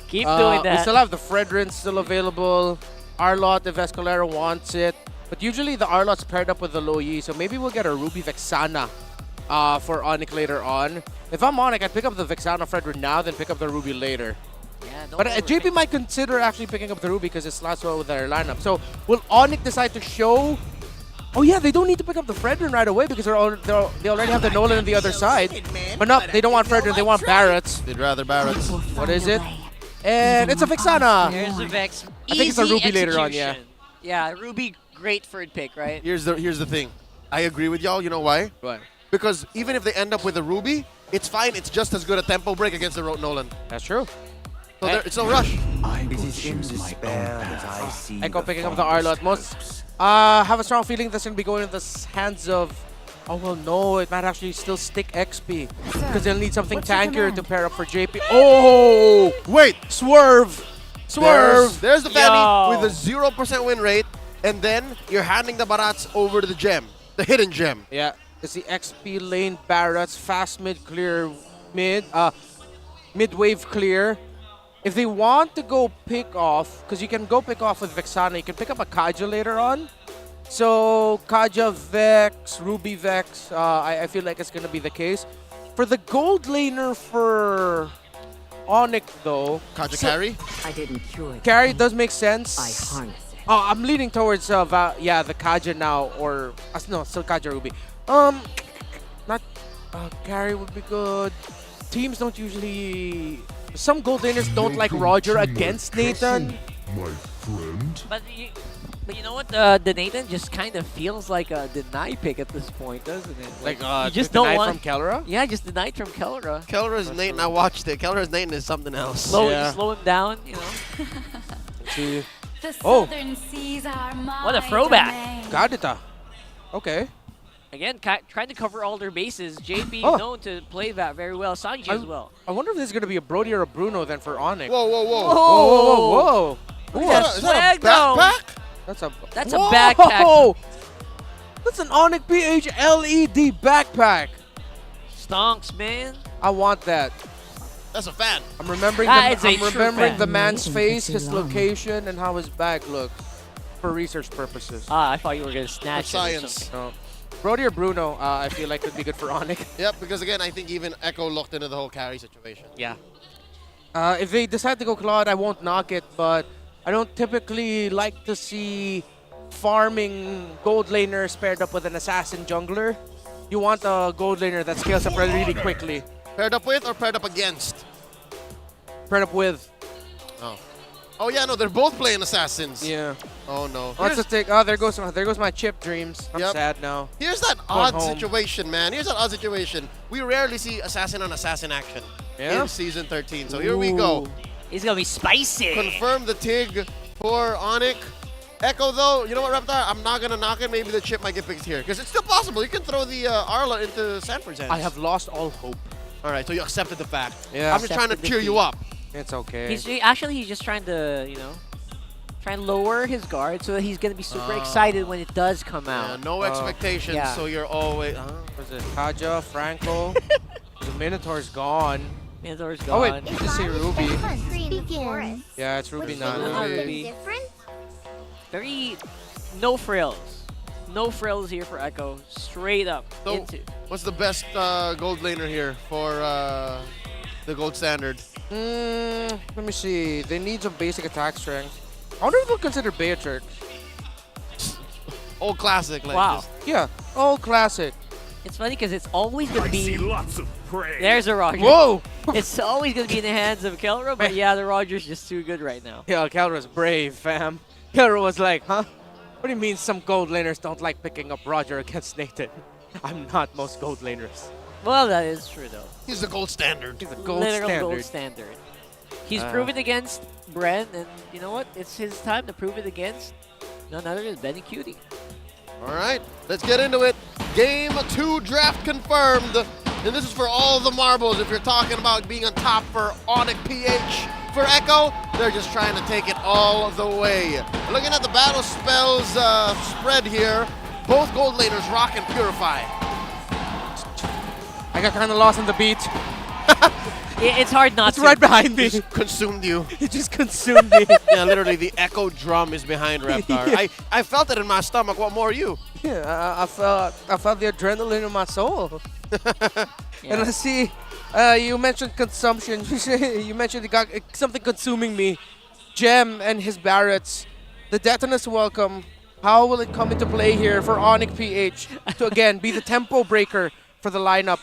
Keep doing that. We still have the Fredrin still available. Arlot if Escalera wants it. But usually the Arlot's paired up with the Luyi, so maybe we'll get a Ruby Vexana for ONIC later on. If I'm ONIC, I'd pick up the Vexana Fredrin now, then pick up the Ruby later. Yeah, But JP might consider actually picking up the Ruby because it slots well with their lineup. So will ONIC decide to show... Oh yeah, they don't need to pick up the Fredrin right away because they already have the Nolan on the other side. But no, they don't want Fredrin, they want Barrett's. They'd rather Barrett's. What is it? And it's a Vexana. There's a Vex. I think it's a Easy Ruby later on, yeah. execution. Yeah, Ruby, great third pick, right? Here's the thing. I agree with y'all. You know why? Why? Because even if they end up with a Ruby, it's fine. It's just as good a tempo break against the Nolan. That's true. So it's no rush. It is in despair that I see Echo the picking up the Arlot. Most have a strong feeling that's going to be going in the hands of... Oh, well, no. It might actually still stick XP. Because they'll need something tankier to pair up for JP. Oh! Wait! Swerve! Swerve! There's the Fanny with a 0% win rate. And then you're handing the Barats over to the gem. The hidden gem. Yeah. It's the XP lane Barrett's. Fast mid clear mid. Mid wave clear. if they want to go pick off, because you can go pick off with Vexana, you can pick up a Kaja later on. So Kaja, Vex, Ruby Vex, I feel like it's going to be the case. For the gold laner for ONIC though. Kaja carry? I didn't cure it. Carry does make sense. I harness it. Oh, I'm leaning towards the Kaja now, or no, still Kaja Ruby. Not carry would be good. Teams don't usually. Some gold laners don't like Roger against Nathan. My friend. But you know what? The Nathan just kind of feels like a deny pick at this point, doesn't it? Like you just don't want from Kelra? Yeah, just denied from Kelra. Kelra's Nathan, I watched it. Kelra's Nathan is something else. Slow him down, you know. See. The Oh, southern seas are my What a throwback! domain. got it. Okay. Again, trying to cover all their bases. JP Oh. known to play that very well. Sanji as well. I wonder if this is going to be a Brody or a Bruno then for ONIC. Whoa, whoa, whoa. Whoa. Look at that swag, though. backpack? That's a backpack. That's an ONIC PH LED backpack. Stonks, man. I want that. That's a fan. I'm remembering It's a true remembering fan. the man's face, his location, and how his bag looks for research purposes. I thought you were going to snatch For it or science. something. No. Brody or Bruno, I feel like could be good for ONIC. Yep, because again, I think even Echo looked into the whole carry situation. Yeah. If they decide to go Claude, I won't knock it, but I don't typically like to see farming gold laners paired up with an assassin jungler. You want a gold laner that scales up really quickly. Paired up with or paired up against? Paired up with. Oh. Oh yeah, no, they're both playing assassins. Yeah. Oh no. Let's just take. Oh, there goes my chip dreams. I'm Yep. sad now. Here's that Going odd home. situation, man. Here's that odd situation. We rarely see assassin on assassin action Yeah? in season 13. So here we go. He's going to be spicy. Confirm the TIG for ONIC. Echo though, you know what, Reptar? I'm not gonna knock it. Maybe the chip might get picked here because it's still possible. You can throw the Arla into Sanford's hands. I have lost all hope. All right, so you accepted the fact. Yeah. I'm just trying to Accepted cheer you defeat. up. It's okay. He's just trying to, try and lower his guard so that he's going to be super excited when it does come Yeah, out. no expectations, yeah. so you're always. Was it Kaja, Franco? The Minotaur's gone. Minotaur's Oh wait, gone. you just say Ruby. Begins. Yeah, it's Ruby now. Ruby. Different? Very no frills. No frills here for Echo. Straight up So, into. what's the best gold laner here for the gold standard? Let me see. They need some basic attack strength. I wonder if they'll consider Beatrix. Old classic. Like Wow. this. Yeah, old classic. It's funny because it's always going to be. There's a Roger. Whoa! It's always going to be in the hands of Kelra, but yeah, the Roger's just too good right now. Yeah, Kelra's brave, fam. Kelra was like, huh? What do you mean some gold laners don't like picking up Roger against Nathan? I'm not most gold laners. Well, that is true though. He's the gold standard. He's a gold Literal standard. gold standard. He's proven against Bren, and you know what? It's his time to prove it against none other than Benny Cutie. All right, let's get into it. Game 2 draft confirmed. And this is for all the marbles. If you're talking about being on top for ONIC PH, for Echo, they're just trying to take it all the way. Looking at the battle spells spread here, both gold laners rock and purify. I got kind of lost in the beat. It's hard not It's to. right behind me. Just consumed you. It just consumed me. Yeah, literally, the Echo drum is behind Reptar. Yeah. I felt it in my stomach. What more are you? Yeah, I felt the adrenaline in my soul. And let's see, you mentioned consumption. You mentioned you got something consuming me. Gem and his Barretts. The Detonus welcome. How will it come into play here for ONIC PH to again be the tempo breaker for the lineup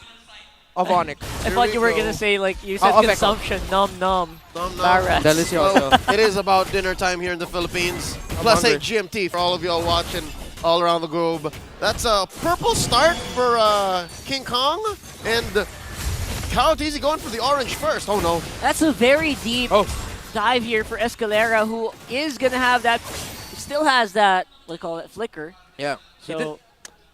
of ONIC? I thought you were going to say, like, you said of Echo. consumption, nom nom. Nom nom. Barretts. Delicioso. Well, it is about dinner time here in the Philippines. Plus hungry. 8 GMT for all of y'all watching all around the globe. That's a purple start for King Kong. And Calotizzi going for the orange first. Oh no. That's a very deep dive here for Escalera, who is going to have that, still has that, what do you call it, flicker. Yeah. So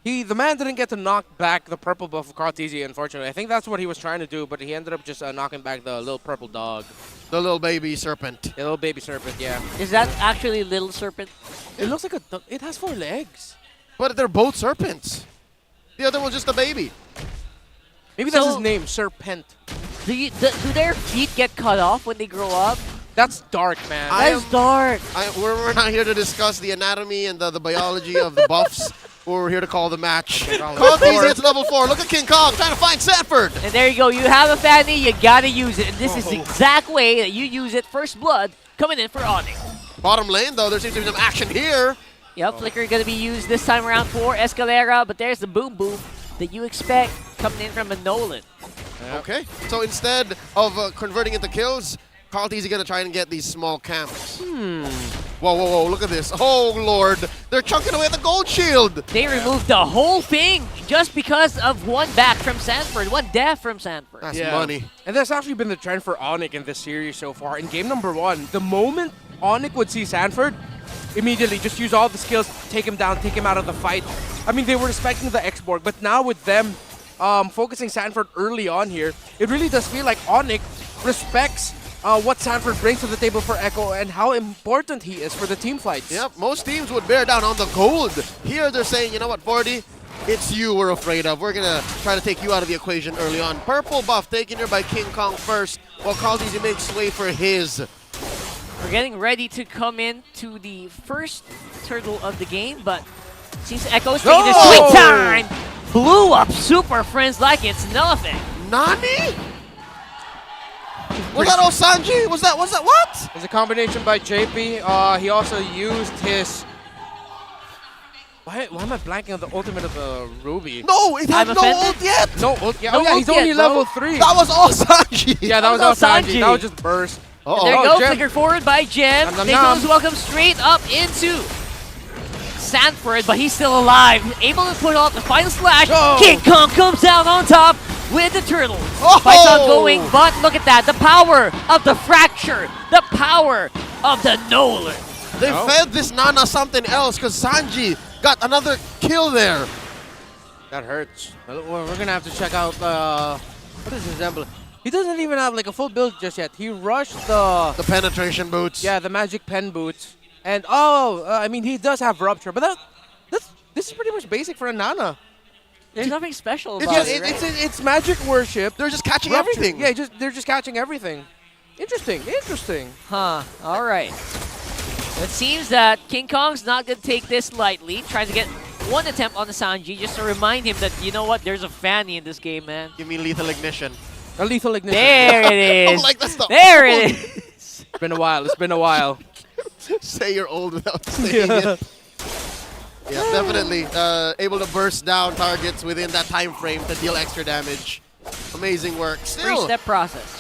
The man didn't get to knock back the purple buff of Calotizzi, unfortunately. I think that's what he was trying to do, but he ended up just knocking back the little purple dog. The little baby serpent. The little baby serpent, yeah. is that actually Little Serpent? It looks like it has 4 legs. But they're both serpents. The other one's just a baby. Maybe that's So- his name, Serpent. Do their feet get cut off when they grow up? That's dark, man. That's dark. We're not here to discuss the anatomy and the biology of the buffs. We're here to call the match. Call these hits level 4. Look at King Kong trying to find Sanford. And there you go. You have a Fanny, you gotta use it. And this is the exact way that you use it. First blood coming in for ONIC. Bottom lane, though, there seems to be some action here. Yep, Flicker gonna be used this time around for Escalera, but there's the boom boom that you expect coming in from a Nolan. Okay, so instead of converting into kills, Carl T's gonna try and get these small camps. Whoa, whoa, whoa, look at this. Oh, Lord. They're chunking away at the gold shield. They removed the whole thing just because of one back from Sanford, one death from Sanford. That's money. And that's actually been the trend for ONIC in this series so far. In game number 1, the moment ONIC would see Sanford, immediately just use all the skills, take him down, take him out of the fight. I mean, they were respecting the X-Borg, but now with them focusing Sanford early on here, it really does feel like ONIC respects what Sanford brings to the table for Echo and how important he is for the team fights. Yep, most teams would bear down on the gold. Here they're saying, you know what, 40, it's you we're afraid of. We're going to try to take you out of the equation early on. Purple buff taken here by King Kong first, while Caldeezy makes way for his. We're getting ready to come in to the first turtle of the game, but seems Echo's taking his sweet time. Blew up Super Friends like it's nothing. Nani? Was that Osanji? Was that what? It's a combination by JP. He also used his... Why am I blanking on the ultimate of the Ruby? No, it had no ult yet. No ult yet. No Oh yeah, he's ult only yet, level bro. 3. That was Osanji. Yeah, that was Osanji. That was just burst. And there you go, Gem. flickered forward by Gem. Nom, nom, They nom. goes welcome straight up into Sanford, but he's still alive. Able to put out the final slash. Oh. King Kong comes out on top with the turtle. Oh. Fight's ongoing, but look at that. The power of the fracture. The power of the Nolan. They fed this Nana something else because Sanji got another kill there. That hurts. We're going to have to check out, what is his emblem? He doesn't even have like a full build just yet. He rushed the penetration boots. Yeah, the magic pen boots. And I mean, he does have rupture, but this is pretty much basic for a Nana. There's nothing special about it, right? It's magic worship. They're just catching Rupture. everything. Yeah, they're just catching everything. Interesting. Huh, all right. It seems that King Kong's not going to take this lightly, trying to get one attempt on the Sanji just to remind him that, you know what, there's a Fanny in this game, man. You mean lethal ignition? A lethal ignition. There it is. I'm like, that's the there it is. It's been a while. Say you're old without saying it. Yeah, definitely able to burst down targets within that time frame to deal extra damage. Amazing work. Still, Three-step process.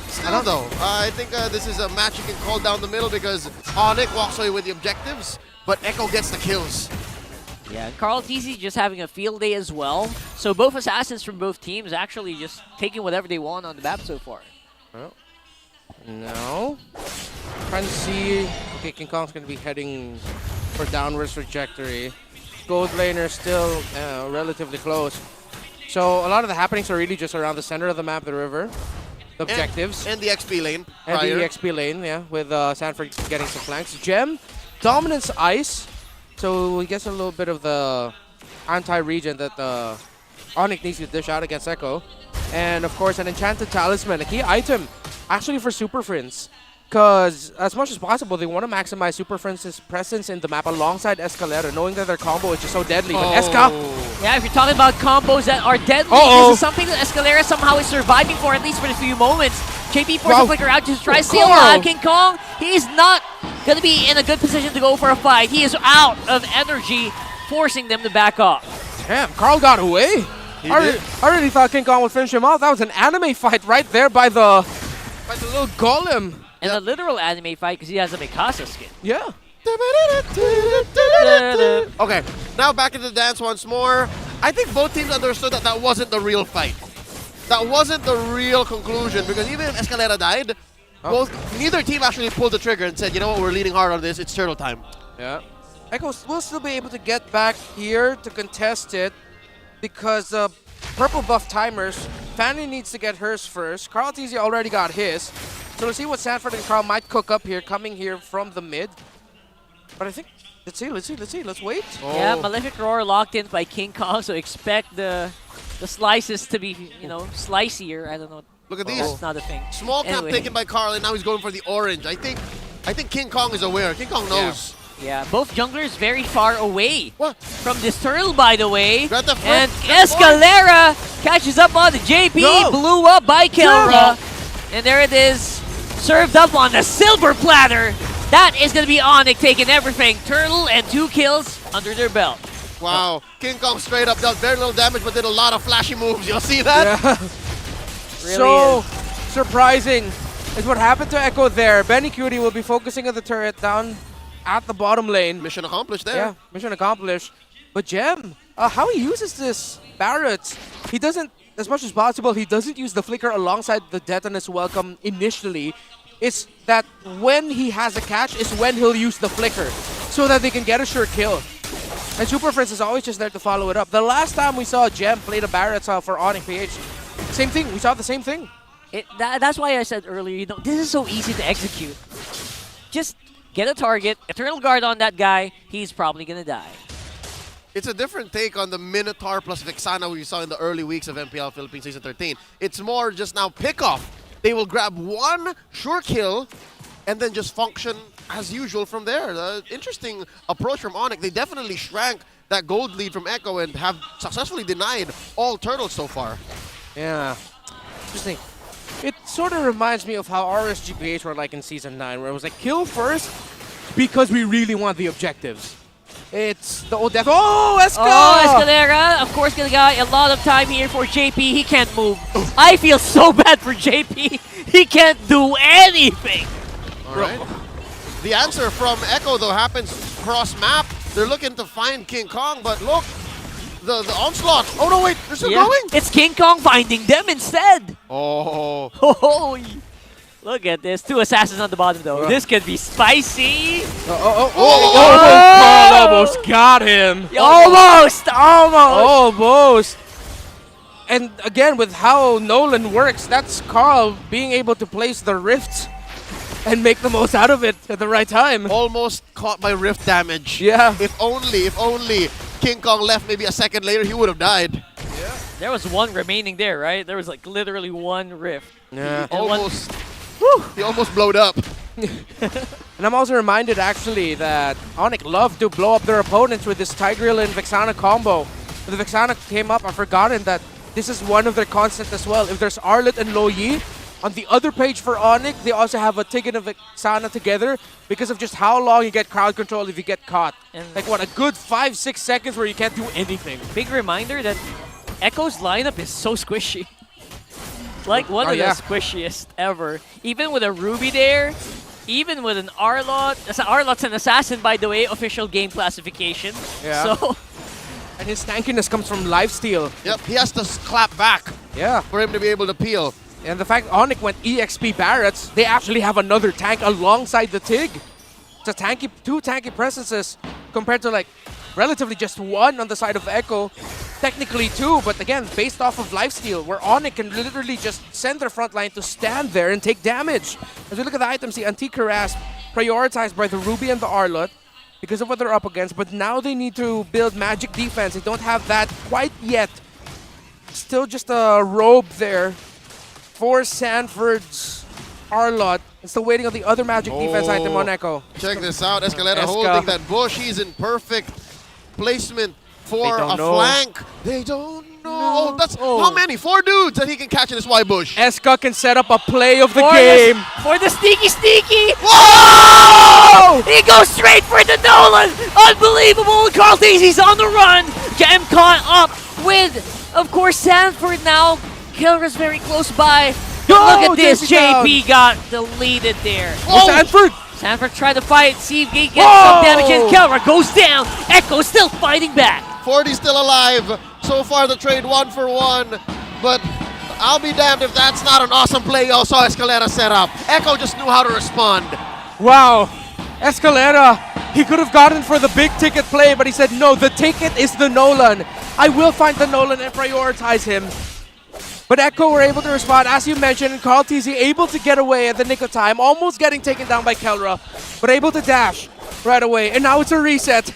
Still though, I think this is a match you can call down the middle because ONIC walks away with the objectives, but Echo gets the kills. Yeah, and Carl TC just having a field day as well. So both assassins from both teams actually just taking whatever they want on the map so far. Well, no. Trying to see. Okay, King Kong's going to be heading for downwards trajectory. Gold laner still relatively close. So a lot of the happenings are really just around the center of the map, the river. The objectives. And the XP lane. And prior. the XP lane, yeah, with Sanford getting some flanks. Gem, dominance ice. So he gets a little bit of the anti-regen that ONIC needs to dish out against Echo. And of course, an enchanted talisman, a key item actually for Super Friends. Because as much as possible, they want to maximize Super Friends' presence in the map alongside Escalera, knowing that their combo is just so deadly. But Esca, yeah, if you're talking about combos that are deadly, this is something that Escalera somehow is surviving for, at least for a few moments. JP forces Flicker out to try to steal alive. King Kong, he's not going to be in a good position to go for a fight. He is out of energy, forcing them to back off. Damn, Carl got away. I really thought King Kong would finish him off. That was an anime fight right there by the little golem. And a literal anime fight because he has a Mikasa skin. Yeah. Okay, now back in the dance once more. I think both teams understood that that wasn't the real fight. That wasn't the real conclusion because even if Escalera died, neither team actually pulled the trigger and said, you know what, we're leaning hard on this, it's turtle time. Yeah. Echo will still be able to get back here to contest it because purple buff timers, Fanny needs to get hers first. Carl TZ already got his. So let's see what Sanford and Carl might cook up here, coming here from the mid. But I think, let's see, let's wait. Yeah, Malefic Roar locked in by King Kong, so expect the slices to be, you know, slicier. I don't know Look at these. That's not a thing. Small cap Anyway. taken by Carl, and now he's going for the orange. I think King Kong is aware. King Kong knows. Yeah, both junglers very far away from this turtle, by the way. And That's Escalera catches up on the JP, blew up by Kelra. And there it is, served up on the silver platter. That is going to be ONIC taking everything. Turtle and 2 kills under their belt. Wow, King Kong straight up dealt very little damage, but did a lot of flashy moves. You'll see that? Yeah. So surprising is what happened to Echo there. Benny Cutie will be focusing on the turret down at the bottom lane. Mission accomplished there. Yeah, mission accomplished. But Gem, how he uses this Barrett, he doesn't, as much as possible, he doesn't use the flicker alongside the Detonus Welcome initially. It's that when he has a catch is when he'll use the flicker so that they can get a sure kill. And Super Friends is always just there to follow it up. The last time we saw Gem play the Barrett for ONIC PH, same thing. We saw the same thing. That's why I said earlier, you know, this is so easy to execute. Just get a target, Eternal Guard on that guy, he's probably gonna die. It's a different take on the Minotaur plus Vexana we saw in the early weeks of MPL Philippines Season 13. It's more just now pick-off. They will grab one sure kill and then just function as usual from there. Interesting approach from ONIC. They definitely shrank that gold lead from Echo and have successfully denied all turtles so far. Yeah, interesting. It sort of reminds me of how RSGPH were like in Season 9, where it was like, kill first because we really want the objectives. It's the old death. Oh, Esca! Oh, Escalera, of course, gonna get a lot of time here for JP. He can't move. I feel so bad for JP. He can't do anything. All right. The answer from Echo, though, happens cross-map. They're looking to find King Kong, but look, the onslaught. Oh, no, wait, they're still going? It's King Kong finding them instead. Oh. Oh, look at this. 2 assassins on the bottom, though. This could be spicy. Carl almost got him. Almost. And again, with how Nolan works, that's Carl being able to place the rifts and make the most out of it at the right time. Almost caught by rift damage. Yeah. If only King Kong left maybe a second later, he would have died. Yeah. There was one remaining there, right? There was like literally one rift. Yeah. He almost blowed up. And I'm also reminded, actually, that ONIC love to blow up their opponents with this Tigreal and Vexana combo. When the Vexana came up, I've forgotten that this is one of their constants as well. If there's Arlet and Lo Yi, on the other page for ONIC, they also have a Tig and a Vexana together because of just how long you get crowd control if you get caught. And like, what, a good 5-6 seconds where you can't do anything. Big reminder that Echo's lineup is so squishy. Like one of the squishiest ever. Even with a Ruby there, even with an Arlot. Arlot's an assassin, by the way, official game classification. Yeah. So, and his tankiness comes from lifesteal. Yep, he has to clap back. Yeah. For him to be able to peel. And the fact ONIC went EXP Barretts, they actually have another tank alongside the Tig. It's a tanky, 2 tanky presences compared to like relatively just 1 on the side of Echo. Technically 2, but again, based off of lifesteal, where ONIC can literally just send their front line to stand there and take damage. As we look at the items, the Antique Harass prioritized by the Ruby and the Arlot because of what they're up against, but now they need to build magic defense. They don't have that quite yet. Still just a robe there for Sanford's Arlot. And still waiting on the other magic defense item on Echo. Check this out, Escalera holding that bush. He's in perfect placement for a flank. They don't know. That's how many? 4 dudes that he can catch in his Y bush. Eska can set up a play of the game. For the sneaky. Whoa! He goes straight for the Nolan. Unbelievable. Carl Daisy's on the run. Gem caught up with, of course, Sanford now. Kelra's very close by. But look at this. JP got deleted there. Sanford! Sanford tried to fight, see if he gets some damage in. Kelra goes down. Echo still fighting back. 40 still alive. So far the trade 1 for 1. But I'll be damned if that's not an awesome play you saw Escalera set up. Echo just knew how to respond. Wow. Escalera, he could have gotten for the big ticket play, but he said, no, the ticket is the Nolan. I will find the Nolan and prioritize him. But Echo were able to respond, as you mentioned, and Carl TZ able to get away at the nick of time, almost getting taken down by Kelra, but able to dash right away. And now it's a reset.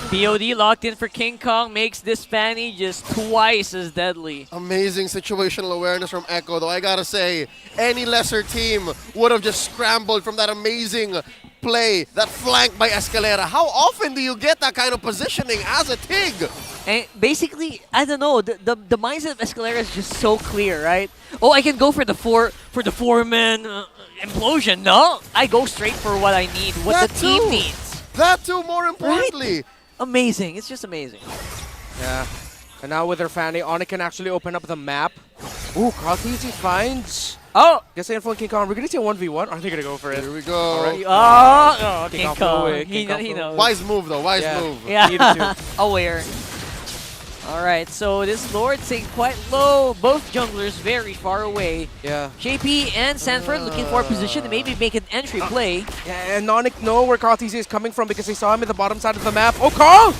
POD locked in for King Kong makes this Fanny just twice as deadly. Amazing situational awareness from Echo, though I gotta say, any lesser team would have just scrambled from that amazing play, that flank by Escalera. How often do you get that kind of positioning as a TIG? And basically, I don't know, the mindset of Escalera is just so clear, right? Oh, I can go for the four-man implosion. No, I go straight for what I need, what That the team too. needs. That too, more importantly. Right? Amazing. It's just amazing. Yeah. And now with their Fanny, ONIC can actually open up the map. Ooh, Cartesi finds... Oh! Gets the info on King Kong. We're going to see a 1v1. Are they going to go for it? Here we go. Alright. Oh, King King Kong flew Kong. away. He knows. Wise move, though. Wise move. Yeah. Needed to. Aware. Alright, so this Lord staying quite low. Both junglers very far away. Yeah. JP and Sanford looking for a position to maybe make an entry play. Yeah, and ONIC know where Cartesi is coming from because they saw him at the bottom side of the map. Oh, Carl!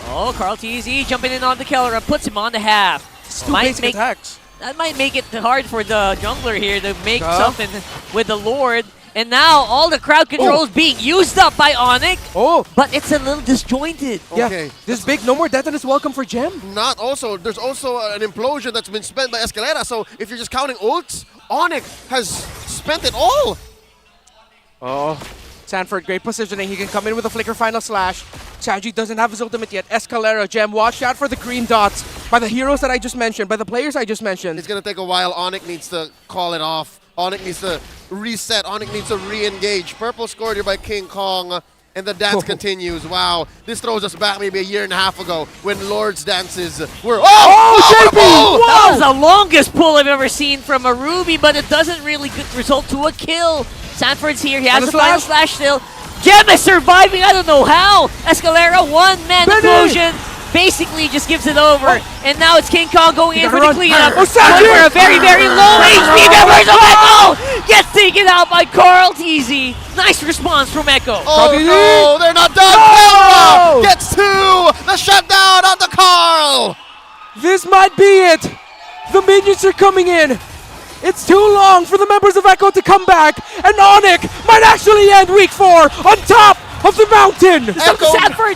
Oh, Carl TZ jumping in on the killer and puts him on the half. Two basic attacks. That might make it hard for the jungler here to make something with the Lord. And now all the crowd control is being used up by ONIC. Oh! But it's a little disjointed. Okay. Yeah, this big no more death and is welcome for Gem. Not also, there's also an implosion that's been spent by Escalera, so if you're just counting ults, ONIC has spent it all. Oh, Sanford, great positioning. He can come in with a flicker final slash. Chaji doesn't have his ultimate yet. Escalera, Gem, watch out for the green dots by the heroes that I just mentioned, by the players I just mentioned. It's going to take a while. ONIC needs to call it off. ONIC needs to reset. ONIC needs to re-engage. Purple scored here by King Kong, and the dance continues. Wow, this throws us back maybe a year and a half ago when Lord's dances were... JP! That was the longest pull I've ever seen from a Ruby, but it doesn't really result to a kill. Sanford's here. He has the final slash still. Gem is surviving. I don't know how. Escalera, one-man explosion. Basically just gives it over. And now it's King Kong going in for the cleanup. Going for a very, very low HP members of Echo. Gets taken out by Carl TZ. Nice response from Echo. Oh no, they're not done. Carl gets two. The shutdown on the Carl. This might be it. The minions are coming in. It's too long for the members of Echo to come back, and ONIC might actually end week 4 on top of the mountain. Echo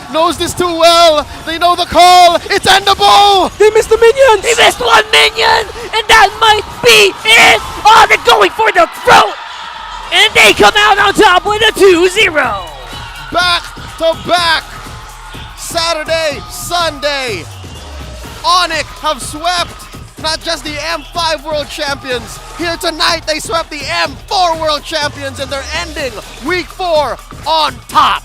knows this too well. They know the call. It's endable. They missed the minions. They missed one minion, and that might be it. Oh, they're going for the throat, and they come out on top with a 2-0. Back to back. Saturday, Sunday. ONIC have swept not just the M5 World Champions. Here tonight, they swept the M4 World Champions, and they're ending week 4 on top.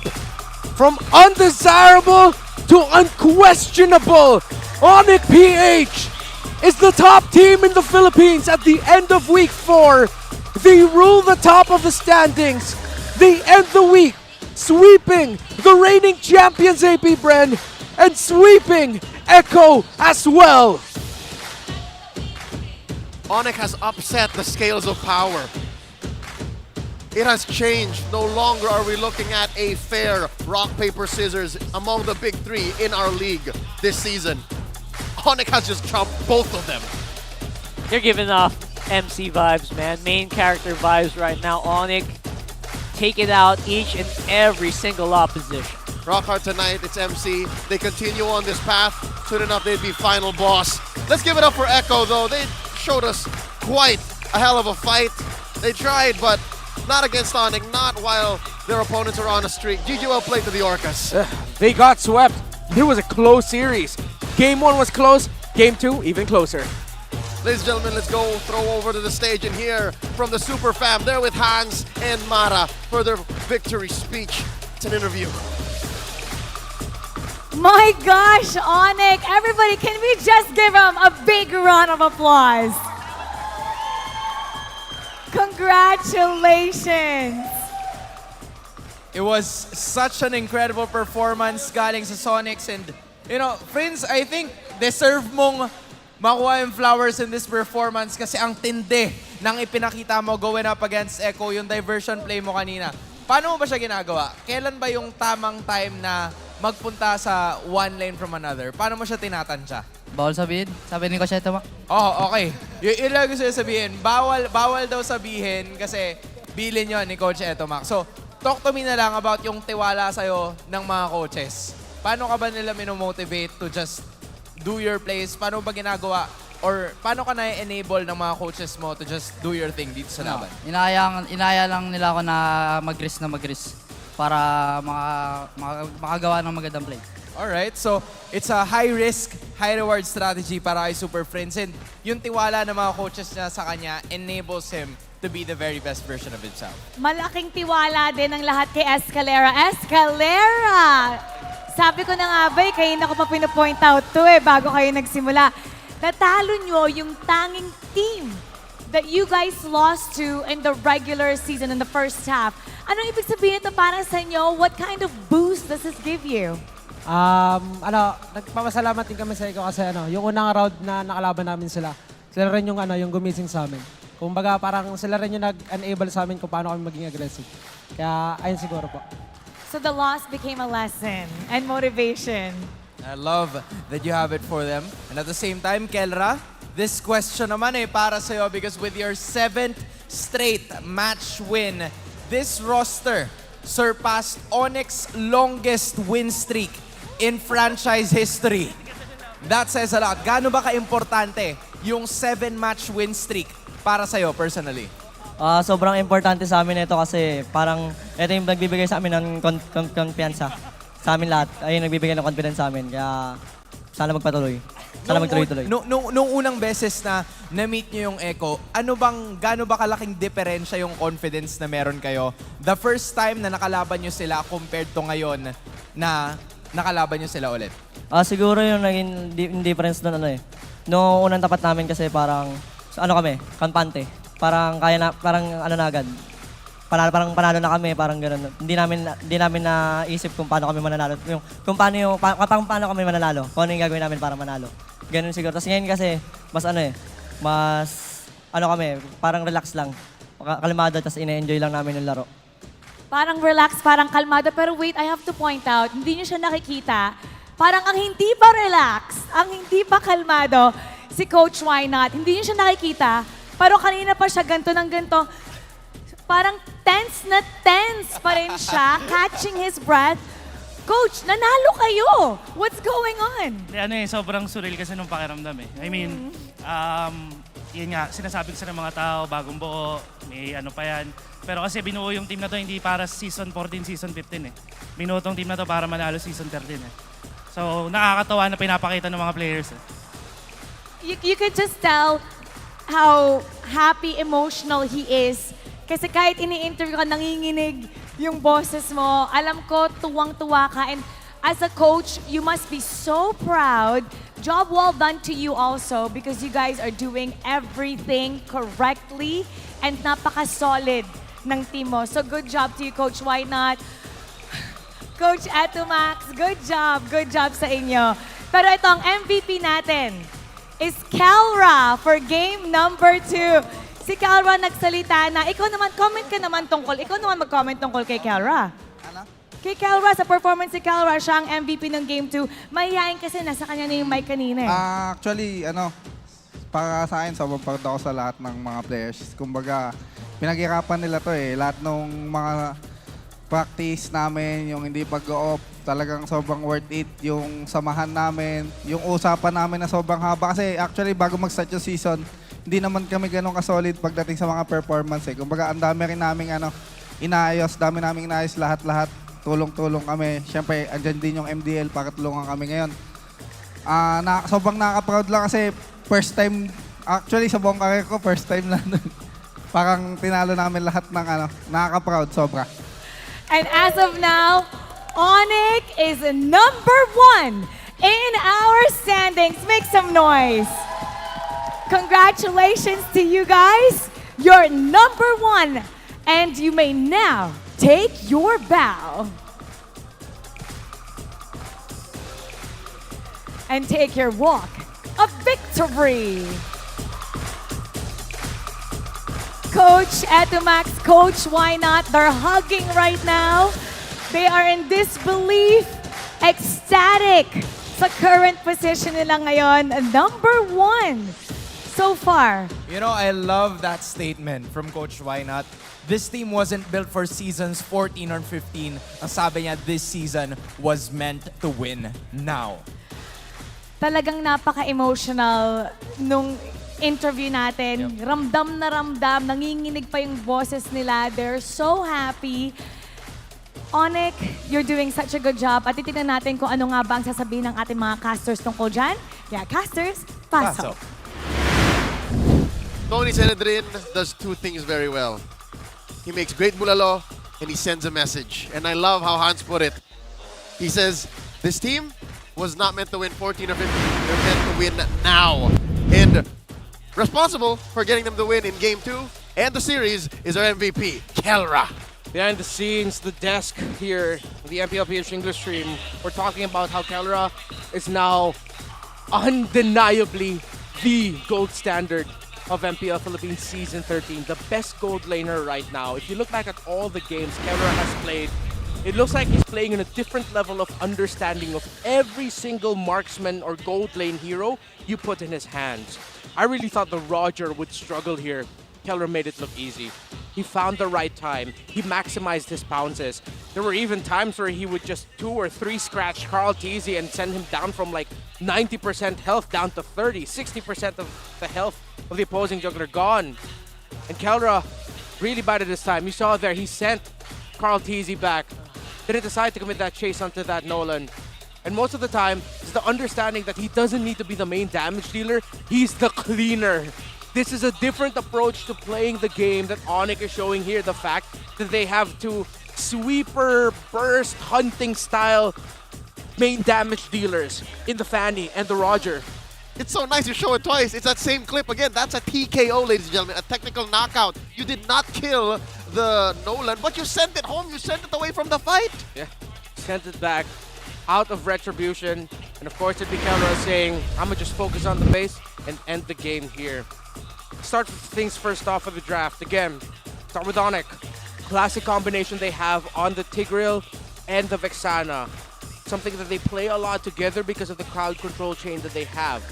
From undesirable to unquestionable, ONIC PH is the top team in the Philippines at the end of week 4. They rule the top of the standings. They end the week sweeping the reigning champions AP Bren and sweeping Echo as well. ONIC has upset the scales of power. It has changed. No longer are we looking at a fair rock, paper, scissors among the big 3 in our league this season. ONIC has just trumped both of them. They're giving off MC vibes, man. Main character vibes right now. ONIC taking out each and every single opposition. Rock hard tonight, it's MC. They continue on this path. Soon enough, they'd be final boss. Let's give it up for Echo, though. They showed us quite a hell of a fight. They tried, but not against ONIC, not while their opponents are on a streak. GG well played to the Orcas. They got swept. It was a close series. Game 1 was close. Game 2, even closer. Ladies and gentlemen, let's go throw over to the stage and hear from the Super Fam. They're with Hans and Mara for their victory speech. It's an interview. My gosh, ONIC. Everybody, can we just give them a big round of applause? Congratulations. It was such an incredible performance galing sa Sonics, and you know, friends, I think deserve mong makuha yung flowers in this performance kasi ang tindi ng ipinakita mo going up against Echo, yung diversion play mo kanina. Paano mo ba siya ginagawa? Kailan ba yung tamang time na magpunta sa one lane from another? Paano mo siya tinatansya? Bawal sabihin. Sabi ni Coach Etomak. Oh, okay. Yun lang gusto sabihin. Bawal daw sabihin kasi bilin yun ni Coach Etomak. So, talk to me na lang about yung tiwala sa'yo ng mga coaches. paano ka ba nila minomotivate to just do your plays? Paano ba ginagawa? Or paano ka na-enable ng mga coaches mo to just do your thing dito sa laban? Inaya lang nila ako na mag-risk para makagawa ng magandang play. Alright, so it's a high-risk, high-reward strategy para kay Super Friends. And yung tiwala ng mga coaches niya sa kanya enables him to be the very best version of himself. Malaking tiwala din ang lahat kay Escalera. Escalera! Sabi ko na nga ba, kayo na ko pa pinapoint out to bago kayo nagsimula. Natalo nyo yung tanging team that you guys lost to in the regular season in the first half. Anong ibig sabihin ito para sa inyo? What kind of boost does this give you? Nagpapasalamat din kami sa ikaw kasi yung unang round na nakalaban namin sila rin yung yung gumising sa amin. Kumbaga parang sila rin yung nag-enable sa amin kung paano kami maging aggressive. Kaya ayun siguro po. So the loss became a lesson and motivation. I love that you have it for them. And at the same time, Kelra, this question naman para sa'yo because with your 7th straight match win, this roster surpassed ONIC's longest win streak in franchise history. That says a lot. Gaano ba ka-importante yung 7-match win streak para sa'yo personally? Sobrang importante sa amin ito kasi parang ito yung nagbibigay sa amin ng konfiyansa. Sa amin lahat, ayun nagbibigay ng confidence sa amin. Kaya sana magpatuloy. Sana magtuloy-tuloy. Nung unang beses na na-meet nyo yung Echo, gaano ba kalaking diferensya yung confidence na meron kayo? The first time na nakalaban nyo sila compared to ngayon na nakalaban nyo sila ulit? Siguro yung naging difference doon Noong unang tapat namin kasi parang, kampante. Parang na agad. Parang panalo na kami, parang gano'n. Hindi namin naisip kung paano kami mananalo. Kung paano kami mananalo. Kung ano yung gagawin namin para manalo. Ganun siguro. Tapos ngayon kasi, parang relax lang. Kalmado, tapos ina-enjoy lang namin yung laro. Parang relax, parang kalmado. Pero wait, I have to point out, hindi nyo siya nakikita. Parang ang hindi pa relax, ang hindi pa kalmado, si Coach Why Not. Hindi nyo siya nakikita. Pero kanina pa siya ganito ng ganito. Parang tense na tense pa rin siya, catching his breath. Coach, nanalo kayo! What's going on? Sobrang surreal kasi nung pakiramdam I mean, yun nga, sinasabi ko sa mga tao, bagong buo, may pa yan. Pero kasi binuo yung team na to hindi para season 14, season 15 Binuo tong team na to para manalo season 13 So, nakakatawa na pinapakita ng mga players You could just tell how happy, emotional he is. Kasi kahit ini-interview ka, nanginginig yung boses mo. Alam ko, tuwang-tuwa ka. And as a coach, you must be so proud. Job well done to you also because you guys are doing everything correctly and napaka-solid ng team mo. So good job to you, Coach. Why not? Coach Atumax, good job. Good job sa inyo. Pero ito, ang MVP natin is Kelra for game number 2. Si Kelra nagsalita na, ikaw naman, comment ka naman ikaw naman mag-comment tungkol kay Kelra. Kay Kelra, sa performance si Kelra, siya ang MVP ng Game 2. Mahihayin kasi nasa kanya na yung mic kanina Actually, para sa akin, sobrang proud ako sa lahat ng mga players. Kumbaga, pinaghirapan nila to Lahat ng mga practice namin, yung hindi pag-off, talagang sobrang worth it. Yung samahan namin, yung usapan namin na sobrang haba. Kasi actually, bago mag-start yung season, hindi naman kami ganun ka-solid pagdating sa mga performance Kumbaga, ang dami rin naming inaayos, lahat-lahat. Tulong-tulong kami. Siyempre, andyan din yung MDL para tulungan kami ngayon. Sobrang nakaka-proud lang kasi first time, actually sa buong career ko, first time lang. Parang tinalo namin lahat ng nakaka-proud, sobra. And as of now, ONIC is number 1 in our standings. Make some noise. Congratulations to you guys. You're number 1 and you may now take your bow. And take your walk of victory. Coach Atumax, Coach Why Not, they're hugging right now. They are in disbelief, ecstatic sa current position nila ngayon. Number 1 so far? You know, I love that statement from Coach Wynot. This team wasn't built for seasons 14 or 15. Ang sabi niya, this season was meant to win now. Talagang napaka-emotional nung interview natin. Ramdam na ramdam, nanginginig pa yung boses nila. They're so happy. ONIC, you're doing such a good job. At titignan natin kung ano nga ba ang sasabihin ng ating mga casters tungkol dyan. Yeah, casters, pasok. Tony Senedrin does two things very well. He makes great bulalo and he sends a message. And I love how Hans put it. He says, this team was not meant to win 14 or 15. They're meant to win now. And responsible for getting them to win in Game 2 and the series is our MVP, Kelra. Behind the scenes, the desk here, the MPL PH English stream, we're talking about how Kelra is now undeniably the gold standard of MPL Philippines Season 13, the best gold laner right now. If you look back at all the games Kelra has played, it looks like he's playing in a different level of understanding of every single marksman or gold lane hero you put in his hands. I really thought the Roger would struggle here. Kelra made it look easy. He found the right time. He maximized his bounces. There were even times where he would just 2 or 3 scratch Carl Teasy and send him down from like 90% health down to 30, 60% of the health of the opposing jungler gone. And Kelra really bided his time. You saw there, he sent Carl Teasy back. Didn't decide to commit that chase onto that Nolan. And most of the time, it's the understanding that he doesn't need to be the main damage dealer. He's the cleaner. This is a different approach to playing the game that ONIC is showing here. The fact that they have two sweeper, burst, hunting style main damage dealers in the Fanny and the Roger. It's so nice you show it twice. It's that same clip again. That's a TKO, ladies and gentlemen, a technical knockout. You did not kill the Nolan, but you sent it home. You sent it away from the fight. Yeah, sent it back out of retribution. And of course, it'd be Kelra saying, I'm gonna just focus on the base and end the game here. Start with things first off of the draft. Again, start with ONIC. Classic combination they have on the Tigreal and the Vexana. Something that they play a lot together because of the crowd control chain that they have.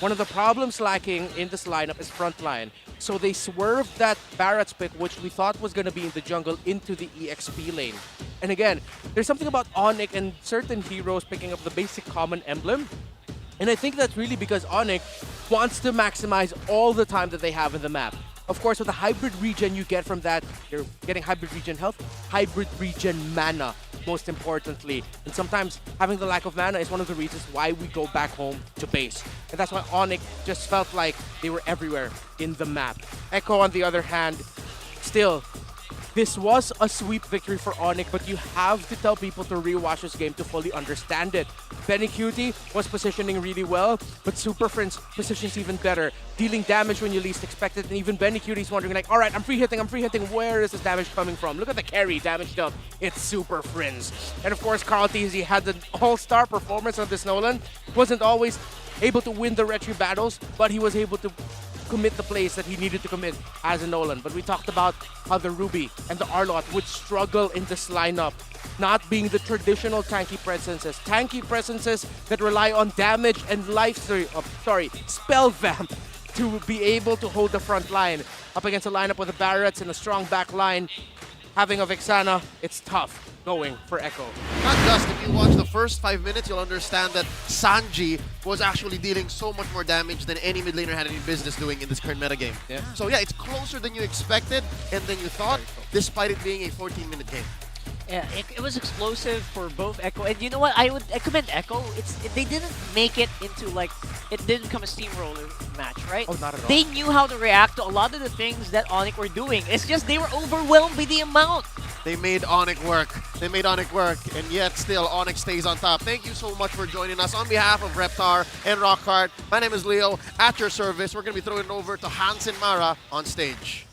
One of the problems lacking in this lineup is frontline. So they swerved that Barrett's pick, which we thought was going to be in the jungle, into the EXP lane. And again, there's something about ONIC and certain heroes picking up the basic common emblem. And I think that's really because ONIC wants to maximize all the time that they have in the map. Of course, with the hybrid regen you get from that, you're getting hybrid regen health, hybrid regen mana, most importantly. And sometimes having the lack of mana is one of the reasons why we go back home to base. And that's why ONIC just felt like they were everywhere in the map. Echo, on the other hand, still, this was a sweep victory for ONIC, but you have to tell people to rewatch this game to fully understand it. Benny Cutie was positioning really well, but Super Friends positions even better, dealing damage when you least expect it, and even Benny Cutie's wondering like, all right, I'm free hitting, where is this damage coming from? Look at the carry damage dealt, it's Super Friends. And of course, Carl Teasy had the all-star performance on this Nolan. Wasn't always able to win the retry battles, but he was able to commit the plays that he needed to commit as a Nolan. But we talked about how the Ruby and the Arlott would struggle in this lineup, not being the traditional tanky presences that rely on damage and spell vamp to be able to hold the front line. Up against a lineup with the Barretts and a strong back line, having a Vexana, it's tough going for Echo. Not just, if you watch the first 5 minutes, you'll understand that Sanji was actually dealing so much more damage than any mid laner had any business doing in this current metagame. Yeah. So yeah, it's closer than you expected and than you thought, despite it being a 14-minute game. Yeah, it was explosive for both Echo, and you know what? I commend Echo. They didn't make it into like it didn't become a steamroller match, right? Oh, not at all. They knew how to react to a lot of the things that ONIC were doing. It's just they were overwhelmed by the amount. They made ONIC work. They made ONIC work, and yet still ONIC stays on top. Thank you so much for joining us. On behalf of Reptar and Rockhart, my name is Leo. At your service, we're going to be throwing it over to Hans and Mara on stage.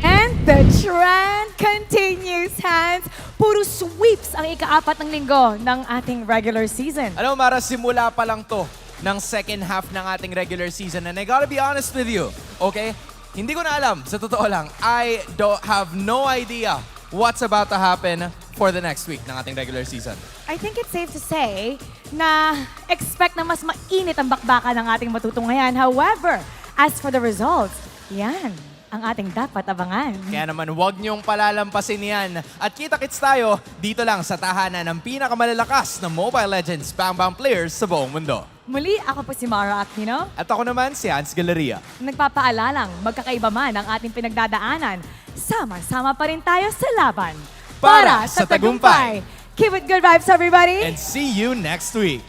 And the trend continues, Hans. Puro sweeps ang ika-4 ng linggo ng ating regular season. Ano, Mara, simula pa lang to ng second half ng ating regular season. And I gotta be honest with you, okay? Hindi ko na alam, sa totoo lang. I have no idea what's about to happen for the next week ng ating regular season. I think it's safe to say na expect na mas mainit ang bakbakan ng ating matutunghayan. However, as for the results, yan ang ating dapat abangan. Kaya naman huwag niyong palalampasin yan. At kita-kits tayo dito lang sa tahanan ng pinakamalalakas na Mobile Legends Bang players sa buong mundo. Muli, ako po si Mara Aquino. At ako naman si Hans Galleria. Nagpapaalalang magkakaiba man ang ating pinagdadaanan, sama-sama pa rin tayo sa laban. Para sa tagumpay. Keep it good vibes, everybody! And see you next week.